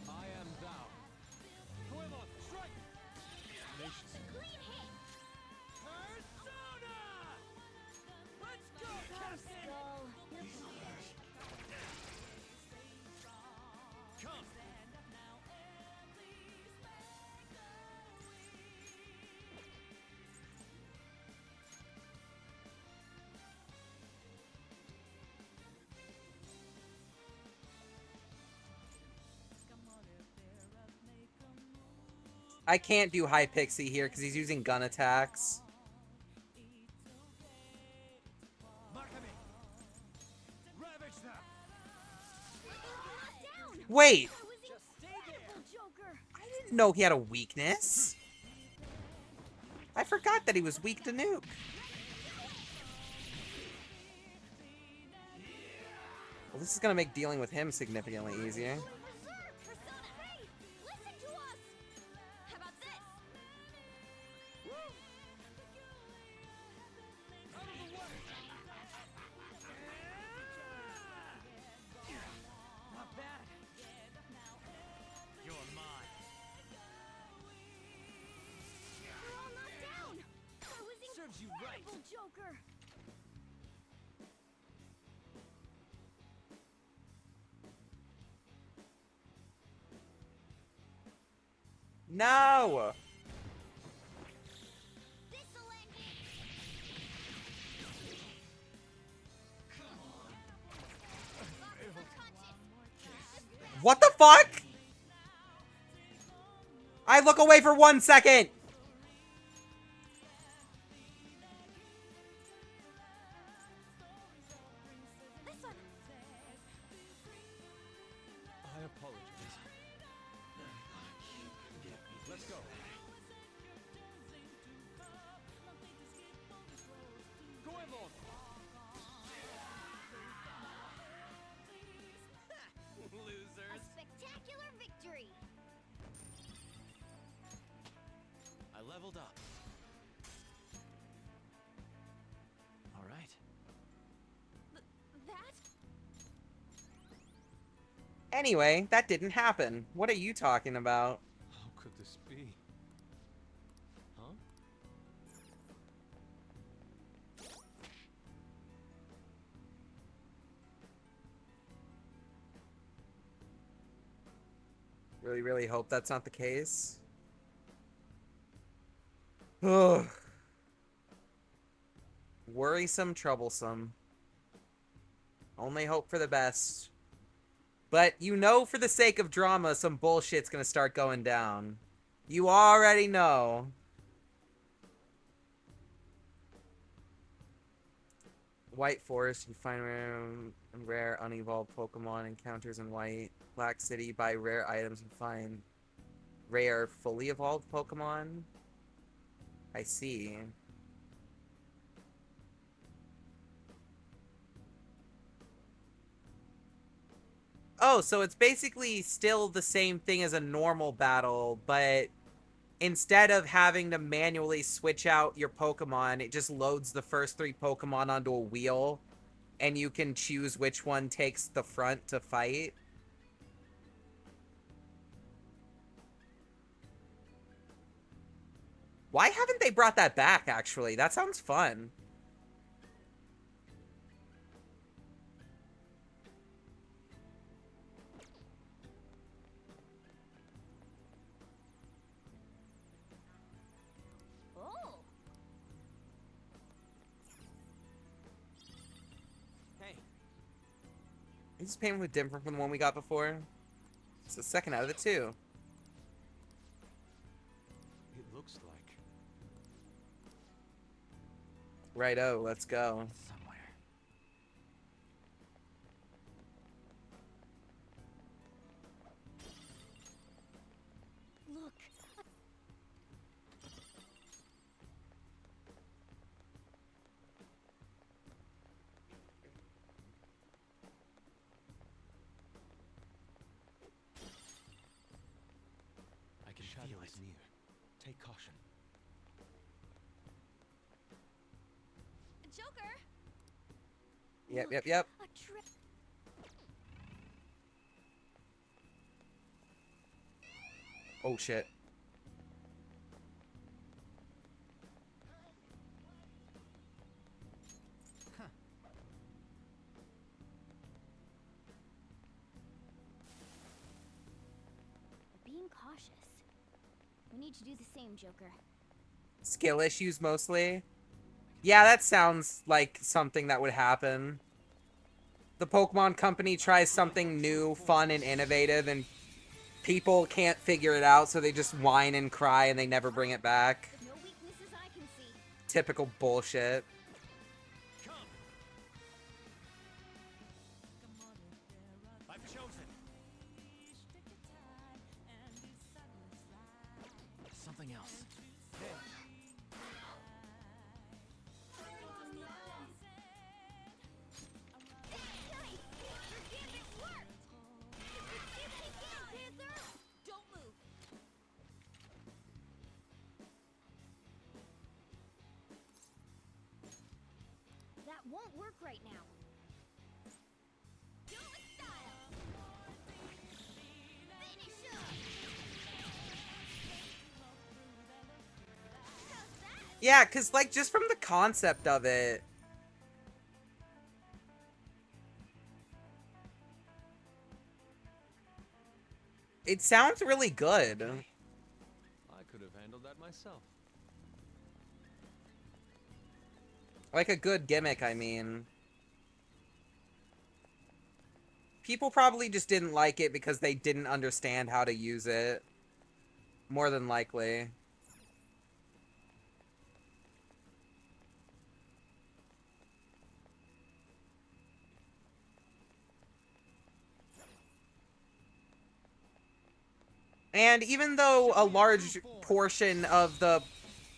I am thou. Goemon, strike! Nation. Clean hit! Persona! Let's go, Captain! Come! I can't do High Pixie here because he's using gun attacks. Wait! I didn't know he had a weakness. I forgot that he was weak to nuke. Well, this is gonna make dealing with him significantly easier. Serves you right. Joker. No! What the fuck? I look away for 1 second! I apologize. Let's go. Goemon! Losers. leveled up. All right. That? Anyway, that didn't happen. What are you talking about? How could this be? Huh? Really, really hope that's not the case. Ugh. Worrisome, troublesome. Only hope for the best. But you know, for the sake of drama, some bullshit's gonna start going down. You already know. White Forest, you find rare unevolved Pokemon encounters in White. Black City, buy rare items and find rare fully evolved Pokemon. I see. Oh, so it's basically still the same thing as a normal battle, but instead of having to manually switch out your Pokemon, it just loads the first 3 Pokemon onto a wheel, and you can choose which one takes the front to fight. Why haven't they brought that back, actually? That sounds fun. Oh. Hey. Is this painting different from the one we got before? It's the second out of the 2. It looks like Righto, let's go. Somewhere. Look. I can shadow feel is it. near. Take caution. Joker. Yep. A trick. Oh, shit. We're being cautious. We need to do the same, Joker. Skill issues, mostly. Yeah, that sounds like something that would happen. The Pokemon Company tries something new, fun, and innovative, and people can't figure it out, so they just whine and cry and they never bring it back. No weaknesses I can see. Typical bullshit. I've chosen. Something else. Don't move. That won't work right now. Do it with style. Finish him. How's that? Yeah, because, like, just from the concept of it, it sounds really good. I could have handled that myself. Like a good gimmick, I mean. People probably just didn't like it because they didn't understand how to use it. More than likely. And even though a large portion of the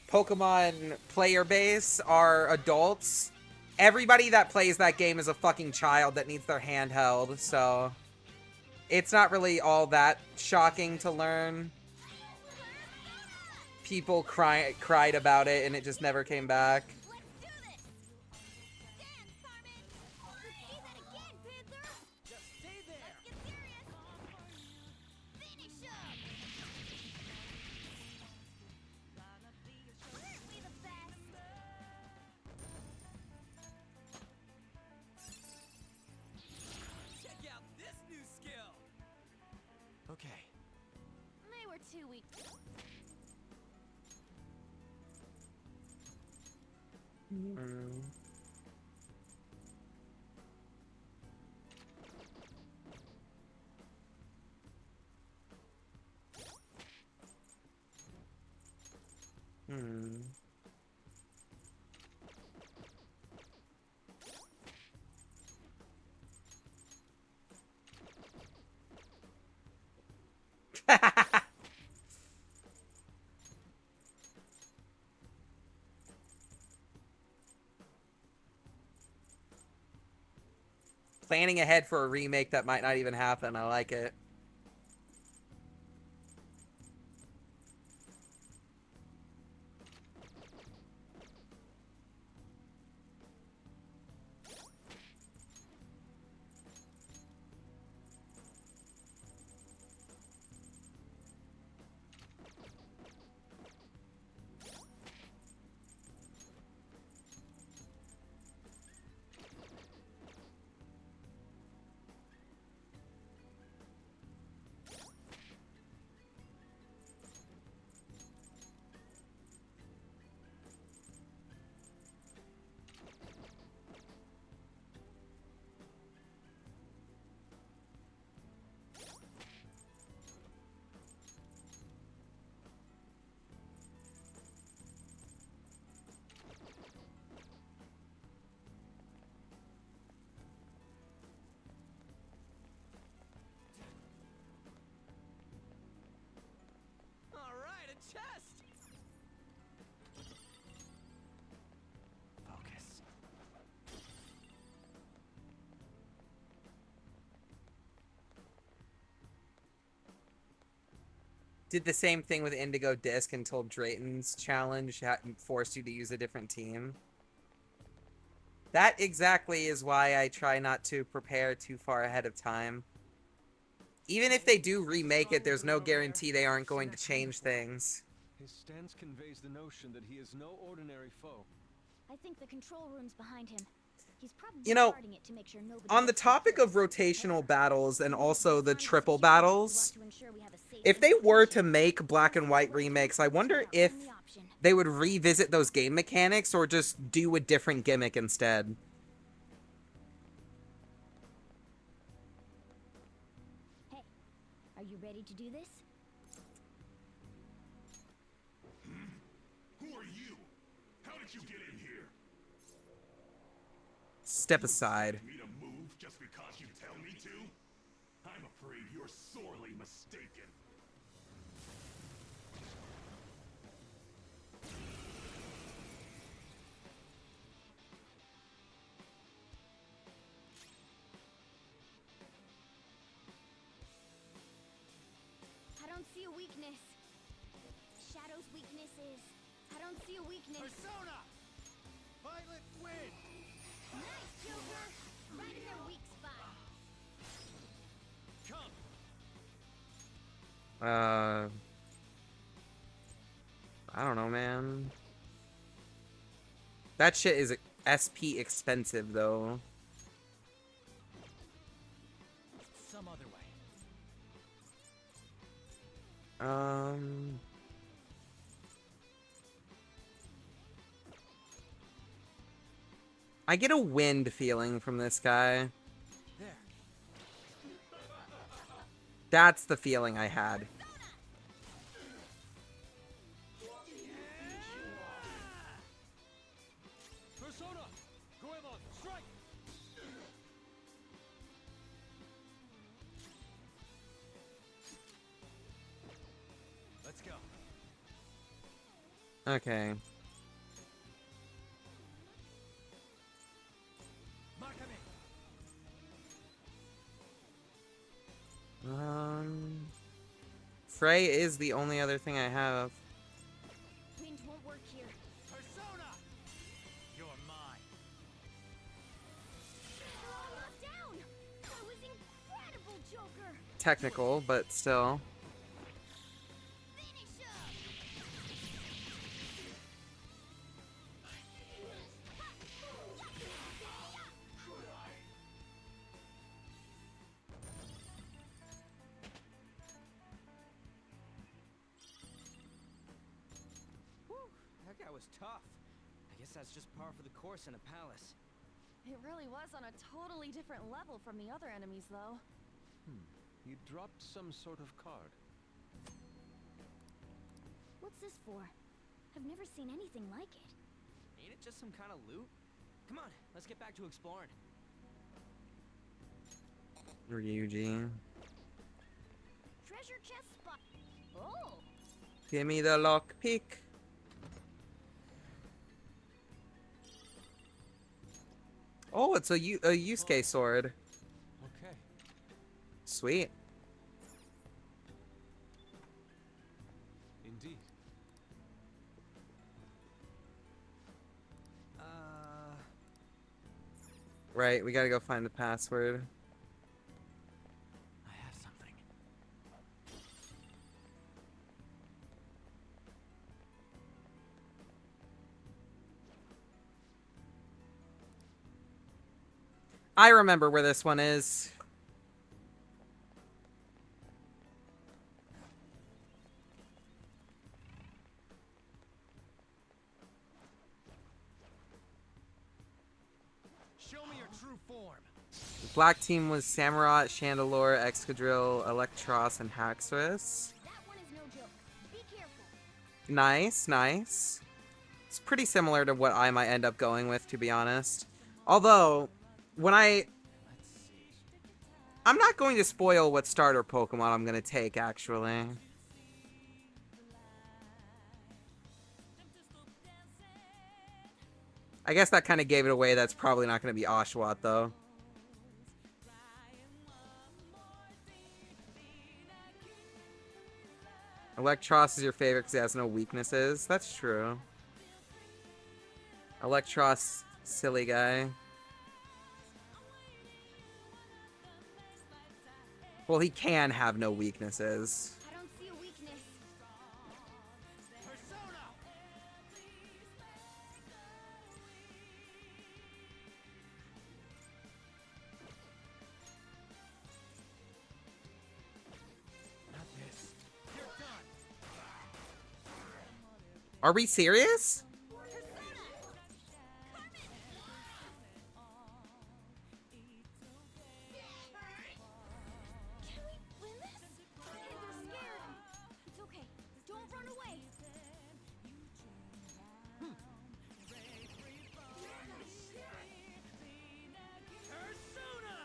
Pokemon player base are adults, everybody that plays that game is a fucking child that needs their hand held, so it's not really all that shocking to learn. people cried about it and it just never came back. Check out this new skill. Okay. They were too weak. Planning ahead for a remake that might not even happen. I like it. All right, a chest. Focus. Did the same thing with Indigo Disc until Drayton's challenge forced you to use a different team. That exactly is why I try not to prepare too far ahead of time. Even if they do remake it, there's no guarantee they aren't going to change things. His stance conveys the notion that he is no ordinary foe. I think the control room's behind him. He's probably You know, guarding it to make sure nobody on the gets topic of rotational battles and also the triple battles, if they were to make black and white remakes, I wonder if they would revisit those game mechanics or just do a different gimmick instead. Hey, are you ready to do this? Who are you? How did you get in here? Step aside. Me to move just because you tell me to? I'm afraid you're sorely mistaken. I don't see a weakness. Shadow's weakness is... I don't see a weakness. Persona! Violet win! Nice, Joker! Right in their weak spot. Come! I don't know, man. That shit is SP expensive, though. Some other way. I get a wind feeling from this guy. There. That's the feeling I had. Persona! Goemon, strike! Let's go. Okay. Frey is the only other thing I have. technical, but still. That guy was tough. I guess that's just par for the course in a palace. It really was on a totally different level from the other enemies, though. You dropped some sort of card. What's this for? I've never seen anything like it. Ain't it just some kind of loot? Come on, let's get back to exploring. Ryuji. Treasure chest spot. Oh. Give me the lockpick. Oh, it's a Yusuke sword. Okay. Sweet. Indeed. Right, we gotta go find the password. I have something. I remember where this one is. Show me your true form. The black team was Samurott, Chandelure, Excadrill, Electros, and Haxorus. That one is no joke. Be careful. Nice, nice. It's pretty similar to what I might end up going with, to be honest. Although, when I'm not going to spoil what starter Pokemon I'm going to take, actually. I guess that kind of gave it away. That's probably not going to be Oshawott, though. Electros is your favorite because it has no weaknesses. That's true. Electros, silly guy. Well, he can have no weaknesses. I don't see a weakness. Not this. You're done. Are we serious? Can we win this? Hey, they're scared. It's okay. Don't run away. Persona!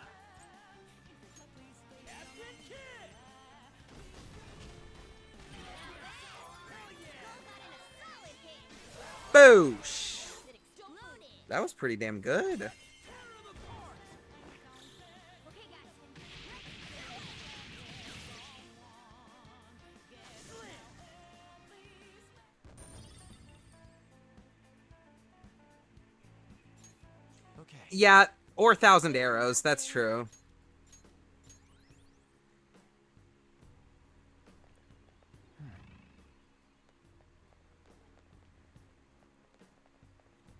Captain Kidd! Boosh! That was pretty damn good. Okay. Yeah, or 1,000 arrows, that's true.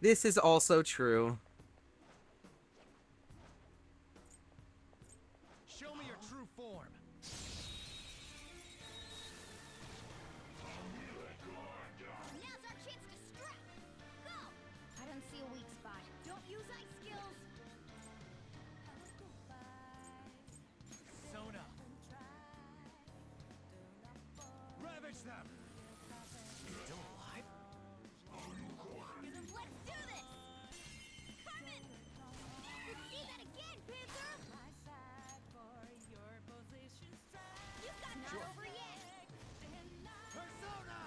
This is also true. Show me your true form. Now's our chance to strike. Go. I don't see a weak spot. Don't use ice skills. Sona. Ravage them. Still alive? Let's do this. Carmen. Let's see that again, Panther. You've got not over yet. Persona!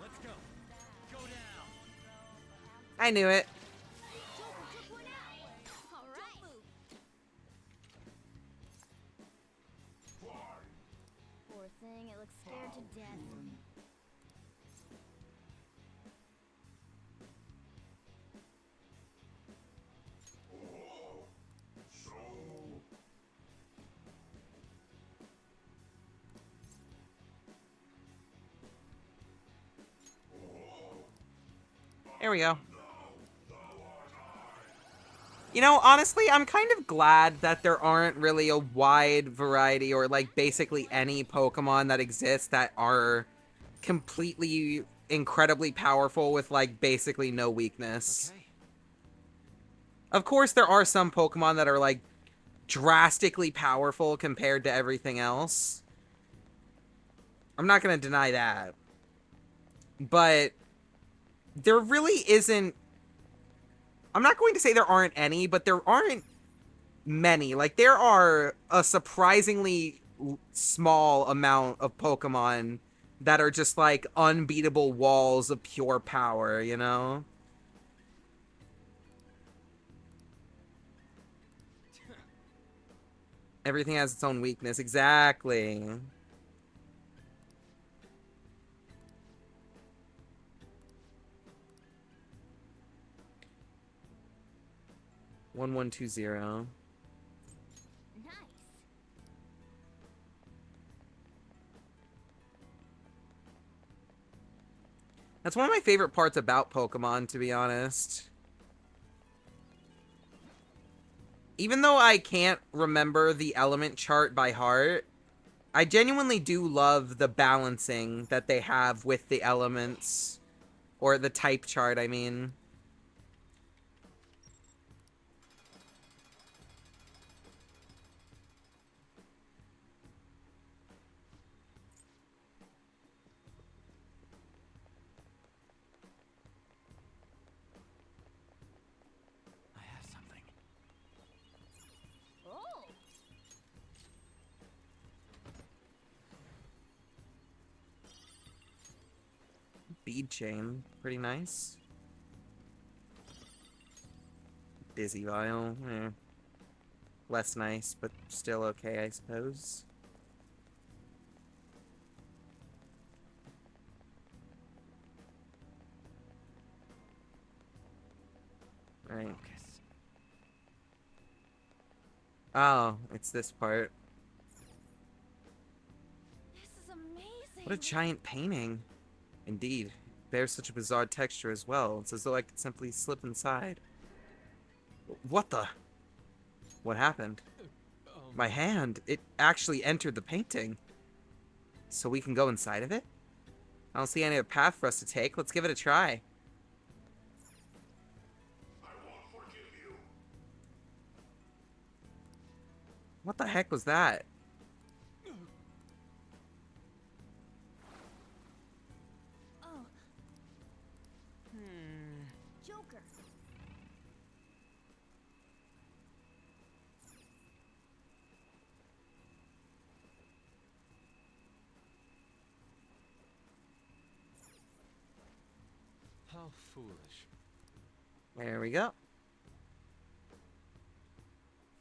Let's go. Go down. I knew it. Joker took one out. All right. Don't move. Poor thing, it looks scared to death. There we go. You know, honestly, I'm kind of glad that there aren't really a wide variety or, like, basically any Pokemon that exist that are completely incredibly powerful with, like, basically no weakness. Okay. Of course, there are some Pokemon that are, like, drastically powerful compared to everything else. I'm not going to deny that. But there really isn't... I'm not going to say there aren't any, but there aren't many. Like, there are a surprisingly small amount of Pokemon that are just, like, unbeatable walls of pure power, you know? Everything has its own weakness. Exactly. One, 120. Nice. That's one of my favorite parts about Pokemon, to be honest. Even though I can't remember the element chart by heart, I genuinely do love the balancing that they have with the elements. Or the type chart, I mean. I have something. Oh. Bead chain. Pretty nice. Dizzy vial. Less nice, but still okay, I suppose. Right. Oh, it's this part. This is amazing. What a giant painting. Indeed. Bears such a bizarre texture as well. It's as though I could simply slip inside. What the? What happened? My hand. It actually entered the painting. So we can go inside of it? I don't see any other path for us to take. Let's give it a try. What the heck was that? Oh. Joker. How foolish. There we go.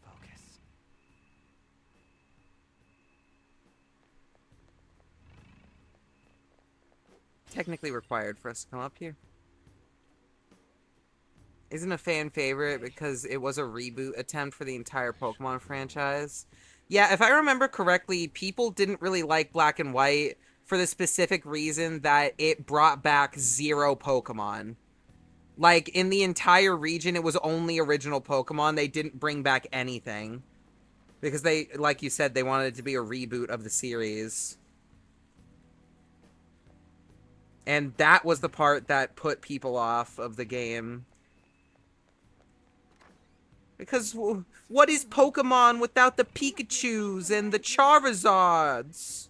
Focus. Technically required for us to come up here. Isn't a fan favorite because it was a reboot attempt for the entire Pokemon franchise. Yeah, if I remember correctly, people didn't really like Black and White for the specific reason that it brought back 0 Pokemon. Like, in the entire region, it was only original Pokemon. They didn't bring back anything. Because they, like you said, they wanted it to be a reboot of the series. And that was the part that put people off of the game. Because what is Pokemon without the Pikachus and the Charizards?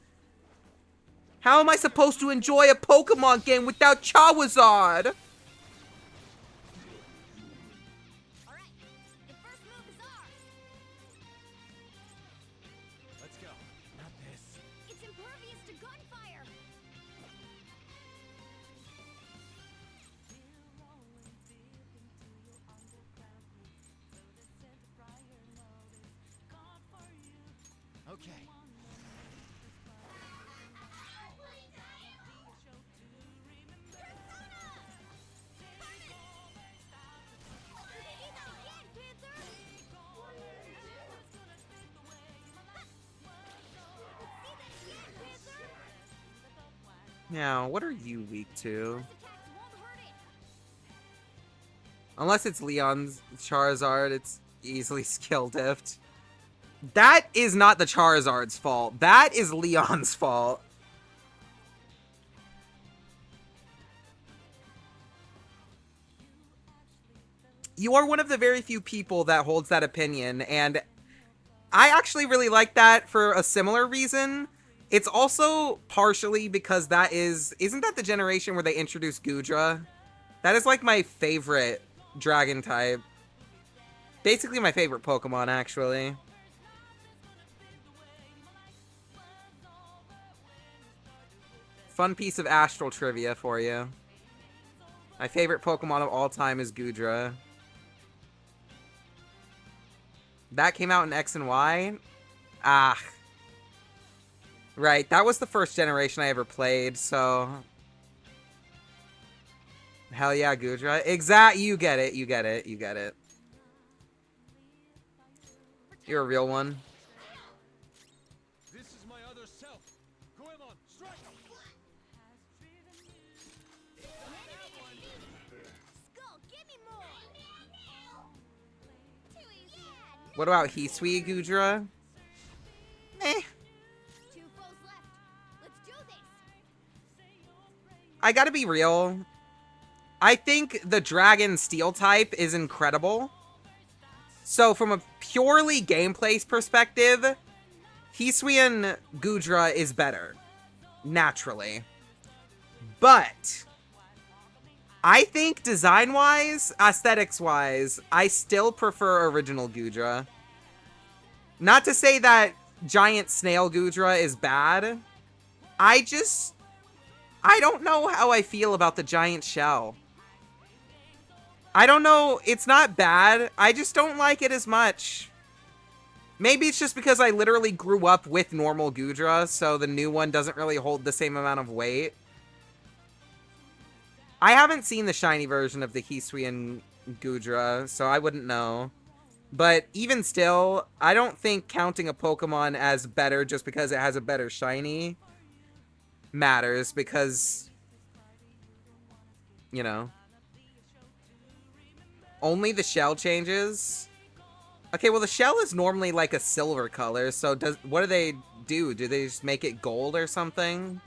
How am I supposed to enjoy a Pokemon game without Charizard? Let's go. Not this. It's impervious to gunfire. Okay. Now, what are you weak to? Unless it's Leon's Charizard, it's easily skill diffed. That is not the Charizard's fault. That is Leon's fault. You are one of the very few people that holds that opinion, and I actually really like that for a similar reason. It's also partially because isn't that the generation where they introduced Gudra? That is like my favorite dragon type. Basically my favorite Pokemon, actually. Fun piece of astral trivia for you. My favorite Pokemon of all time is Gudra. That came out in X and Y? Ah. Right, that was the first generation I ever played, so... Hell yeah, Gudra. You get it, you get it, you get it. You're a real one. This is my other self. Goemon, strike! Skull, give me more. What about Hisui Gudra? Eh. Two foes left. Let's do this. I gotta be real. I think the Dragon Steel type is incredible. So from a purely gameplay perspective, Hisuian Gudra is better. Naturally. But I think design-wise, aesthetics-wise, I still prefer original Gudra. Not to say that Giant Snail Gudra is bad. I don't know how I feel about the giant shell. I don't know, it's not bad, I just don't like it as much. Maybe it's just because I literally grew up with normal Gudra, so the new one doesn't really hold the same amount of weight. I haven't seen the shiny version of the Hisuian Gudra, so I wouldn't know. But even still, I don't think counting a Pokemon as better just because it has a better shiny matters, because, you know, only the shell changes. Okay, well the shell is normally like a silver color, so what do they do? Do they just make it gold or something?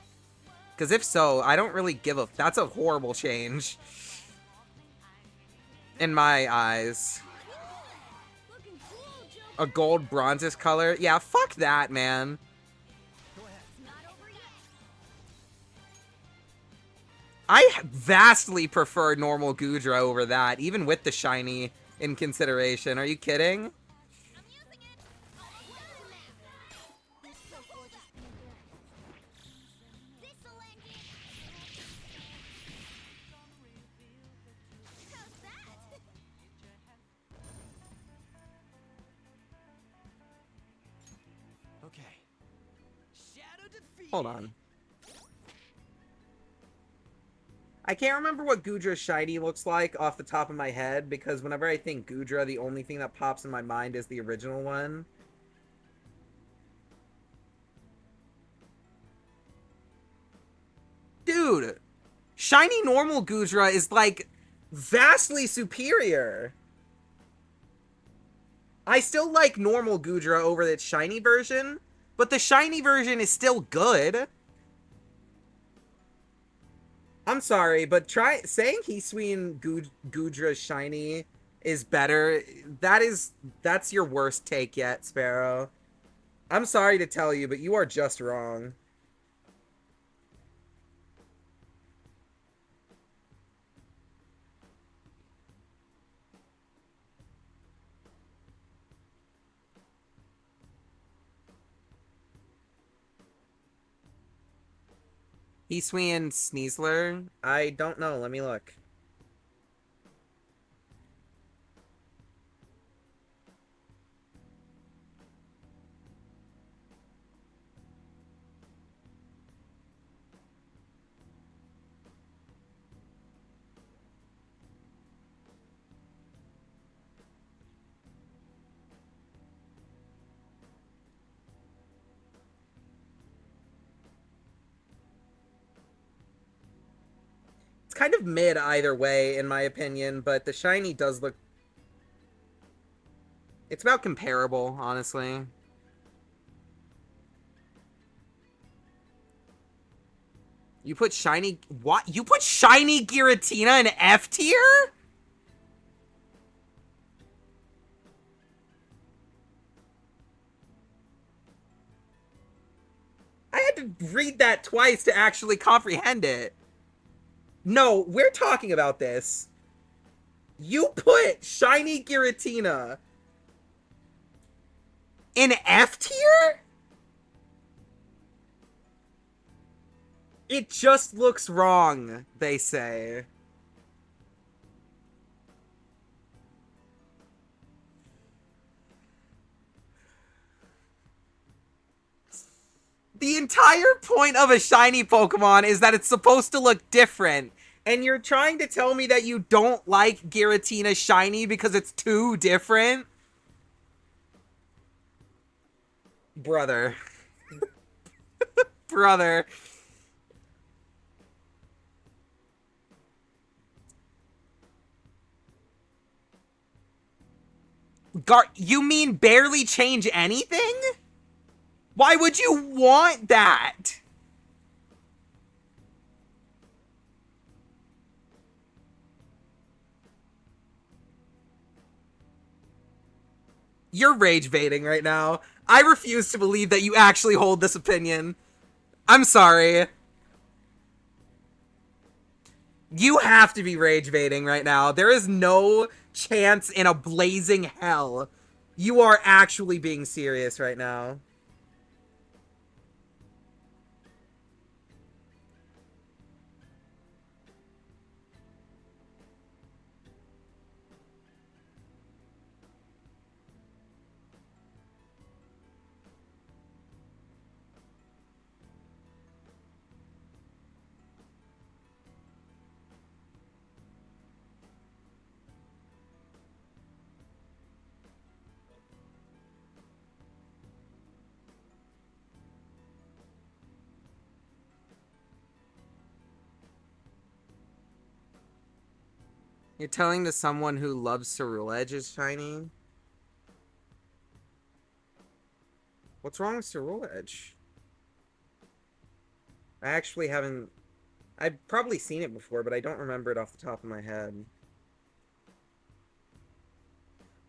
Because if so, I don't really give a... That's a horrible change. In my eyes. A gold bronzes color? Yeah, fuck that, man. I vastly prefer normal Gudra over that, even with the shiny in consideration. Are you kidding? Okay. Shadow defeat. Hold on. I can't remember what Gudra's shiny looks like off the top of my head, because whenever I think Gudra, the only thing that pops in my mind is the original one. Dude! Shiny normal Gudra is, like, vastly superior. I still like normal Gudra over its shiny version, but the shiny version is still good. I'm sorry, but saying Hisuian Gudra's shiny is better, that's your worst take yet, Sparrow. I'm sorry to tell you, but you are just wrong. Hisuian Sneasler? I don't know, let me look. It's kind of mid either way, in my opinion, but the shiny does look... It's about comparable, honestly. You put shiny... What? You put shiny Giratina in F tier? I had to read that twice to actually comprehend it. No, we're talking about this. You put shiny Giratina in F tier? It just looks wrong, they say. The entire point of a shiny Pokemon is that it's supposed to look different. And you're trying to tell me that you don't like Giratina shiny because it's too different? Brother. Brother. You mean barely change anything? Why would you want that? You're rage baiting right now. I refuse to believe that you actually hold this opinion. I'm sorry. You have to be rage baiting right now. There is no chance in a blazing hell you are actually being serious right now. You're telling to someone who loves Ceruledge is shiny? What's wrong with Ceruledge? I actually haven't... I've probably seen it before, but I don't remember it off the top of my head.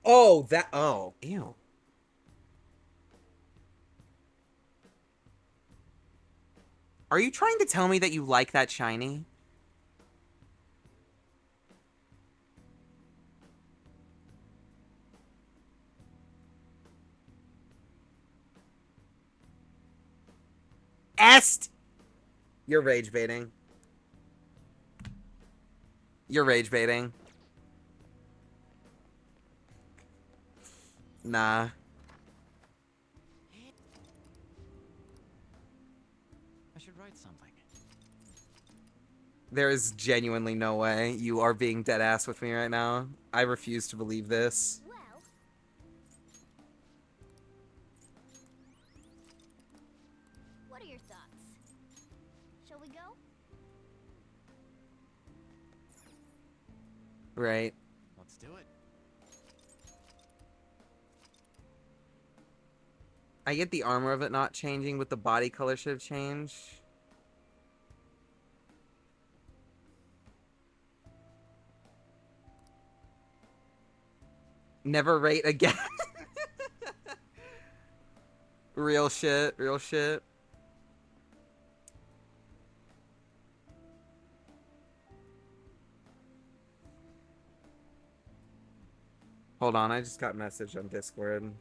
Oh, that... Oh, ew. Are you trying to tell me that you like that shiny? You're rage baiting. You're rage baiting. Nah. I should write something. There is genuinely no way you are being dead ass with me right now. I refuse to believe this. Well, what are your thoughts? Shall we go? Right. Let's do it. I get the armor of it not changing, but the body color should have changed. Never rate again. Real shit, real shit. Hold on, I just got a message on Discord.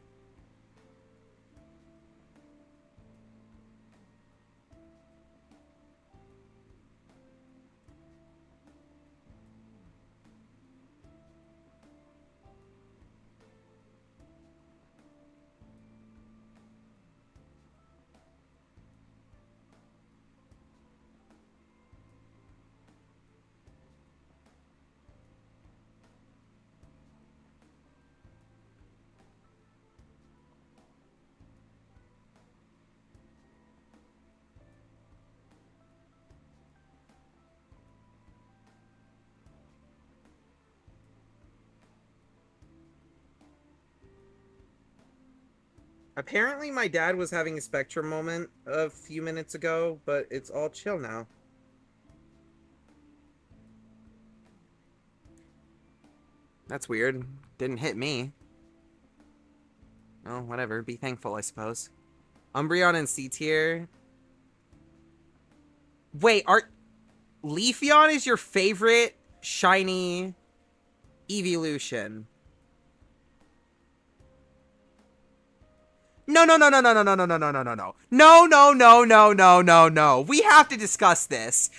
Apparently my dad was having a spectrum moment a few minutes ago, but it's all chill now. That's weird. Didn't hit me. Oh, whatever. Be thankful, I suppose. Umbreon and C tier. Wait, Leafeon is your favorite shiny evolution? No, no, no, no, no, no, no, no, no, no, no, no, no. No, no, no, no, no, no, no. We have to discuss this.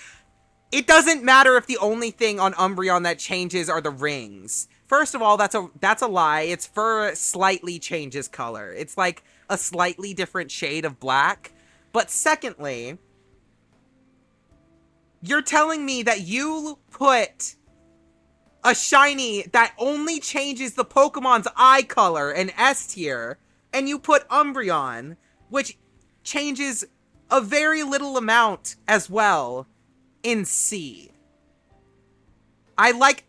It doesn't matter if the only thing on Umbreon that changes are the rings. First of all, that's a lie. Its fur slightly changes color. It's like a slightly different shade of black. But secondly, you're telling me that you put a shiny that only changes the Pokemon's eye color in S tier, and you put Umbreon, which changes a very little amount as well, in C. I like...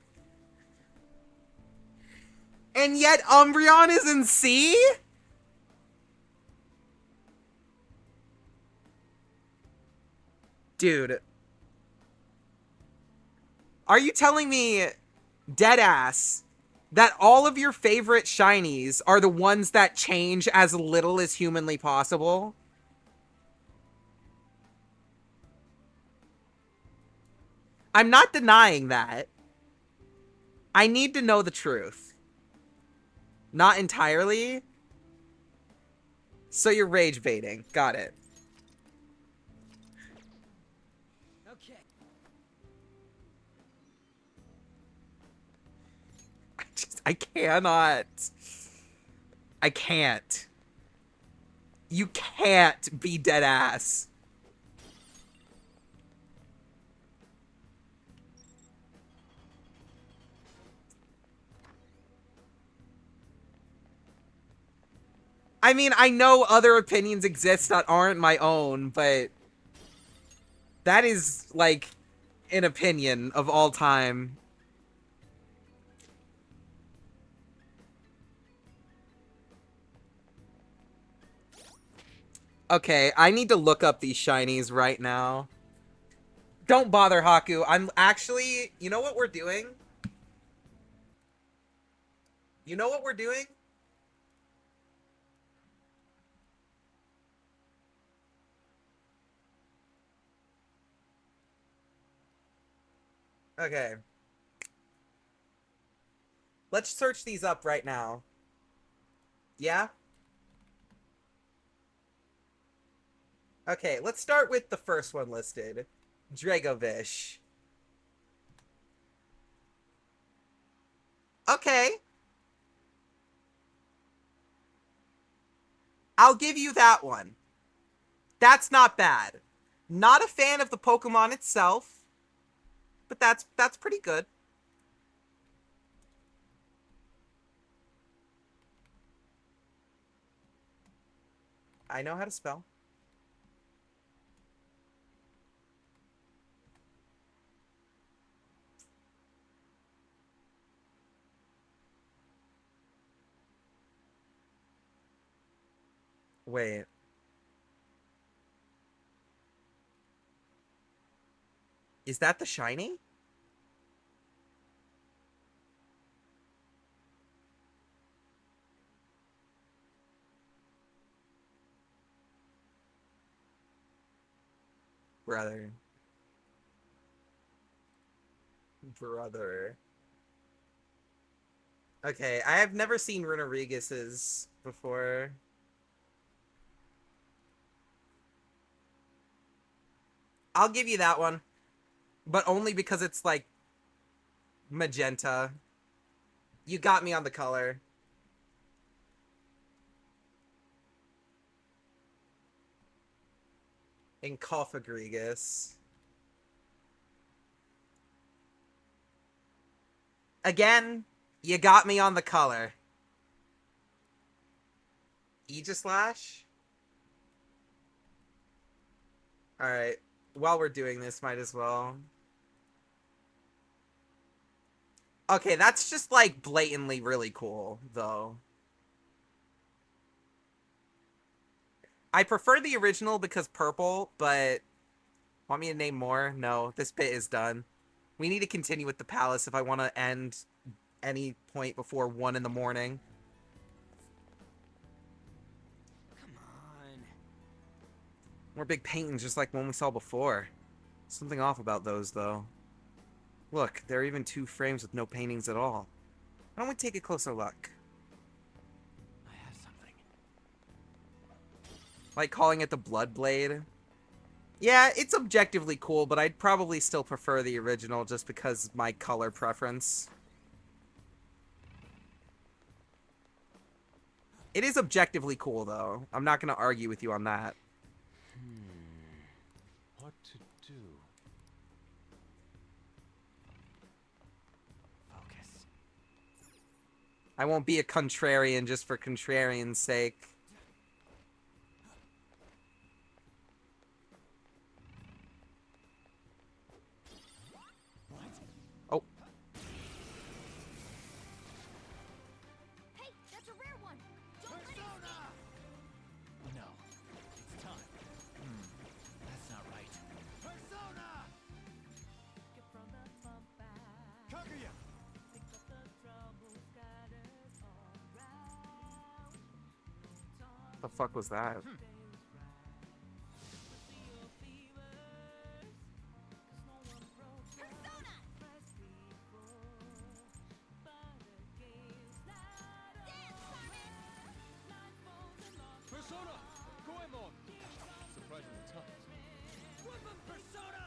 And yet Umbreon is in C? Dude. Are you telling me, deadass, that all of your favorite shinies are the ones that change as little as humanly possible? I'm not denying that. I need to know the truth. Not entirely. So you're rage baiting. Got it. Okay. I cannot. I can't. You can't be dead ass. I mean, I know other opinions exist that aren't my own, but that is, like, an opinion of all time. Okay, I need to look up these shinies right now. Don't bother, Haku. I'm actually... You know what we're doing? You know what we're doing? Okay. Let's search these up right now. Yeah? Okay, let's start with the first one listed. Dragovish. Okay. I'll give you that one. That's not bad. Not a fan of the Pokemon itself, but that's pretty good. I know how to spell. Wait. Is that the shiny? Brother. Brother. Okay, I have never seen Runerigis's before. I'll give you that one. But only because it's, like, magenta. You got me on the color. In Cofagrigus. Again, you got me on the color. Aegislash? Alright. While we're doing this, might as well. Okay, that's just, like, blatantly really cool, though. I prefer the original because purple, but want me to name more? No, this bit is done. We need to continue with the palace if I want to end any point before 1 in the morning. Come on. More big paintings just like one we saw before. Something off about those, though. Look, there are even 2 frames with no paintings at all. Why don't we take a closer look? I have something. Like calling it the Blood Blade. Yeah, it's objectively cool, but I'd probably still prefer the original just because of my color preference. It is objectively cool, though. I'm not going to argue with you on that. What to do? Focus. I won't be a contrarian just for contrarian's sake. Oh. Hey, that's a rare one. Don't let it escape. No. It's time. That's not right. Persona! Kaguya! What the fuck was that? Persona! Goemon! Surprisingly tough. Woodman Persona!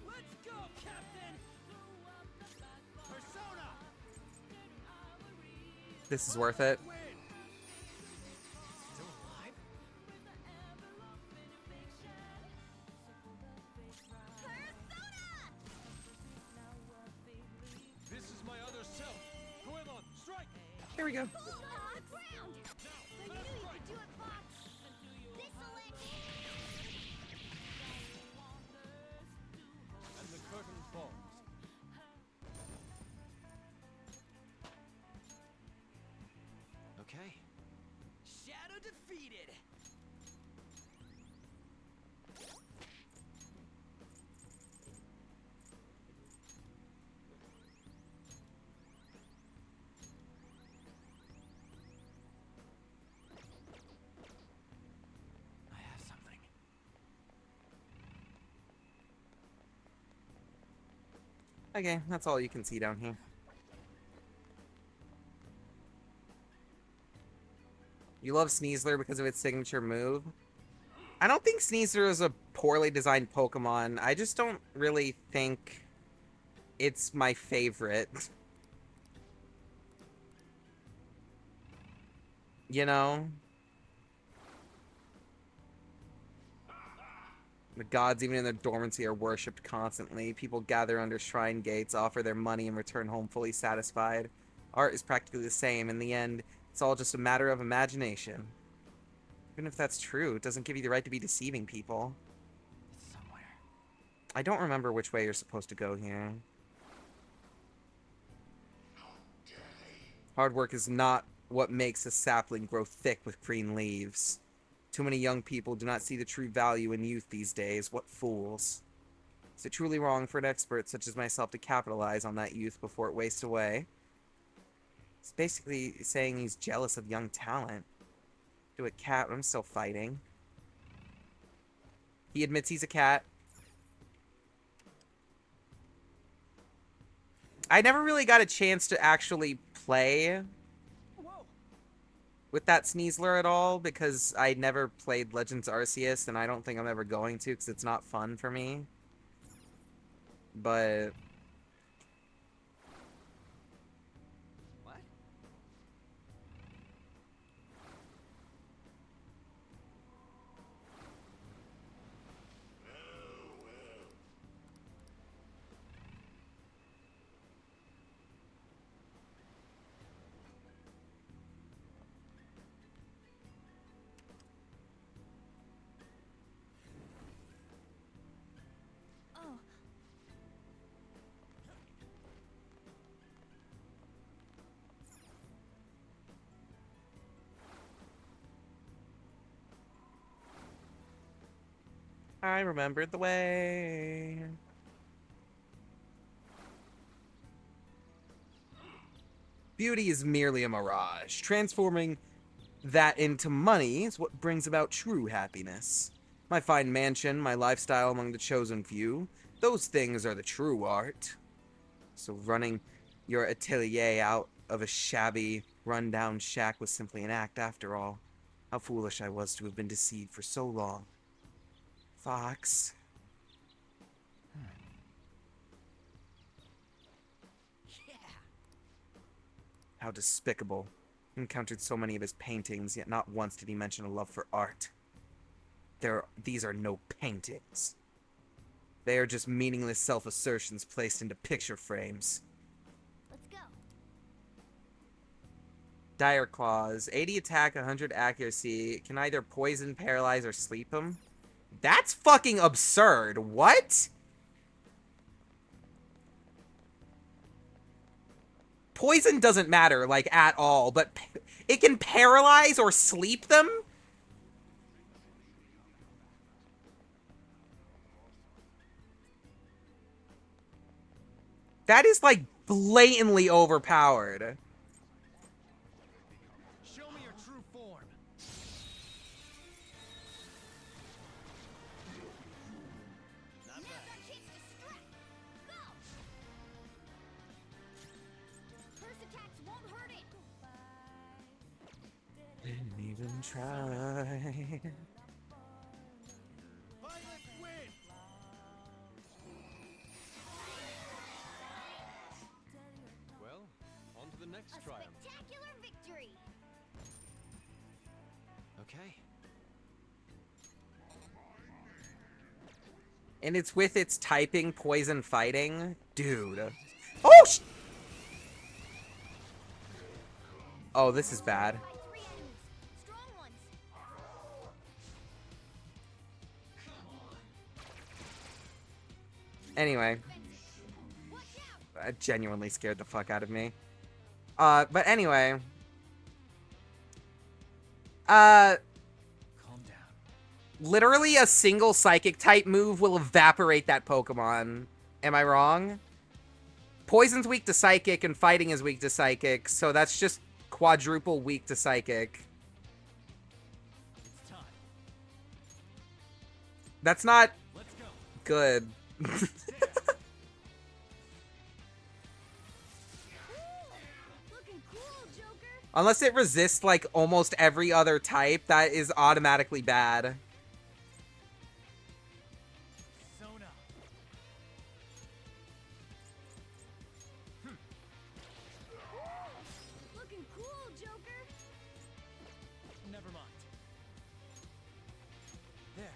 Let's go, Captain! Persona! This is worth it. Still alive? This is my other self. Goemon, strike! Here we go. Hold on the ground. I knew you could do it, Fox. This'll end it. And the curtain falls. Okay. Shadow defeated! I have something. Okay, that's all you can see down here. You love Sneasler because of its signature move? I don't think Sneasler is a poorly designed Pokemon. I just don't really think it's my favorite. You know? The gods, even in their dormancy, are worshipped constantly. People gather under shrine gates, offer their money, and return home fully satisfied. Art is practically the same. In the end, it's all just a matter of imagination. Even if that's true, it doesn't give you the right to be deceiving people. It's somewhere. I don't remember which way you're supposed to go here. Hard work is not what makes a sapling grow thick with green leaves. Too many young people do not see the true value in youth these days. What fools. Is it truly wrong for an expert such as myself to capitalize on that youth before it wastes away? It's basically saying he's jealous of young talent. Do it, cat, but I'm still fighting. He admits he's a cat. I never really got a chance to actually play with that Sneasler at all because I never played Legends Arceus, and I don't think I'm ever going to because it's not fun for me. But What? Oh. I remembered the way. Beauty is merely a mirage. Transforming that into money is what brings about true happiness. My fine mansion, my lifestyle among the chosen few, those things are the true art. So running your atelier out of a shabby, run-down shack was simply an act after all. How foolish I was to have been deceived for so long. Fox. How despicable. Encountered so many of his paintings, yet not once did he mention a love for art. These are no paintings. They are just meaningless self-assertions placed into picture frames. Let's go. Dire Claws. 80 attack, 100 accuracy. Can either poison, paralyze, or sleep him. That's fucking absurd. What? Poison doesn't matter, like, at all, but it can paralyze or sleep them? That is, like, blatantly overpowered. Show me your true form. Not bad. First attacks won't hurt it. Didn't even try. Violet win. Well, on to the next triumph. Spectacular victory. Okay. And it's with its typing, poison, fighting? Dude. Oh, oh, this is bad. Anyway. That genuinely scared the fuck out of me. But anyway. Calm down. Literally a single psychic type move will evaporate that Pokemon. Am I wrong? Poison's weak to psychic and fighting is weak to psychic, so that's just quadruple weak to psychic. It's time. That's not Let's go. good. Looking cool, Joker. Unless it resists like almost every other type, that is automatically bad. Zona. Looking cool, Joker. Never mind. There.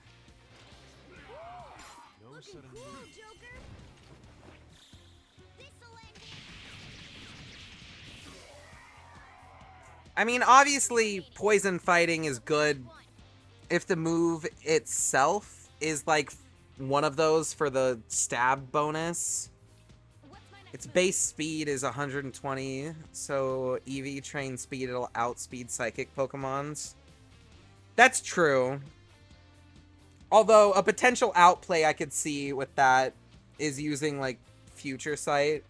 No Looking sudden cool, move. Joker. This'll end it. I mean, obviously, poison fighting is good if the move itself is like one of those for the stab bonus. Its base speed is 120, so EV trained speed, it'll outspeed psychic Pokemons. That's true. Although, a potential outplay I could see with that is using, like, Future Sight.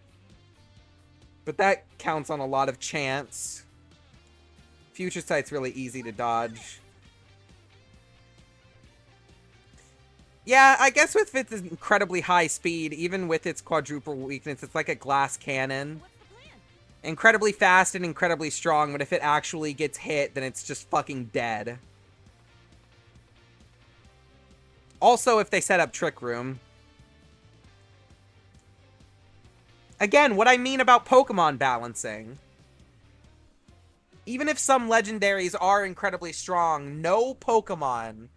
But that counts on a lot of chance. Future Sight's really easy to dodge. Yeah, I guess with its incredibly high speed, even with its quadruple weakness, it's like a glass cannon. Incredibly fast and incredibly strong, but if it actually gets hit, then it's just fucking dead. Also, if they set up Trick Room. Again, what I mean about Pokemon balancing. Even if some legendaries are incredibly strong, no Pokemon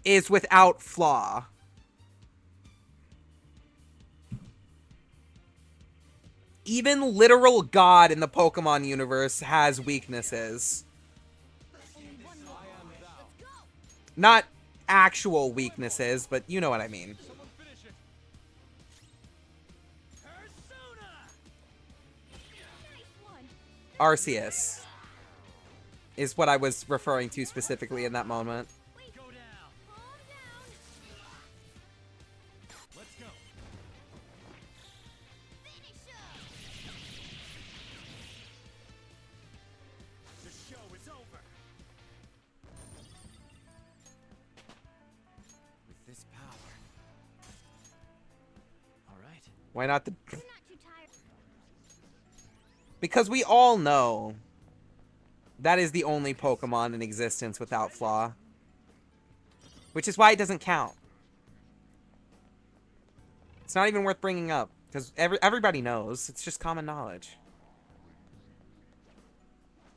is without flaw. Even literal God in the Pokemon universe has weaknesses. Not actual weaknesses, but you know what I mean. Someone finish it. Persona. Arceus is what I was referring to specifically in that moment. Go down. Why not the... Because we all know that is the only Pokemon in existence without flaw. Which is why it doesn't count. It's not even worth bringing up. Because everybody knows. It's just common knowledge.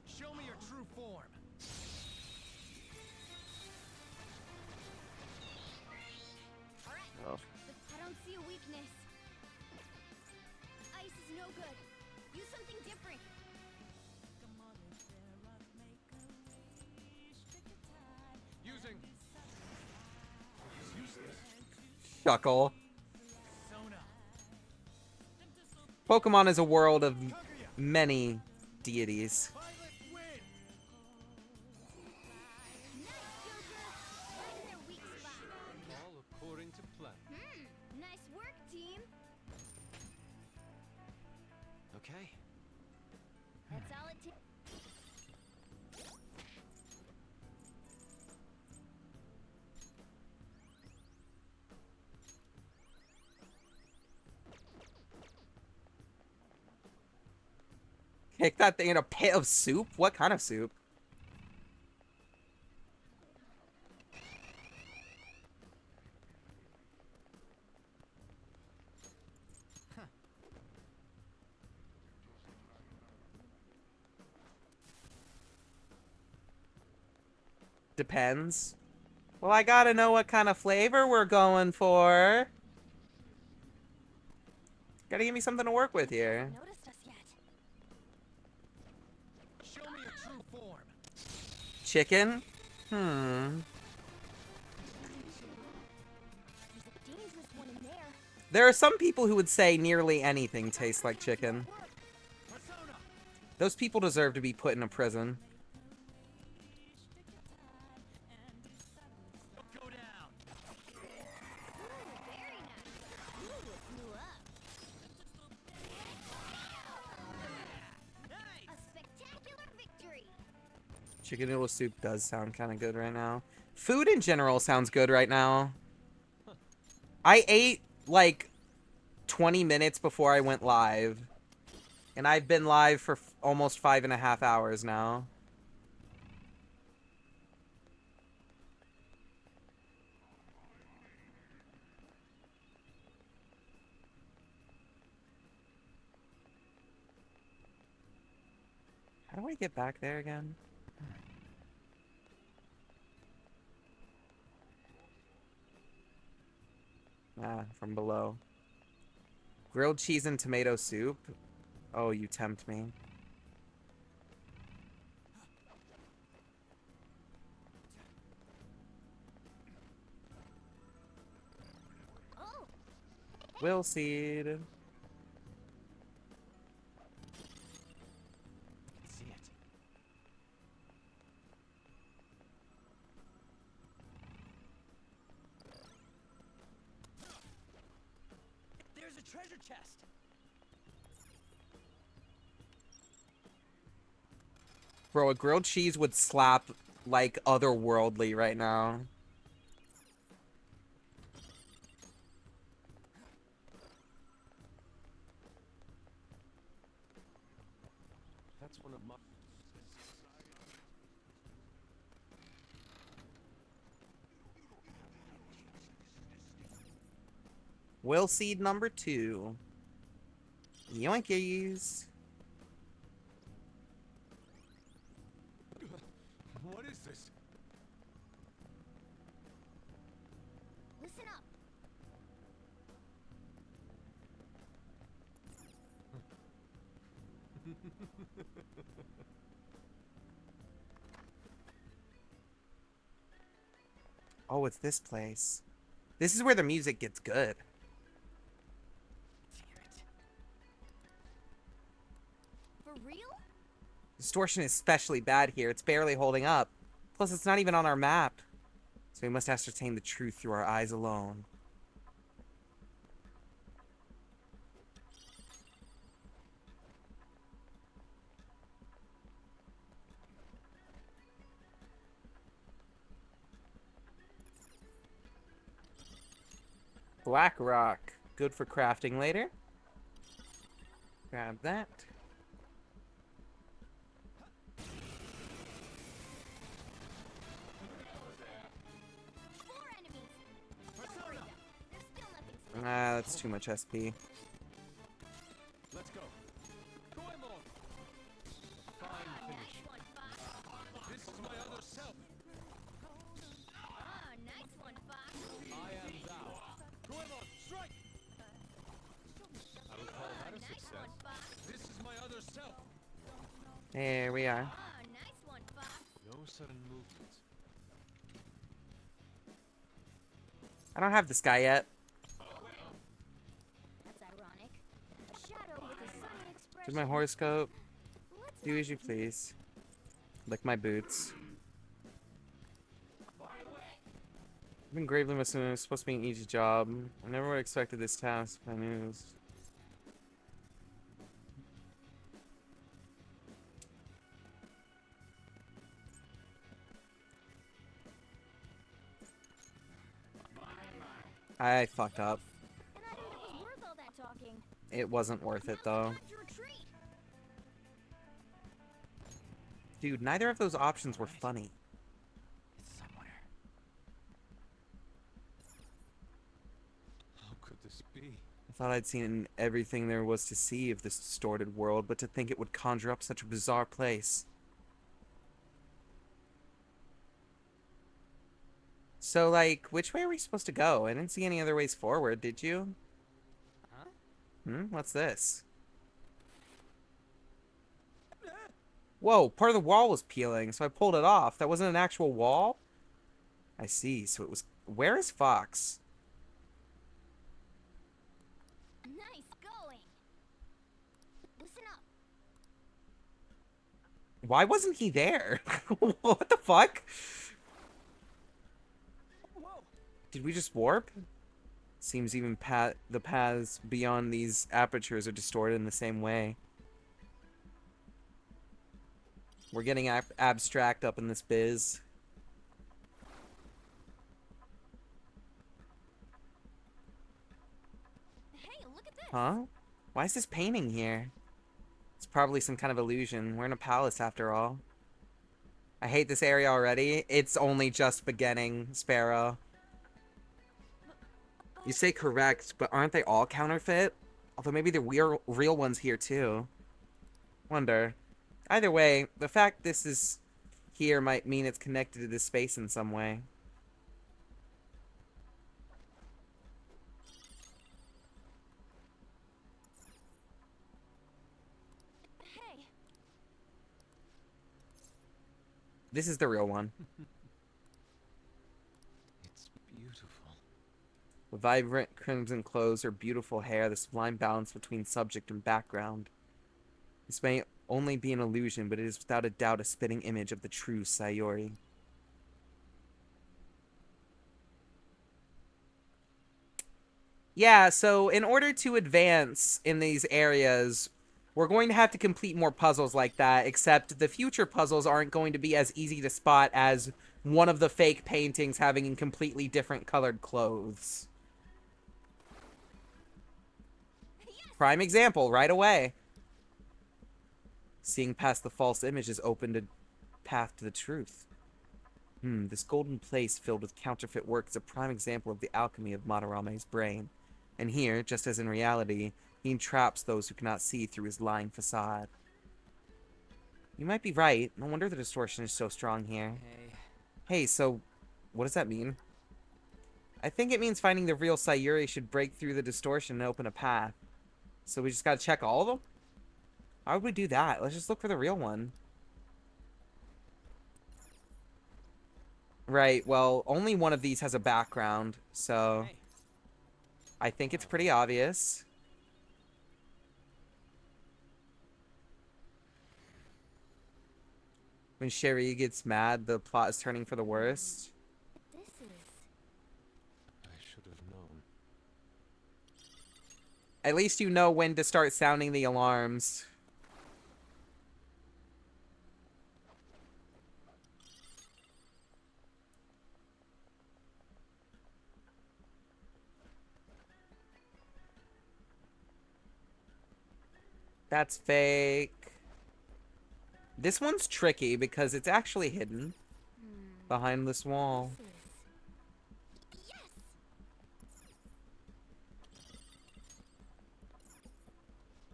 Show me your true form. Alright, I don't see a weakness. Ice is no good. Use something different. Using. Shuckle. Pokemon is a world of many deities. All according to plan. Nice work, team. Okay. That's all it takes. Kick that thing in a pit of soup? What kind of soup? Depends. Well, I gotta know what kind of flavor we're going for. Gotta give me something to work with here. Noticed us yet. Show me your true form. Chicken? There's a dangerous one in there. There are some people who would say nearly anything tastes like chicken. Those people deserve to be put in a prison. Go down. Very nice. Ooh, it blew up. A spectacular victory. Chicken noodle soup does sound kind of good right now. Food in general sounds good right now. I ate like 20 minutes before I went live. And I've been live for almost 5.5 hours now. How do I get back there again? Ah, from below. Grilled cheese and tomato soup? Oh, you tempt me. Oh, Will seed. See it. There's a treasure chest. Bro, a grilled cheese would slap like otherworldly right now. That's one of my... Will seed number 2. Yoinkies. What is this? listen up. Oh, it's this place. This is where the music gets good. For real? Distortion is especially bad here. It's barely holding up. Plus, it's not even on our map. So we must ascertain the truth through our eyes alone. Black rock. Good for crafting later. Grab that. Ah, that's too much SP. Let's go. Goemon! Fine finish. This is my other self. Nice one, Fox. I am thou. Goemon, strike! I would call that a success. This is my other self. There we are. Nice one, Fox. No sudden movements. I don't have this guy yet. That's ironic. A shadow with a sunny expression. Here's my horoscope. Do as you please. Lick my boots. I've been gravely missing. It was supposed to be an easy job. I never would have expected this task if I knew it was. I fucked up. And I thought it was worth all that talking. It wasn't worth it though. Dude, neither of those options were funny. It's somewhere. How could this be? I thought I'd seen everything there was to see of this distorted world, but to think it would conjure up such a bizarre place. So, like, which way are we supposed to go? I didn't see any other ways forward, did you? Huh? What's this? Whoa, part of the wall was peeling, so I pulled it off. That wasn't an actual wall? I see, so it was... Where is Fox? Nice going. Listen up. Why wasn't he there? What the fuck? Did we just warp? Seems even the paths beyond these apertures are distorted in the same way. We're getting abstract up in this biz. Hey, look at this. Huh? Why is this painting here? It's probably some kind of illusion. We're in a palace after all. I hate this area already. It's only just beginning, Sparrow. You say correct, but aren't they all counterfeit? Although maybe the real ones here too. Wonder. Either way, the fact this is here might mean it's connected to this space in some way. Hey. This is the real one. It's beautiful. The vibrant crimson clothes, her beautiful hair, the sublime balance between subject and background. This may only be an illusion, but it is without a doubt a spitting image of the true Sayori. Yeah, so in order to advance in these areas, we're going to have to complete more puzzles like that, except the future puzzles aren't going to be as easy to spot as one of the fake paintings having completely different colored clothes. Prime example, right away. Seeing past the false image has opened a path to the truth. This golden place filled with counterfeit work is a prime example of the alchemy of Madarame's brain. And here, just as in reality, he entraps those who cannot see through his lying facade. You might be right. No wonder the distortion is so strong here. Hey, so what does that mean? I think it means finding the real Sayuri should break through the distortion and open a path. So we just gotta check all of them? How would we do that? Let's just look for the real one. Right, well, only one of these has a background, so... I think it's pretty obvious. When Sherry gets mad, the plot is turning for the worst. This is... I should have known. At least you know when to start sounding the alarms. That's fake. This one's tricky because it's actually hidden behind this wall.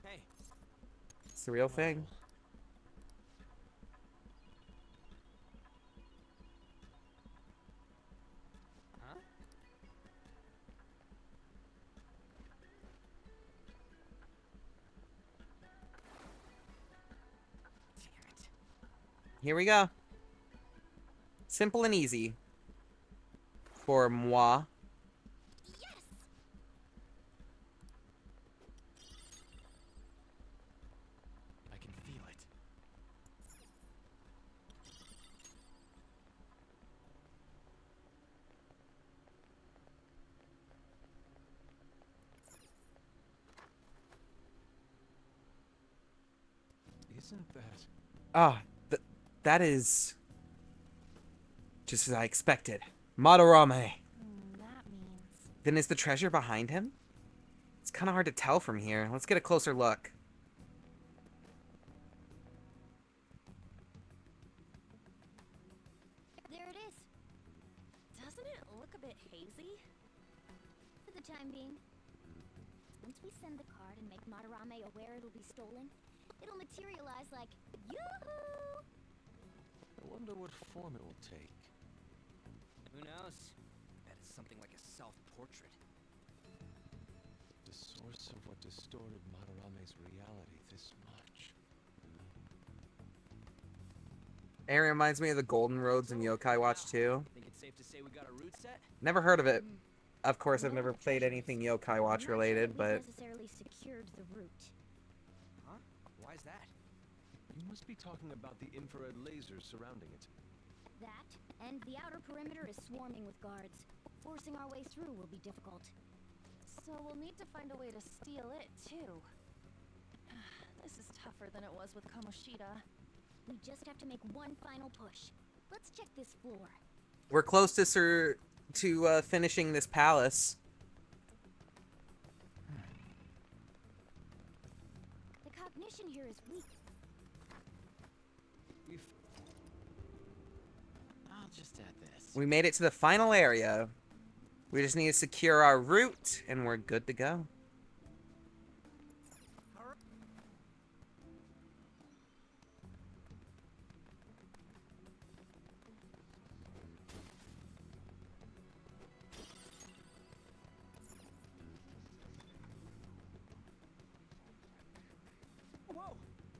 Hey. It's the real thing. Huh? Here we go. Simple and easy. For moi. I can feel it. Isn't that... Ah, that is... just as I expected. Madarame. That means... Then is the treasure behind him? It's kind of hard to tell from here. Let's get a closer look. There it is. Doesn't it look a bit hazy? For the time being. Once we send the card and make Madarame aware it'll be stolen, it'll materialize like, yoo-hoo! I wonder what form it will take. Who knows? Bet it's something like a self-portrait. The source of what distorted Madarame's reality this much. It reminds me of the Golden Roads in Yokai Watch 2. Think it's safe to say we got a route set? Never heard of it. Of course, I've never played anything Yokai Watch related, but... necessarily secured the route. Huh? Why is that? You must be talking about the infrared lasers surrounding it. That, and the outer perimeter is swarming with guards. Forcing our way through will be difficult. So we'll need to find a way to steal it, too. This is tougher than it was with Kamoshida. We just have to make one final push. Let's check this floor. We're close to finishing this palace. The cognition here is weak. I'll just add this. We made it to the final area. We just need to secure our route, and we're good to go.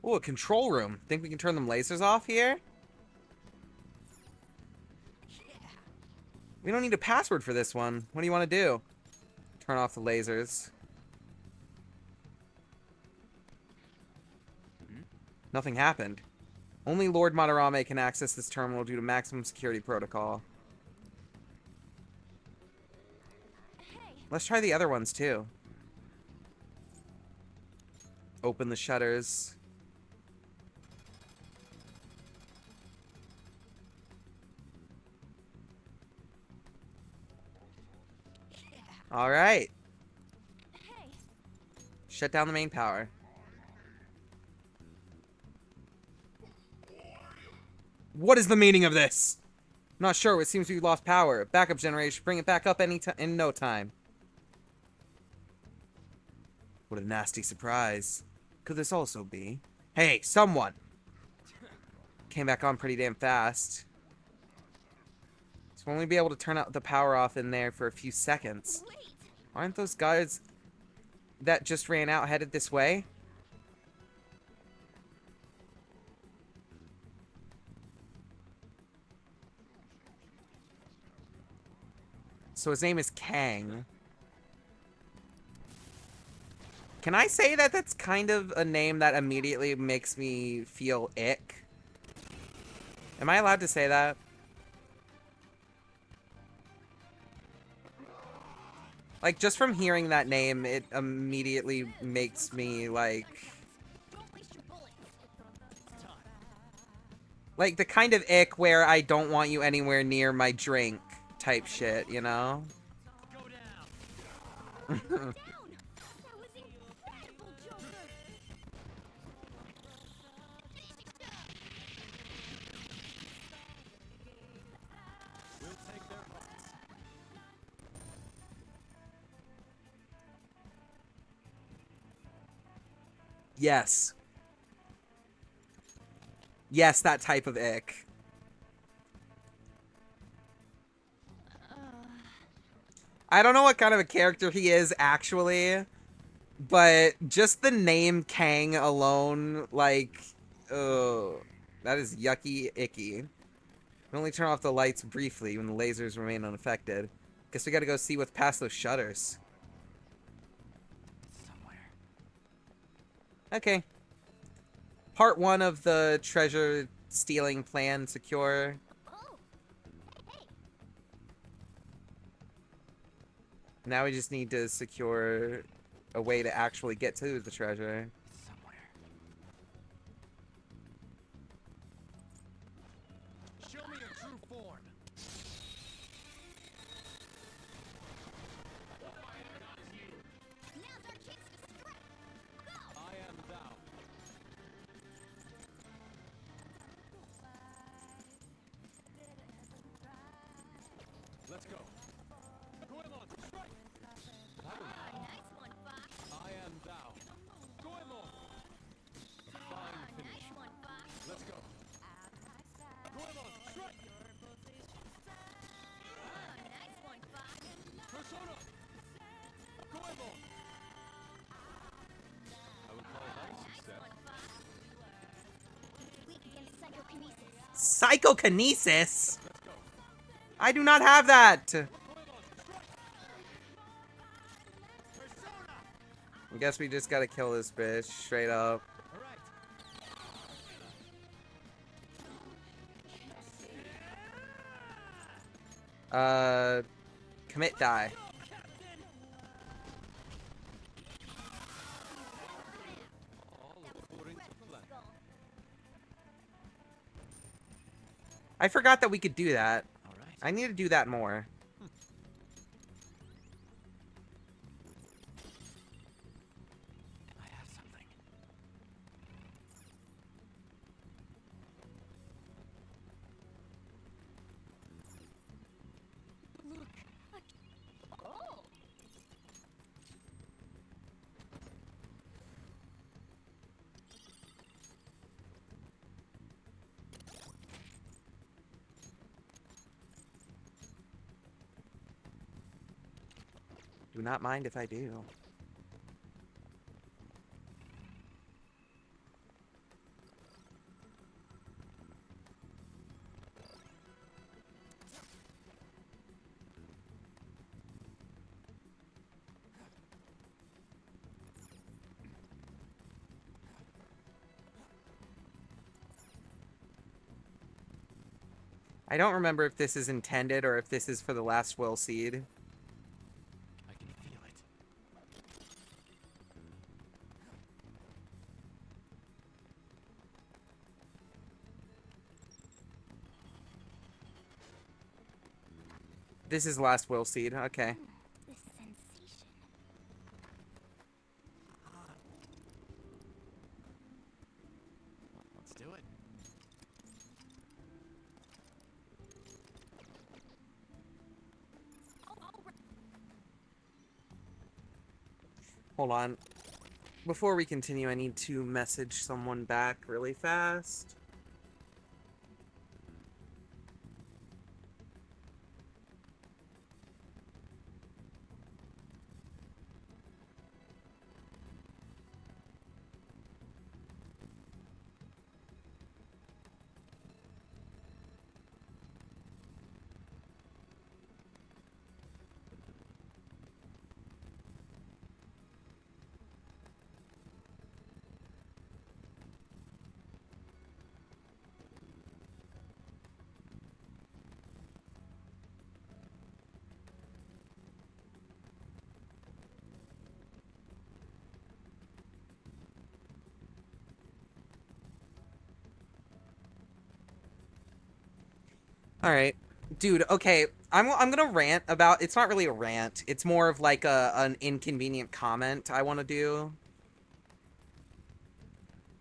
Ooh, a control room. Think we can turn them lasers off here? We don't need a password for this one. What do you want to do? Turn off the lasers. Nothing happened. Only Lord Madarame can access this terminal due to maximum security protocol. Let's try the other ones too. Open the shutters. All right. Shut down the main power. What is the meaning of this? I'm not sure. It seems we lost power. Backup generation. Bring it back up in no time. What a nasty surprise. Could this also be? Hey, someone! Came back on pretty damn fast. So we'll only be able to turn out the power off in there for a few seconds. Aren't those guys that just ran out headed this way? So his name is Kang. Can I say that that's kind of a name that immediately makes me feel ick? Am I allowed to say that? Like, just from hearing that name, it immediately makes me, like... Like, the kind of ick where I don't want you anywhere near my drink type shit, you know? Yes. Yes, that type of ick. I don't know what kind of a character he is, actually. But just the name Kang alone, like, ugh. That is yucky, icky. We only turn off the lights briefly when the lasers remain unaffected. Guess we gotta go see what's past those shutters. Somewhere. Okay. Part 1 of the treasure stealing plan secure. Now we just need to secure a way to actually get to the treasure. Somewhere. Show me your true form. Now's our chance to strike. Go! I am thou. Let's go. Goemon, strike! Nice one, Fox. I am thou. Goemon! Fine finish. Nice one, Fox. Let's go. Goemon, strike! Nice one, Fox. Persona! Goemon! I would call that a success. Weak against psychokinesis. Psychokinesis? I do not have that! I guess we just gotta kill this bitch, straight up. Commit die. I forgot that we could do that. I need to do that more. I have something. Look. Oh. Do not mind if I do. I don't remember if this is intended or if this is for the last will seed. I can feel it. This is last will seed. Okay. This sensation. Let's do it. Hold on. Before we continue, I need to message someone back really fast. All right. Dude, okay. I'm gonna rant about... It's not really a rant. It's more of like an inconvenient comment I want to do.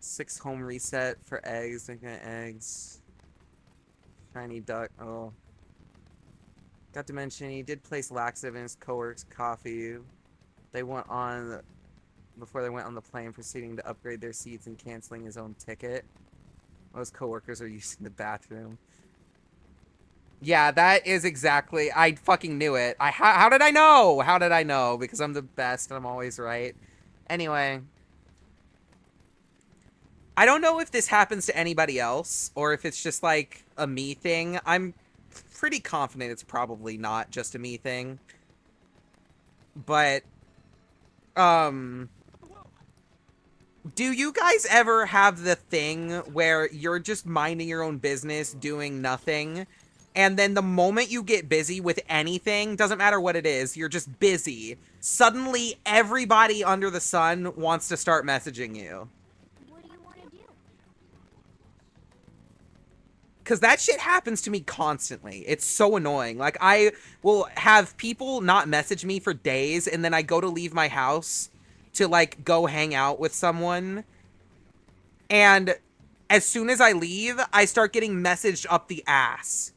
6 home reset for eggs. Looking at eggs. Shiny duck. Oh. Got to mention, he did place laxative in his coworkers' coffee. They went on before they went on the plane, proceeding to upgrade their seats and canceling his own ticket. Most coworkers are using the bathroom. Yeah, that is exactly... I fucking knew it. How did I know? How did I know? Because I'm the best and I'm always right. Anyway. I don't know if this happens to anybody else or if it's just like a me thing. I'm pretty confident it's probably not just a me thing. But, do you guys ever have the thing where you're just minding your own business, doing nothing, and then the moment you get busy with anything, doesn't matter what it is, you're just busy, suddenly everybody under the sun wants to start messaging you? What do you want to do? Because that shit happens to me constantly. It's so annoying. Like, I will have people not message me for days, and then I go to leave my house to, like, go hang out with someone. And as soon as I leave, I start getting messaged up the ass.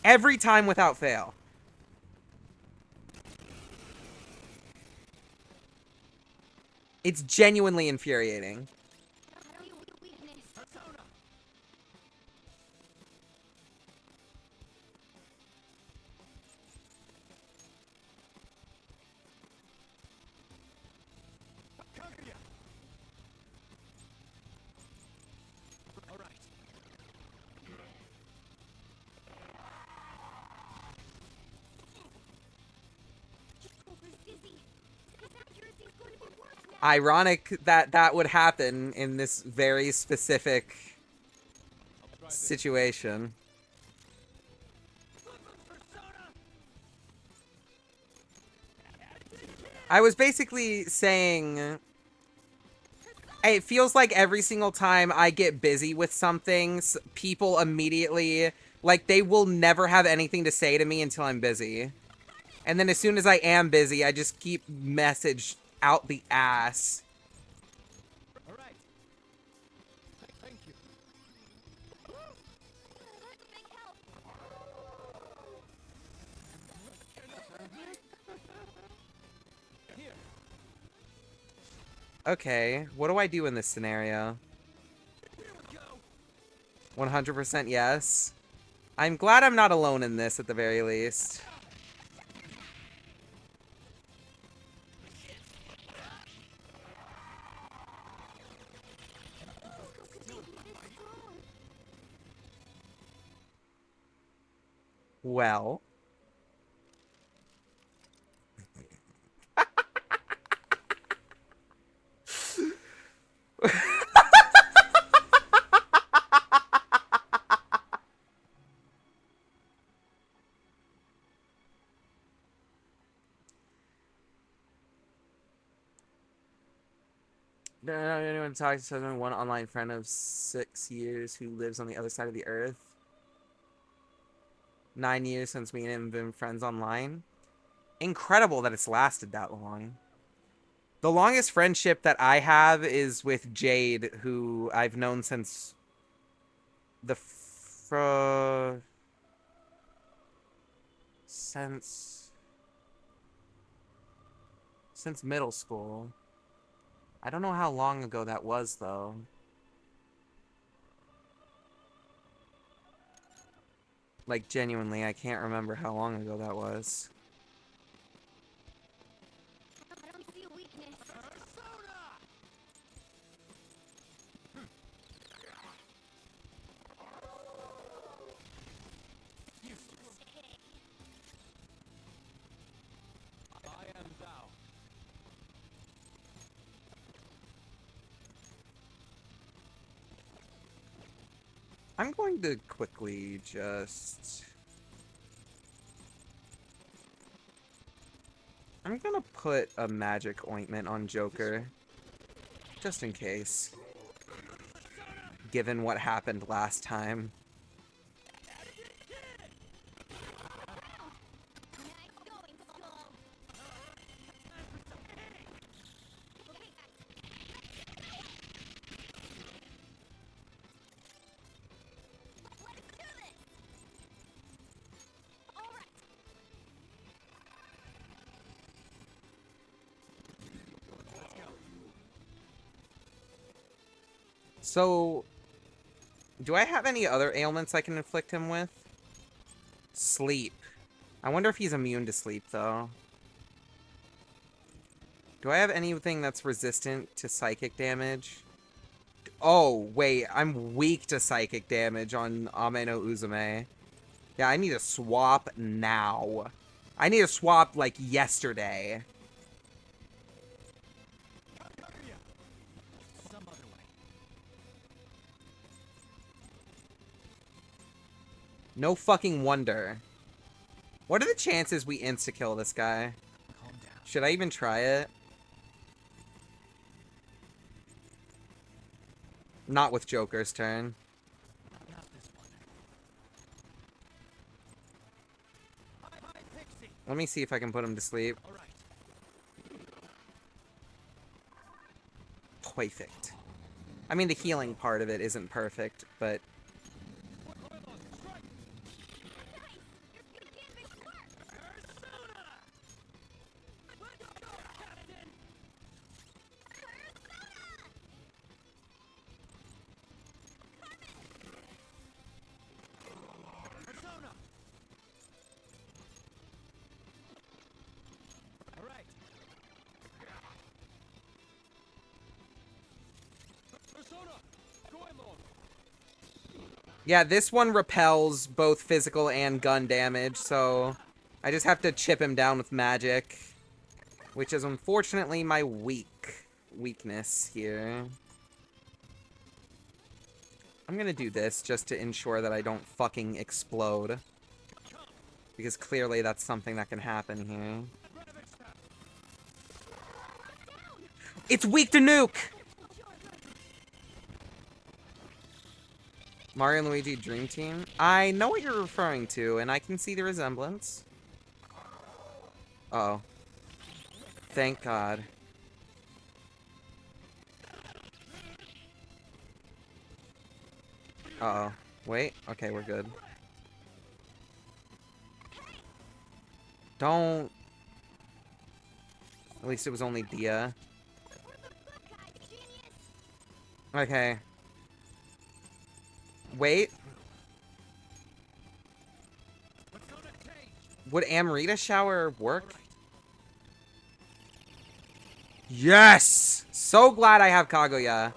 Every time without fail. It's genuinely infuriating. Ironic that that would happen in this very specific situation. I was basically saying, it feels like every single time I get busy with something, people immediately, like, they will never have anything to say to me until I'm busy. And then as soon as I am busy, I just keep message out the ass. All right. Thank you. Here. Okay, what do I do in this scenario? 100% yes. I'm glad I'm not alone in this at the very least. Well. No, anyone talks to someone, one online friend of 6 years who lives on the other side of the earth. 9 years since me and him have been friends online. Incredible that it's lasted that long. The longest friendship that I have is with Jade, who I've known since the since middle school. I don't know how long ago that was, though. Like, genuinely, I can't remember how long ago that was. I don't see a weakness. I am thou. I'm going to quickly just... I'm gonna put a magic ointment on Joker. Just in case. Given what happened last time. So, do I have any other ailments I can inflict him with? Sleep. I wonder if he's immune to sleep, though. Do I have anything that's resistant to psychic damage? Oh, wait. I'm weak to psychic damage on Ame no Uzume. Yeah, I need to swap now. I need to swap, like, yesterday. Some other way. No fucking wonder. What are the chances we insta-kill this guy? Calm down. Should I even try it? Not with Joker's turn. Not this one. Hi, Pixie. Let me see if I can put him to sleep. All right. Perfect. I mean, the healing part of it isn't perfect, but... Persona. All right. Persona, Goemon. Yeah, this one repels both physical and gun damage, so... I just have to chip him down with magic. Which is unfortunately my weakness here. I'm gonna do this just to ensure that I don't fucking explode. Because clearly that's something that can happen here. It's weak to nuke! Mario and Luigi Dream Team? I know what you're referring to, and I can see the resemblance. Uh-oh. Thank God. Uh-oh. Wait. Okay, we're good. Don't... At least it was only Dia. Okay. Wait. Would Amrita Shower work? Yes! So glad I have Kaguya.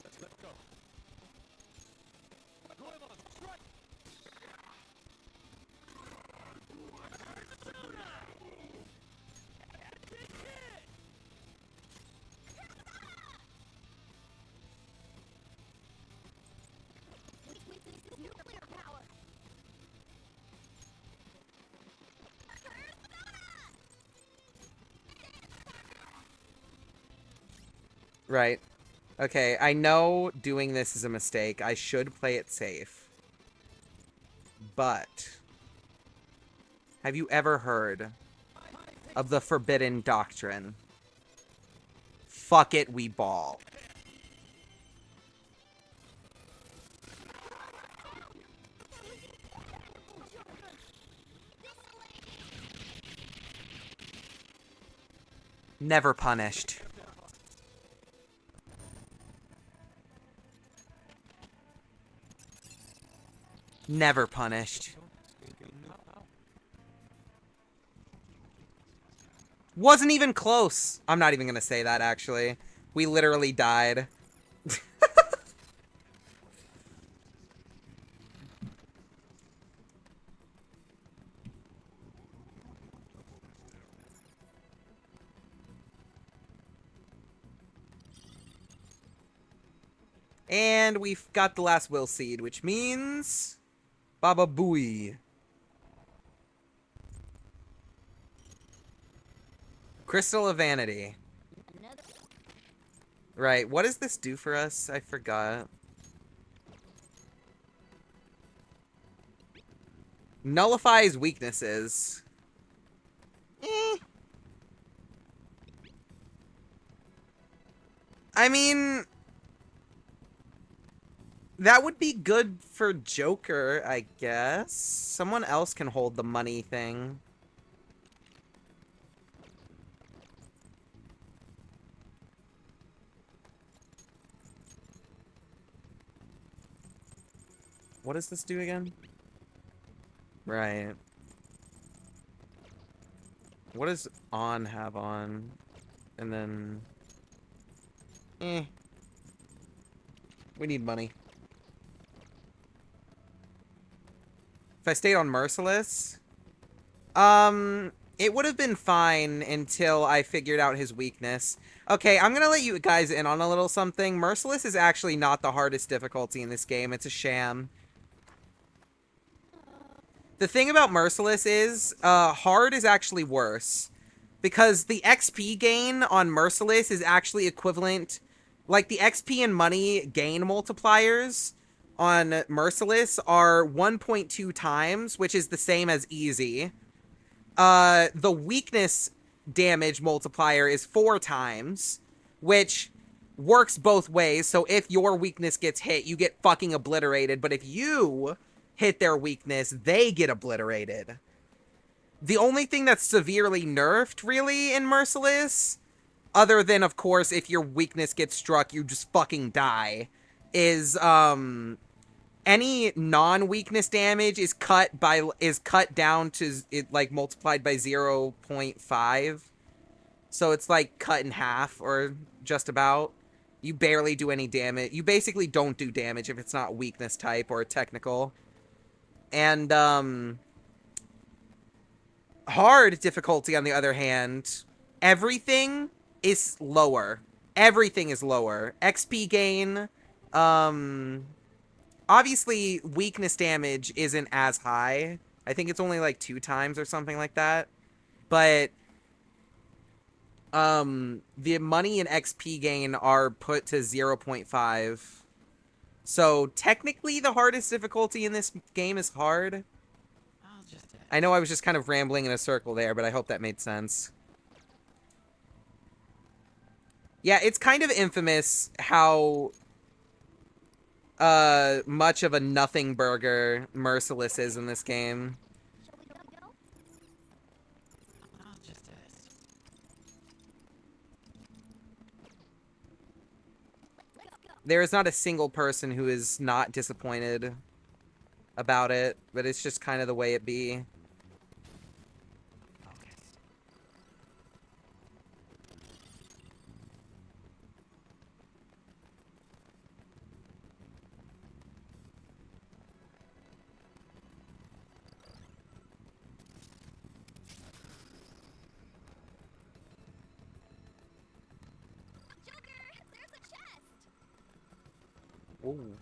Let's go. Goemon, strike. Nuclear power. Right. Okay, I know doing this is a mistake. I should play it safe. But... have you ever heard of the Forbidden Doctrine? Fuck it, we ball. Never punished. Never punished. Wasn't even close. I'm not even gonna say that, actually. We literally died. And we've got the last will seed, which means... Baba Booey. Crystal of Vanity. Right, what does this do for us? I forgot. Nullifies weaknesses. I mean... that would be good for Joker, I guess. Someone else can hold the money thing. What does this do again? Right. What does on have on? And then... We need money. If I stayed on Merciless... It would have been fine until I figured out his weakness. Okay, I'm gonna let you guys in on a little something. Merciless is actually not the hardest difficulty in this game. It's a sham. The thing about Merciless is, hard is actually worse. Because the XP gain on Merciless is actually equivalent... Like, the XP and money gain multipliers on Merciless are 1.2 times, which is the same as easy. The weakness damage multiplier is 4 times, which works both ways. So if your weakness gets hit, you get fucking obliterated. But if you hit their weakness, they get obliterated. The only thing that's severely nerfed, really, in Merciless, other than, of course, if your weakness gets struck, you just fucking die, is, any non-weakness damage is cut down to, like, multiplied by 0.5. So it's, like, cut in half, or just about. You barely do any damage. You basically don't do damage if it's not weakness type or technical. And, hard difficulty, on the other hand, everything is lower. Everything is lower. XP gain, obviously, weakness damage isn't as high. I think it's only like 2 times or something like that. But, the money and XP gain are put to 0.5. So, technically, the hardest difficulty in this game is hard. I know I was just kind of rambling in a circle there, but I hope that made sense. Yeah, it's kind of infamous how much of a nothing burger Merciless is in this game. There is not a single person who is not disappointed about it, but it's just kind of the way it be. Ooh.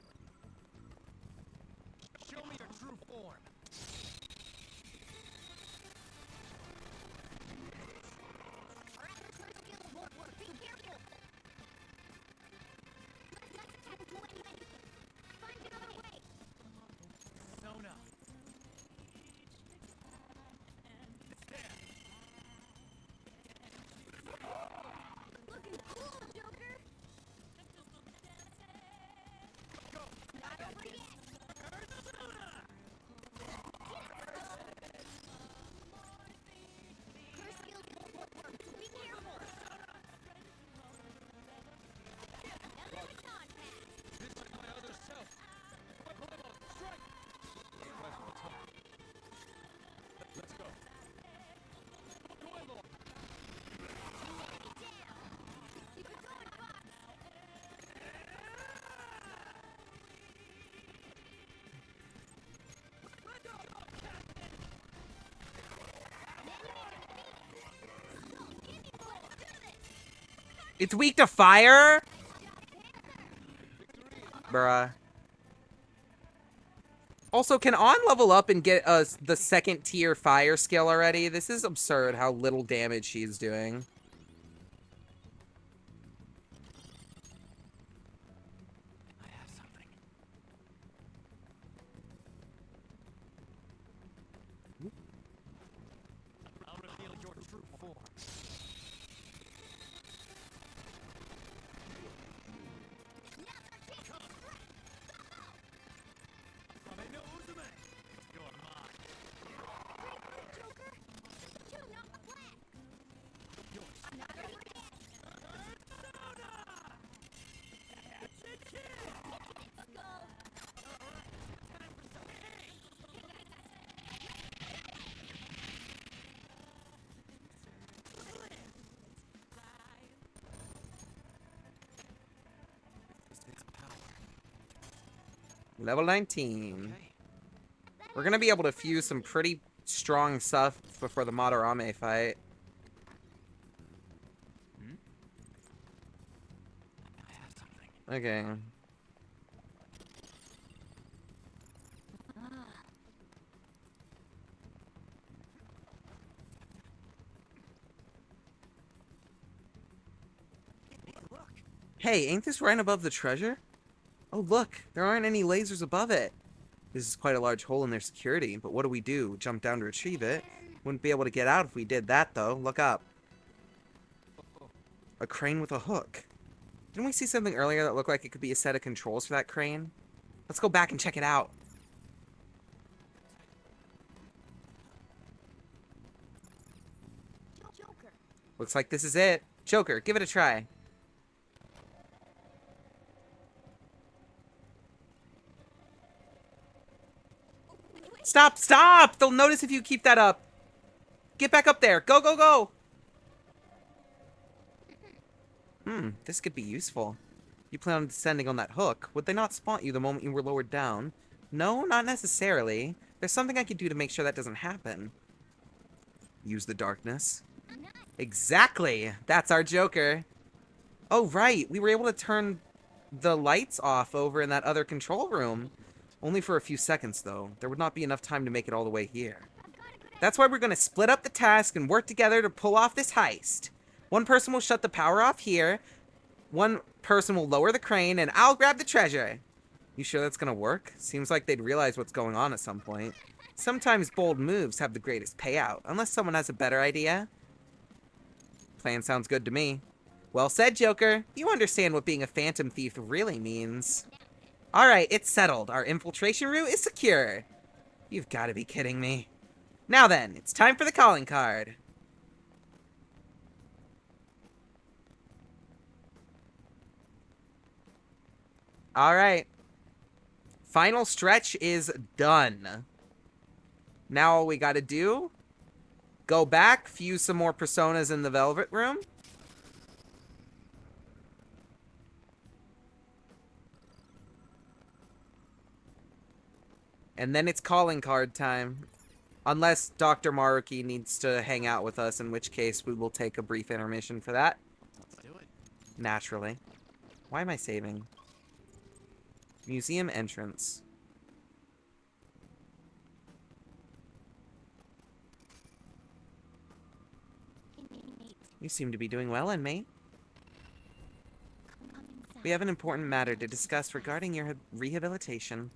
Show me your true form. Sona. Looking cool, Joker. Not over yet. Her skills won't work, so be careful. Another baton pass. This is my other self. Pacoima, strike! You guys will talk. Let's go. Pacoima! Keep it going, Fox. It's weak to fire? Bruh. Also, can On level up and get us the 2nd tier fire skill already? This is absurd how little damage she's doing. I'll reveal your true form. You're mine. Joker. Two, not the black. Yours. Level 19. We're gonna be able to fuse some pretty strong stuff before the Madarame fight. Okay. Hey, ain't this right above the treasure? Oh, look, there aren't any lasers above it. This is quite a large hole in their security, but what do? Jump down to retrieve it? Wouldn't be able to get out if we did that, though. Look up. A crane with a hook. Didn't we see something earlier that looked like it could be a set of controls for that crane? Let's go back and check it out. Joker. Looks like this is it. Joker, give it a try. Stop! Stop! They'll notice if you keep that up. Get back up there. Go, go, go! This could be useful. You plan on descending on that hook. Would they not spot you the moment you were lowered down? No, not necessarily. There's something I could do to make sure that doesn't happen. Use the darkness. Exactly! That's our Joker. Oh, right. We were able to turn the lights off over in that other control room. Only for a few seconds, though. There would not be enough time to make it all the way here. That's why we're going to split up the task and work together to pull off this heist. One person will shut the power off here. One person will lower the crane, and I'll grab the treasure. You sure that's going to work? Seems like they'd realize what's going on at some point. Sometimes bold moves have the greatest payout, unless someone has a better idea. Plan sounds good to me. Well said, Joker. You understand what being a phantom thief really means. Alright, it's settled. Our infiltration route is secure. You've got to be kidding me. Now then, it's time for the calling card. Alright. Final stretch is done. Now all we gotta do, go back, fuse some more personas in the Velvet Room. And then it's calling card time. Unless Dr. Maruki needs to hang out with us, in which case we will take a brief intermission for that. Let's do it. Naturally. Why am I saving? Museum entrance. You seem to be doing well, inmate. We have an important matter to discuss regarding your rehabilitation.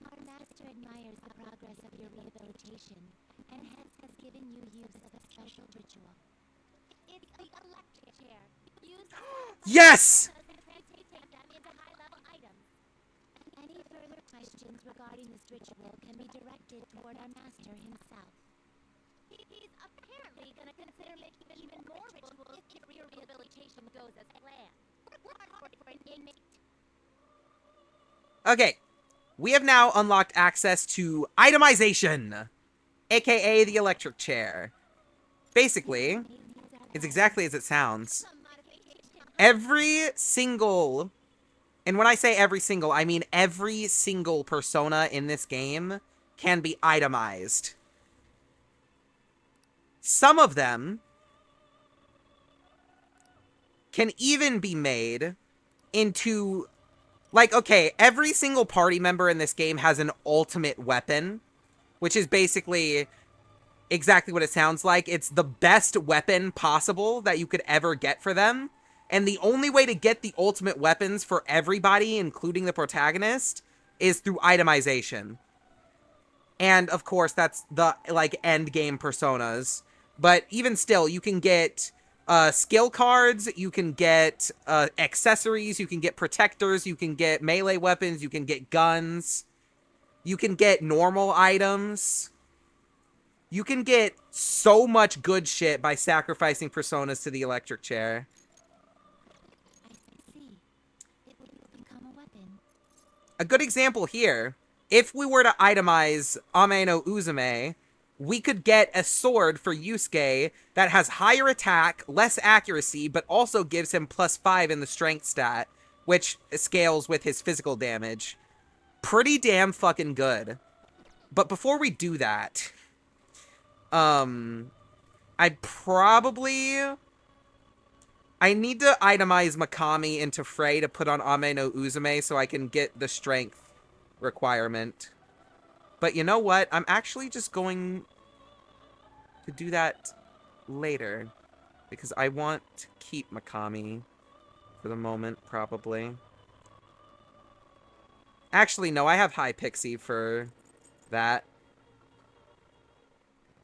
Our master admires the progress of your rehabilitation, and hence has given you use of a special ritual. It's the electric chair. Use Yes! transmutate them into high-level items. Any further questions regarding this ritual can be directed toward our master himself. He's apparently going to consider making even more rituals if your rehabilitation goes as planned. For an inmate. Okay. We have now unlocked access to itemization, aka the electric chair. Basically, it's exactly as it sounds. Every single, and when I say every single, I mean every single persona in this game can be itemized. Some of them can even be made into... Like, okay, every single party member in this game has an ultimate weapon, which is basically exactly what it sounds like. It's the best weapon possible that you could ever get for them. And the only way to get the ultimate weapons for everybody, including the protagonist, is through itemization. And, of course, that's the, like, end game personas. But even still, you can get... skill cards, you can get accessories, you can get protectors, you can get melee weapons, you can get guns, you can get normal items. You can get so much good shit by sacrificing personas to the electric chair. I see. It will become a weapon. A good example here, if we were to itemize Ame no Uzume, we could get a sword for Yusuke that has higher attack, less accuracy, but also gives him +5 in the strength stat, which scales with his physical damage. Pretty damn fucking good. But before we do that, I need to itemize Makami into Frey to put on Ame no Uzume so I can get the strength requirement. But you know what? I'm actually just going to do that later. Because I want to keep Makami for the moment, probably. Actually, no, I have High Pixie for that.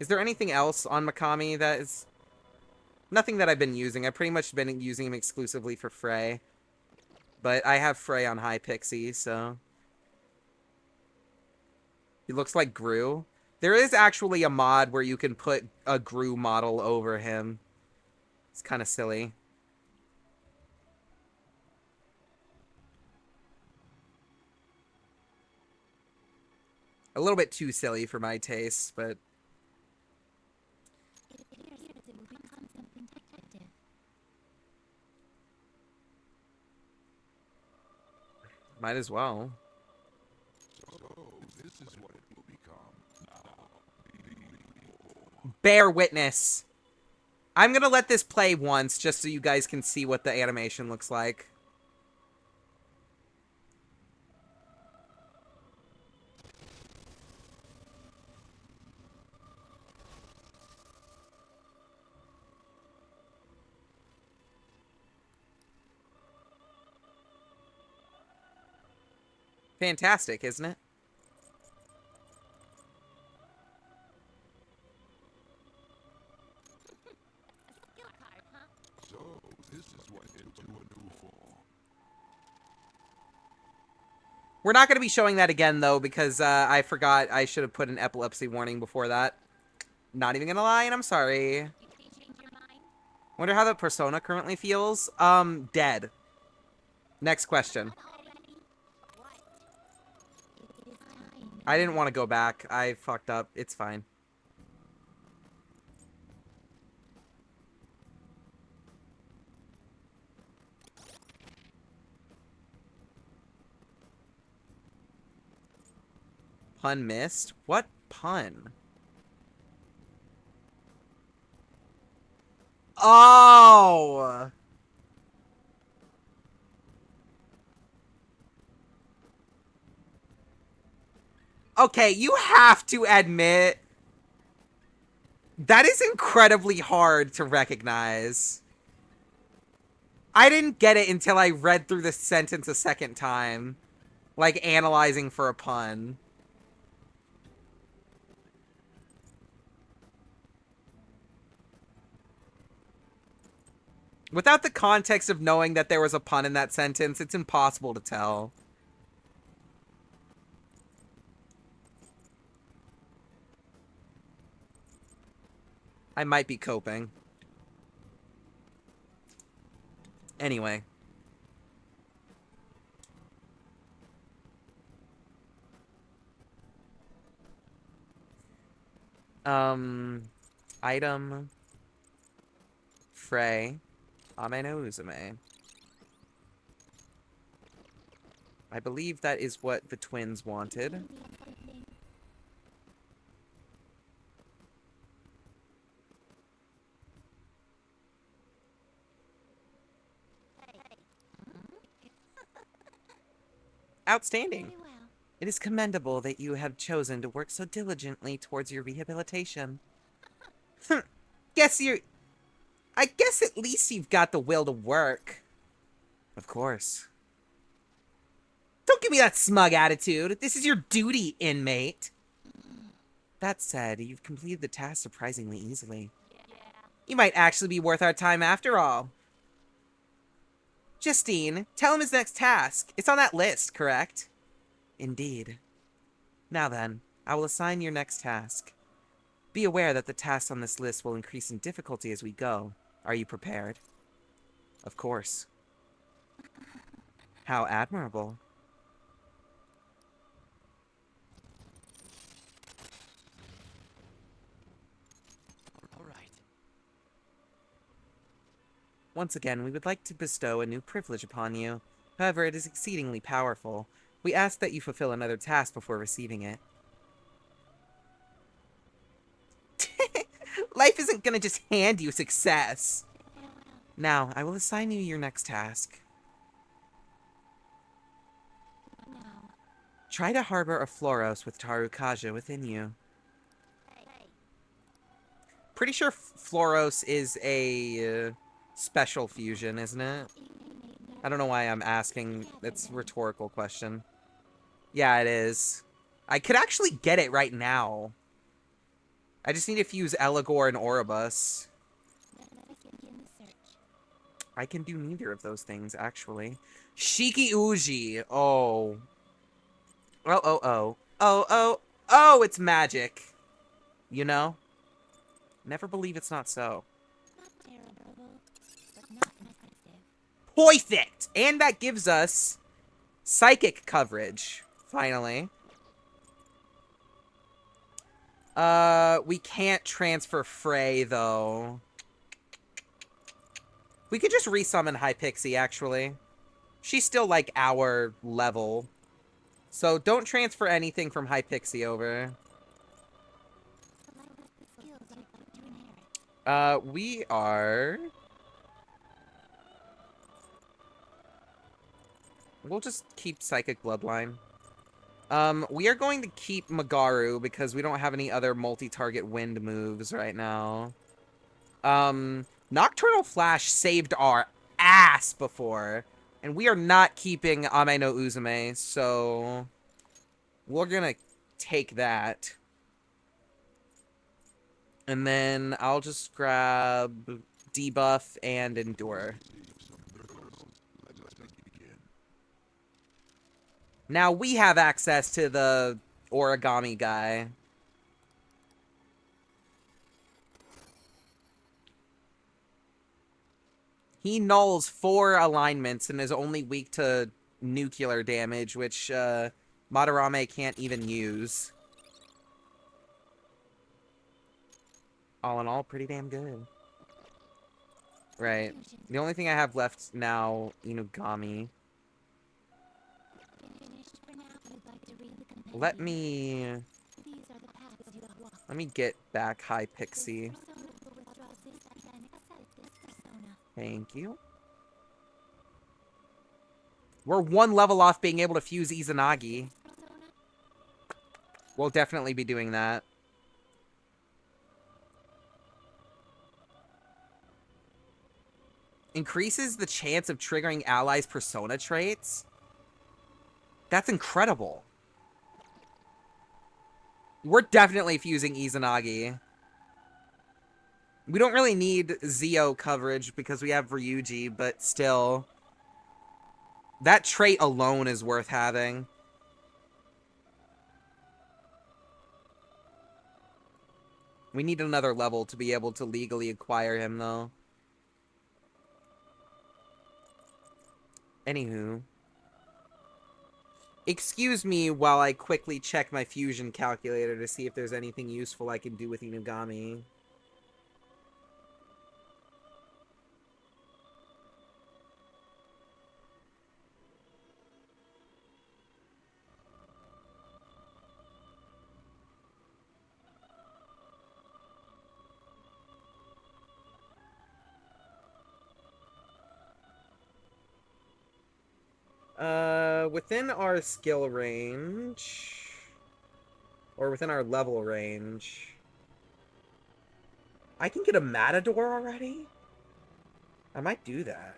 Is there anything else on Makami that is... Nothing that I've been using. I've pretty much been using him exclusively for Frey. But I have Frey on High Pixie, so... He looks like Gru. There is actually a mod where you can put a Gru model over him. It's kind of silly. A little bit too silly for my taste, but... Might as well. So, this is what it will become now. Bear witness. I'm gonna let this play once, just so you guys can see what the animation looks like. Fantastic, isn't it? So, this is what into a new form. We're not going to be showing that again, though, because I forgot I should have put an epilepsy warning before that. Not even going to lie, and I'm sorry. Wonder how the persona currently feels. Dead. Next question. I didn't want to go back. I fucked up. It's fine. Pun missed? What pun? Oh! Okay, you have to admit that is incredibly hard to recognize. I didn't get it until I read through the sentence a second time. Like, analyzing for a pun. Without the context of knowing that there was a pun in that sentence, it's impossible to tell. I might be coping. Anyway. Item. Frey. Ame no Uzume. I believe that is what the twins wanted. Outstanding. It is commendable that you have chosen to work so diligently towards your rehabilitation. I guess at least you've got the will to work. Of course. Don't give me that smug attitude. This is your duty, inmate. That said, you've completed the task surprisingly easily. You might actually be worth our time after all. Justine, tell him his next task. It's on that list, correct? Indeed. Now then, I will assign your next task. Be aware that the tasks on this list will increase in difficulty as we go. Are you prepared? Of course. How admirable. Once again, we would like to bestow a new privilege upon you. However, it is exceedingly powerful. We ask that you fulfill another task before receiving it. Life isn't gonna just hand you success. Now, I will assign you your next task. Try to harbor a Floros with Tarukaja within you. Pretty sure Floros is a special fusion, isn't it? I don't know why I'm asking. It's a rhetorical question. Yeah, it is. I could actually get it right now. I just need to fuse Eligor and Oribus. I can do neither of those things, actually. Shiki Uji. Oh. Oh, oh, oh. Oh, oh. Oh, it's magic. You know? Never believe it's not so. Perfect! And that gives us psychic coverage, finally. We can't transfer Frey, though. We could just resummon Hypixie, actually. She's still, like, our level. So don't transfer anything from Hypixie over. We are... We'll just keep Psychic Bloodline. We are going to keep Magaru because we don't have any other multi-target wind moves right now. Nocturnal Flash saved our ass before. And we are not keeping Ame no Uzume, so... We're gonna take that. And then I'll just grab Debuff and Endure. Now we have access to the origami guy. He nulls 4 alignments and is only weak to nuclear damage, which Madarame can't even use. All in all, pretty damn good. Right. The only thing I have left now, Inugami. Let me get back Hypixie. Thank you. We're 1 level off being able to fuse Izanagi. We'll definitely be doing that. Increases the chance of triggering allies' persona traits? That's incredible. We're definitely fusing Izanagi. We don't really need Zio coverage because we have Ryuji, but still. That trait alone is worth having. We need another level to be able to legally acquire him, though. Anywho. Excuse me while I quickly check my fusion calculator to see if there's anything useful I can do with Inugami. Within our skill range, or within our level range, I can get a Matador already? I might do that.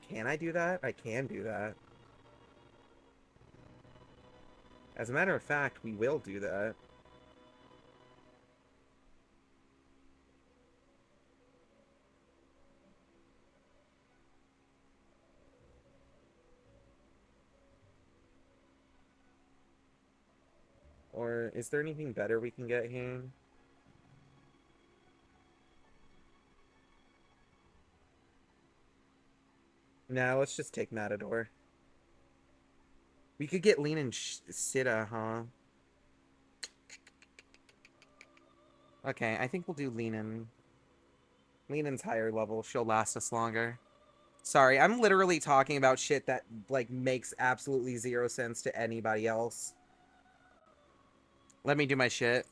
Can I do that? I can do that. As a matter of fact, we will do that. Or is there anything better we can get here? No, let's just take Matador. We could get Lean and Sita, huh? Okay, I think we'll do Leanin. Leanin's higher level. She'll last us longer. Sorry, I'm literally talking about shit that, like, makes absolutely zero sense to anybody else. Let me do my shit.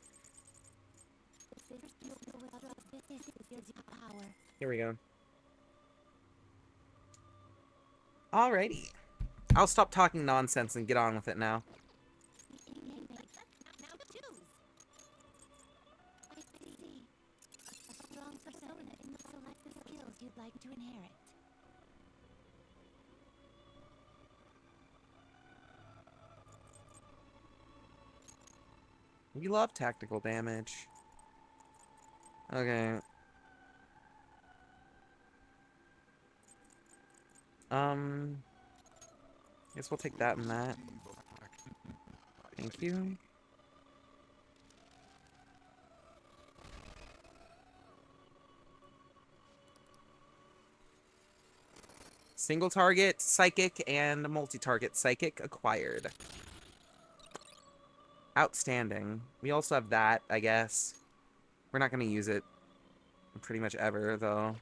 Here we go. Alrighty. I'll stop talking nonsense and get on with it now. You'd like to inherit. We love tactical damage. Okay. Guess we'll take that and that. Thank you. Single target, psychic, and multi-target psychic acquired. Outstanding. We also have that, I guess. We're not going to use it pretty much ever, though.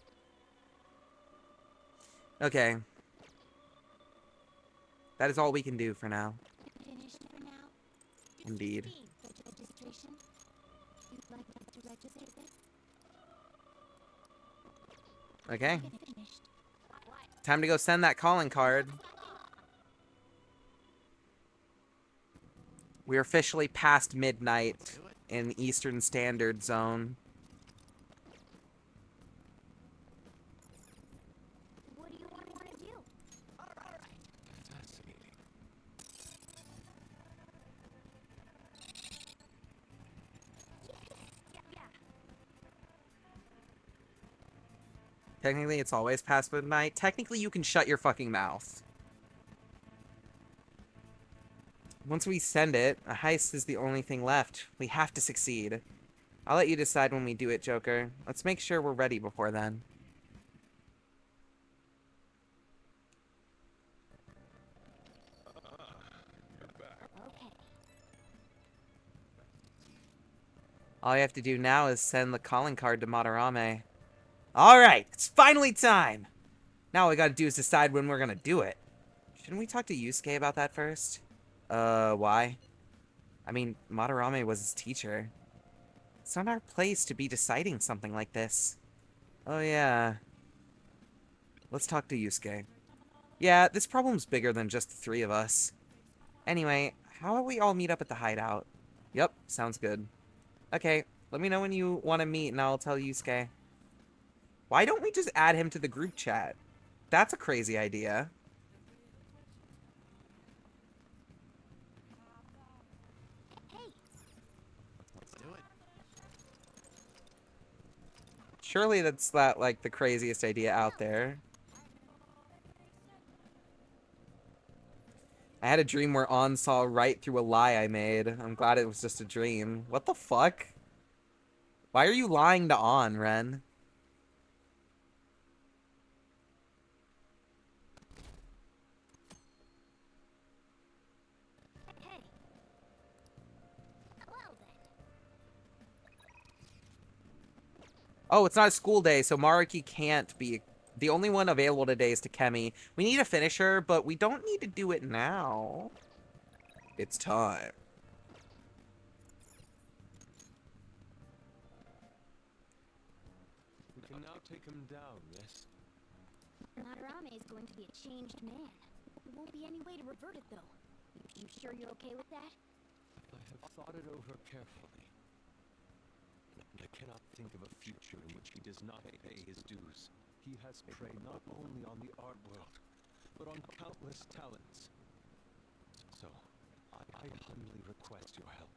Okay. That is all we can do for now. Finished for now. Indeed. Registration. You'd like us to register this? Okay. Finished. Time to go send that calling card. We're officially past midnight in Eastern Standard Zone. What do you want to do? All right. Fascinating. Yeah. Technically, it's always past midnight. Technically, you can shut your fucking mouth. Once we send it, a heist is the only thing left. We have to succeed. I'll let you decide when we do it, Joker. Let's make sure we're ready before then. Okay. All you have to do now is send the calling card to Madarame. Alright, it's finally time! Now all we gotta do is decide when we're gonna do it. Shouldn't we talk to Yusuke about that first? Why? I mean, Madarame was his teacher. It's not our place to be deciding something like this. Oh yeah. Let's talk to Yusuke. Yeah, this problem's bigger than just the three of us. Anyway, how about we all meet up at the hideout? Yep, sounds good. Okay, let me know when you want to meet and I'll tell Yusuke. Why don't we just add him to the group chat? That's a crazy idea. Let's do it. Surely that's like the craziest idea out there. I had a dream where On saw right through a lie I made. I'm glad it was just a dream. What the fuck? Why are you lying to On, Ren? Hey. Well then. Oh, it's not a school day, so Maruki can't be... The only one available today is Takemi. We need to finish her, but we don't need to do it now. It's time. We can now take him down, yes? Madarame is going to be a changed man. There won't be any way to revert it, though. You sure you're okay with that? I have thought it over carefully. And I cannot think of a future in which he does not pay his dues. He has preyed not only on the art world, but on countless talents. So, I humbly request your help.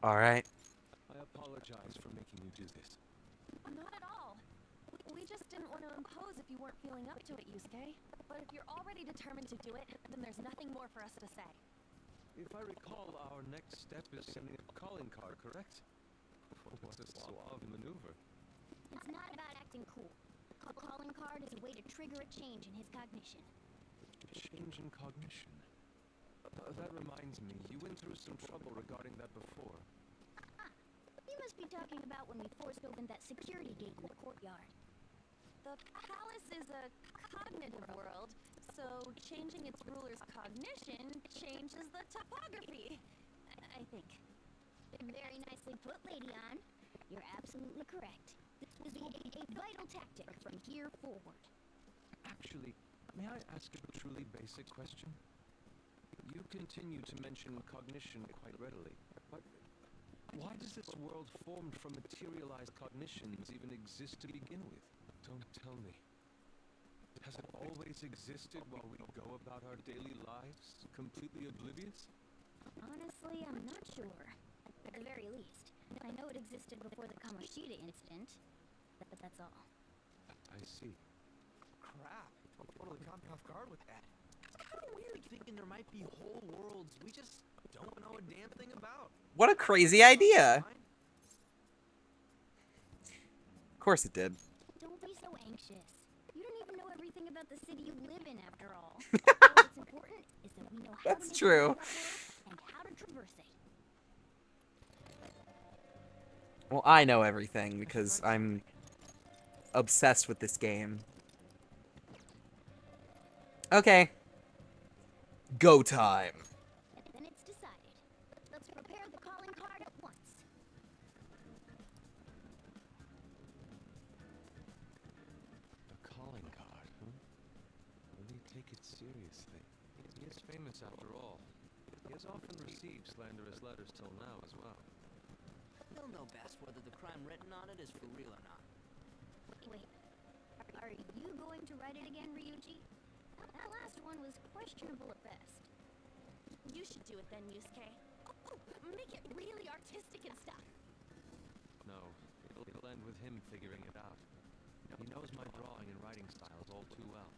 Alright. I apologize for making you do this. Not at all. We just didn't want to impose if you weren't feeling up to it, Yusuke. But if you're already determined to do it, then there's nothing more for us to say. If I recall, our next step is sending a calling card, correct? What a suave maneuver. It's not about acting cool. Calling card is a way to trigger a change in his cognition. Change in cognition. That reminds me, you went through some trouble regarding that before. Ah, you must be talking about when we forced open that security gate in the courtyard. The palace is a cognitive world, so changing its ruler's cognition changes the topography. I think. Very nicely put, Lady Anne. You're absolutely correct. This will be a vital tactic from here forward. Actually, may I ask a truly basic question? You continue to mention cognition quite readily, but why does this world formed from materialized cognitions even exist to begin with? Don't tell me. Has it always existed while we go about our daily lives, completely oblivious? Honestly, I'm not sure. At the very least, I know it existed before the Kamoshida incident, but that's all. I see. Crap, totally caught me off guard with that. It's kind of weird thinking there might be whole worlds we just don't know a damn thing about. What a crazy idea! Of course it did. Don't be so anxious. You don't even know everything about the city you live in, after all. What's important is that we know how That's to make true. and how to traverse it. Well, I know everything because I'm obsessed with this game. Okay. Go time. Then it's decided. Let's prepare the calling card at once. A calling card, huh? Really take it seriously. He is famous after all. He has often received slanderous letters till now as well. He'll know best whether the crime written on it is for real or not. Wait. Are you going to write it again, Ryuji? That last one was questionable at best. You should do it then, Yusuke. Oh, make it really artistic and stuff. No, it'll end with him figuring it out. He knows my drawing and writing styles all too well.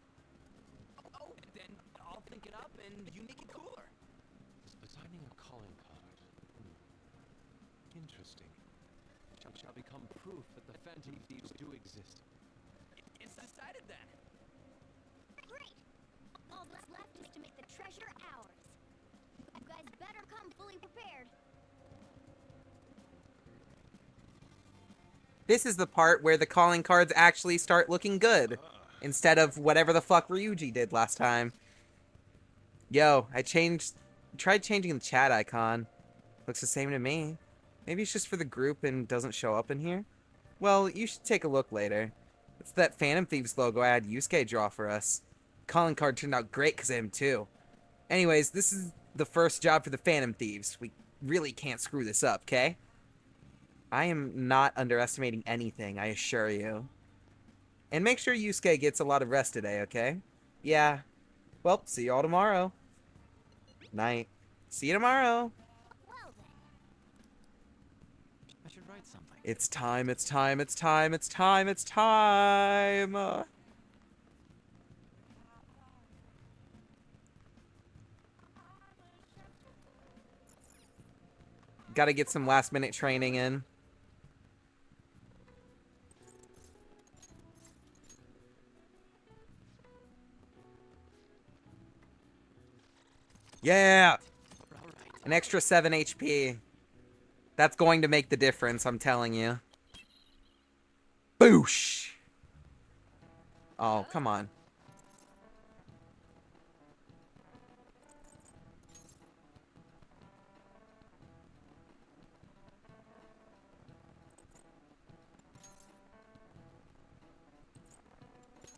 Oh, then I'll think it up and you make it cooler. Designing a calling card. Interesting. Shall become proof that the phantom thieves do exist. It's decided then. Great! All that's left is to make the treasure ours. You guys better come fully prepared. This is the part where the calling cards actually start looking good. Instead of whatever the fuck Ryuji did last time. Yo, tried changing the chat icon. Looks the same to me. Maybe it's just for the group and doesn't show up in here? Well, you should take a look later. It's that Phantom Thieves logo I had Yusuke draw for us. Calling card turned out great because of him too. Anyways, this is the first job for the Phantom Thieves. We really can't screw this up, okay? I am not underestimating anything, I assure you. And make sure Yusuke gets a lot of rest today, okay? Yeah. Well, see you all tomorrow. Night. See you tomorrow. I should write something. It's time, it's time, it's time, it's time, it's time! Gotta get some last minute training in. Yeah! An extra 7 HP. That's going to make the difference, I'm telling you. Boosh! Oh, come on.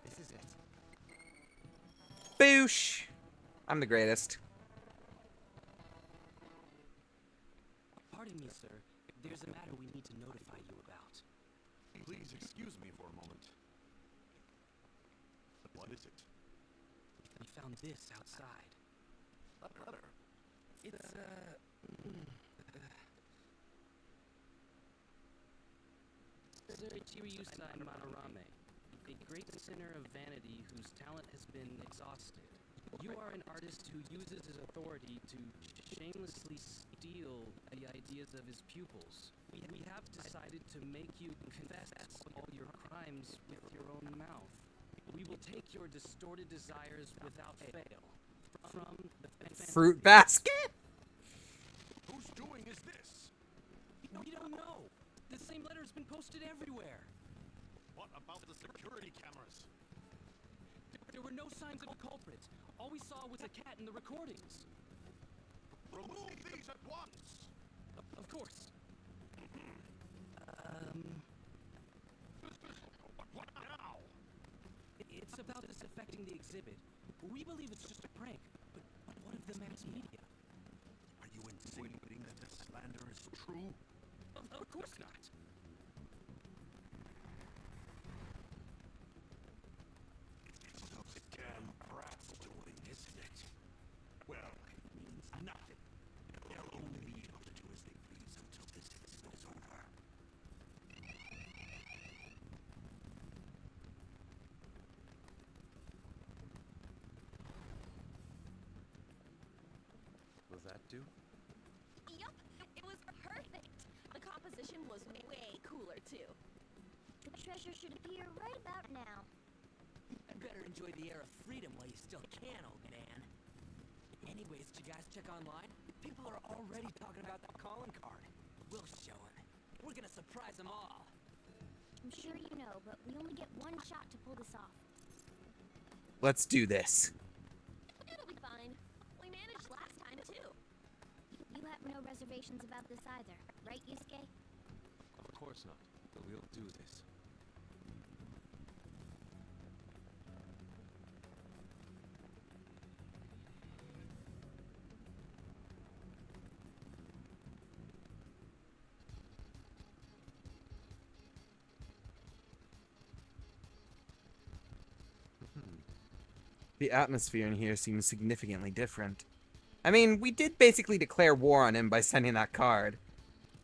This is it. Boosh! I'm the greatest. Pardon me, sir. There's a matter we need to notify you about. Please excuse me for a moment. What is it? We found this outside. A letter. It's, Sir Chiryusai Madarame, a great sinner of vanity whose talent has been exhausted. You are an artist who uses his authority to shamelessly steal the ideas of his pupils. We have decided to make you confess all your crimes with your own mouth. We will take your distorted desires without fail. From the Fruit basket? Whose doing is this? We don't know. The same letter's been posted everywhere. What about the security cameras? There were no signs of a culprit. All we saw was a cat in the recordings. Remove these at once! Of course. What now? It's about this affecting the exhibit. We believe it's just a prank, but what of the mass media? Are you insinuating that the slander is true? Of course not. It's those damn brats doing, isn't it? Well, it means nothing. They'll only be able to do as they please until this incident is over. Will that do? Yup, it was perfect. The composition was way cooler, too. The treasure should appear right about now. I'd better enjoy the air of freedom while you still can, old man. Anyways, did you guys check online? People are already talking about that calling card. We'll show him. We're gonna surprise them all. I'm sure you know, but we only get one shot to pull this off. Let's do this. It'll be fine. We managed last time, too. You have no reservations about this either, right, Yusuke? Of course not. But we'll do this. The atmosphere in here seems significantly different. I mean, we did basically declare war on him by sending that card.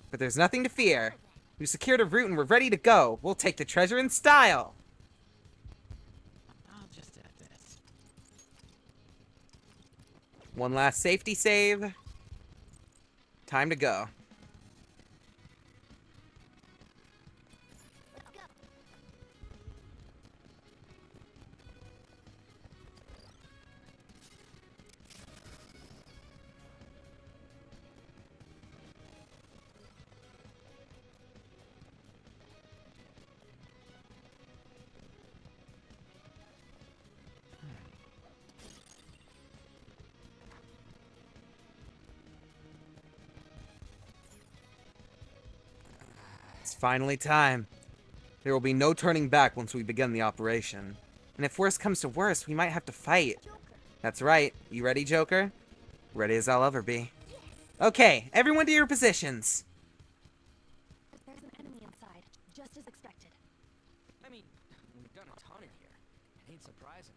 But there's nothing to fear. We've secured a route and we're ready to go. We'll take the treasure in style. I'll just add this. One last safety save. Time to go. Let's go. It's finally time. There will be no turning back once we begin the operation. And if worse comes to worse, we might have to fight. That's right. You ready, Joker? Ready as I'll ever be. Okay, everyone to your positions. There's an enemy inside, just as expected. I mean, we've done a ton in here. It ain't surprising.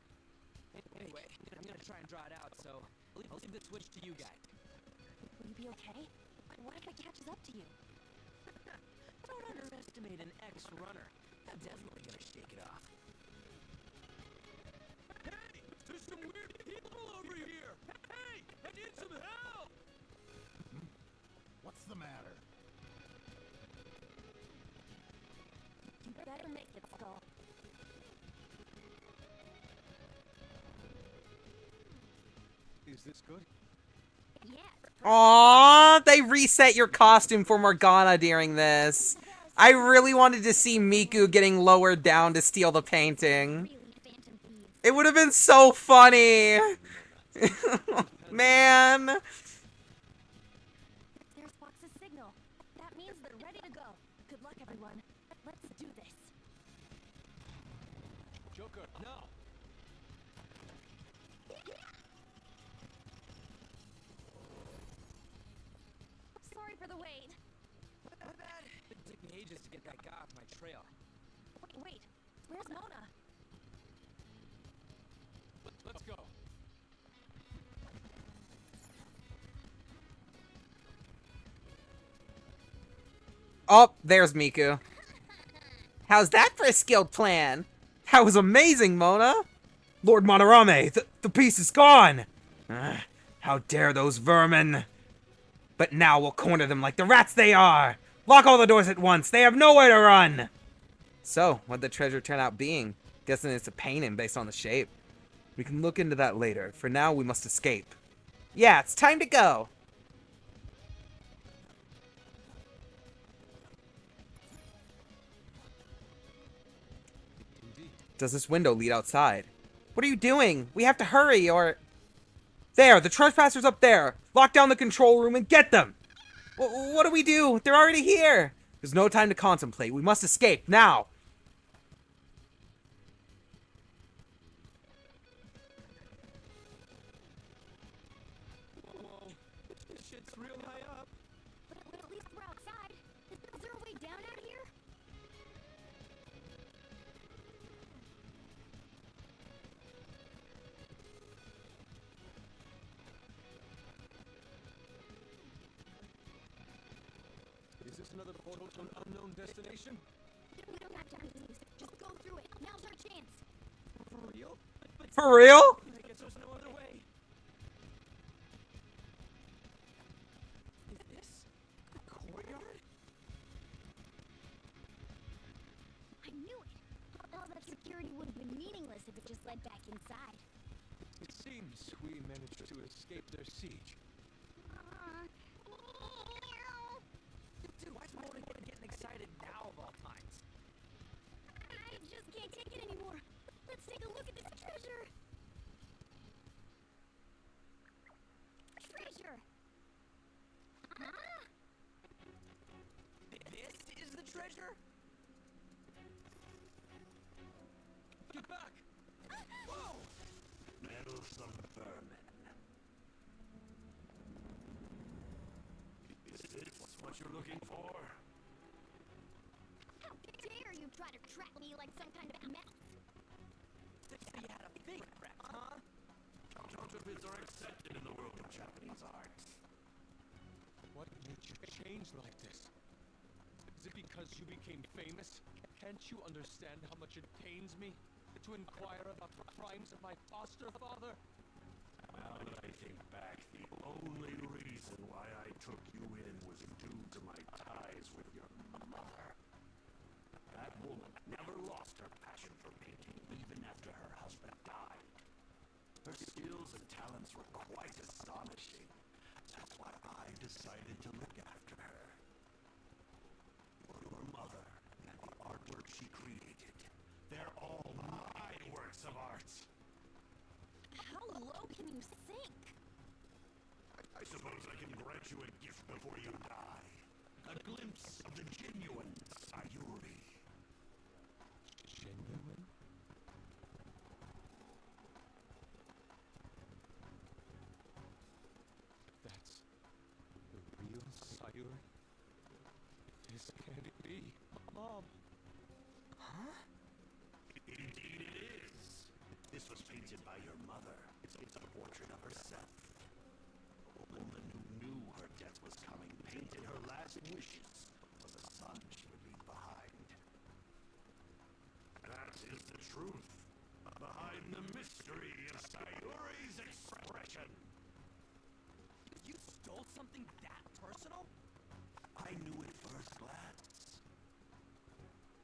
Anyway, I'm gonna try and draw it out, so I'll leave the switch to you guys. Will you be okay? What if it catches up to you? Don't underestimate an ex-runner. I'm definitely gonna shake it off. Hey! There's some weird people over here! Hey! I need some help! What's the matter? You better make it, Skull. Is this good? Yeah. Aww, they reset your costume for Morgana during this. I really wanted to see Miku getting lowered down to steal the painting. It would have been so funny. Man. There's Fox's signal. That means they're ready to go. Good luck, everyone. Let's do this. Joker, no! Sorry for the wait. Not bad. It took me ages to get that guy off my trail. Wait, where's Mona? Let's go. Oh, there's Miku. How's that for a skilled plan? That was amazing, Mona. Lord Madarame, the piece is gone. How dare those vermin. But now we'll corner them like the rats they are! Lock all the doors at once! They have nowhere to run! So, what'd the treasure turn out being? Guessing it's a painting based on the shape. We can look into that later. For now, we must escape. Yeah, it's time to go! Does this window lead outside? What are you doing? We have to hurry, or... There! The trespassers up there! Lock down the control room and get them! What do we do? They're already here! There's no time to contemplate. We must escape, now! Whoa, this shit's real high up. But at least we're outside. Is there a way down out here? Is this another portal to an unknown destination? We don't have time to lose. Just go through it. Now's our chance. For real? For real? I guess there's no other way. Is this a courtyard? I knew it. All that security would have been meaningless if it just led back inside. It seems we managed to escape their siege. Dude, why's Morning getting excited now of all times? I just can't take it anymore. Let's take a look at this treasure. Treasure. Huh? This is the treasure? Get back! Whoa! Meddlesome vermin. Is this what you're looking for? How dare you try to trap me like some kind of mouse? You had a big rep, huh? Counterfeits are accepted in the world of Japanese art. What made you change like this? Is it because you became famous? Can't you understand how much it pains me to inquire about the crimes of my foster father? Now that I think back, the only reason why I took you in was due to my ties with your mother. That woman never lost her passion for painting, even after her husband died. Her skills and talents were quite astonishing. That's why I decided to look after her. Your mother and the artwork she created, they're all my works of art. How low can you sink? I suppose I can grant you a gift before you die. A glimpse of the genuine Sayuri. Genuine? That's the real Sayuri? This can't be. Mom! Huh? Indeed it is. This was painted by your mother. It's a portrait of herself. A woman who knew her death was coming painted her last wishes for the son she would leave behind. That is the truth behind the mystery of Sayuri's expression. You stole something that personal? I knew at first glance.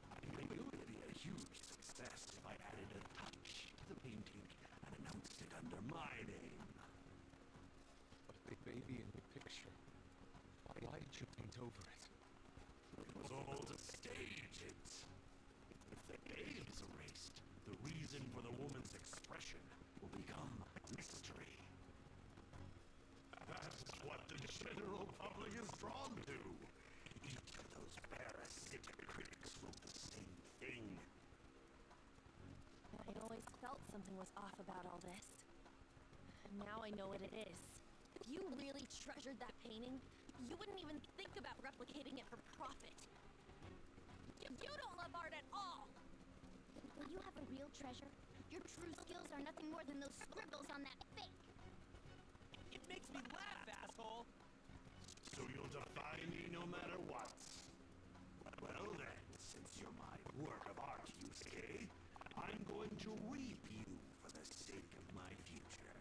I knew it would be a huge success if I added a touch to the painting and announced it under my name. But the baby in the picture. Why did you paint over it? It was all to stage it. If the A is erased, the reason for the woman's expression will become mystery. That's what the general public is drawn to. Each of those parasitic critics wrote the same thing. I always felt something was off about all this. Now I know what it is. If you really treasured that painting, you wouldn't even think about replicating it for profit. You don't love art at all! Will you have a real treasure? Your true skills are nothing more than those scribbles on that fake. It makes me laugh, asshole! So you'll defy me no matter what. Well then, since you're my work of art, Yusuke, I'm going to reap you for the sake of my future.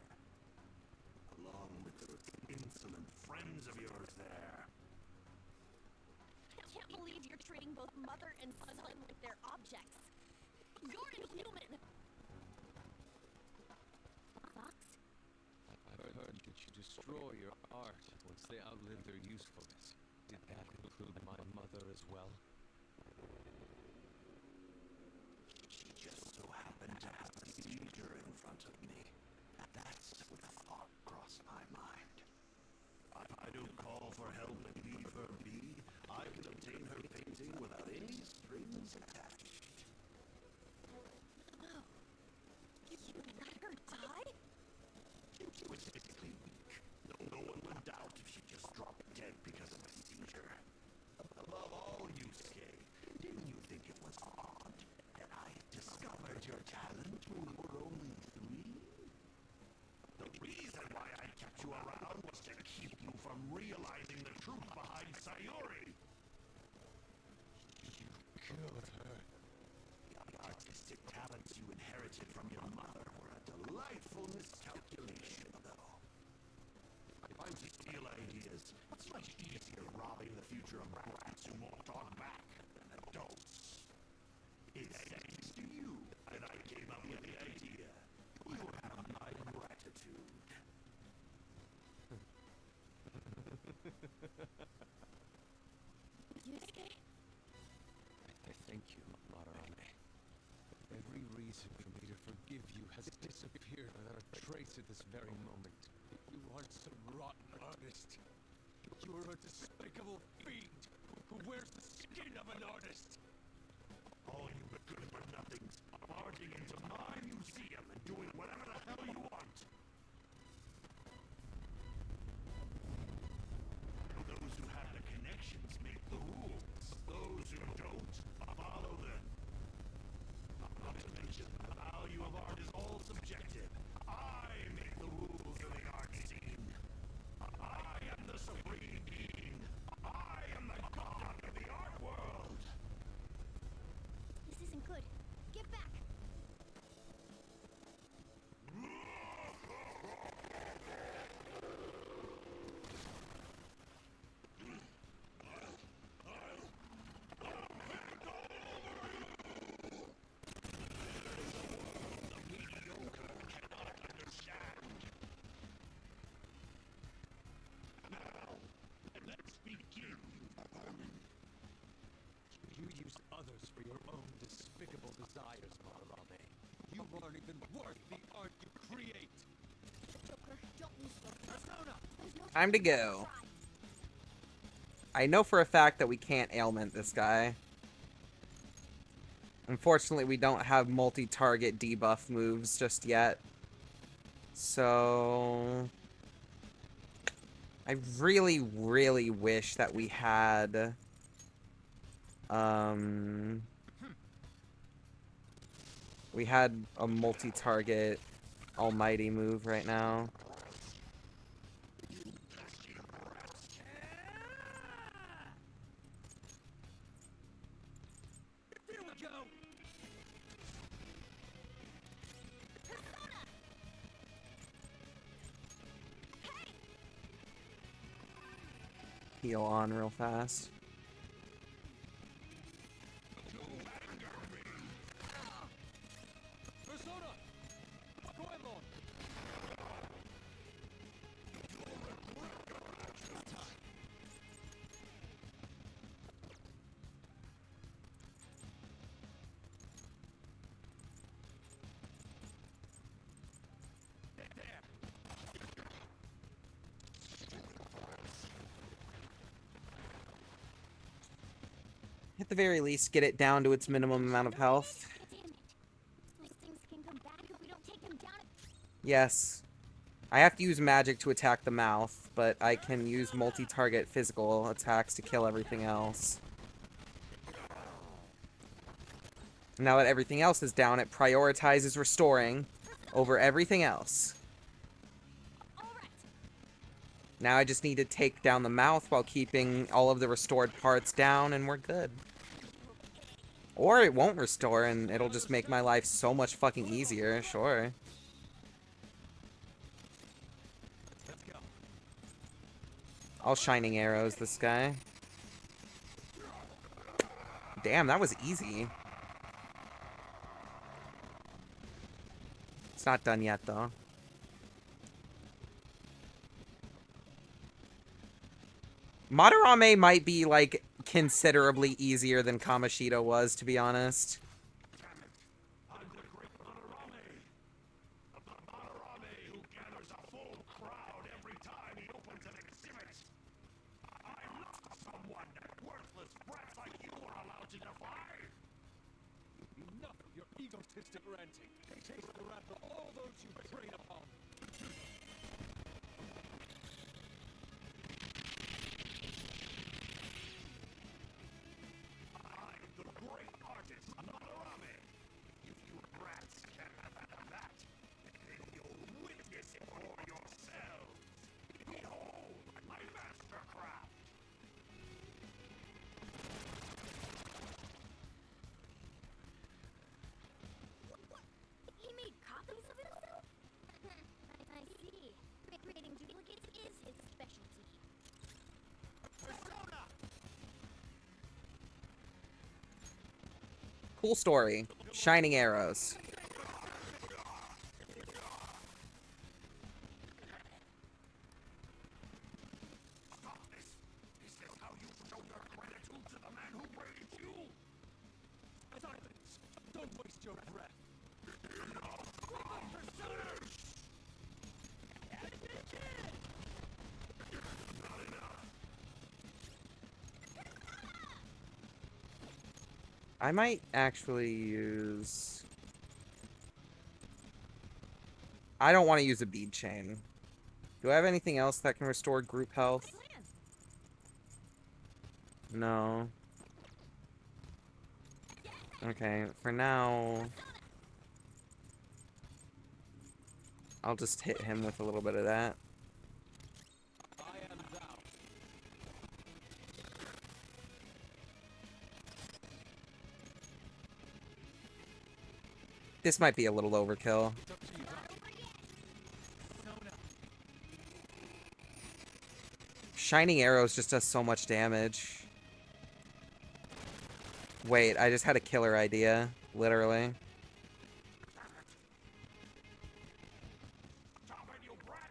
Along with those insolent friends of yours there. I can't believe you're treating both mother and son like they're objects. You're inhuman! Fox? I heard that you destroy your art once they outlive their usefulness. Did that include my mother as well? She just so happened to have a seizure in front of me. That's when a thought crossed my mind. I don't call for help and leave her be. I can obtain her painting without any strings attached. No. You let her die? She was physically weak. No one would doubt if she just dropped dead because of a seizure. Above all, Yusuke, didn't you think it was odd that I discovered your talent when you were only 3? The reason why I kept you around was to keep you from realizing the truth behind Sayuri. You killed her. The artistic talents you inherited from your mother were a delightful miscalculation, though. If I'm to steal ideas, it's much easier robbing the future of brats who won't talk back than adults. It's thanks to you that I came up with the idea. You have my gratitude. Yusuke? I thank you, Madarame. Every reason for me to forgive you has disappeared without a trace at this very moment. You aren't some rotten artist. You're a despicable fiend who wears the skin of an artist. All you good-for-nothings are barging into my museum and doing whatever the hell you want. Those who have the connections make the rules. Those who don't, follow them. Not to mention, the value of art is all subjective. I make the rules of the art scene. I am the supreme being. I am the god of the art world. This isn't good. Get back! You use others for your own despicable desires, Madarame. You aren't even worth the art you create. Joker, don't lose focus. Persona! There's no Time to go. I know for a fact that we can't ailment this guy. Unfortunately, we don't have multi-target debuff moves just yet. So I really, really wish that we had a multi-target almighty move right now. Here we go! Heal on real fast. Persona! Goemon! At the very least, get it down to its minimum amount of health. Damn it. These things can come back if we don't take them down. Yes. I have to use magic to attack the mouth, but I can use multi-target physical attacks to kill everything else. Now that everything else is down, it prioritizes restoring over everything else. Now I just need to take down the mouth while keeping all of the restored parts down, and we're good. Or it won't restore, and it'll just make my life so much fucking easier, sure. Let's go. All shining arrows, this guy. Damn, that was easy. It's not done yet, though. Madarame might be, like, considerably easier than Kamoshida was, to be honest. Enough of your egotistic ranting. Taste the wrath of all those you preyed upon. I'm the great artist, Madarame. If you brats can't have had of that, then you'll witness it for yourselves. Behold, my mastercraft. He made copies of himself? I see. Creating duplicates is his specialty. Persona! Cool story. Shining arrows. Stop this! Is this how you show your gratitude to the man who raised you? Silence! Don't waste your breath. I might actually use... I don't want to use a bead chain. Do I have anything else that can restore group health? No. Okay, for now... I'll just hit him with a little bit of that. I am thou. This might be a little overkill. It's up to you, Shining arrows just does so much damage. Wait, I just had a killer idea. Literally. Stop it, you brats!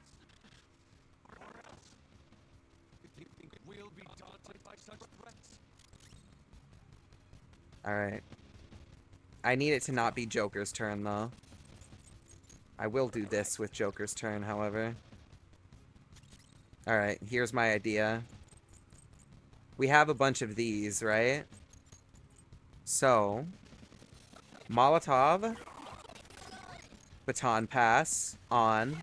Or else, if you think we'll be daunted by such threats. Alright. I need it to not be Joker's turn, though. I will do this with Joker's turn, however. Alright, here's my idea. We have a bunch of these, right? So, Molotov, Baton Pass, on.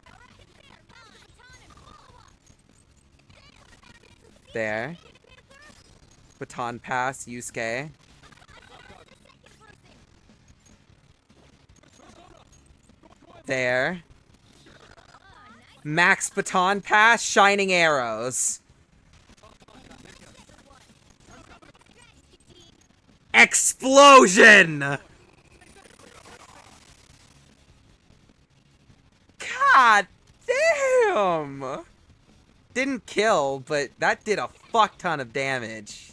There. Baton Pass, Yusuke. There. Max Baton Pass, Shining Arrows. Explosion! God damn! Didn't kill, but that did a fuck ton of damage.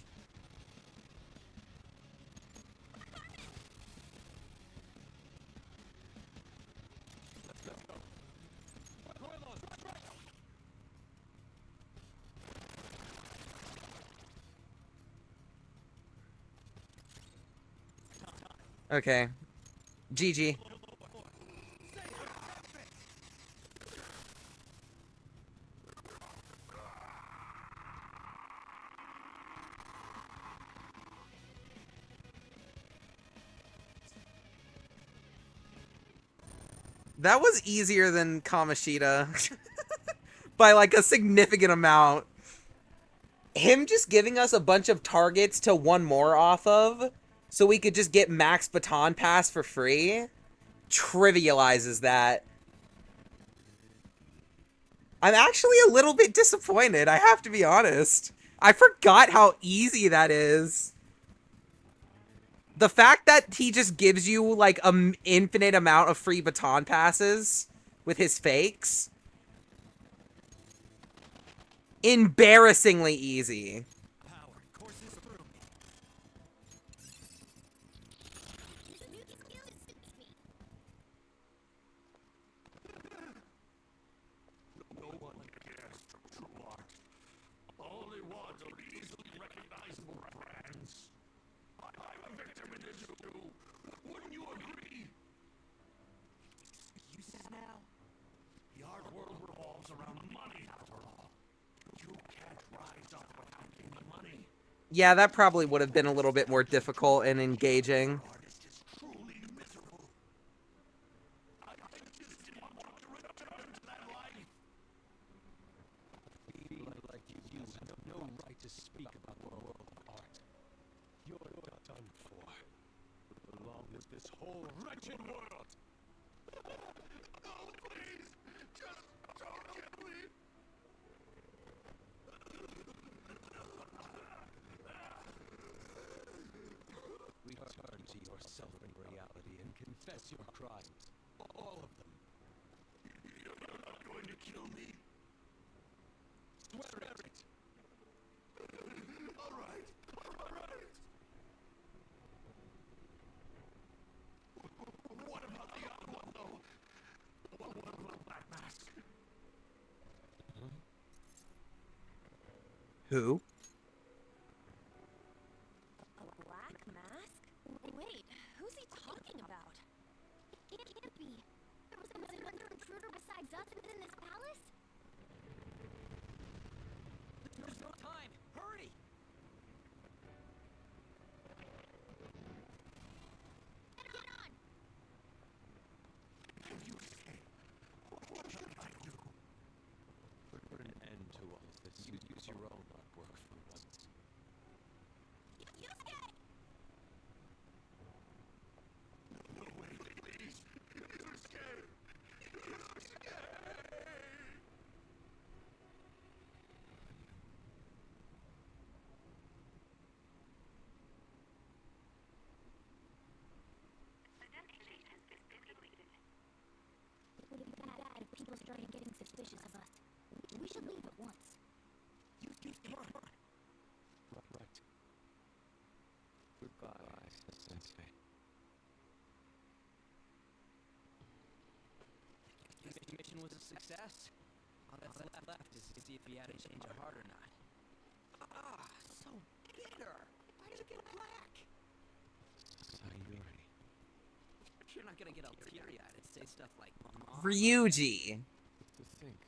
Okay. GG. That was easier than Kamoshida. By like a significant amount. Him just giving us a bunch of targets to one more off of, so we could just get max baton pass for free, trivializes that. I'm actually a little bit disappointed, I have to be honest. I forgot how easy that is. The fact that he just gives you, like, an infinite amount of free baton passes with his fakes Embarrassingly easy. Power courses through me. No one cares for true art. All they want are easily recognizable brands. I'm a victim in this too. Wouldn't you agree? You said now. The art world revolves around money, after all. You can't rise up without getting the money. Yeah, that probably would have been a little bit more difficult and engaging. Artist is truly miserable. I just didn't want to return to that life. People like you have no right to speak about the world of art. You're done for. Along with this whole wretched world. No, please! Just don't kill me! Return to yourself in reality and confess your crimes. All of them. You're not going to kill me? Swear it! All right. What about the other one, though? What about Black Mask? Who? A black mask? Wait, who's he talking about? It can't be. There was another intruder besides us within this palace? There's no time! Hurry! Get on! You escape. What should I do? Put an end to all of this. Use your own artwork for once. Yusuke! No, wait, please. You're scared. It would be bad if people started getting suspicious of us. We should leave at once. Come on. Right. Goodbye, Sensei. The mission was a success. All that's left is to see if he had a change of heart or not. Ah, so bitter. Why did it get black? Sayuri. You're not gonna get all teary-eyed and say stuff like Mom. Ryuji. To think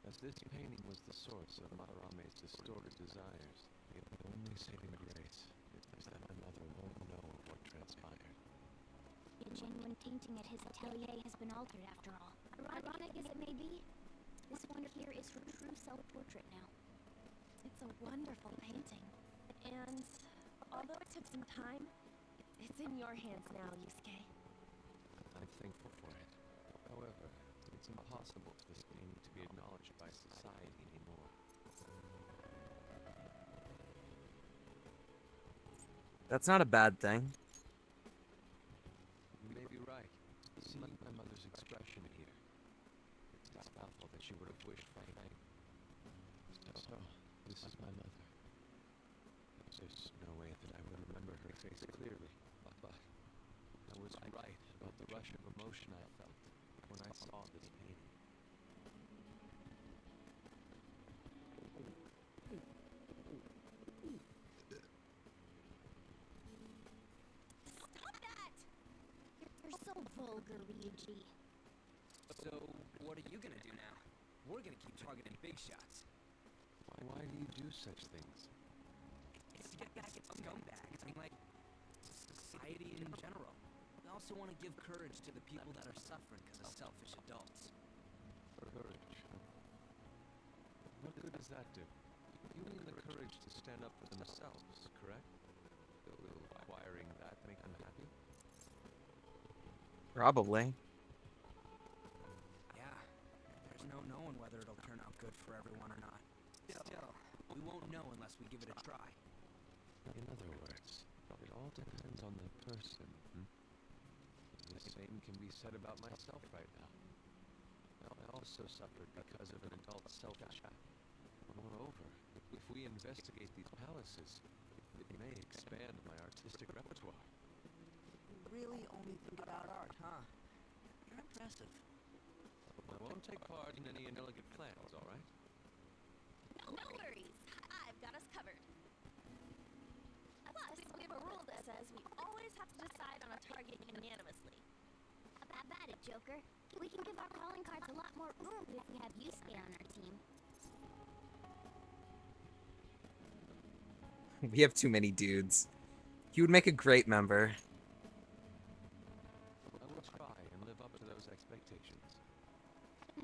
that this painting was the source of Madarame's distorted desires. The only saving grace is that my mother won't know of what transpired. A genuine painting at his atelier has been altered after all. Ironic as it may be, this one here is her true self-portrait now. It's a wonderful painting. And although it took some time, it's in your hands now, Yusuke. I'm thankful for it. However, it's impossible for this painting to be acknowledged by society anymore. That's not a bad thing. You may be right. See my mother's expression here. It's doubtful that she would have wished for anything. So, this is my mother. There's no way that I would remember her face clearly, but I was right about the rush of emotion I felt when I saw this painting. Stop that! You're so vulgar, Ryuji. So, what are you gonna do now? We're gonna keep targeting big shots. Why do you do such things? It's to get back at scumbags. I mean, like, society in general. We also want to give courage to the people that are suffering because of selfish adults. Courage. What good does that do? You need the courage to stand up for themselves, correct? Will acquiring that make them happy? Probably. Yeah, there's no knowing whether it'll turn out good for everyone or not. Still, we won't know unless we give it a try. In other words, it all depends on the person. The same can be said about myself right now. I also suffered because of an adult selfish act. Moreover, if we investigate these palaces, it may expand my artistic repertoire. You really only think about art, huh? You're impressive. I won't take part in any inelegant plans, all right? No worries. I've got us covered. Plus, we have a rule that says we always have to decide on a target unanimously. About it, Joker. We can give our calling cards a lot more oomph if we have Yusuke on our team. We have too many dudes. He would make a great member. I will try and live up to those expectations.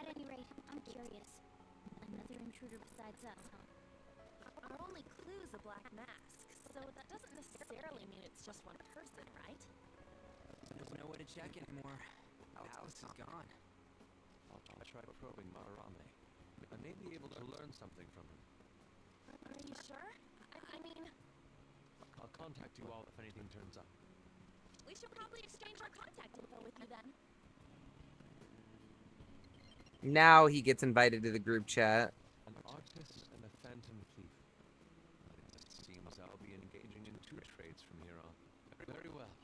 At any rate, I'm curious. Another intruder besides us, huh? Our only clue's a black mask, so that doesn't necessarily mean it's just one person, right? There's no way to check anymore. Alice is gone. I'll try probing Madarame. I may be able to learn something from him. Are you sure? I mean... I'll contact you all if anything turns up. We should probably exchange our contact info with you then. Now he gets invited to the group chat. An artist and a phantom thief. It seems I'll be engaging in two trades from here on. Very well.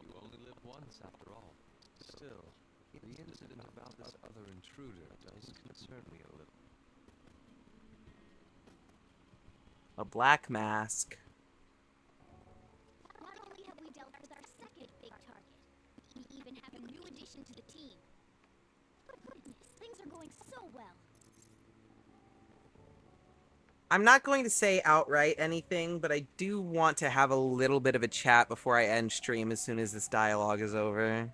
You only live once after all. Still, the incident about this other intruder does concern me a little. A black mask. Not only have we dealt with our second big target, we even have a new addition to the team. Goodness, things are going so well. I'm not going to say outright anything, but I do want to have a little bit of a chat before I end stream as soon as this dialogue is over.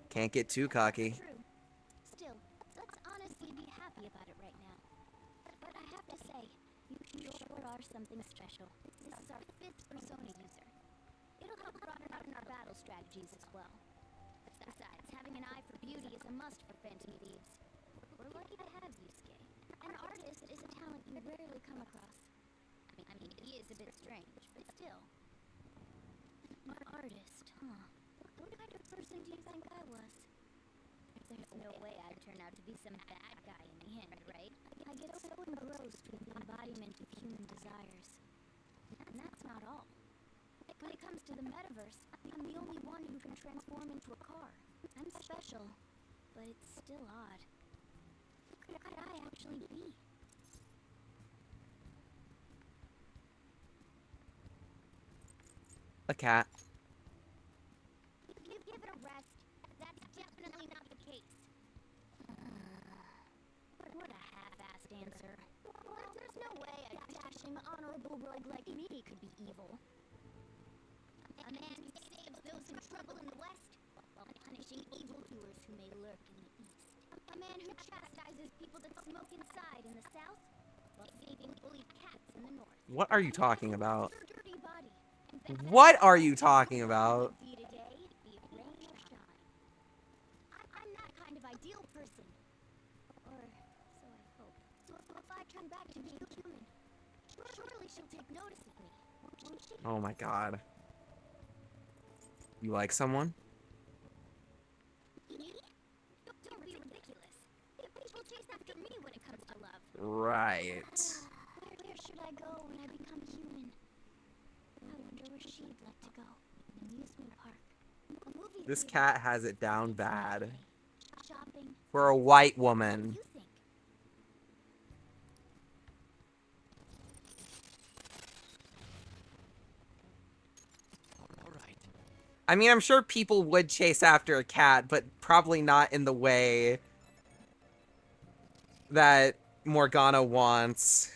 Can't get too cocky. True. Still, let's honestly be happy about it right now. But I have to say, you sure are something special. This is our 5th Persona user. It'll help broaden out in our battle strategies as well. Besides, having an eye for beauty is a must for Phantom Thieves. We're lucky to have Yusuke. An artist is a talent you rarely come across. I mean, he is a bit strange, but still. An artist, huh? What kind of person do you think I was? There's no way I'd turn out to be some bad guy in the end, right? I get so engrossed with the embodiment of human desires. And that's not all. When it comes to the metaverse, I'm the only one who can transform into a car. I'm special, but it's still odd. Who could I actually be? A cat. Give it a rest. That's definitely not the case. What a half-assed answer. There's no way a dashing, honorable rogue like me could be evil. A man who saves those in trouble in the West, while punishing evildoers who may lurk in the East. A man who chastises people that smoke inside in the South, while saving bullied cats in the North. What are you talking about? Your dirty body. What are you talking about? Be it a day, be it rain or shine. I'm that kind of ideal person. Or so I hope. So if I turn back to being human, surely she'll take notice of me, won't she? Oh my god. You like someone? Me? Don't be ridiculous. People chase after me when it comes to love. Right. Where should I go when I become human? I wonder where she'd like to go. An amusement park. A movie This theater. cat has it down bad. Shopping. For a white What woman. do you think? I mean, I'm sure people would chase after a cat, but probably not in the way that Morgana wants.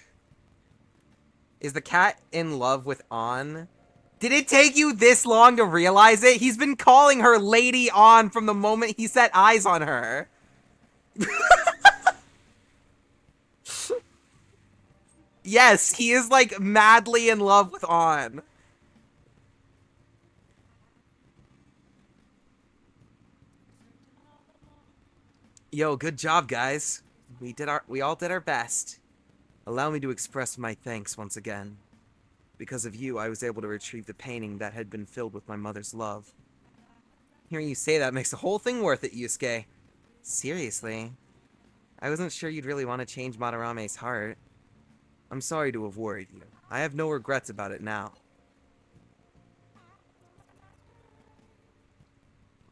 Is the cat in love with An? Did it take you this long to realize it? He's been calling her Lady An from the moment he set eyes on her. Yes, he is like madly in love with An. Yo, good job, guys. We all did our best. Allow me to express my thanks once again. Because of you, I was able to retrieve the painting that had been filled with my mother's love. Hearing you say that makes the whole thing worth it, Yusuke. Seriously. I wasn't sure you'd really want to change Madarame's heart. I'm sorry to have worried you. I have no regrets about it now.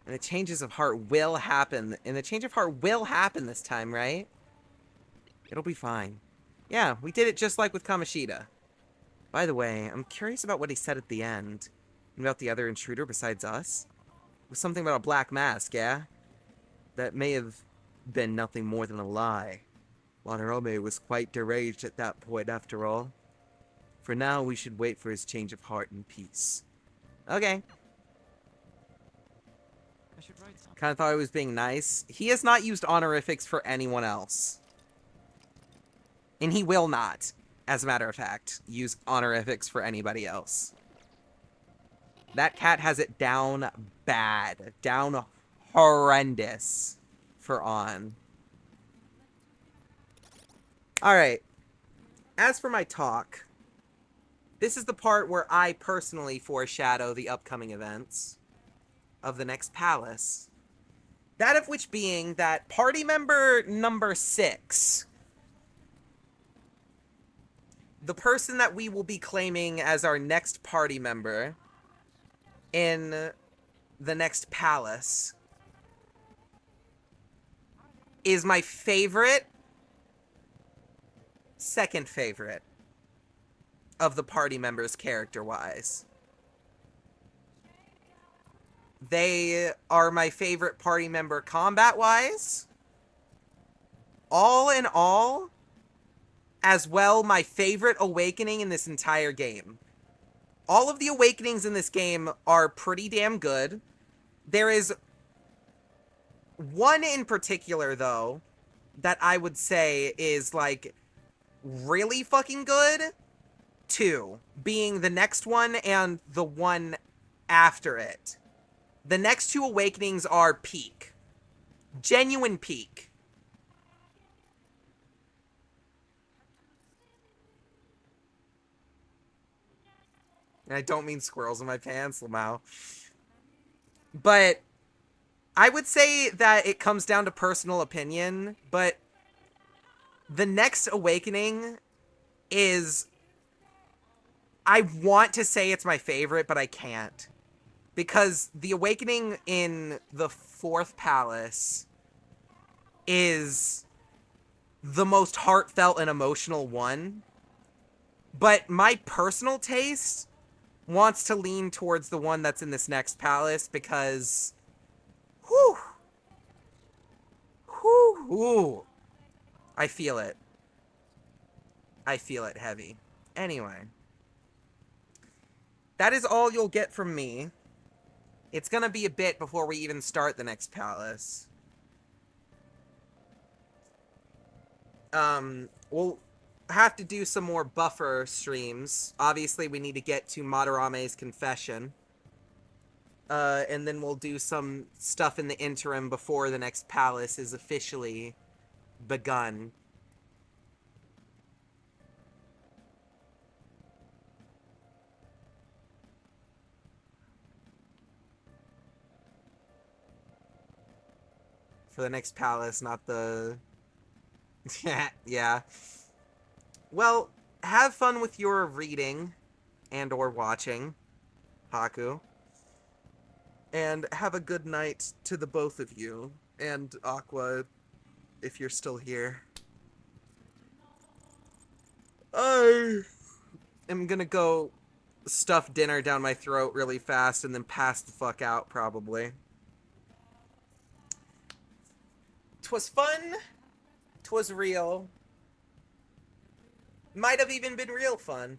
And the changes of heart will happen. And the change of heart will happen this time, right? It'll be fine. Yeah, we did it just like with Kamoshida. By the way, I'm curious about what he said at the end. About the other intruder besides us. It was something about a black mask, yeah? That may have been nothing more than a lie. Madarame was quite deranged at that point, after all. For now, we should wait for his change of heart in peace. Okay. I should write something. Kind of thought I was being nice. He has not used honorifics for anyone else. And he will not, as a matter of fact, use honorifics for anybody else. That cat has it down bad. Down horrendous for On. Alright. As for my talk, this is the part where I personally foreshadow the upcoming events of the next palace. That of which being that party member number 6, the person that we will be claiming as our next party member in the next palace, is my favorite, second favorite of the party members character-wise. They are my favorite party member combat-wise. All in all, as well, my favorite awakening in this entire game. All of the awakenings in this game are pretty damn good. There is one in particular, though, that I would say is, like, really fucking good. 2, being the next one and the one after it. The next 2 awakenings are peak. Genuine peak. And I don't mean squirrels in my pants, Lamau. But I would say that it comes down to personal opinion, but the next awakening is... I want to say it's my favorite, but I can't. Because the awakening in the 4th palace is the most heartfelt and emotional one. But my personal taste wants to lean towards the one that's in this next palace because... Whew! Whew! Whew! I feel it. I feel it heavy. Anyway. That is all you'll get from me. It's gonna be a bit before we even start the next palace. We'll have to do some more buffer streams. Obviously, we need to get to Madarame's confession. And then we'll do some stuff in the interim before the next palace is officially begun. For the next palace, not the... yeah. Well, have fun with your reading and or watching, Haku. And have a good night to the both of you. And Aqua, if you're still here. I am gonna go stuff dinner down my throat really fast and then pass the fuck out, probably. 'Twas fun. 'Twas real. Might have even been real fun.